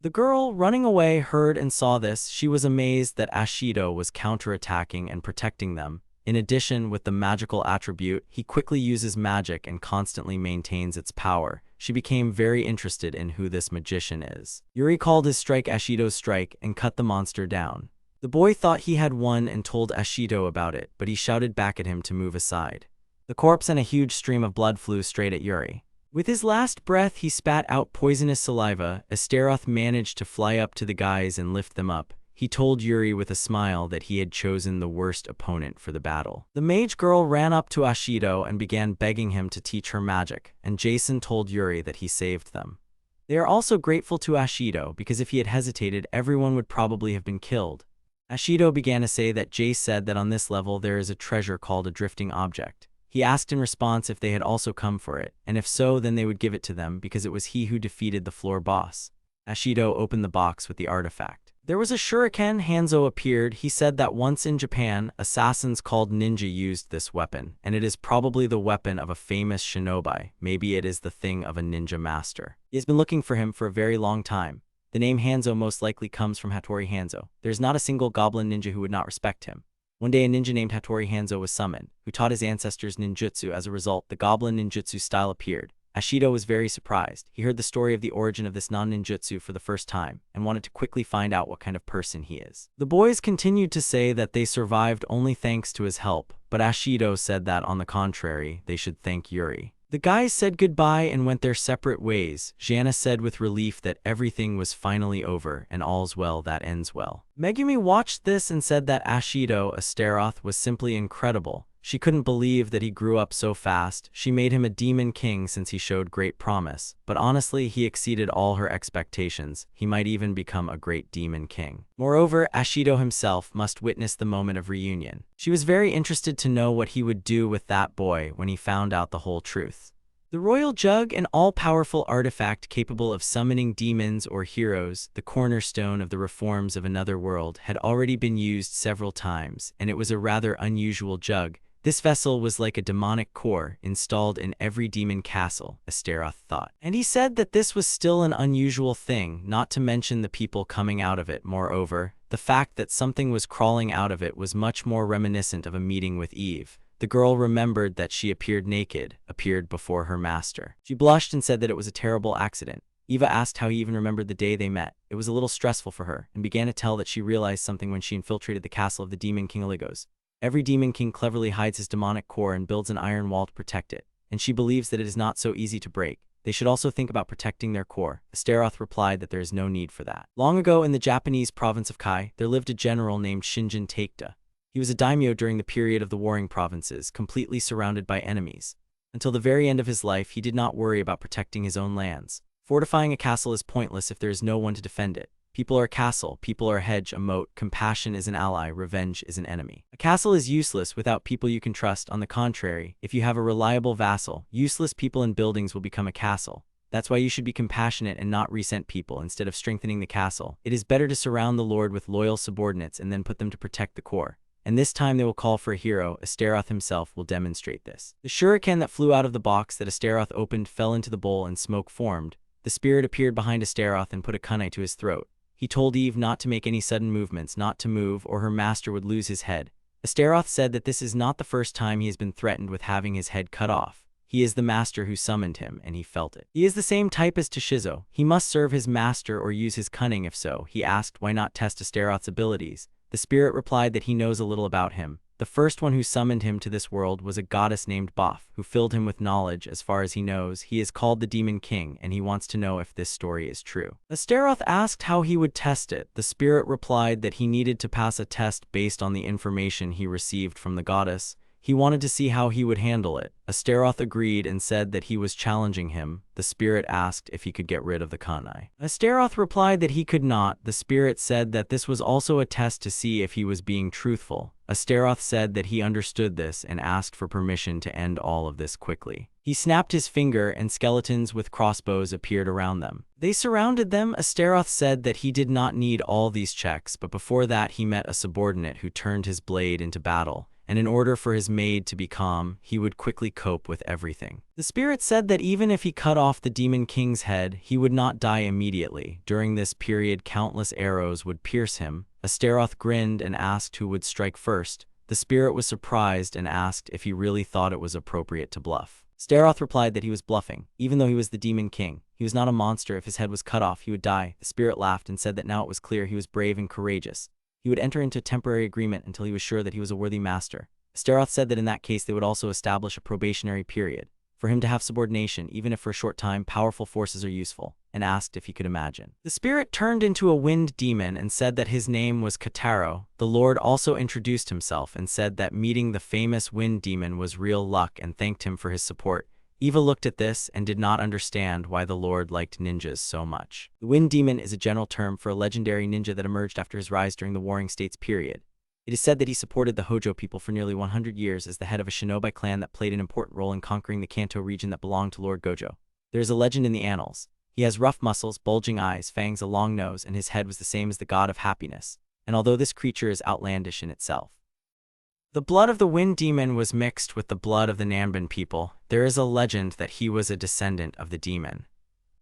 [SPEAKER 1] The girl running away heard and saw this. She was amazed that Ashido was counterattacking and protecting them. In addition, with the magical attribute, he quickly uses magic and constantly maintains its power. She became very interested in who this magician is. Yuri called his strike Ashido's strike and cut the monster down. The boy thought he had won and told Ashido about it, but he shouted back at him to move aside. The corpse and a huge stream of blood flew straight at Yuri. With his last breath, he spat out poisonous saliva. Astaroth managed to fly up to the guys and lift them up. He told Yuri with a smile that he had chosen the worst opponent for the battle. The mage girl ran up to Ashido and began begging him to teach her magic, and Jason told Yuri that he saved them. They are also grateful to Ashido because if he had hesitated, everyone would probably have been killed. Ashido began to say that Jace said that on this level there is a treasure called a drifting object. He asked in response if they had also come for it, and if so, then they would give it to them because it was he who defeated the floor boss. Ashido opened the box with the artifact. There was a shuriken. Hanzo appeared. He said that once in Japan, assassins called ninja used this weapon, and it is probably the weapon of a famous shinobi. Maybe it is the thing of a ninja master. He has been looking for him for a very long time. The name Hanzo most likely comes from Hattori Hanzo. There is not a single goblin ninja who would not respect him. One day a ninja named Hattori Hanzo was summoned, who taught his ancestors ninjutsu. As a result, the goblin ninjutsu style appeared. Ashido was very surprised. He heard the story of the origin of this non-ninjutsu for the first time, and wanted to quickly find out what kind of person he is. The boys continued to say that they survived only thanks to his help, but Ashido said that, on the contrary, they should thank Yuri. The guys said goodbye and went their separate ways. Jana said with relief that everything was finally over, and all's well that ends well. Megumi watched this and said that Ashido Astaroth was simply incredible. She couldn't believe that he grew up so fast. She made him a demon king since he showed great promise, but honestly he exceeded all her expectations. He might even become a great demon king. Moreover, Ashido himself must witness the moment of reunion. She was very interested to know what he would do with that boy when he found out the whole truth. The royal jug, an all-powerful artifact capable of summoning demons or heroes, the cornerstone of the reforms of another world, had already been used several times, and it was a rather unusual jug. This vessel was like a demonic core installed in every demon castle, Astaroth thought. And he said that this was still an unusual thing, not to mention the people coming out of it. Moreover, the fact that something was crawling out of it was much more reminiscent of a meeting with Eve. The girl remembered that she appeared before her master. She blushed and said that it was a terrible accident. Eva asked how he even remembered the day they met. It was a little stressful for her, and began to tell that she realized something when she infiltrated the castle of the demon king Oligos. Every demon king cleverly hides his demonic core and builds an iron wall to protect it, and she believes that it is not so easy to break. They should also think about protecting their core. Astaroth replied that there is no need for that. Long ago in the Japanese province of Kai, there lived a general named Shinjin Taikta. He was a daimyo during the period of the warring provinces, completely surrounded by enemies. Until the very end of his life, he did not worry about protecting his own lands. Fortifying a castle is pointless if there is no one to defend it. People are a castle, people are a hedge, a moat, compassion is an ally, revenge is an enemy. A castle is useless without people you can trust. On the contrary, if you have a reliable vassal, useless people and buildings will become a castle. That's why you should be compassionate and not resent people instead of strengthening the castle. It is better to surround the lord with loyal subordinates and then put them to protect the core. And this time they will call for a hero. Astaroth himself will demonstrate this. The shuriken that flew out of the box that Astaroth opened fell into the bowl and smoke formed. The spirit appeared behind Astaroth and put a kunai to his throat. He told Eve not to make any sudden movements, not to move, or her master would lose his head. Astaroth said that this is not the first time he has been threatened with having his head cut off. He is the master who summoned him, and he felt it. He is the same type as Toshizo. He must serve his master or use his cunning. If so, he asked why not test Astaroth's abilities. The spirit replied that he knows a little about him. The first one who summoned him to this world was a goddess named Boph, who filled him with knowledge. As far as he knows, he is called the Demon King, and he wants to know if this story is true. Astaroth asked how he would test it. The spirit replied that he needed to pass a test based on the information he received from the goddess. He wanted to see how he would handle it. Astaroth agreed and said that he was challenging him. The spirit asked if he could get rid of the kunai. Astaroth replied that he could not. The spirit said that this was also a test to see if he was being truthful. Astaroth said that he understood this and asked for permission to end all of this quickly. He snapped his finger and skeletons with crossbows appeared around them. They surrounded them. Astaroth said that he did not need all these checks, but before that he met a subordinate who turned his blade into battle. And in order for his maid to be calm, he would quickly cope with everything. The spirit said that even if he cut off the Demon King's head, he would not die immediately. During this period, countless arrows would pierce him. Astaroth grinned and asked who would strike first. The spirit was surprised and asked if he really thought it was appropriate to bluff. Astaroth replied that he was bluffing. Even though he was the Demon King, he was not a monster. If his head was cut off, he would die. The spirit laughed and said that now it was clear he was brave and courageous. He would enter into a temporary agreement until he was sure that he was a worthy master. Astaroth said that in that case they would also establish a probationary period for him to have subordination, even if for a short time powerful forces are useful, and asked if he could imagine. The spirit turned into a wind demon and said that his name was Kataro. The Lord also introduced himself and said that meeting the famous wind demon was real luck and thanked him for his support. Eva looked at this and did not understand why the Lord liked ninjas so much. The Wind Demon is a general term for a legendary ninja that emerged after his rise during the Warring States period. It is said that he supported the Hojo people for nearly 100 years as the head of a shinobi clan that played an important role in conquering the Kanto region that belonged to Lord Gojo. There is a legend in the annals. He has rough muscles, bulging eyes, fangs, a long nose, and his head was the same as the god of happiness, and although this creature is outlandish in itself. The blood of the wind demon was mixed with the blood of the Nanban people. There is a legend that he was a descendant of the demon.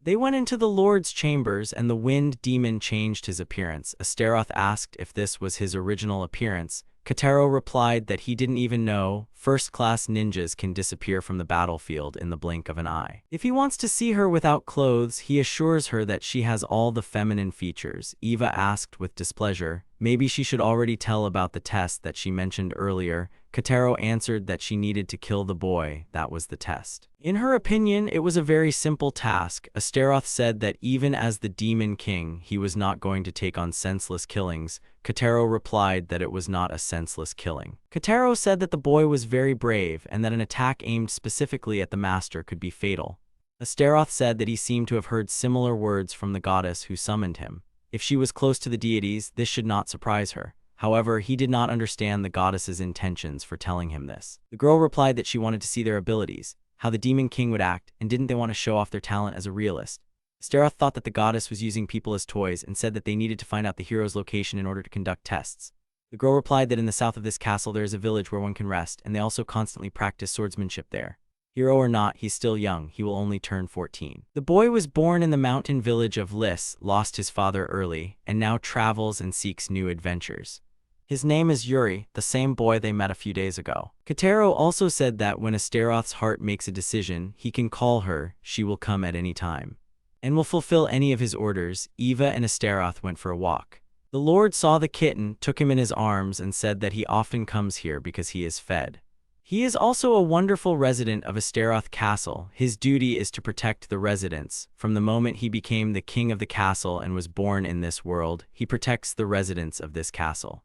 [SPEAKER 1] They went into the Lord's chambers, and the wind demon changed his appearance. Astaroth asked if this was his original appearance. Kotaro replied that he didn't even know. First-class ninjas can disappear from the battlefield in the blink of an eye. If he wants to see her without clothes, he assures her that she has all the feminine features. Eva asked with displeasure. Maybe she should already tell about the test that she mentioned earlier. Kotaro answered that she needed to kill the boy. That was the test. In her opinion, it was a very simple task. Astaroth said that even as the Demon King, he was not going to take on senseless killings. Kotaro replied that it was not a senseless killing. Kotaro said that the boy was very brave and that an attack aimed specifically at the master could be fatal. Astaroth said that he seemed to have heard similar words from the goddess who summoned him. If she was close to the deities, this should not surprise her. However, he did not understand the goddess's intentions for telling him this. The girl replied that she wanted to see their abilities, how the Demon King would act, and didn't they want to show off their talent as a realist. Astaroth thought that the goddess was using people as toys and said that they needed to find out the hero's location in order to conduct tests. The girl replied that in the south of this castle there is a village where one can rest, and they also constantly practice swordsmanship there. Hero or not, he's still young. He will only turn 14. The boy was born in the mountain village of Lys, lost his father early, and now travels and seeks new adventures. His name is Yuri, the same boy they met a few days ago. Kotaro also said that when Astaroth's heart makes a decision, he can call her, she will come at any time, and will fulfill any of his orders. Eva and Astaroth went for a walk. The Lord saw the kitten, took him in his arms, and said that he often comes here because he is fed. He is also a wonderful resident of Astaroth Castle. His duty is to protect the residents. From the moment he became the king of the castle and was born in this world, he protects the residents of this castle.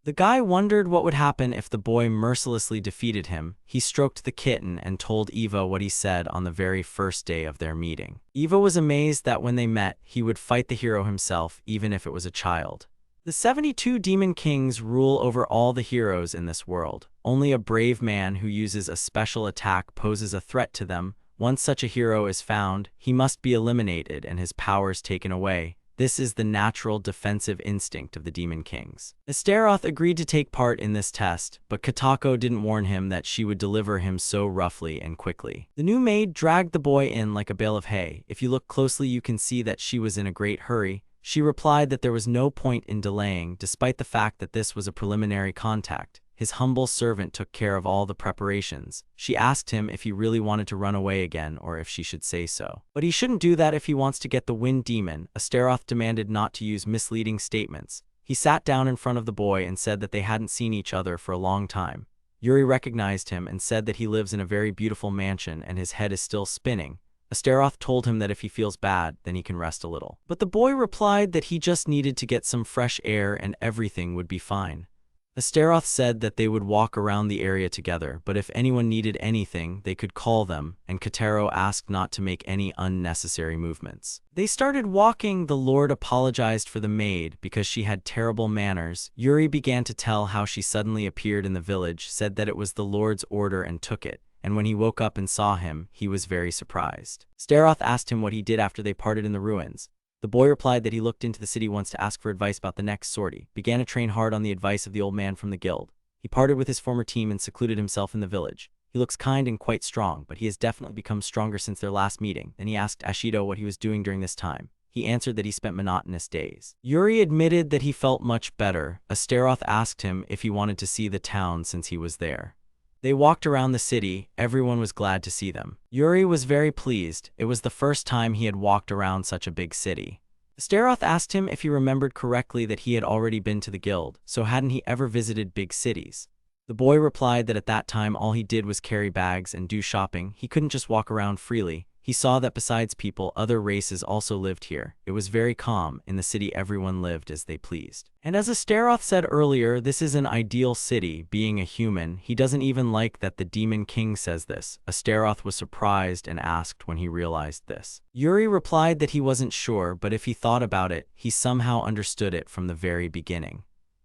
[SPEAKER 1] The guy wondered what would happen if the boy mercilessly defeated him. He stroked the kitten and told Eva what he said on the very first day of their meeting. Eva was amazed that when they met, he would fight the hero himself, even if it was a child. The 72 Demon Kings rule over all the heroes in this world. Only a brave man who uses a special attack poses a threat to them. Once such a hero is found, he must be eliminated and his powers taken away. This is the natural defensive instinct of the Demon Kings. Astaroth agreed to take part in this test, but Kotaro didn't warn him that she would deliver him so roughly and quickly. The new maid dragged the boy in like a bale of hay. If you look closely, you can see that she was in a great hurry. She replied that there was no point in delaying, despite the fact that this was a preliminary contact. His humble servant took care of all the preparations. She asked him if he really wanted to run away again or if she should say so. But he shouldn't do that if he wants to get the wind demon. Astaroth demanded not to use misleading statements. He sat down in front of the boy and said that they hadn't seen each other for a long time. Yuri recognized him and said that he lives in a very beautiful mansion and his head is still spinning. Astaroth told him that if he feels bad, then he can rest a little. But the boy replied that he just needed to get some fresh air and everything would be fine. Astaroth said that they would walk around the area together, but if anyone needed anything, they could call them, and Kotaro asked not to make any unnecessary movements. They started walking. The Lord apologized for the maid because she had terrible manners. Yuri began to tell how she suddenly appeared in the village, said that it was the Lord's order and took it, and when he woke up and saw him, he was very surprised. Astaroth asked him what he did after they parted in the ruins. The boy replied that he looked into the city once to ask for advice about the next sortie, began to train hard on the advice of the old man from the guild. He parted with his former team and secluded himself in the village. He looks kind and quite strong, but he has definitely become stronger since their last meeting. Then he asked Ashido what he was doing during this time. He answered that he spent monotonous days. Yuri admitted that he felt much better. Astaroth asked him if he wanted to see the town since he was there. They walked around the city. Everyone was glad to see them. Yuri was very pleased. It was the first time he had walked around such a big city. Astaroth asked him if he remembered correctly that he had already been to the guild, so hadn't he ever visited big cities? The boy replied that at that time all he did was carry bags and do shopping. He couldn't just walk around freely. He saw that besides people, other races also lived here. It was very calm. In the city, everyone lived as they pleased. And as Astaroth said earlier, this is an ideal city. Being a human, he doesn't even like that the Demon King says this. Astaroth was surprised and asked when he realized this. Yuri replied that he wasn't sure, but if he thought about it, he somehow understood it from the very beginning.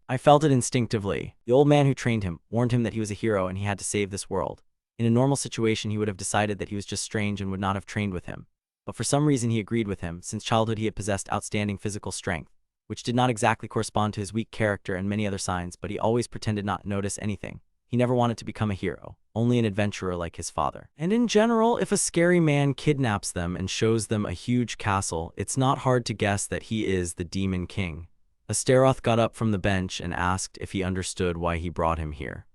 [SPEAKER 1] I felt it instinctively. The old man who trained him warned him that he was a hero and he had to save this world. In a normal situation, he would have decided that he was just strange and would not have trained with him. but for some reason he agreed with him. Since childhood he had possessed outstanding physical strength, which did not exactly correspond to his weak character and many other signs, but he always pretended not to notice anything. He never wanted to become a hero, only an adventurer like his father. And in general, if a scary man kidnaps them and shows them a huge castle, it's not hard to guess that he is the Demon King. Astaroth got up from the bench and asked if he understood why he brought him here.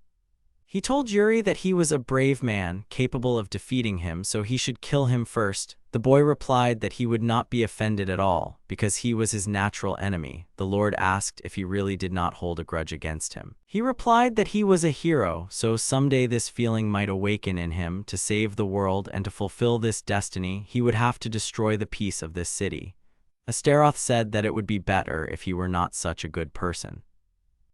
[SPEAKER 1] He told Yuri that he was a brave man, capable of defeating him, so he should kill him first. The boy replied that he would not be offended at all, because he was his natural enemy. The Lord asked if he really did not hold a grudge against him. He replied that he was a hero, so someday this feeling might awaken in him. To save the world and to fulfill this destiny, he would have to destroy the peace of this city. Astaroth said that it would be better if he were not such a good person.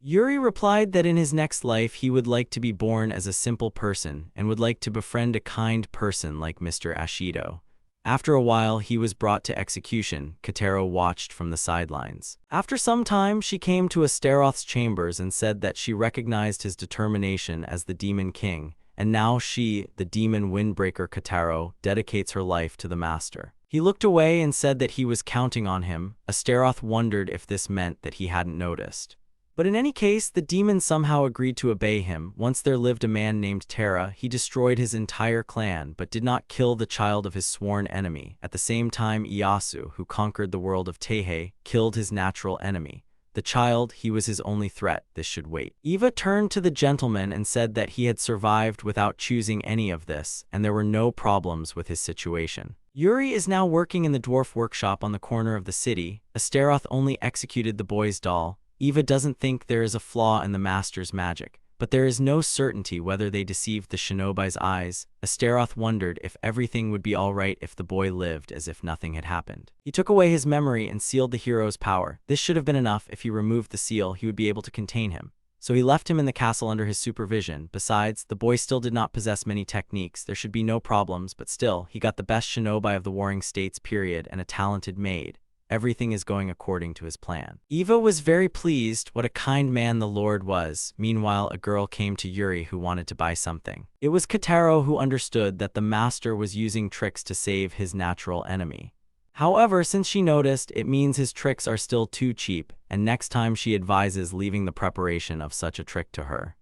[SPEAKER 1] Yuri replied that in his next life he would like to be born as a simple person and would like to befriend a kind person like Mr. Ashido. After a while, he was brought to execution. Kotaro watched from the sidelines. After some time, she came to Astaroth's chambers and said that she recognized his determination as the Demon King, and now she, the demon windbreaker Kotaro, dedicates her life to the master. He looked away and said that he was counting on him. Astaroth wondered if this meant that he hadn't noticed. But in any case, the demon somehow agreed to obey him. Once there lived a man named Terra. He destroyed his entire clan, but did not kill the child of his sworn enemy. At the same time, Iyasu, who conquered the world of Teihei, killed his natural enemy. The child, he was his only threat. This should wait. Eva turned to the gentleman and said that he had survived without choosing any of this, and there were no problems with his situation. Yuri is now working in the dwarf workshop on the corner of the city. Astaroth only executed the boy's doll. Eva doesn't think there is a flaw in the master's magic, but there is no certainty whether they deceived the shinobi's eyes. Astaroth wondered if everything would be all right if the boy lived as if nothing had happened. He took away his memory and sealed the hero's power. This should have been enough. If he removed the seal, he would be able to contain him. So he left him in the castle under his supervision. Besides, the boy still did not possess many techniques. There should be no problems, but still, he got the best shinobi of the Warring States period and a talented maid. Everything is going according to his plan. Eva was very pleased. What a kind man the Lord was. Meanwhile, a girl came to Yuri who wanted to buy something. It was Kotaro who understood that the master was using tricks to save his natural enemy. However, since she noticed, it means his tricks are still too cheap, and next time she advises leaving the preparation of such a trick to her.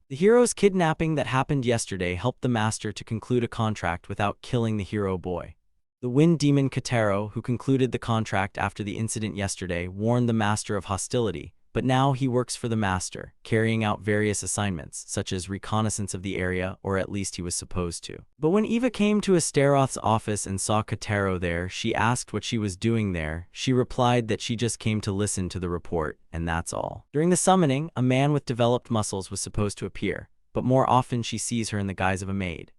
[SPEAKER 1] The hero's kidnapping that happened yesterday helped the master to conclude a contract without killing the hero boy. The wind demon Kotaro, who concluded the contract after the incident yesterday, warned the master of hostility, but now he works for the master, carrying out various assignments, such as reconnaissance of the area, or at least he was supposed to. But when Eva came to Astaroth's office and saw Kotaro there, she asked what she was doing there. She replied that she just came to listen to the report, and that's all. During the summoning, a man with developed muscles was supposed to appear, but more often she sees her in the guise of a maid.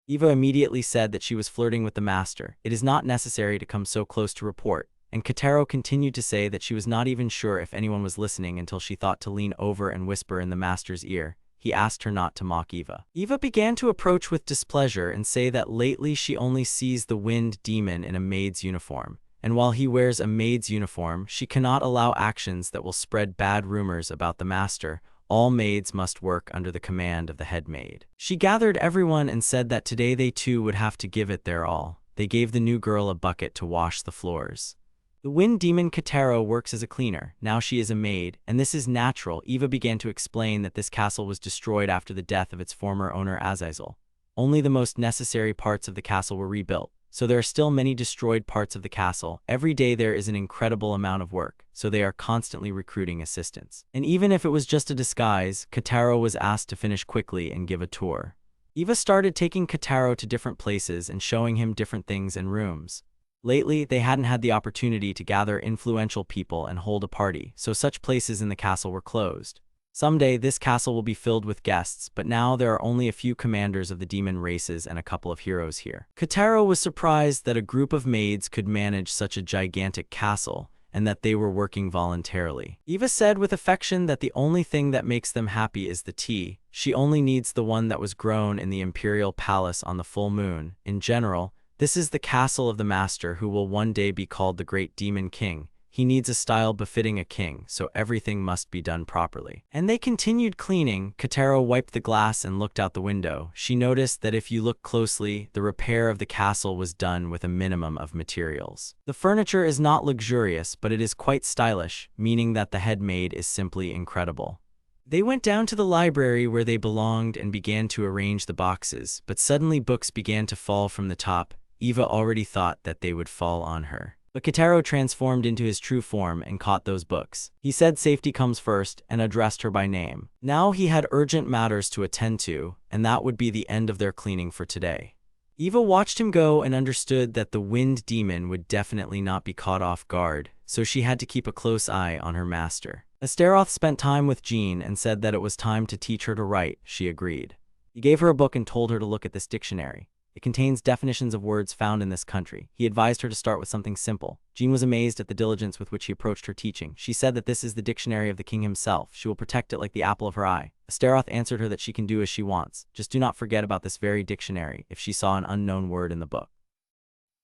[SPEAKER 1] Eva immediately said that she was flirting with the master. It is not necessary to come so close to report. And Kotaro continued to say that she was not even sure if anyone was listening until she thought to lean over and whisper in the master's ear. He asked her not to mock Eva. Eva began to approach with displeasure and say that lately she only sees the wind demon in a maid's uniform. And while he wears a maid's uniform, she cannot allow actions that will spread bad rumors about the master. All maids must work under the command of the head maid. She gathered everyone and said that today they too would have to give it their all. They gave the new girl a bucket to wash the floors. The wind demon Kotaro works as a cleaner. Now she is a maid, and this is natural. Eva began to explain that this castle was destroyed after the death of its former owner Azazel. Only the most necessary parts of the castle were rebuilt. So there are still many destroyed parts of the castle. Every day there is an incredible amount of work, so they are constantly recruiting assistants. And even if it was just a disguise, Kotaro was asked to finish quickly and give a tour. Eva started taking Kotaro to different places and showing him different things and rooms. Lately, they hadn't had the opportunity to gather influential people and hold a party, so such places in the castle were closed. Someday, this castle will be filled with guests, but now there are only a few commanders of the demon races and a couple of heroes here. Kotaro was surprised that a group of maids could manage such a gigantic castle, and that they were working voluntarily. Eva said with affection that the only thing that makes them happy is the tea. She only needs the one that was grown in the imperial palace on the full moon. In general, this is the castle of the master who will one day be called the Great Demon King. He needs a style befitting a king, so everything must be done properly. And they continued cleaning. Kotaro wiped the glass and looked out the window. She noticed that if you look closely, the repair of the castle was done with a minimum of materials. The furniture is not luxurious, but it is quite stylish, meaning that the head maid is simply incredible. They went down to the library where they belonged and began to arrange the boxes, but suddenly books began to fall from the top. Eva already thought that they would fall on her. But Kotaro transformed into his true form and caught those books. He said safety comes first and addressed her by name. Now he had urgent matters to attend to, and that would be the end of their cleaning for today. Eva watched him go and understood that the wind demon would definitely not be caught off guard, so she had to keep a close eye on her master. Astaroth spent time with Jean and said that it was time to teach her to write. She agreed. He gave her a book and told her to look at this dictionary. It contains definitions of words found in this country. He advised her to start with something simple. Jean was amazed at the diligence with which he approached her teaching. She said that this is the dictionary of the king himself. She will protect it like the apple of her eye. Astaroth answered her that she can do as she wants. Just do not forget about this very dictionary if she saw an unknown word in the book.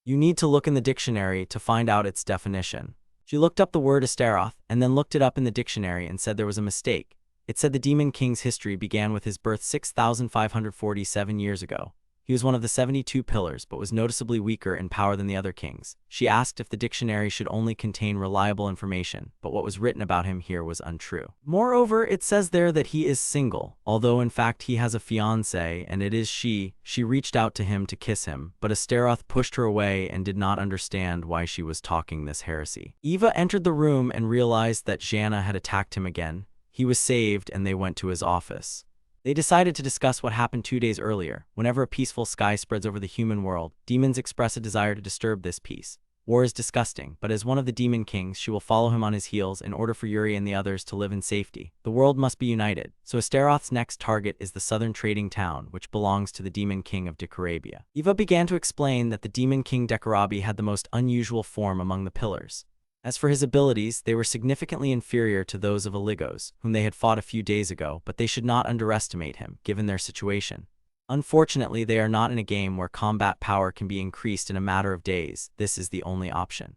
[SPEAKER 1] You need to look in the dictionary to find out its definition. She looked up the word Astaroth and then looked it up in the dictionary and said there was a mistake. It said the demon king's history began with his birth 6,547 years ago. He was one of the 72 pillars, but was noticeably weaker in power than the other kings. She asked if the dictionary should only contain reliable information, but what was written about him here was untrue. Moreover, it says there that he is single, although in fact he has a fiancée, and it is she. She reached out to him to kiss him, but Astaroth pushed her away and did not understand why she was talking this heresy. Eva entered the room and realized that Jana had attacked him again. He was saved and they went to his office. They decided to discuss what happened 2 days earlier. Whenever a peaceful sky spreads over the human world, demons express a desire to disturb this peace. War is disgusting, but as one of the demon kings, she will follow him on his heels in order for Yuri and the others to live in safety. The world must be united, so Astaroth's next target is the southern trading town, which belongs to the demon king of Decorabia. Eva began to explain that the demon king Decorabi had the most unusual form among the pillars. As for his abilities, they were significantly inferior to those of Illigos, whom they had fought a few days ago, but they should not underestimate him, given their situation. Unfortunately, they are not in a game where combat power can be increased in a matter of days. This is the only option.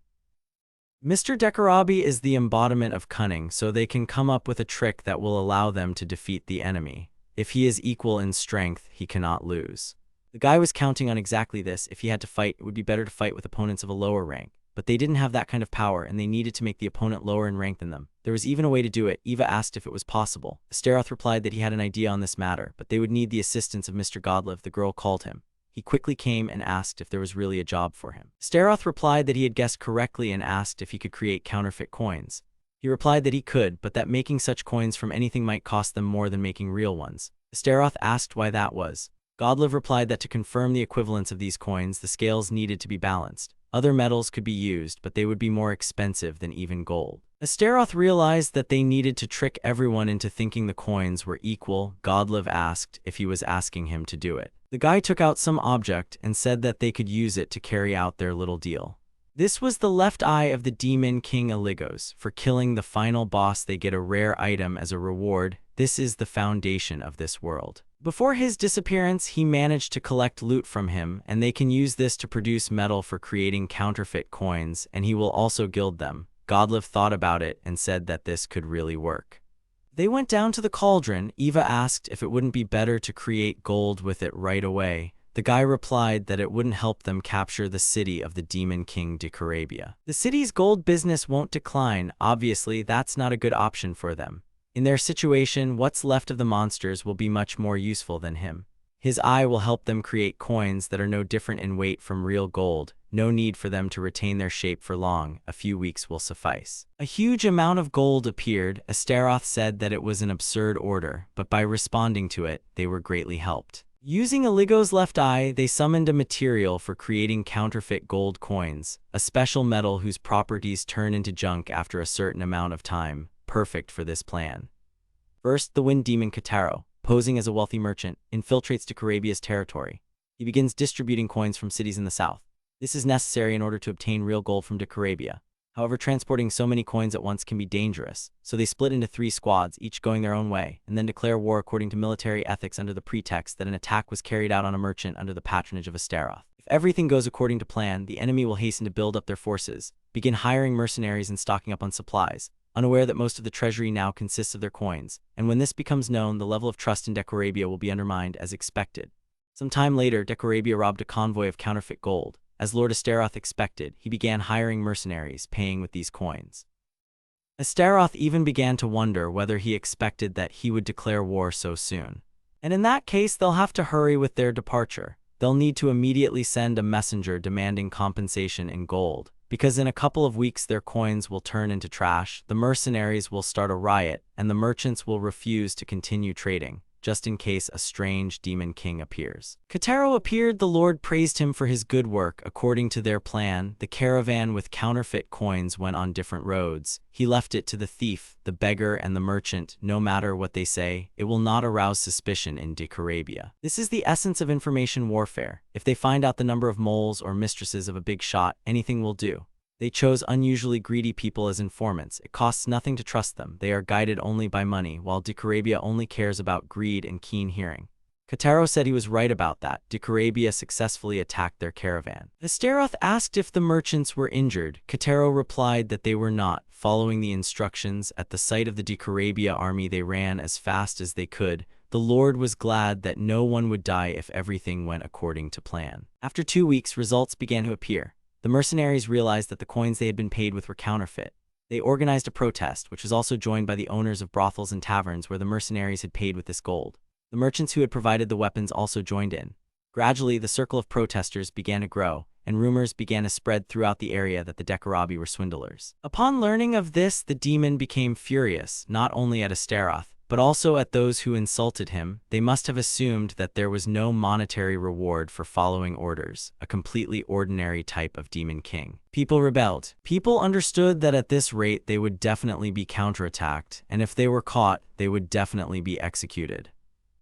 [SPEAKER 1] Mr. Decorabi is the embodiment of cunning, so they can come up with a trick that will allow them to defeat the enemy. If he is equal in strength, he cannot lose. The guy was counting on exactly this. If he had to fight, it would be better to fight with opponents of a lower rank. But they didn't have that kind of power, and they needed to make the opponent lower in rank than them. There was even a way to do it. Eva asked if it was possible. Astaroth replied that he had an idea on this matter, but they would need the assistance of Mr. Godlive. The girl called him. He quickly came and asked if there was really a job for him. Astaroth replied that he had guessed correctly and asked if he could create counterfeit coins. He replied that he could, but that making such coins from anything might cost them more than making real ones. Astaroth asked why that was. Godlive replied that to confirm the equivalence of these coins, the scales needed to be balanced. Other metals could be used, but they would be more expensive than even gold. Astaroth realized that they needed to trick everyone into thinking the coins were equal. Godlive asked if he was asking him to do it. The guy took out some object and said that they could use it to carry out their little deal. This was the left eye of the demon king Illigos. For killing the final boss, they get a rare item as a reward. This is the foundation of this world. Before his disappearance, he managed to collect loot from him, and they can use this to produce metal for creating counterfeit coins, and he will also gild them. Godlive thought about it and said that this could really work. They went down to the cauldron. Eva asked if it wouldn't be better to create gold with it right away. The guy replied that it wouldn't help them capture the city of the demon king Decorabia. The city's gold business won't decline. Obviously, that's not a good option for them. In their situation, what's left of the monsters will be much more useful than him. His eye will help them create coins that are no different in weight from real gold. No need for them to retain their shape for long. A few weeks will suffice. A huge amount of gold appeared. Astaroth said that it was an absurd order, but by responding to it, they were greatly helped. Using Illigo's left eye, they summoned a material for creating counterfeit gold coins, a special metal whose properties turn into junk after a certain amount of time. Perfect for this plan. First, the wind demon Kotaro, posing as a wealthy merchant, infiltrates Decorabia's territory. He begins distributing coins from cities in the south. This is necessary in order to obtain real gold from Decorabia. However, transporting so many coins at once can be dangerous, so they split into 3 squads, each going their own way, and then declare war according to military ethics under the pretext that an attack was carried out on a merchant under the patronage of Astaroth. If everything goes according to plan, the enemy will hasten to build up their forces, begin hiring mercenaries and stocking up on supplies, unaware that most of the treasury now consists of their coins, and when this becomes known, the level of trust in Decorabia will be undermined as expected. Some time later, Decorabia robbed a convoy of counterfeit gold. As Lord Astaroth expected, he began hiring mercenaries, paying with these coins. Astaroth even began to wonder whether he expected that he would declare war so soon. And in that case, they'll have to hurry with their departure. They'll need to immediately send a messenger demanding compensation in gold, because in a couple of weeks their coins will turn into trash, the mercenaries will start a riot, and the merchants will refuse to continue trading, just in case a strange demon king appears. Kotaro appeared. The Lord praised him for his good work. According to their plan, the caravan with counterfeit coins went on different roads. He left it to the thief, the beggar, and the merchant. No matter what they say, it will not arouse suspicion in Decorabia. This is the essence of information warfare. If they find out the number of moles or mistresses of a big shot, anything will do. They chose unusually greedy people as informants. It costs nothing to trust them. They are guided only by money, while Decorabia only cares about greed and keen hearing. Kotaro said he was right about that. Decorabia successfully attacked their caravan. Astaroth asked if the merchants were injured. Kotaro replied that they were not. Following the instructions, at the sight of the Decorabia army they ran as fast as they could. The Lord was glad that no one would die if everything went according to plan. After 2 weeks, results began to appear. The mercenaries realized that the coins they had been paid with were counterfeit. They organized a protest, which was also joined by the owners of brothels and taverns where the mercenaries had paid with this gold. The merchants who had provided the weapons also joined in. Gradually, the circle of protesters began to grow, and rumors began to spread throughout the area that the Decorabi were swindlers. Upon learning of this, the demon became furious, not only at Astaroth, but also at those who insulted him. They must have assumed that there was no monetary reward for following orders, a completely ordinary type of demon king. People rebelled. People understood that at this rate they would definitely be counterattacked, and if they were caught, they would definitely be executed.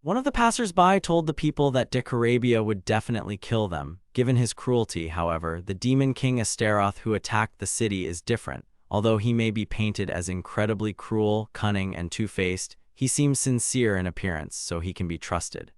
[SPEAKER 1] One of the passers-by told the people that Decorabia would definitely kill them. Given his cruelty, however, the demon king Astaroth who attacked the city is different. Although he may be painted as incredibly cruel, cunning, and two-faced, he seems sincere in appearance, so he can be trusted.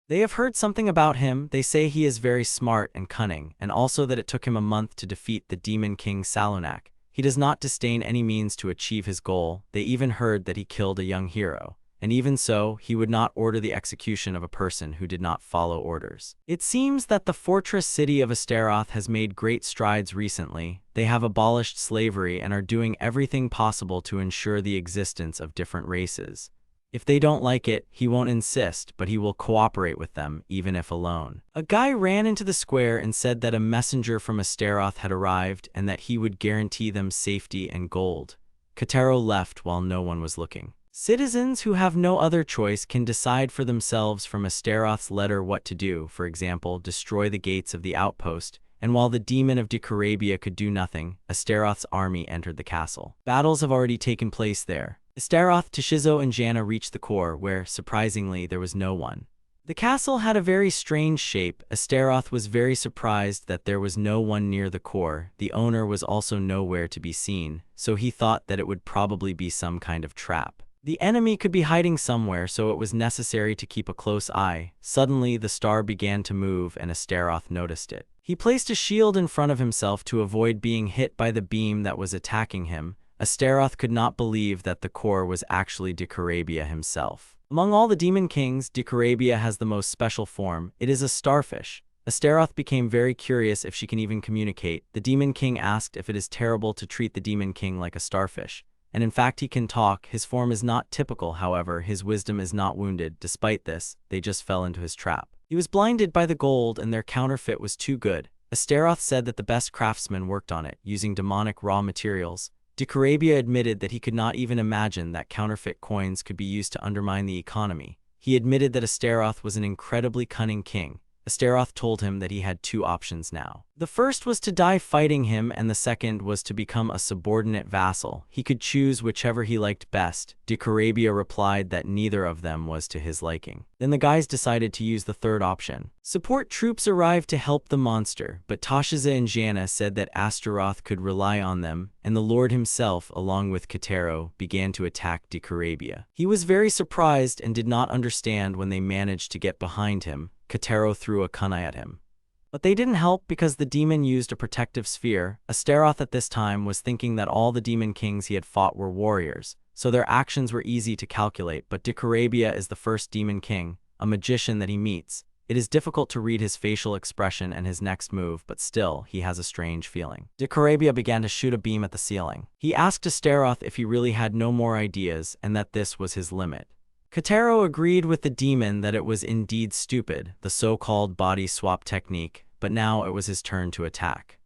[SPEAKER 1] They have heard something about him. They say he is very smart and cunning, and also that it took him a month to defeat the demon king Salonak. He does not disdain any means to achieve his goal. They even heard that he killed a young hero. And even so, he would not order the execution of a person who did not follow orders. It seems that the fortress city of Astaroth has made great strides recently. They have abolished slavery and are doing everything possible to ensure the existence of different races. If they don't like it, he won't insist, but he will cooperate with them, even if alone. A guy ran into the square and said that a messenger from Astaroth had arrived and that he would guarantee them safety and gold. Kotaro left while no one was looking. Citizens who have no other choice can decide for themselves from Astaroth's letter what to do, for example, destroy the gates of the outpost, and while the demon of Decorabia could do nothing, Astaroth's army entered the castle. Battles have already taken place there. Astaroth, Toshizo, and Janna reached the core, where, surprisingly, there was no one. The castle had a very strange shape. Astaroth was very surprised that there was no one near the core. The owner was also nowhere to be seen, so he thought that it would probably be some kind of trap. The enemy could be hiding somewhere, so it was necessary to keep a close eye. Suddenly, the star began to move, and Astaroth noticed it. He placed a shield in front of himself to avoid being hit by the beam that was attacking him. Astaroth could not believe that the core was actually Decorabia himself. Among all the demon kings, Decorabia has the most special form. It is a starfish. Astaroth became very curious if she can even communicate. The demon king asked if it is terrible to treat the demon king like a starfish. And in fact he can talk. His form is not typical, however, his wisdom is not wounded. Despite this, they just fell into his trap. He was blinded by the gold and their counterfeit was too good. Astaroth said that the best craftsmen worked on it, using demonic raw materials. Decorabia admitted that he could not even imagine that counterfeit coins could be used to undermine the economy. He admitted that Astaroth was an incredibly cunning king. Astaroth told him that he had two options now. The first was to die fighting him, and the second was to become a subordinate vassal. He could choose whichever he liked best. Decorabia replied that neither of them was to his liking. Then the guys decided to use the third option. Support troops arrived to help the monster, but Toshizo and Janna said that Astaroth could rely on them, and the Lord himself, along with Kotaro, began to attack Decorabia. He was very surprised and did not understand when they managed to get behind him. Kotaro threw a kunai at him. But they didn't help because the demon used a protective sphere. Astaroth at this time was thinking that all the demon kings he had fought were warriors, so their actions were easy to calculate, but Dikarabia is the first demon king, a magician that he meets. It is difficult to read his facial expression and his next move, but still, he has a strange feeling. Dikarabia began to shoot a beam at the ceiling. He asked Astaroth if he really had no more ideas and that this was his limit. Kotaro agreed with the demon that it was indeed stupid, the so-called body swap technique, but now it was his turn to attack.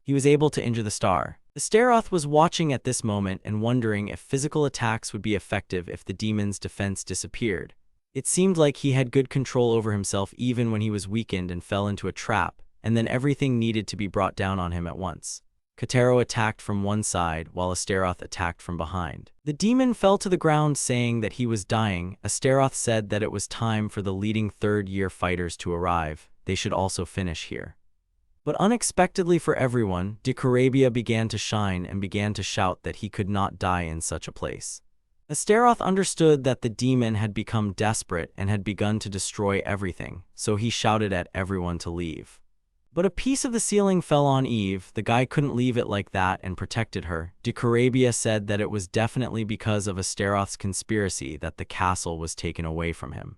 [SPEAKER 1] He was able to injure the star. Astaroth was watching at this moment and wondering if physical attacks would be effective if the demon's defense disappeared. It seemed like he had good control over himself even when he was weakened and fell into a trap, and then everything needed to be brought down on him at once. Kotaro attacked from one side, while Astaroth attacked from behind. The demon fell to the ground saying that he was dying. Astaroth said that it was time for the leading third-year fighters to arrive. They should also finish here. But unexpectedly for everyone, Dikarabia began to shine and began to shout that he could not die in such a place. Astaroth understood that the demon had become desperate and had begun to destroy everything, so he shouted at everyone to leave. But a piece of the ceiling fell on Eve. The guy couldn't leave it like that and protected her. Dikarabia said that it was definitely because of Astaroth's conspiracy that the castle was taken away from him.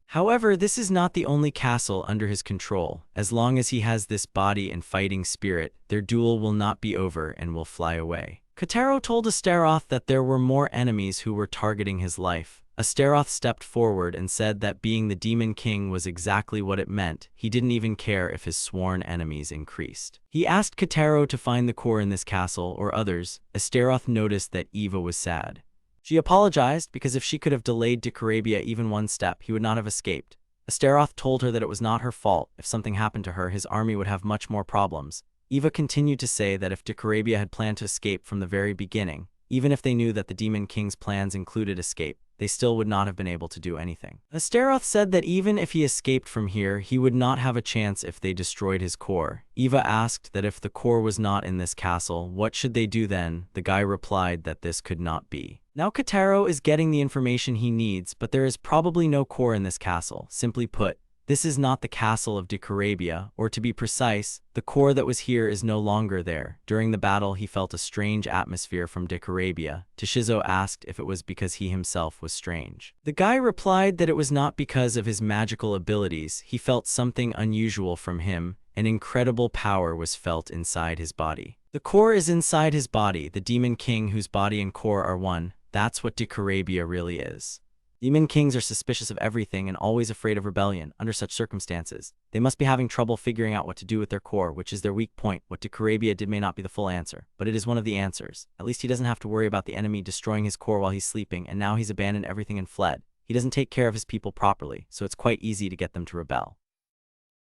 [SPEAKER 1] However, this is not the only castle under his control. As long as he has this body and fighting spirit, their duel will not be over and will fly away. Kotaro told Astaroth that there were more enemies who were targeting his life. Astaroth stepped forward and said that being the Demon King was exactly what it meant. He didn't even care if his sworn enemies increased. He asked Kotaro to find the core in this castle or others. Astaroth noticed that Eva was sad. She apologized because if she could have delayed Dikarabia even one step, he would not have escaped. Astaroth told her that it was not her fault. If something happened to her, his army would have much more problems. Eva continued to say that if Dikarabia had planned to escape from the very beginning, even if they knew that the Demon King's plans included escape, they still would not have been able to do anything. Astaroth said that even if he escaped from here, he would not have a chance if they destroyed his core. Eva asked that if the core was not in this castle, what should they do then? The guy replied that this could not be. Now Kotaro is getting the information he needs, but there is probably no core in this castle. Simply put, this is not the castle of Dikarabia, or to be precise, the core that was here is no longer there. During the battle, he felt a strange atmosphere from Dikarabia. Toshizo asked if it was because he himself was strange. The guy replied that it was not because of his magical abilities. He felt something unusual from him. An incredible power was felt inside his body. The core is inside his body, the Demon King whose body and core are one. That's what Dikarabia really is. Demon Kings are suspicious of everything and always afraid of rebellion. Under such circumstances, they must be having trouble figuring out what to do with their core, which is their weak point. What Dikarabia did may not be the full answer, but it is one of the answers. At least he doesn't have to worry about the enemy destroying his core while he's sleeping, and now he's abandoned everything and fled. He doesn't take care of his people properly, so it's quite easy to get them to rebel.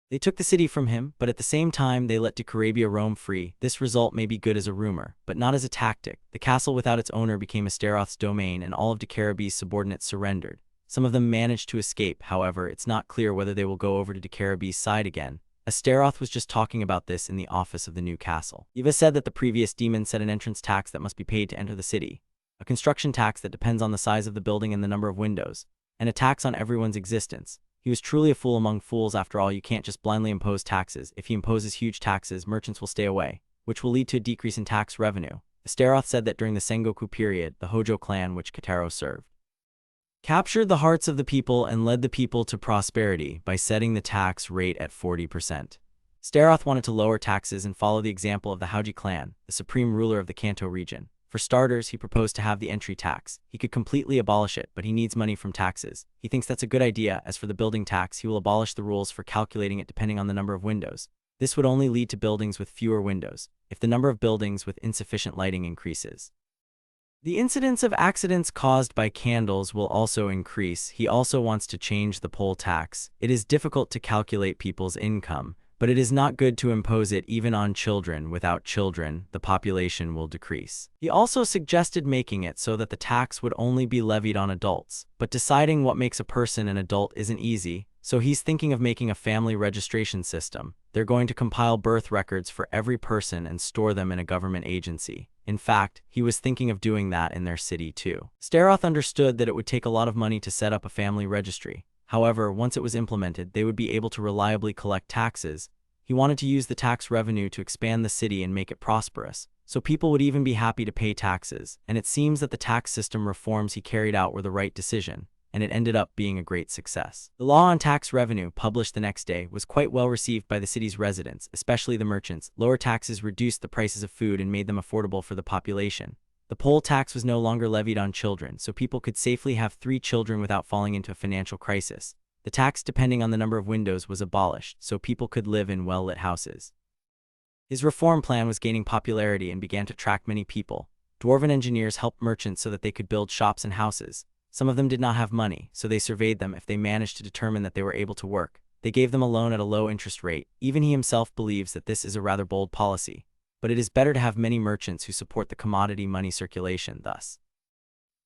[SPEAKER 1] They took the city from him, but at the same time they let Dikarabia roam free. This result may be good as a rumor, but not as a tactic. The castle without its owner became Astaroth's domain, and all of Dikarabi's subordinates surrendered. Some of them managed to escape, however, it's not clear whether they will go over to Dikarabi's side again. Astaroth was just talking about this in the office of the new castle. Eva said that the previous demon set an entrance tax that must be paid to enter the city, a construction tax that depends on the size of the building and the number of windows, and a tax on everyone's existence. He was truly a fool among fools. After all, you can't just blindly impose taxes. If he imposes huge taxes, merchants will stay away, which will lead to a decrease in tax revenue. Astaroth said that during the Sengoku period, the Hojo clan, which Kotaro served, captured the hearts of the people and led the people to prosperity by setting the tax rate at 40%. Astaroth wanted to lower taxes and follow the example of the Hojo clan, the supreme ruler of the Kanto region. For starters, he proposed to have the entry tax. He could completely abolish it, but he needs money from taxes. He thinks that's a good idea. As for the building tax, he will abolish the rules for calculating it depending on the number of windows. This would only lead to buildings with fewer windows, if the number of buildings with insufficient lighting increases. The incidence of accidents caused by candles will also increase. He also wants to change the poll tax. It is difficult to calculate people's income, but it is not good to impose it even on children. Without children, the population will decrease. He also suggested making it so that the tax would only be levied on adults, but deciding what makes a person an adult isn't easy, so he's thinking of making a family registration system. They're going to compile birth records for every person and store them in a government agency. In fact, he was thinking of doing that in their city too. Astaroth understood that it would take a lot of money to set up a family registry. However, once it was implemented, they would be able to reliably collect taxes. He wanted to use the tax revenue to expand the city and make it prosperous, so people would even be happy to pay taxes, and it seems that the tax system reforms he carried out were the right decision, and it ended up being a great success. The law on tax revenue, published the next day, was quite well received by the city's residents, especially the merchants. Lower taxes reduced the prices of food and made them affordable for the population. The poll tax was no longer levied on children, so people could safely have 3 children without falling into a financial crisis. The tax depending on the number of windows was abolished, so people could live in well-lit houses. His reform plan was gaining popularity and began to attract many people. Dwarven engineers helped merchants so that they could build shops and houses. Some of them did not have money, so they surveyed them. If they managed to determine that they were able to work, they gave them a loan at a low interest rate. Even he himself believes that this is a rather bold policy, but it is better to have many merchants who support the commodity money circulation thus.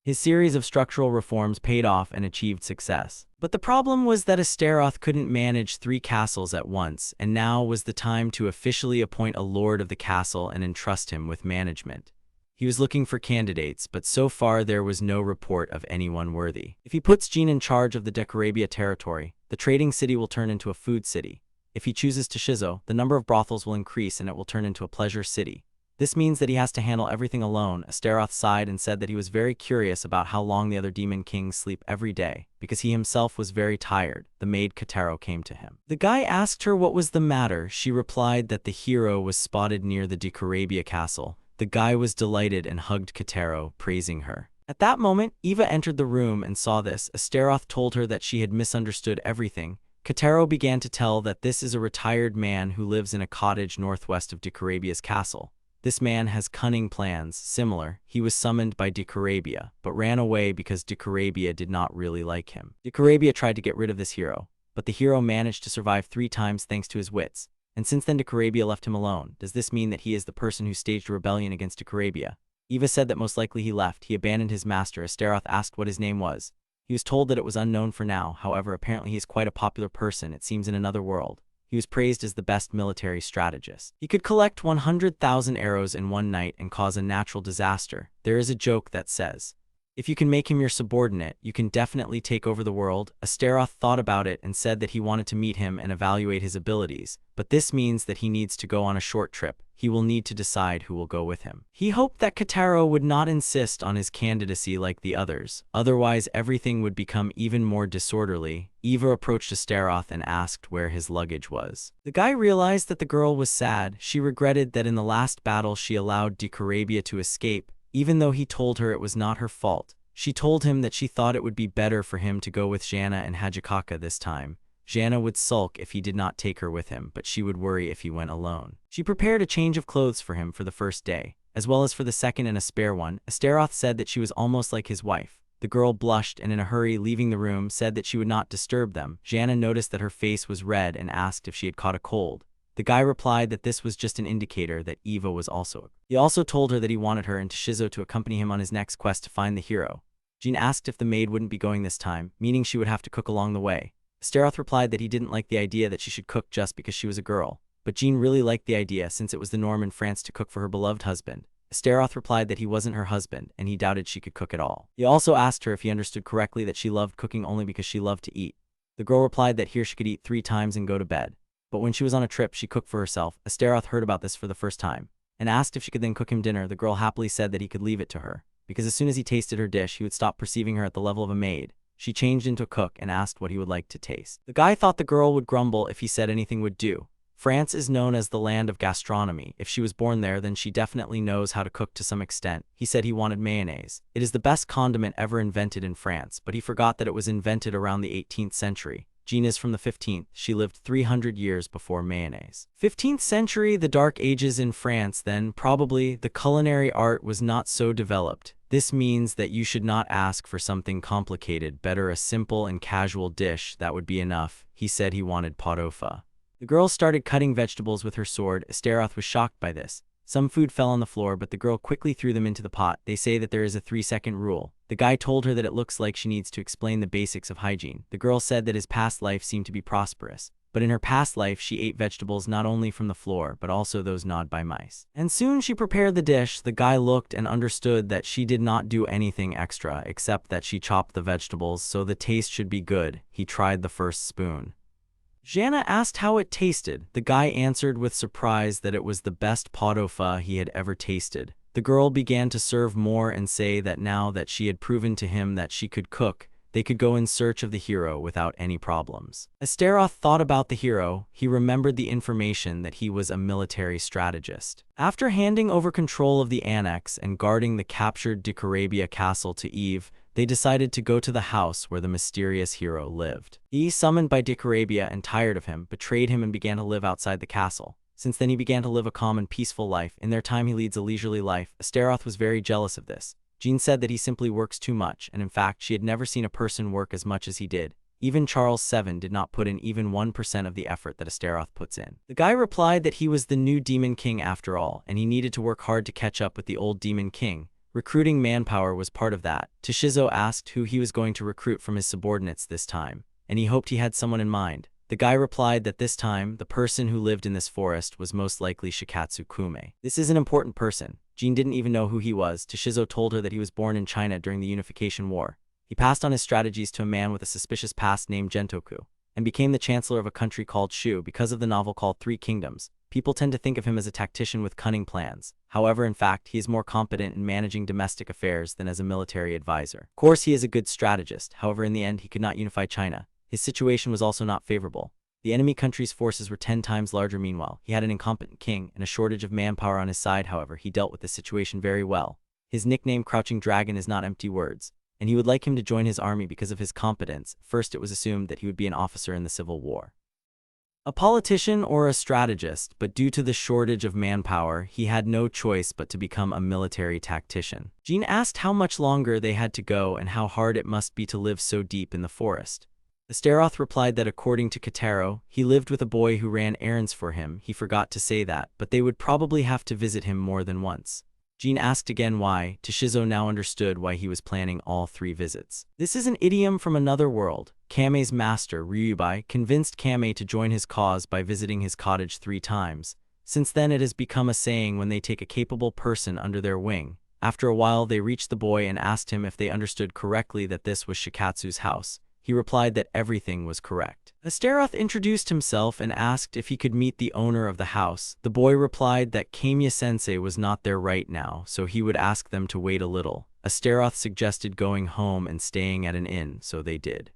[SPEAKER 1] His series of structural reforms paid off and achieved success. But the problem was that Astaroth couldn't manage 3 castles at once, and now was the time to officially appoint a lord of the castle and entrust him with management. He was looking for candidates, but so far there was no report of anyone worthy. If he puts Jean in charge of the Decorabia territory, the trading city will turn into a food city. If he chooses Shizo, the number of brothels will increase and it will turn into a pleasure city. This means that he has to handle everything alone. Astaroth sighed and said that he was very curious about how long the other demon kings sleep every day, because he himself was very tired. The maid Katero came to him. The guy asked her what was the matter. She replied that the hero was spotted near the Decorabia castle. The guy was delighted and hugged Katero, praising her. At that moment, Eva entered the room and saw this. Astaroth told her that she had misunderstood everything. Katero began to tell that this is a retired man who lives in a cottage northwest of Decarabia's castle. This man has cunning plans. Similar, he was summoned by Decorabia, but ran away because Decorabia did not really like him. Decorabia tried to get rid of this hero, but the hero managed to survive 3 times thanks to his wits. And since then Decorabia left him alone. Does this mean that he is the person who staged a rebellion against Decorabia? Eva said that most likely he left. He abandoned his master. Astaroth asked what his name was. He was told that it was unknown for now. However, apparently he is quite a popular person, it seems, in another world. He was praised as the best military strategist. He could collect 100,000 arrows in one night and cause a natural disaster. There is a joke that says, if you can make him your subordinate, you can definitely take over the world. Astaroth thought about it and said that he wanted to meet him and evaluate his abilities, but this means that he needs to go on a short trip. He will need to decide who will go with him. He hoped that Katero would not insist on his candidacy like the others, otherwise everything would become even more disorderly. Eva approached Astaroth and asked where his luggage was. The guy realized that the girl was sad. She regretted that in the last battle she allowed Decorabia to escape, even though he told her it was not her fault. She told him that she thought it would be better for him to go with Jana and Hajikaka this time. Jana would sulk if he did not take her with him, but she would worry if he went alone. She prepared a change of clothes for him for the first day, as well as for the second and a spare one. Astaroth said that she was almost like his wife. The girl blushed and in a hurry leaving the room said that she would not disturb them. Jana noticed that her face was red and asked if she had caught a cold. The guy replied that this was just an indicator that Eva was also. He also told her that he wanted her and Shizo to accompany him on his next quest to find the hero. Jean asked if the maid wouldn't be going this time, meaning she would have to cook along the way. Astaroth replied that he didn't like the idea that she should cook just because she was a girl, but Jean really liked the idea since it was the norm in France to cook for her beloved husband. Astaroth replied that he wasn't her husband and he doubted she could cook at all. He also asked her if he understood correctly that she loved cooking only because she loved to eat. The girl replied that here she could eat 3 times and go to bed. But when she was on a trip, she cooked for herself. Astaroth heard about this for the first time and asked if she could then cook him dinner. The girl happily said that he could leave it to her, because as soon as he tasted her dish, he would stop perceiving her at the level of a maid. She changed into a cook and asked what he would like to taste. The guy thought the girl would grumble if he said anything would do. France is known as the land of gastronomy. If she was born there, then she definitely knows how to cook to some extent. He said he wanted mayonnaise. It is the best condiment ever invented in France, but he forgot that it was invented around the 18th century. Jean is from the 15th. She lived 300 years before mayonnaise. 15th century, the Dark Ages in France, then probably the culinary art was not so developed. This means that you should not ask for something complicated, better a simple and casual dish, that would be enough. He said he wanted potofa. The girl started cutting vegetables with her sword. Astaroth was shocked by this. Some food fell on the floor, but the girl quickly threw them into the pot. They say that there is a 3-second rule. The guy told her that it looks like she needs to explain the basics of hygiene. The girl said that his past life seemed to be prosperous, but in her past life she ate vegetables not only from the floor, but also those gnawed by mice. And soon she prepared the dish. The guy looked and understood that she did not do anything extra, except that she chopped the vegetables, so the taste should be good. He tried the first spoon. Jana asked how it tasted. The guy answered with surprise that it was the best pot au feu he had ever tasted. The girl began to serve more and say that now that she had proven to him that she could cook, they could go in search of the hero without any problems. Astaroth thought about the hero. He remembered the information that he was a military strategist. After handing over control of the annex and guarding the captured Dicarabia castle to Eve, they decided to go to the house where the mysterious hero lived. He, summoned by Dicarabia and tired of him, betrayed him and began to live outside the castle. Since then he began to live a calm and peaceful life. In their time he leads a leisurely life. Astaroth was very jealous of this. Jean said that he simply works too much, and in fact she had never seen a person work as much as he did. Even Charles VII did not put in even 1% of the effort that Astaroth puts in. The guy replied that he was the new Demon King after all, and he needed to work hard to catch up with the old Demon King. Recruiting manpower was part of that. Shizo asked who he was going to recruit from his subordinates this time, and he hoped he had someone in mind. The guy replied that this time, the person who lived in this forest was most likely Shikatsu Kume. This is an important person. Jean didn't even know who he was. Shizo told her that he was born in China during the Unification War. He passed on his strategies to a man with a suspicious past named Gentoku, and became the chancellor of a country called Shu because of the novel called Three Kingdoms. People tend to think of him as a tactician with cunning plans. However, in fact, he is more competent in managing domestic affairs than as a military advisor. Of course, he is a good strategist. However, in the end, he could not unify China. His situation was also not favorable. The enemy country's forces were 10 times larger. Meanwhile, he had an incompetent king and a shortage of manpower on his side. However, he dealt with the situation very well. His nickname Crouching Dragon is not empty words, and he would like him to join his army because of his competence. First, it was assumed that he would be an officer in the Civil War, a politician or a strategist, but due to the shortage of manpower, he had no choice but to become a military tactician. Jean asked how much longer they had to go and how hard it must be to live so deep in the forest. Astaroth replied that according to Kataro, he lived with a boy who ran errands for him. He forgot to say that, but they would probably have to visit him more than once. Jean asked again why. Shizo now understood why he was planning all 3 visits. This is an idiom from another world. Kame's master, Ryubai, convinced Kame to join his cause by visiting his cottage 3 times. Since then it has become a saying when they take a capable person under their wing. After a while they reached the boy and asked him if they understood correctly that this was Shikatsu's house. He replied that everything was correct. Astaroth introduced himself and asked if he could meet the owner of the house. The boy replied that Kamiya-sensei was not there right now, so he would ask them to wait a little. Astaroth suggested going home and staying at an inn, so they did.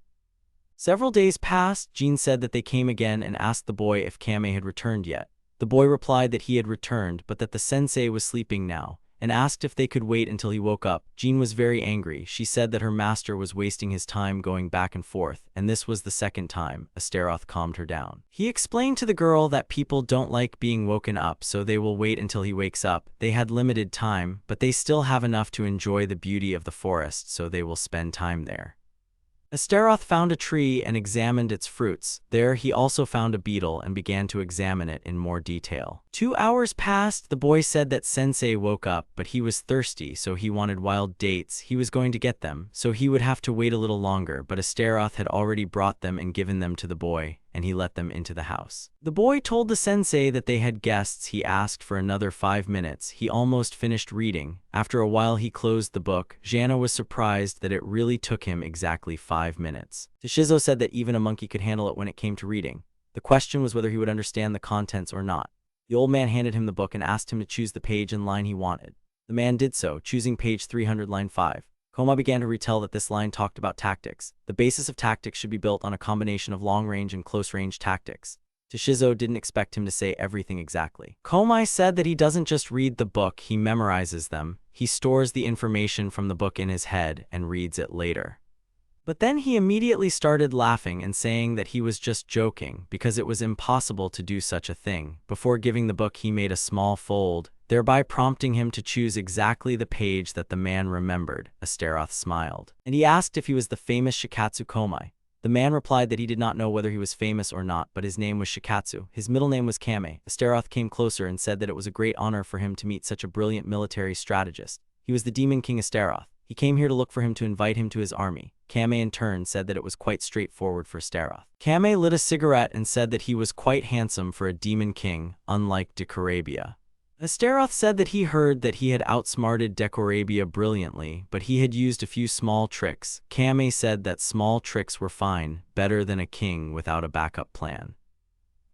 [SPEAKER 1] Several days passed. Jean said that they came again and asked the boy if Kame had returned yet. The boy replied that he had returned, but that the sensei was sleeping now, and asked if they could wait until he woke up. Jean was very angry. She said that her master was wasting his time going back and forth, and this was the 2nd time. Astaroth calmed her down. He explained to the girl that people don't like being woken up, so they will wait until he wakes up. They had limited time, but they still have enough to enjoy the beauty of the forest, so they will spend time there. Astaroth found a tree and examined its fruits. There he also found a beetle and began to examine it in more detail. 2 hours passed. The boy said that Sensei woke up, but he was thirsty, so he wanted wild dates. He was going to get them, so he would have to wait a little longer, but Astaroth had already brought them and given them to the boy, and he let them into the house. The boy told the sensei that they had guests. He asked for another 5 minutes. He almost finished reading. After a while he closed the book. Jana was surprised that it really took him exactly 5 minutes. Shizo said that even a monkey could handle it when it came to reading. The question was whether he would understand the contents or not. The old man handed him the book and asked him to choose the page and line he wanted. The man did so, choosing page 300, line 5. Koma began to retell that this line talked about tactics. The basis of tactics should be built on a combination of long-range and close-range tactics. Shizo didn't expect him to say everything exactly. Komai said that he doesn't just read the book, he memorizes them. He stores the information from the book in his head and reads it later. But then he immediately started laughing and saying that he was just joking because it was impossible to do such a thing. Before giving the book he made a small fold, thereby prompting him to choose exactly the page that the man remembered. Astaroth smiled, and he asked if he was the famous Shikatsu Komai. The man replied that he did not know whether he was famous or not, but his name was Shikatsu. His middle name was Kame. Astaroth came closer and said that it was a great honor for him to meet such a brilliant military strategist. He was the Demon King Astaroth. He came here to look for him to invite him to his army. Kame in turn said that it was quite straightforward for Astaroth. Kame lit a cigarette and said that he was quite handsome for a demon king, unlike Dicarabia. Astaroth said that he heard that he had outsmarted Decorabia brilliantly, but he had used a few small tricks. Kame said that small tricks were fine, better than a king without a backup plan.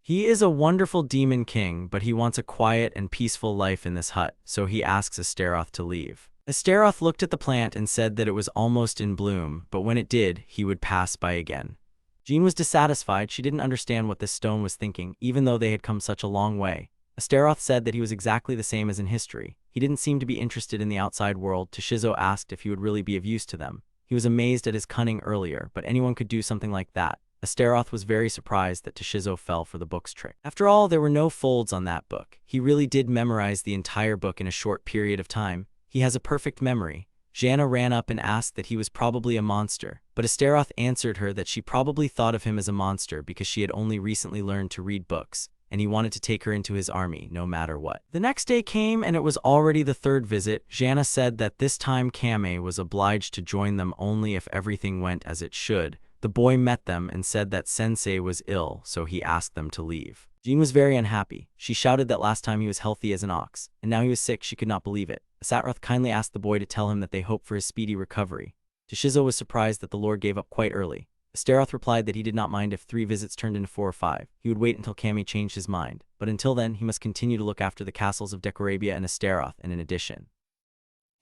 [SPEAKER 1] He is a wonderful demon king, but he wants a quiet and peaceful life in this hut, so he asks Astaroth to leave. Astaroth looked at the plant and said that it was almost in bloom, but when it did, he would pass by again. Jean was dissatisfied. She didn't understand what this stone was thinking, even though they had come such a long way. Astaroth said that he was exactly the same as in history. He didn't seem to be interested in the outside world. Toshizo asked if he would really be of use to them. He was amazed at his cunning earlier, but anyone could do something like that. Astaroth was very surprised that Toshizo fell for the book's trick. After all, there were no folds on that book. He really did memorize the entire book in a short period of time. He has a perfect memory. Jana ran up and asked that he was probably a monster, but Astaroth answered her that she probably thought of him as a monster because she had only recently learned to read books, and he wanted to take her into his army no matter what. The next day came and it was already the third visit. Jana said that this time Kame was obliged to join them only if everything went as it should. The boy met them and said that Sensei was ill, so he asked them to leave. Jean was very unhappy. She shouted that last time he was healthy as an ox, and now he was sick. She could not believe it. Astaroth kindly asked the boy to tell him that they hoped for his speedy recovery. Toshizo was surprised that the Lord gave up quite early. Astaroth replied that he did not mind if 3 visits turned into 4 or 5. He would wait until Kame changed his mind, but until then he must continue to look after the castles of Decorabia and Astaroth, and in addition,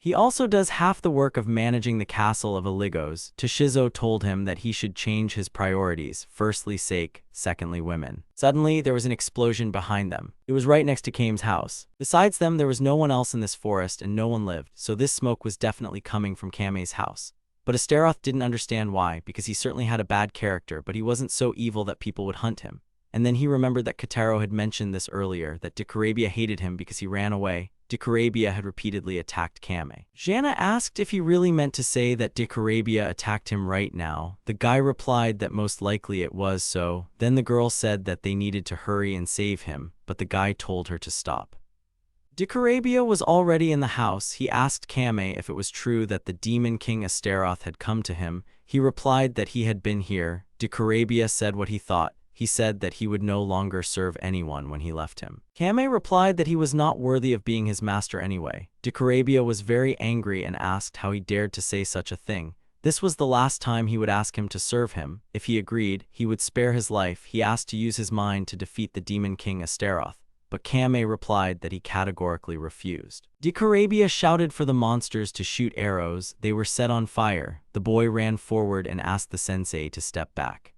[SPEAKER 1] he also does half the work of managing the castle of Illigos. Toshizo told him that he should change his priorities, firstly sake, secondly women. Suddenly, there was an explosion behind them. It was right next to Kame's house. Besides them, there was no one else in this forest and no one lived, so this smoke was definitely coming from Kame's house. But Astaroth didn't understand why, because he certainly had a bad character, but he wasn't so evil that people would hunt him. And then he remembered that Kotaro had mentioned this earlier, that Decorabia hated him because he ran away. Decorabia had repeatedly attacked Kame. Jana asked if he really meant to say that Decorabia attacked him right now. The guy replied that most likely it was so. Then the girl said that they needed to hurry and save him, but the guy told her to stop. Decorabia was already in the house. He asked Kame if it was true that the demon king Astaroth had come to him. He replied that he had been here. Decorabia said what he thought. He said that he would no longer serve anyone when he left him. Kame replied that he was not worthy of being his master anyway. Decorabia was very angry and asked how he dared to say such a thing. This was the last time he would ask him to serve him. If he agreed, he would spare his life. He asked to use his mind to defeat the demon king Astaroth, but Kame replied that he categorically refused. Decorabia shouted for the monsters to shoot arrows. They were set on fire. The boy ran forward and asked the sensei to step back.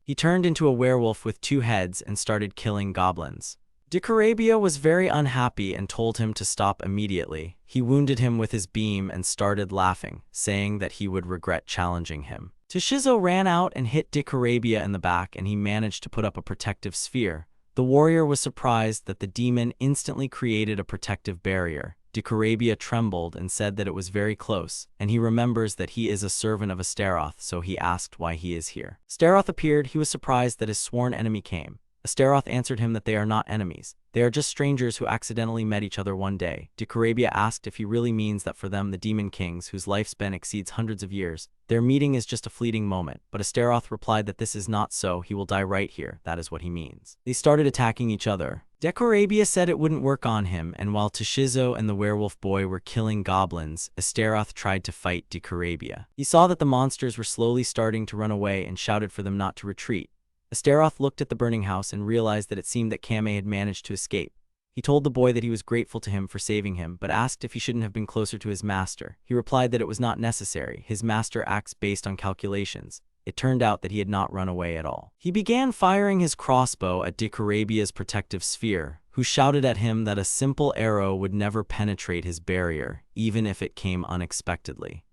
[SPEAKER 1] He turned into a werewolf with 2 heads and started killing goblins. Decorabia was very unhappy and told him to stop immediately. He wounded him with his beam and started laughing, saying that he would regret challenging him. Toshizo ran out and hit Decorabia in the back, and he managed to put up a protective sphere. The warrior was surprised that the demon instantly created a protective barrier. Decorabia trembled and said that it was very close, and he remembers that he is a servant of Astaroth, so he asked why he is here. Astaroth appeared. He was surprised that his sworn enemy came. Astaroth answered him that they are not enemies. They are just strangers who accidentally met each other one day. Decorabia asked if he really means that for them, the demon kings, whose lifespan exceeds hundreds of years, their meeting is just a fleeting moment. But Astaroth replied that this is not so. He will die right here. That is what he means. They started attacking each other. Decorabia said it wouldn't work on him, and while Toshizo and the werewolf boy were killing goblins, Astaroth tried to fight Decorabia. He saw that the monsters were slowly starting to run away and shouted for them not to retreat. Astaroth looked at the burning house and realized that it seemed that Kame had managed to escape. He told the boy that he was grateful to him for saving him, but asked if he shouldn't have been closer to his master. He replied that it was not necessary. His master acts based on calculations. It turned out that he had not run away at all. He began firing his crossbow at Decorabia's protective sphere, who shouted at him that a simple arrow would never penetrate his barrier, even if it came unexpectedly.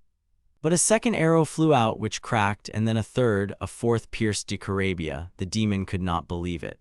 [SPEAKER 1] But a second arrow flew out, which cracked, and then a third, a fourth pierced Decorabia. The demon could not believe it.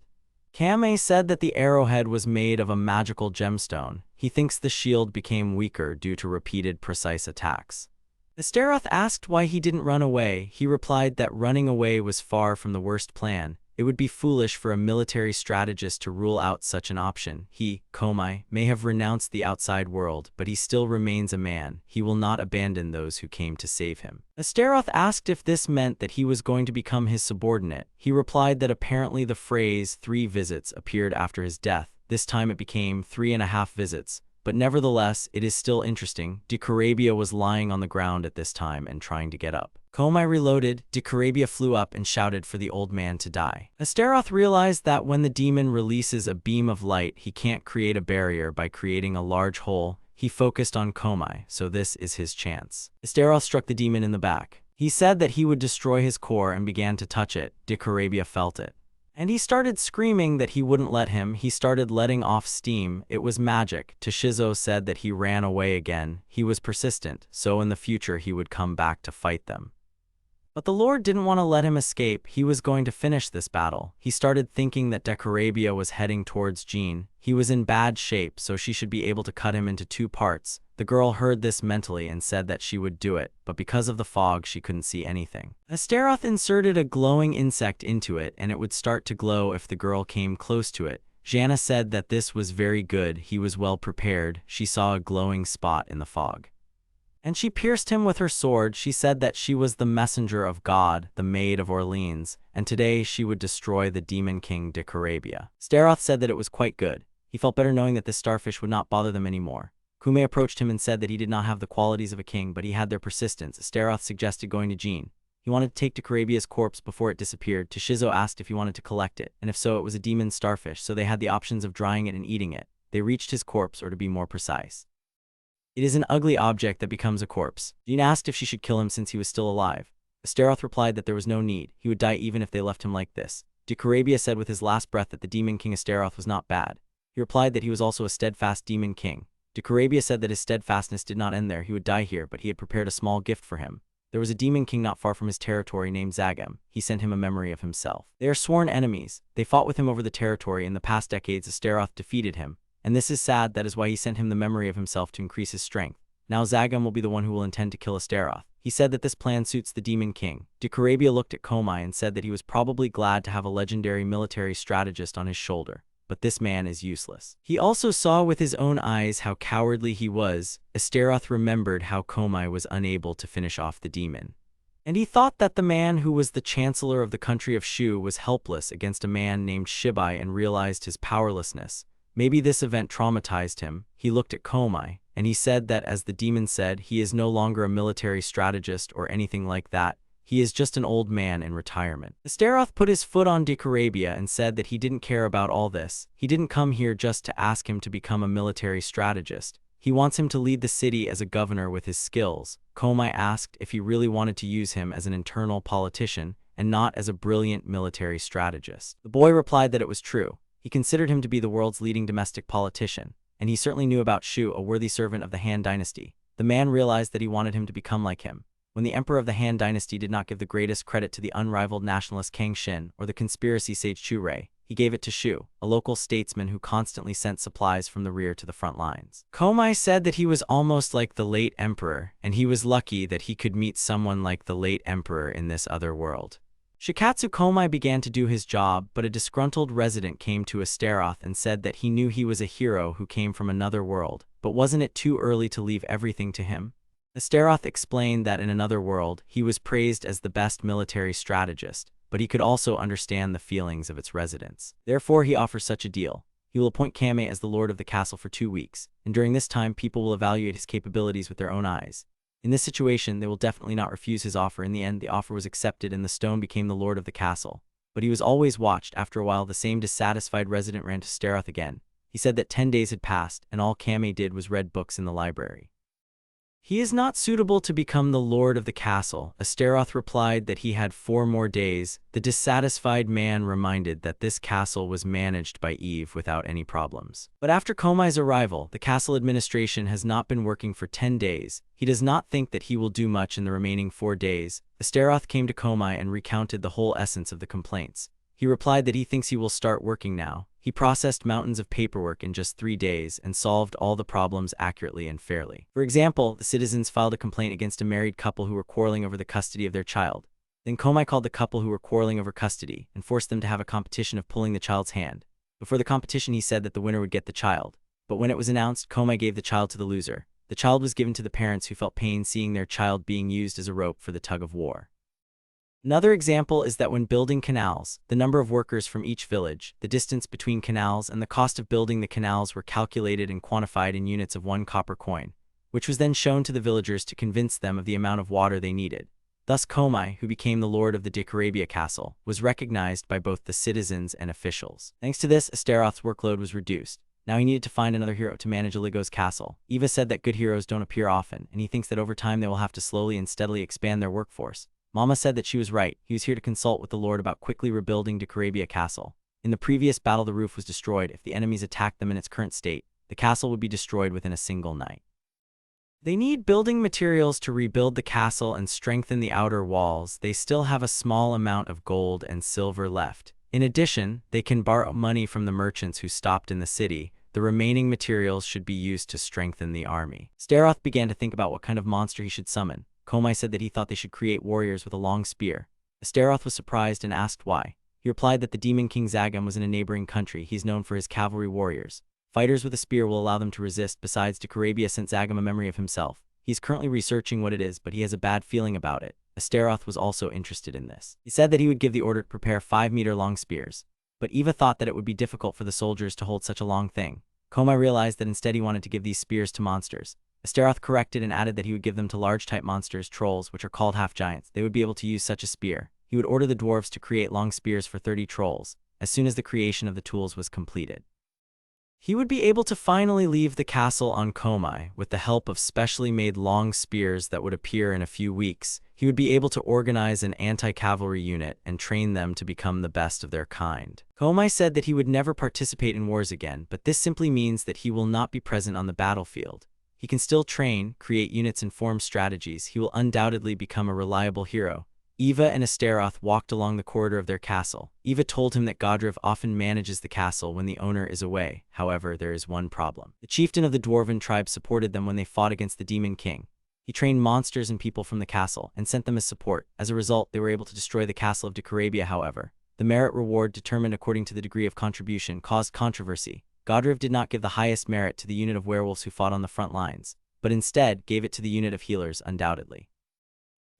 [SPEAKER 1] Kame said that the arrowhead was made of a magical gemstone. He thinks the shield became weaker due to repeated precise attacks. Astaroth asked why he didn't run away. He replied that running away was far from the worst plan. It would be foolish for a military strategist to rule out such an option. He, Komai, may have renounced the outside world, but he still remains a man. He will not abandon those who came to save him. Astaroth asked if this meant that he was going to become his subordinate. He replied that apparently the phrase 3 visits appeared after his death. This time it became 3.5 visits, but nevertheless, it is still interesting. Dicarabia was lying on the ground at this time and trying to get up. Komai reloaded. Dicarabia flew up and shouted for the old man to die. Astaroth realized that when the demon releases a beam of light, he can't create a barrier by creating a large hole. He focused on Komai, so this is his chance. Astaroth struck the demon in the back. He said that he would destroy his core and began to touch it. Dicarabia felt it. And he started screaming that he wouldn't let him. He started letting off steam. It was magic. Toshizo said that he ran away again. He was persistent, so in the future he would come back to fight them. But the Lord didn't want to let him escape. He was going to finish this battle. He started thinking that Dicarabia was heading towards Jean. He was in bad shape, so she should be able to cut him into 2 parts. The girl heard this mentally and said that she would do it, but because of the fog, she couldn't see anything. Astaroth inserted a glowing insect into it, and it would start to glow if the girl came close to it. Jana said that this was very good. He was well prepared. She saw a glowing spot in the fog. And she pierced him with her sword. She said that she was the messenger of God, the Maid of Orleans, and today she would destroy the demon king Dicarabia. Astaroth said that it was quite good. He felt better knowing that this starfish would not bother them anymore. Kume approached him and said that he did not have the qualities of a king, but he had their persistence. Astaroth suggested going to Jean. He wanted to take Dicarabia's corpse before it disappeared. Toshizo asked if he wanted to collect it, and if so, it was a demon starfish, so they had the options of drying it and eating it. They reached his corpse, or to be more precise, it is an ugly object that becomes a corpse. Jean asked if she should kill him since he was still alive. Astaroth replied that there was no need. He would die even if they left him like this. Dicarabia said with his last breath that the demon king Astaroth was not bad. He replied that he was also a steadfast demon king. Dicarabia said that his steadfastness did not end there. He would die here, but he had prepared a small gift for him. There was a demon king not far from his territory named Zagam. He sent him a memory of himself. They are sworn enemies. They fought with him over the territory. In the past decades, Astaroth defeated him. And this is sad. That is why he sent him the memory of himself to increase his strength. Now Zagam will be the one who will intend to kill Astaroth. He said that this plan suits the demon king. Dicarabia looked at Komai and said that he was probably glad to have a legendary military strategist on his shoulder. But this man is useless. He also saw with his own eyes how cowardly he was. Astaroth remembered how Komai was unable to finish off the demon. And he thought that the man who was the chancellor of the country of Shu was helpless against a man named Shibai and realized his powerlessness. Maybe this event traumatized him. He looked at Komai, and he said that, as the demon said, he is no longer a military strategist or anything like that. He is just an old man in retirement. Astaroth put his foot on Dicarabia and said that he didn't care about all this. He didn't come here just to ask him to become a military strategist. He wants him to lead the city as a governor with his skills. Komai asked if he really wanted to use him as an internal politician and not as a brilliant military strategist. The boy replied that it was true. He considered him to be the world's leading domestic politician, and he certainly knew about Shu, a worthy servant of the Han dynasty. The man realized that he wanted him to become like him. When the emperor of the Han dynasty did not give the greatest credit to the unrivaled nationalist Kang Xin or the conspiracy sage Chu Rei, he gave it to Shu, a local statesman who constantly sent supplies from the rear to the front lines. Komai said that he was almost like the late emperor, and he was lucky that he could meet someone like the late emperor in this other world. Shikatsu Komai began to do his job, but a disgruntled resident came to Astaroth and said that he knew he was a hero who came from another world, but wasn't it too early to leave everything to him? Astaroth explained that in another world, he was praised as the best military strategist, but he could also understand the feelings of its residents. Therefore, he offers such a deal. He will appoint Kame as the lord of the castle for 2 weeks, and during this time, people will evaluate his capabilities with their own eyes. In this situation, they will definitely not refuse his offer. In the end, the offer was accepted and the stone became the lord of the castle. But he was always watched. After a while, the same dissatisfied resident ran to Astaroth again. He said that 10 days had passed, and all Kame did was read books in the library. He is not suitable to become the lord of the castle. Astaroth replied that he had 4 more days. The dissatisfied man reminded that this castle was managed by Eve without any problems. But after Komai's arrival, the castle administration has not been working for 10 days. He does not think that he will do much in the remaining 4 days. Astaroth came to Komai and recounted the whole essence of the complaints. He replied that he thinks he will start working now. He processed mountains of paperwork in just 3 days and solved all the problems accurately and fairly. For example, the citizens filed a complaint against a married couple who were quarreling over the custody of their child. Then Komai called the couple who were quarreling over custody and forced them to have a competition of pulling the child's hand. Before the competition, he said that the winner would get the child. But when it was announced, Komai gave the child to the loser. The child was given to the parents who felt pain seeing their child being used as a rope for the tug of war. Another example is that when building canals, the number of workers from each village, the distance between canals, and the cost of building the canals were calculated and quantified in units of 1 copper coin, which was then shown to the villagers to convince them of the amount of water they needed. Thus Komai, who became the lord of the Decorabia castle, was recognized by both the citizens and officials. Thanks to this, Astaroth's workload was reduced. Now he needed to find another hero to manage Iligo's castle. Eva said that good heroes don't appear often, and he thinks that over time they will have to slowly and steadily expand their workforce. Mama said that she was right. He was here to consult with the Lord about quickly rebuilding Decorabia Castle. In the previous battle, the roof was destroyed. If the enemies attacked them in its current state, the castle would be destroyed within a single night. They need building materials to rebuild the castle and strengthen the outer walls. They still have a small amount of gold and silver left. In addition, they can borrow money from the merchants who stopped in the city. The remaining materials should be used to strengthen the army. Astaroth began to think about what kind of monster he should summon. Komai said that he thought they should create warriors with a long spear. Astaroth was surprised and asked why. He replied that the demon king Zagam was in a neighboring country. He's known for his cavalry warriors. Fighters with a spear will allow them to resist. Besides, Decorabia sent Zagam a memory of himself. He's currently researching what it is, but he has a bad feeling about it. Astaroth was also interested in this. He said that he would give the order to prepare 5-meter-long spears. But Eva thought that it would be difficult for the soldiers to hold such a long thing. Komai realized that instead he wanted to give these spears to monsters. Astaroth corrected and added that he would give them to large-type monsters, trolls, which are called half-giants. They would be able to use such a spear. He would order the dwarves to create long spears for 30 trolls, as soon as the creation of the tools was completed. He would be able to finally leave the castle on Komai with the help of specially made long spears that would appear in a few weeks. He would be able to organize an anti-cavalry unit and train them to become the best of their kind. Komai said that he would never participate in wars again, but this simply means that he will not be present on the battlefield. He can still train, create units, and form strategies. He will undoubtedly become a reliable hero. Eva and Astaroth walked along the corridor of their castle. Eva told him that Godriv often manages the castle when the owner is away. However, there is one problem. The chieftain of the dwarven tribe supported them when they fought against the demon king. He trained monsters and people from the castle and sent them as support. As a result, they were able to destroy the castle of Decorabia. However, the merit reward determined according to the degree of contribution caused controversy. Godriv did not give the highest merit to the unit of werewolves who fought on the front lines, but instead gave it to the unit of healers, undoubtedly.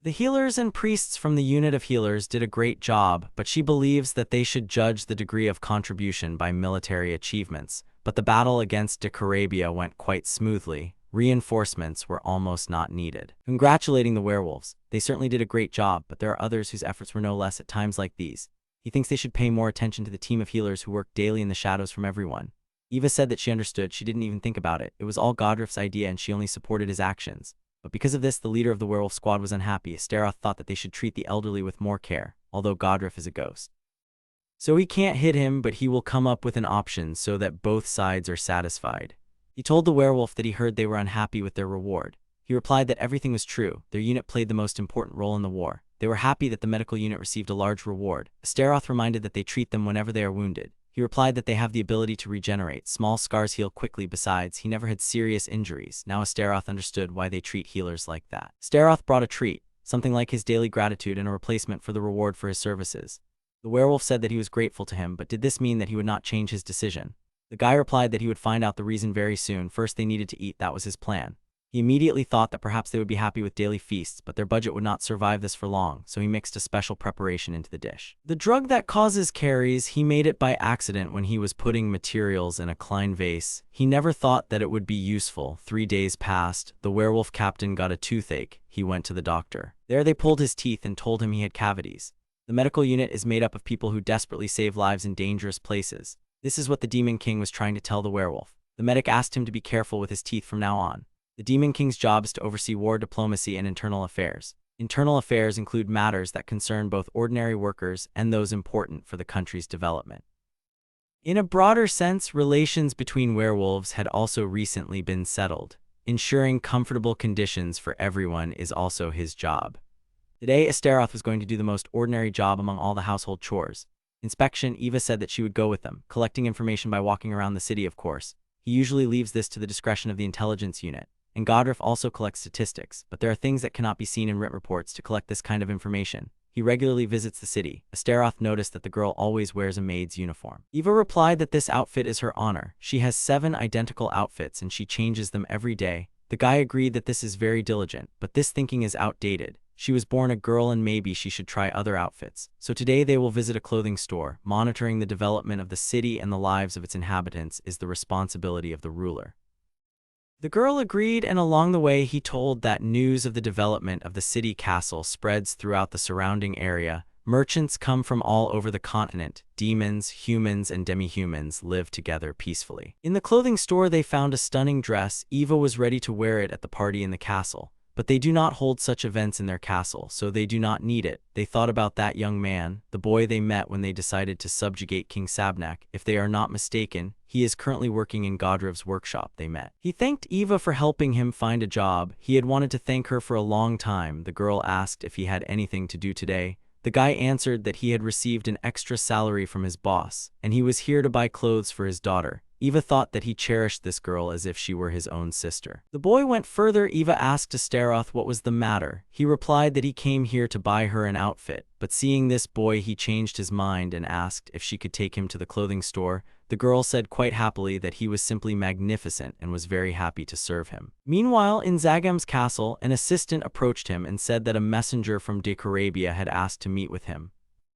[SPEAKER 1] The healers and priests from the unit of healers did a great job, but she believes that they should judge the degree of contribution by military achievements. But the battle against Decorabia went quite smoothly. Reinforcements were almost not needed. Congratulating the werewolves. They certainly did a great job, but there are others whose efforts were no less at times like these. He thinks they should pay more attention to the team of healers who work daily in the shadows from everyone. Eva said that she understood. She didn't even think about it. It was all Godrif's idea and she only supported his actions. But because of this, the leader of the werewolf squad was unhappy. Astaroth thought that they should treat the elderly with more care, although Godrif is a ghost. So he can't hit him, but he will come up with an option so that both sides are satisfied. He told the werewolf that he heard they were unhappy with their reward. He replied that everything was true. Their unit played the most important role in the war. They were happy that the medical unit received a large reward. Astaroth reminded that they treat them whenever they are wounded. He replied that they have the ability to regenerate. Small scars heal quickly. Besides, he never had serious injuries. Now Astaroth understood why they treat healers like that. Astaroth brought a treat, something like his daily gratitude and a replacement for the reward for his services. The werewolf said that he was grateful to him, but did this mean that he would not change his decision? The guy replied that he would find out the reason very soon. First they needed to eat. That was his plan. He immediately thought that perhaps they would be happy with daily feasts, but their budget would not survive this for long, so he mixed a special preparation into the dish. The drug that causes caries, he made it by accident when he was putting materials in a Klein vase. He never thought that it would be useful. 3 days passed. The werewolf captain got a toothache. He went to the doctor. There they pulled his teeth and told him he had cavities. The medical unit is made up of people who desperately save lives in dangerous places. This is what the Demon King was trying to tell the werewolf. The medic asked him to be careful with his teeth from now on. The Demon King's job is to oversee war, diplomacy, and internal affairs. Internal affairs include matters that concern both ordinary workers and those important for the country's development. In a broader sense, relations between werewolves had also recently been settled. Ensuring comfortable conditions for everyone is also his job. Today, Astaroth was going to do the most ordinary job among all the household chores. Inspection. Eva said that she would go with them, collecting information by walking around the city, of course. He usually leaves this to the discretion of the intelligence unit. And Godrif also collects statistics, but there are things that cannot be seen in written reports to collect this kind of information. He regularly visits the city. Astaroth noticed that the girl always wears a maid's uniform. Eva replied that this outfit is her honor. She has 7 identical outfits and she changes them every day. The guy agreed that this is very diligent, but this thinking is outdated. She was born a girl and maybe she should try other outfits. So today they will visit a clothing store. Monitoring the development of the city and the lives of its inhabitants is the responsibility of the ruler. The girl agreed, and along the way he told that news of the development of the city castle spreads throughout the surrounding area. Merchants come from all over the continent. Demons, humans, and demi-humans live together peacefully. In the clothing store they found a stunning dress. Eva was ready to wear it at the party in the castle. But they do not hold such events in their castle, so they do not need it. They thought about that young man, the boy they met when they decided to subjugate King Sabnak. If they are not mistaken, he is currently working in Godrev's workshop they met. He thanked Eva for helping him find a job. He had wanted to thank her for a long time. The girl asked if he had anything to do today. The guy answered that he had received an extra salary from his boss, and he was here to buy clothes for his daughter. Eva thought that he cherished this girl as if she were his own sister. The boy went further. Eva asked Astaroth what was the matter. He replied that he came here to buy her an outfit, but seeing this boy he changed his mind and asked if she could take him to the clothing store. The girl said quite happily that he was simply magnificent and was very happy to serve him. Meanwhile, in Zagam's castle, an assistant approached him and said that a messenger from Decorabia had asked to meet with him.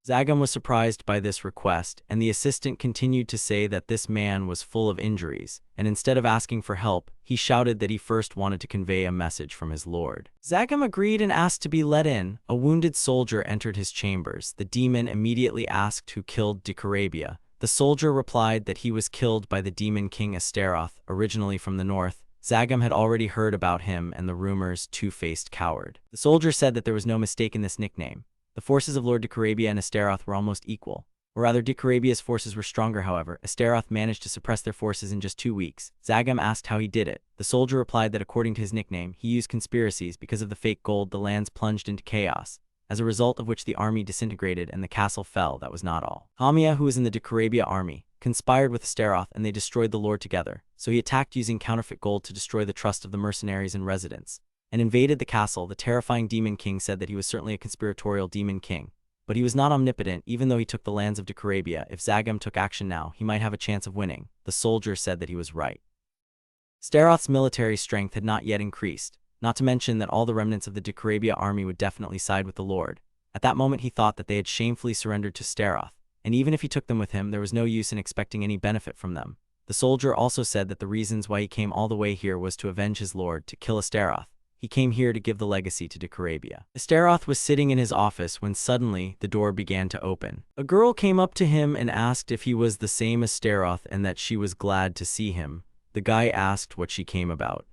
[SPEAKER 1] Zagam was surprised by this request, and the assistant continued to say that this man was full of injuries, and instead of asking for help, he shouted that he first wanted to convey a message from his lord. Zagam agreed and asked to be let in. A wounded soldier entered his chambers. The demon immediately asked who killed Decorabia. The soldier replied that he was killed by the demon king Astaroth, originally from the north. Zagam had already heard about him and the rumors two-faced coward. The soldier said that there was no mistake in this nickname. The forces of Lord Decorabia and Astaroth were almost equal. Or rather, Decarabia's forces were stronger, however. Astaroth managed to suppress their forces in just 2 weeks. Zagam asked how he did it. The soldier replied that according to his nickname, he used conspiracies. Because of the fake gold, the lands plunged into chaos, as a result of which the army disintegrated and the castle fell. That was not all. Hamia, who was in the Decorabia army, conspired with Astaroth and they destroyed the lord together. So he attacked using counterfeit gold to destroy the trust of the mercenaries and residents, and invaded the castle. The terrifying demon king said that he was certainly a conspiratorial demon king, but he was not omnipotent. Even though he took the lands of Decorabia, if Zagam took action now, he might have a chance of winning. The soldier said that he was right. Astaroth's military strength had not yet increased, not to mention that all the remnants of the Decorabia army would definitely side with the lord. At that moment he thought that they had shamefully surrendered to Astaroth, and even if he took them with him, there was no use in expecting any benefit from them. The soldier also said that the reasons why he came all the way here was to avenge his lord, to kill Astaroth. He came here to give the legacy to Decorabia. Astaroth was sitting in his office when suddenly the door began to open. A girl came up to him and asked if he was the same Astaroth and that she was glad to see him. The guy asked what she came about.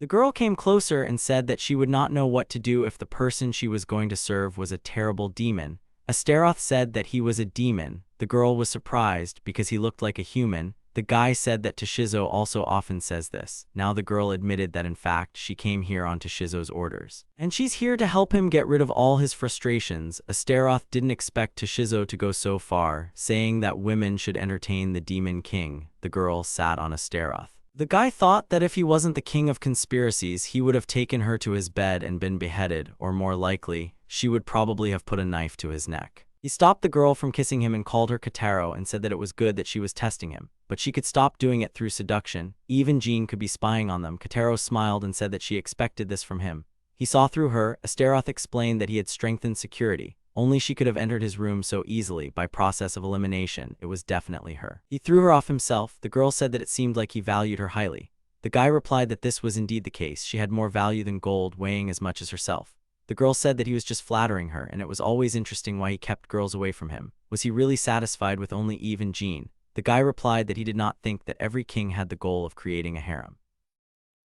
[SPEAKER 1] The girl came closer and said that she would not know what to do if the person she was going to serve was a terrible demon. Astaroth said that he was a demon. The girl was surprised because he looked like a human. The guy said that Toshizo also often says this. Now the girl admitted that in fact she came here on Toshizo's orders, and she's here to help him get rid of all his frustrations. Astaroth didn't expect Toshizo to go so far, saying that women should entertain the demon king. The girl sat on Astaroth. The guy thought that if he wasn't the king of conspiracies, he would have taken her to his bed and been beheaded, or more likely, she would probably have put a knife to his neck. He stopped the girl from kissing him and called her Kataro and said that it was good that she was testing him, but she could stop doing it through seduction. Even Jean could be spying on them. Kataro smiled and said that she expected this from him. He saw through her. Astaroth explained that he had strengthened security. Only she could have entered his room so easily by process of elimination. It was definitely her. He threw her off himself. The girl said that it seemed like he valued her highly. The guy replied that this was indeed the case. She had more value than gold, weighing as much as herself. The girl said that he was just flattering her, and it was always interesting why he kept girls away from him. Was he really satisfied with only Eve and Jean? The guy replied that he did not think that every king had the goal of creating a harem.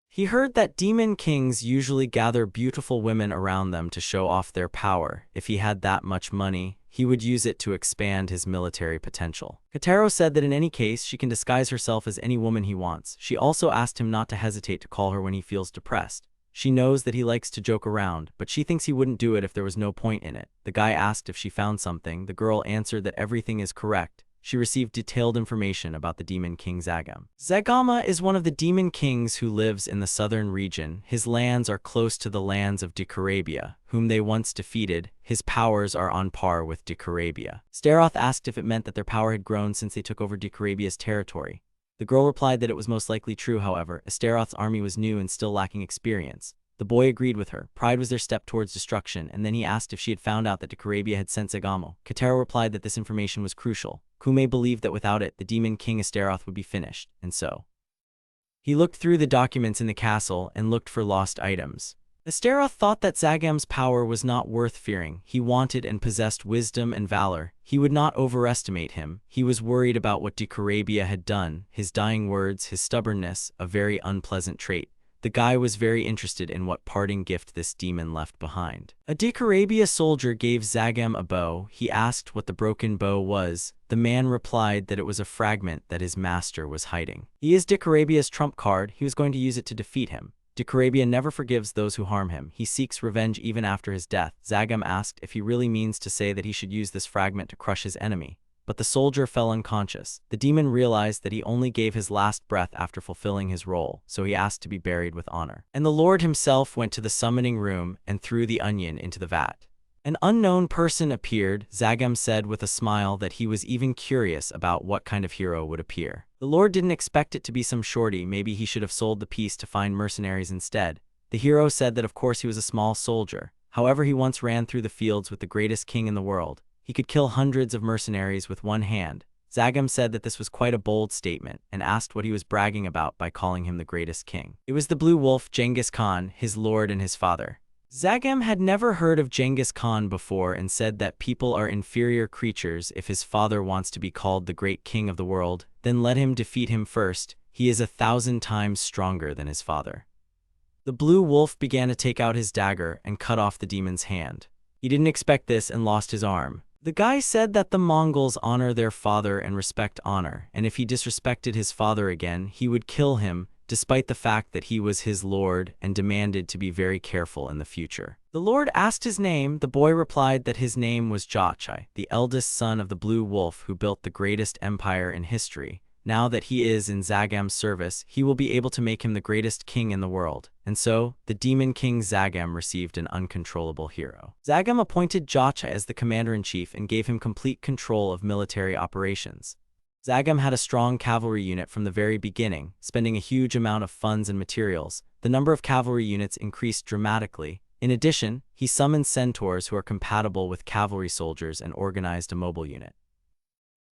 [SPEAKER 1] He heard that demon kings usually gather beautiful women around them to show off their power. If he had that much money, he would use it to expand his military potential. Kataro said that in any case, she can disguise herself as any woman he wants. She also asked him not to hesitate to call her when he feels depressed. She knows that he likes to joke around, but she thinks he wouldn't do it if there was no point in it. The guy asked if she found something. The girl answered that everything is correct. She received detailed information about the demon king Zagam. Zagama is one of the demon kings who lives in the southern region. His lands are close to the lands of Decorabia, whom they once defeated. His powers are on par with Decorabia. Astaroth asked if it meant that their power had grown since they took over Decorabia's territory. The girl replied that it was most likely true. However, Astaroth's army was new and still lacking experience. The boy agreed with her. Pride was their step towards destruction, and then he asked if she had found out that Decarabia had sent Zagamo. Katero replied that this information was crucial. Kume believed that without it, the demon king Astaroth would be finished, and so he looked through the documents in the castle and looked for lost items. Astaroth thought that Zagam's power was not worth fearing. He wanted and possessed wisdom and valor. He would not overestimate him. He was worried about what Decarabia had done, his dying words, his stubbornness, a very unpleasant trait. The guy was very interested in what parting gift this demon left behind. A Decarabia soldier gave Zagam a bow. He asked what the broken bow was. The man replied that it was a fragment that his master was hiding. He is Decarabia's trump card. He was going to use it to defeat him. Decarabia never forgives those who harm him. He seeks revenge even after his death. Zagam asked if he really means to say that he should use this fragment to crush his enemy. But the soldier fell unconscious. The demon realized that he only gave his last breath after fulfilling his role, so he asked to be buried with honor. And the Lord himself went to the summoning room and threw the onion into the vat. An unknown person appeared. Zagam said with a smile that he was even curious about what kind of hero would appear. The Lord didn't expect it to be some shorty. Maybe he should have sold the piece to find mercenaries instead. The hero said that of course he was a small soldier. However, he once ran through the fields with the greatest king in the world. He could kill hundreds of mercenaries with one hand. Zagam said that this was quite a bold statement and asked what he was bragging about by calling him the greatest king. It was the blue wolf, Genghis Khan, his lord and his father. Zagam had never heard of Genghis Khan before and said that people are inferior creatures. If his father wants to be called the great king of the world, then let him defeat him first. He is 1,000 times stronger than his father. The blue wolf began to take out his dagger and cut off the demon's hand. He didn't expect this and lost his arm. The guy said that the Mongols honor their father and respect honor, and if he disrespected his father again, he would kill him, despite the fact that he was his lord, and demanded to be very careful in the future. The lord asked his name. The boy replied that his name was Jachai, the eldest son of the blue wolf who built the greatest empire in history. Now that he is in Zagam's service, he will be able to make him the greatest king in the world. And so, the demon king Zagam received an uncontrollable hero. Zagam appointed Jachai as the commander-in-chief and gave him complete control of military operations. Zagam had a strong cavalry unit from the very beginning, spending a huge amount of funds and materials. The number of cavalry units increased dramatically. In addition, he summoned centaurs who are compatible with cavalry soldiers and organized a mobile unit.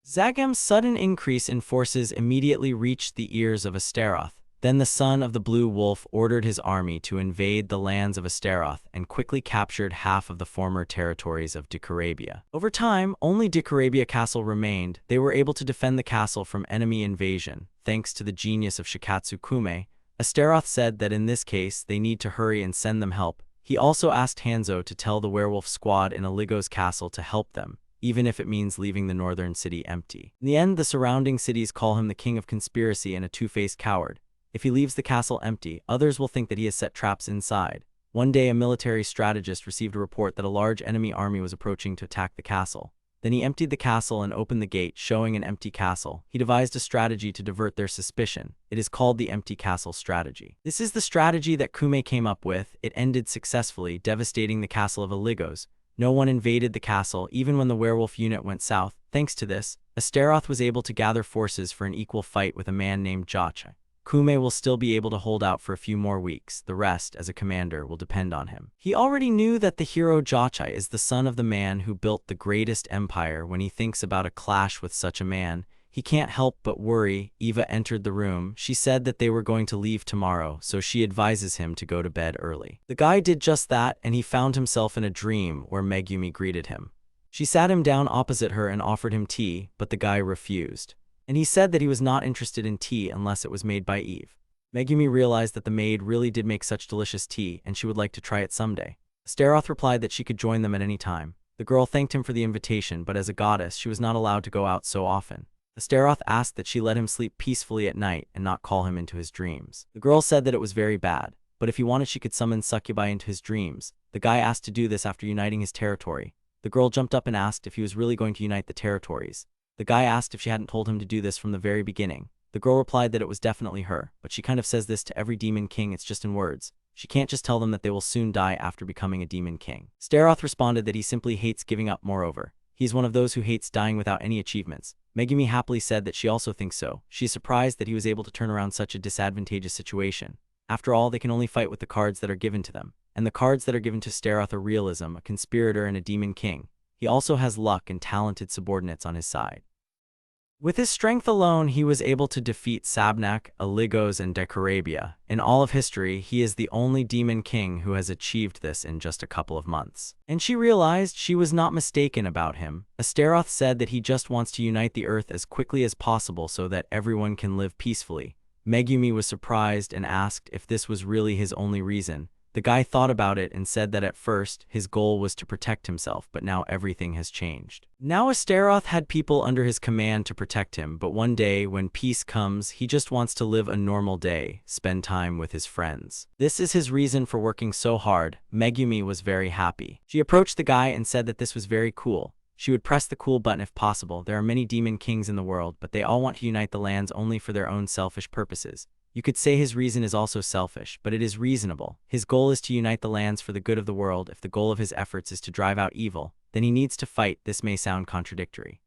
[SPEAKER 1] Zagam's sudden increase in forces immediately reached the ears of Astaroth. Then the son of the blue wolf ordered his army to invade the lands of Astaroth and quickly captured half of the former territories of Decarabia. Over time, only Decarabia Castle remained. They were able to defend the castle from enemy invasion, thanks to the genius of Shikatsu Kume. Astaroth said that in this case, they need to hurry and send them help. He also asked Hanzo to tell the werewolf squad in Aligo's castle to help them, even if it means leaving the northern city empty. In the end, the surrounding cities call him the king of conspiracy and a two-faced coward. If he leaves the castle empty, others will think that he has set traps inside. One day, a military strategist received a report that a large enemy army was approaching to attack the castle. Then he emptied the castle and opened the gate, showing an empty castle. He devised a strategy to divert their suspicion. It is called the empty castle strategy. This is the strategy that Kume came up with. It ended successfully, devastating the castle of Aligos. No one invaded the castle, even when the werewolf unit went south. Thanks to this, Astaroth was able to gather forces for an equal fight with a man named Jachai. Kume will still be able to hold out for a few more weeks. The rest, as a commander, will depend on him. He already knew that the hero Jachai is the son of the man who built the greatest empire. When he thinks about a clash with such a man, he can't help but worry. Eva entered the room. She said that they were going to leave tomorrow, so she advises him to go to bed early. The guy did just that, and he found himself in a dream where Megumi greeted him. She sat him down opposite her and offered him tea, but the guy refused. And he said that he was not interested in tea unless it was made by Eve. Megumi realized that the maid really did make such delicious tea, and she would like to try it someday. Astaroth replied that she could join them at any time. The girl thanked him for the invitation, but as a goddess, she was not allowed to go out so often. Astaroth asked that she let him sleep peacefully at night and not call him into his dreams. The girl said that it was very bad, but if he wanted she could summon succubi into his dreams. The guy asked to do this after uniting his territory. The girl jumped up and asked if he was really going to unite the territories. The guy asked if she hadn't told him to do this from the very beginning. The girl replied that it was definitely her, but she kind of says this to every demon king, it's just in words. She can't just tell them that they will soon die after becoming a demon king. Astaroth responded that he simply hates giving up. Moreover, he is one of those who hates dying without any achievements. Megumi happily said that she also thinks so. She is surprised that he was able to turn around such a disadvantageous situation. After all, they can only fight with the cards that are given to them. And the cards that are given to Astaroth are realism, a conspirator, and a demon king. He also has luck and talented subordinates on his side. With his strength alone, he was able to defeat Sabnak, Aligos, and Decorabia. In all of history, he is the only demon king who has achieved this in just a couple of months. And she realized she was not mistaken about him. Astaroth said that he just wants to unite the earth as quickly as possible so that everyone can live peacefully. Megumi was surprised and asked if this was really his only reason. The guy thought about it and said that at first, his goal was to protect himself, but now everything has changed. Now Astaroth had people under his command to protect him, but one day, when peace comes, he just wants to live a normal day, spend time with his friends. This is his reason for working so hard. Megumi was very happy. She approached the guy and said that this was very cool. She would press the cool button if possible. There are many demon kings in the world, but they all want to unite the lands only for their own selfish purposes. You could say his reason is also selfish, but it is reasonable. His goal is to unite the lands for the good of the world. If the goal of his efforts is to drive out evil, then he needs to fight. This may sound contradictory.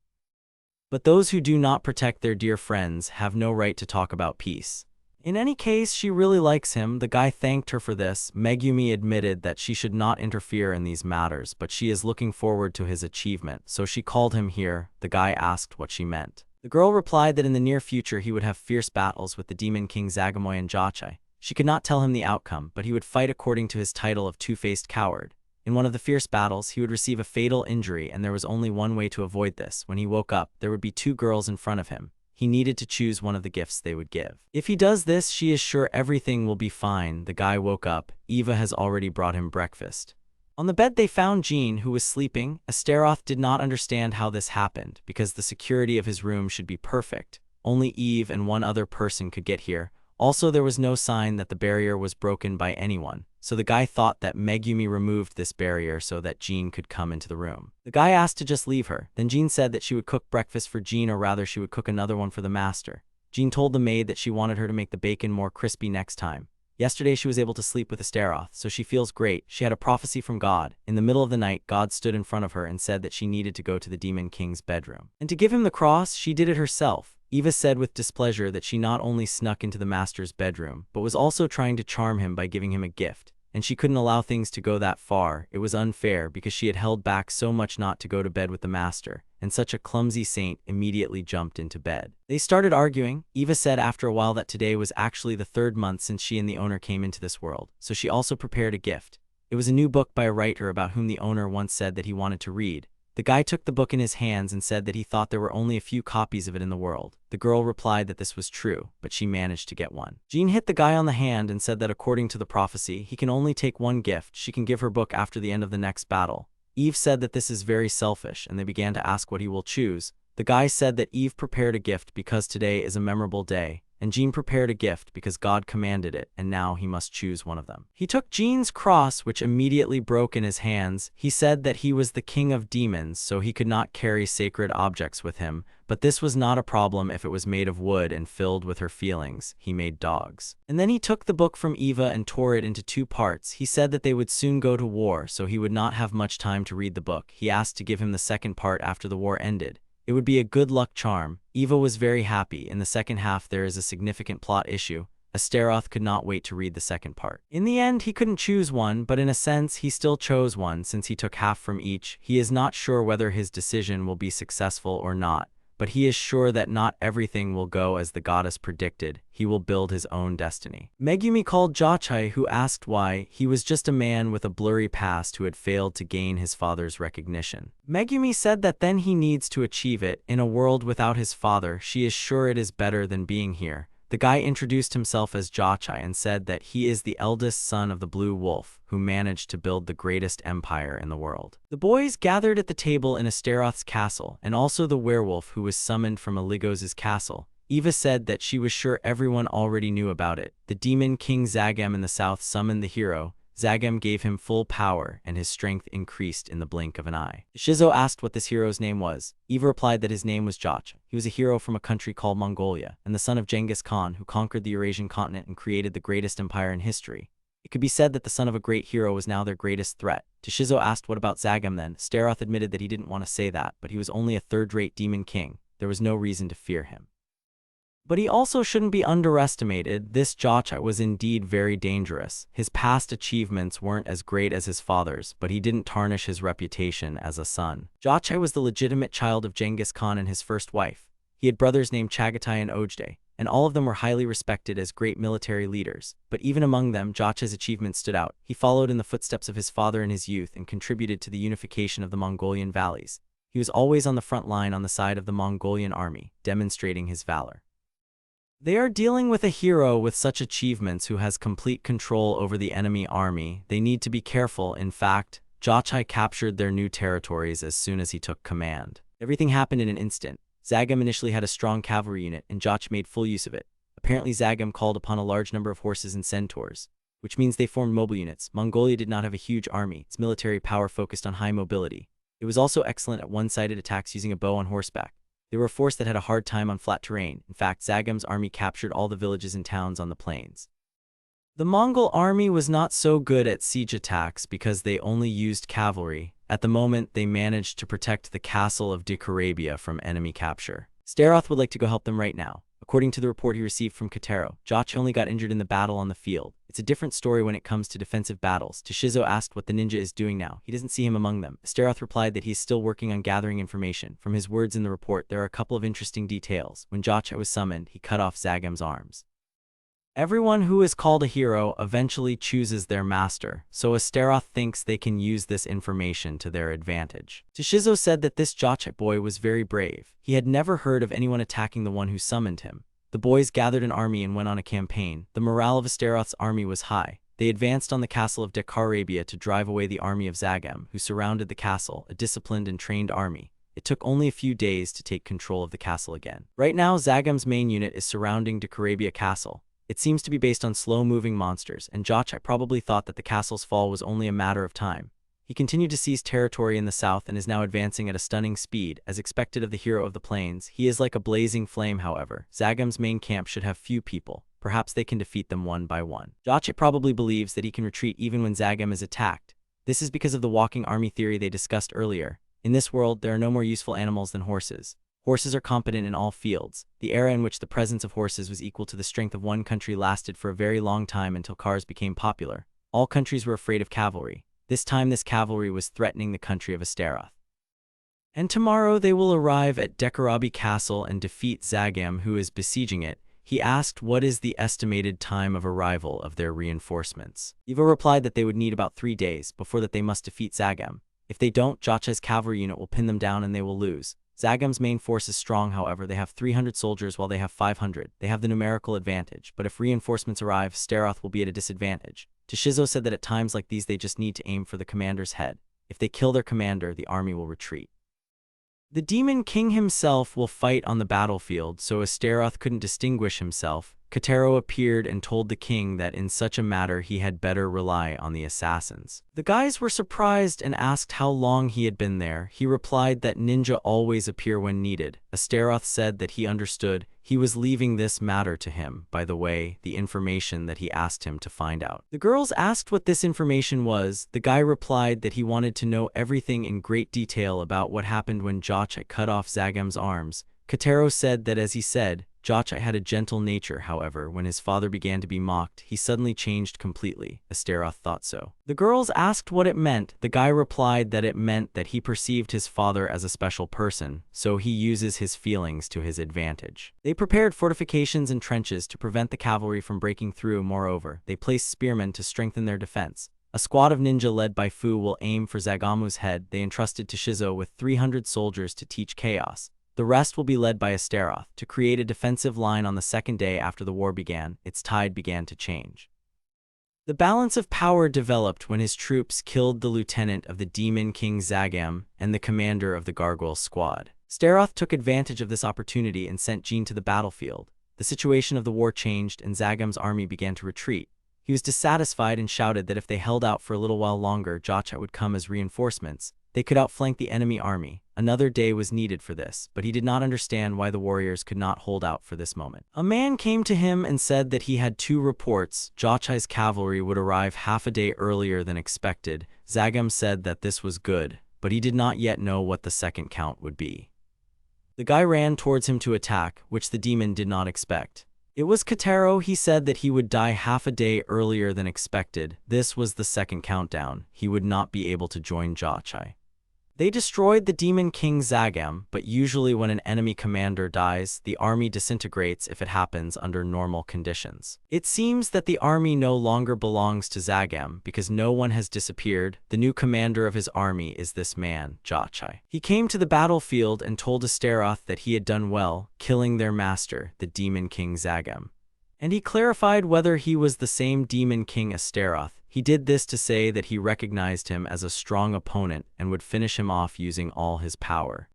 [SPEAKER 1] But those who do not protect their dear friends have no right to talk about peace. In any case, she really likes him. The guy thanked her for this. Megumi admitted that she should not interfere in these matters, but she is looking forward to his achievement, so she called him here. The guy asked what she meant. The girl replied that in the near future he would have fierce battles with the demon king Zagamoy and Jachai. She could not tell him the outcome, but he would fight according to his title of two-faced coward. In one of the fierce battles, he would receive a fatal injury, and there was only one way to avoid this. When he woke up, there would be two girls in front of him. He needed to choose one of the gifts they would give. If he does this, she is sure everything will be fine. The guy woke up. Eva has already brought him breakfast. On the bed they found Jean, who was sleeping. Astaroth did not understand how this happened, because the security of his room should be perfect. Only Eve and one other person could get here. Also, there was no sign that the barrier was broken by anyone, so the guy thought that Megumi removed this barrier so that Jean could come into the room. The guy asked to just leave her. Then Jean said that she would cook breakfast for Jean, or rather she would cook another one for the master. Jean told the maid that she wanted her to make the bacon more crispy next time. Yesterday she was able to sleep with Astaroth, so she feels great. She had a prophecy from God. In the middle of the night, God stood in front of her and said that she needed to go to the demon king's bedroom. And to give him the cross, she did it herself. Eva said with displeasure that she not only snuck into the master's bedroom, but was also trying to charm him by giving him a gift. And she couldn't allow things to go that far. It was unfair because she had held back so much not to go to bed with the master, and such a clumsy saint immediately jumped into bed. They started arguing. Eva said after a while that today was actually the 3rd month since she and the owner came into this world, so she also prepared a gift. It was a new book by a writer about whom the owner once said that he wanted to read. The guy took the book in his hands and said that he thought there were only a few copies of it in the world. The girl replied that this was true, but she managed to get one. Jean hit the guy on the hand and said that according to the prophecy, he can only take one gift. She can give her book after the end of the next battle. Eve said that this is very selfish, and they began to ask what he will choose. The guy said that Eve prepared a gift because today is a memorable day, and Jean prepared a gift because God commanded it, and now he must choose one of them. He took Jean's cross, which immediately broke in his hands. He said that he was the king of demons, so he could not carry sacred objects with him, but this was not a problem if it was made of wood and filled with her feelings. He made dogs. And then he took the book from Eva and tore it into 2 parts. He said that they would soon go to war, so he would not have much time to read the book. He asked to give him the second part after the war ended. It would be a good luck charm. Eva was very happy. In the second half there is a significant plot issue. Astaroth could not wait to read the second part. In the end he couldn't choose one, but in a sense he still chose one since he took half from each. He is not sure whether his decision will be successful or not, but he is sure that not everything will go as the goddess predicted. He will build his own destiny. Megumi called Jachai, who asked why. He was just a man with a blurry past who had failed to gain his father's recognition. Megumi said that then he needs to achieve it. In a world without his father, she is sure it is better than being here. The guy introduced himself as Jachai and said that he is the eldest son of the Blue Wolf, who managed to build the greatest empire in the world. The boys gathered at the table in Astaroth's castle, and also the werewolf who was summoned from Aligos's castle. Eva said that she was sure everyone already knew about it. The demon king Zagam in the south summoned the hero. Zagam gave him full power, and his strength increased in the blink of an eye. Shizo asked what this hero's name was. Eva replied that his name was Joch. He was a hero from a country called Mongolia, and the son of Genghis Khan, who conquered the Eurasian continent and created the greatest empire in history. It could be said that the son of a great hero was now their greatest threat. Shizo asked what about Zagam then. Astaroth admitted that he didn't want to say that, but he was only a 3rd-rate demon king. There was no reason to fear him. But he also shouldn't be underestimated. This Jachai was indeed very dangerous. His past achievements weren't as great as his father's, but he didn't tarnish his reputation as a son. Jachai was the legitimate child of Genghis Khan and his first wife. He had brothers named Chagatai and Ojdai, and all of them were highly respected as great military leaders. But even among them, Jachai's achievements stood out. He followed in the footsteps of his father in his youth and contributed to the unification of the Mongolian valleys. He was always on the front line on the side of the Mongolian army, demonstrating his valor. They are dealing with a hero with such achievements who has complete control over the enemy army. They need to be careful. In fact, Jachai captured their new territories as soon as he took command. Everything happened in an instant. Zagam initially had a strong cavalry unit, and Jachai made full use of it. Apparently Zagam called upon a large number of horses and centaurs, which means they formed mobile units. Mongolia did not have a huge army. Its military power focused on high mobility. It was also excellent at one-sided attacks using a bow on horseback. They were a force that had a hard time on flat terrain. In fact, Zagam's army captured all the villages and towns on the plains. The Mongol army was not so good at siege attacks because they only used cavalry. At the moment, they managed to protect the castle of Dikarabia from enemy capture. Steroth would like to go help them right now. According to the report he received from Katero, Jachai only got injured in the battle on the field. It's a different story when it comes to defensive battles. Shizo asked what the ninja is doing now. He doesn't see him among them. Steroth replied that he is still working on gathering information. From his words in the report, there are a couple of interesting details. When Jachai was summoned, he cut off Zagam's arms. Everyone who is called a hero eventually chooses their master, so Astaroth thinks they can use this information to their advantage. Shizo said that this Jachai boy was very brave. He had never heard of anyone attacking the one who summoned him. The boys gathered an army and went on a campaign. The morale of Astaroth's army was high. They advanced on the castle of Dikarabia to drive away the army of Zagam, who surrounded the castle, a disciplined and trained army. It took only a few days to take control of the castle again. Right now, Zagam's main unit is surrounding Dikarabia Castle. It seems to be based on slow-moving monsters, and Jachai probably thought that the castle's fall was only a matter of time. He continued to seize territory in the south and is now advancing at a stunning speed, as expected of the hero of the plains. He is like a blazing flame, however. Zagam's main camp should have few people. Perhaps they can defeat them one by one. Jachai probably believes that he can retreat even when Zagam is attacked. This is because of the walking army theory they discussed earlier. In this world, there are no more useful animals than horses. Horses are competent in all fields. The era in which the presence of horses was equal to the strength of one country lasted for a very long time until cars became popular. All countries were afraid of cavalry. This time this cavalry was threatening the country of Astaroth. And tomorrow they will arrive at Dekarabi Castle and defeat Zagam, who is besieging it. He asked what is the estimated time of arrival of their reinforcements. Ivo replied that they would need about 3 days. Before that they must defeat Zagam. If they don't, Jachai's cavalry unit will pin them down and they will lose. Zagam's main force is strong, however. They have 300 soldiers while they have 500. They have the numerical advantage, but if reinforcements arrive, Steroth will be at a disadvantage. Shizo said that at times like these they just need to aim for the commander's head. If they kill their commander, the army will retreat. The Demon King himself will fight on the battlefield, so Astaroth couldn't distinguish himself. Katero appeared and told the king that in such a matter he had better rely on the assassins. The guys were surprised and asked how long he had been there. He replied that ninja always appear when needed. Astaroth said that he understood. He was leaving this matter to him, by the way, the information that he asked him to find out. The girls asked what this information was. The guy replied that he wanted to know everything in great detail about what happened when Jachai cut off Zagam's arms. Katero said that as he said, Jachai had a gentle nature, however, when his father began to be mocked, he suddenly changed completely. Astaroth thought so. The girls asked what it meant. The guy replied that it meant that he perceived his father as a special person, so he uses his feelings to his advantage. They prepared fortifications and trenches to prevent the cavalry from breaking through. Moreover, they placed spearmen to strengthen their defense. A squad of ninja led by Fu will aim for Zagamu's head. They entrusted to Shizo with 300 soldiers to teach chaos. The rest will be led by Astaroth to create a defensive line on the second day after the war began. Its tide began to change. The balance of power developed when his troops killed the lieutenant of the Demon King Zagam and the commander of the Gargoyle squad. Astaroth took advantage of this opportunity and sent Jean to the battlefield. The situation of the war changed and Zagam's army began to retreat. He was dissatisfied and shouted that if they held out for a little while longer, Jachai would come as reinforcements. They could outflank the enemy army. Another day was needed for this, but he did not understand why the warriors could not hold out for this moment. A man came to him and said that he had 2 reports. Jachai's cavalry would arrive half a day earlier than expected. Zagam said that this was good, but he did not yet know what the second count would be. The guy ran towards him to attack, which the demon did not expect. It was Kotaro. He said that he would die half a day earlier than expected. This was the second countdown. He would not be able to join Jachai. They destroyed the Demon King Zagam, but usually when an enemy commander dies, the army disintegrates if it happens under normal conditions. It seems that the army no longer belongs to Zagam because no one has disappeared. The new commander of his army is this man, Jachai. He came to the battlefield and told Astaroth that he had done well, killing their master, the Demon King Zagam. And he clarified whether he was the same Demon King Astaroth. He did this to say that he recognized him as a strong opponent and would finish him off using all his power.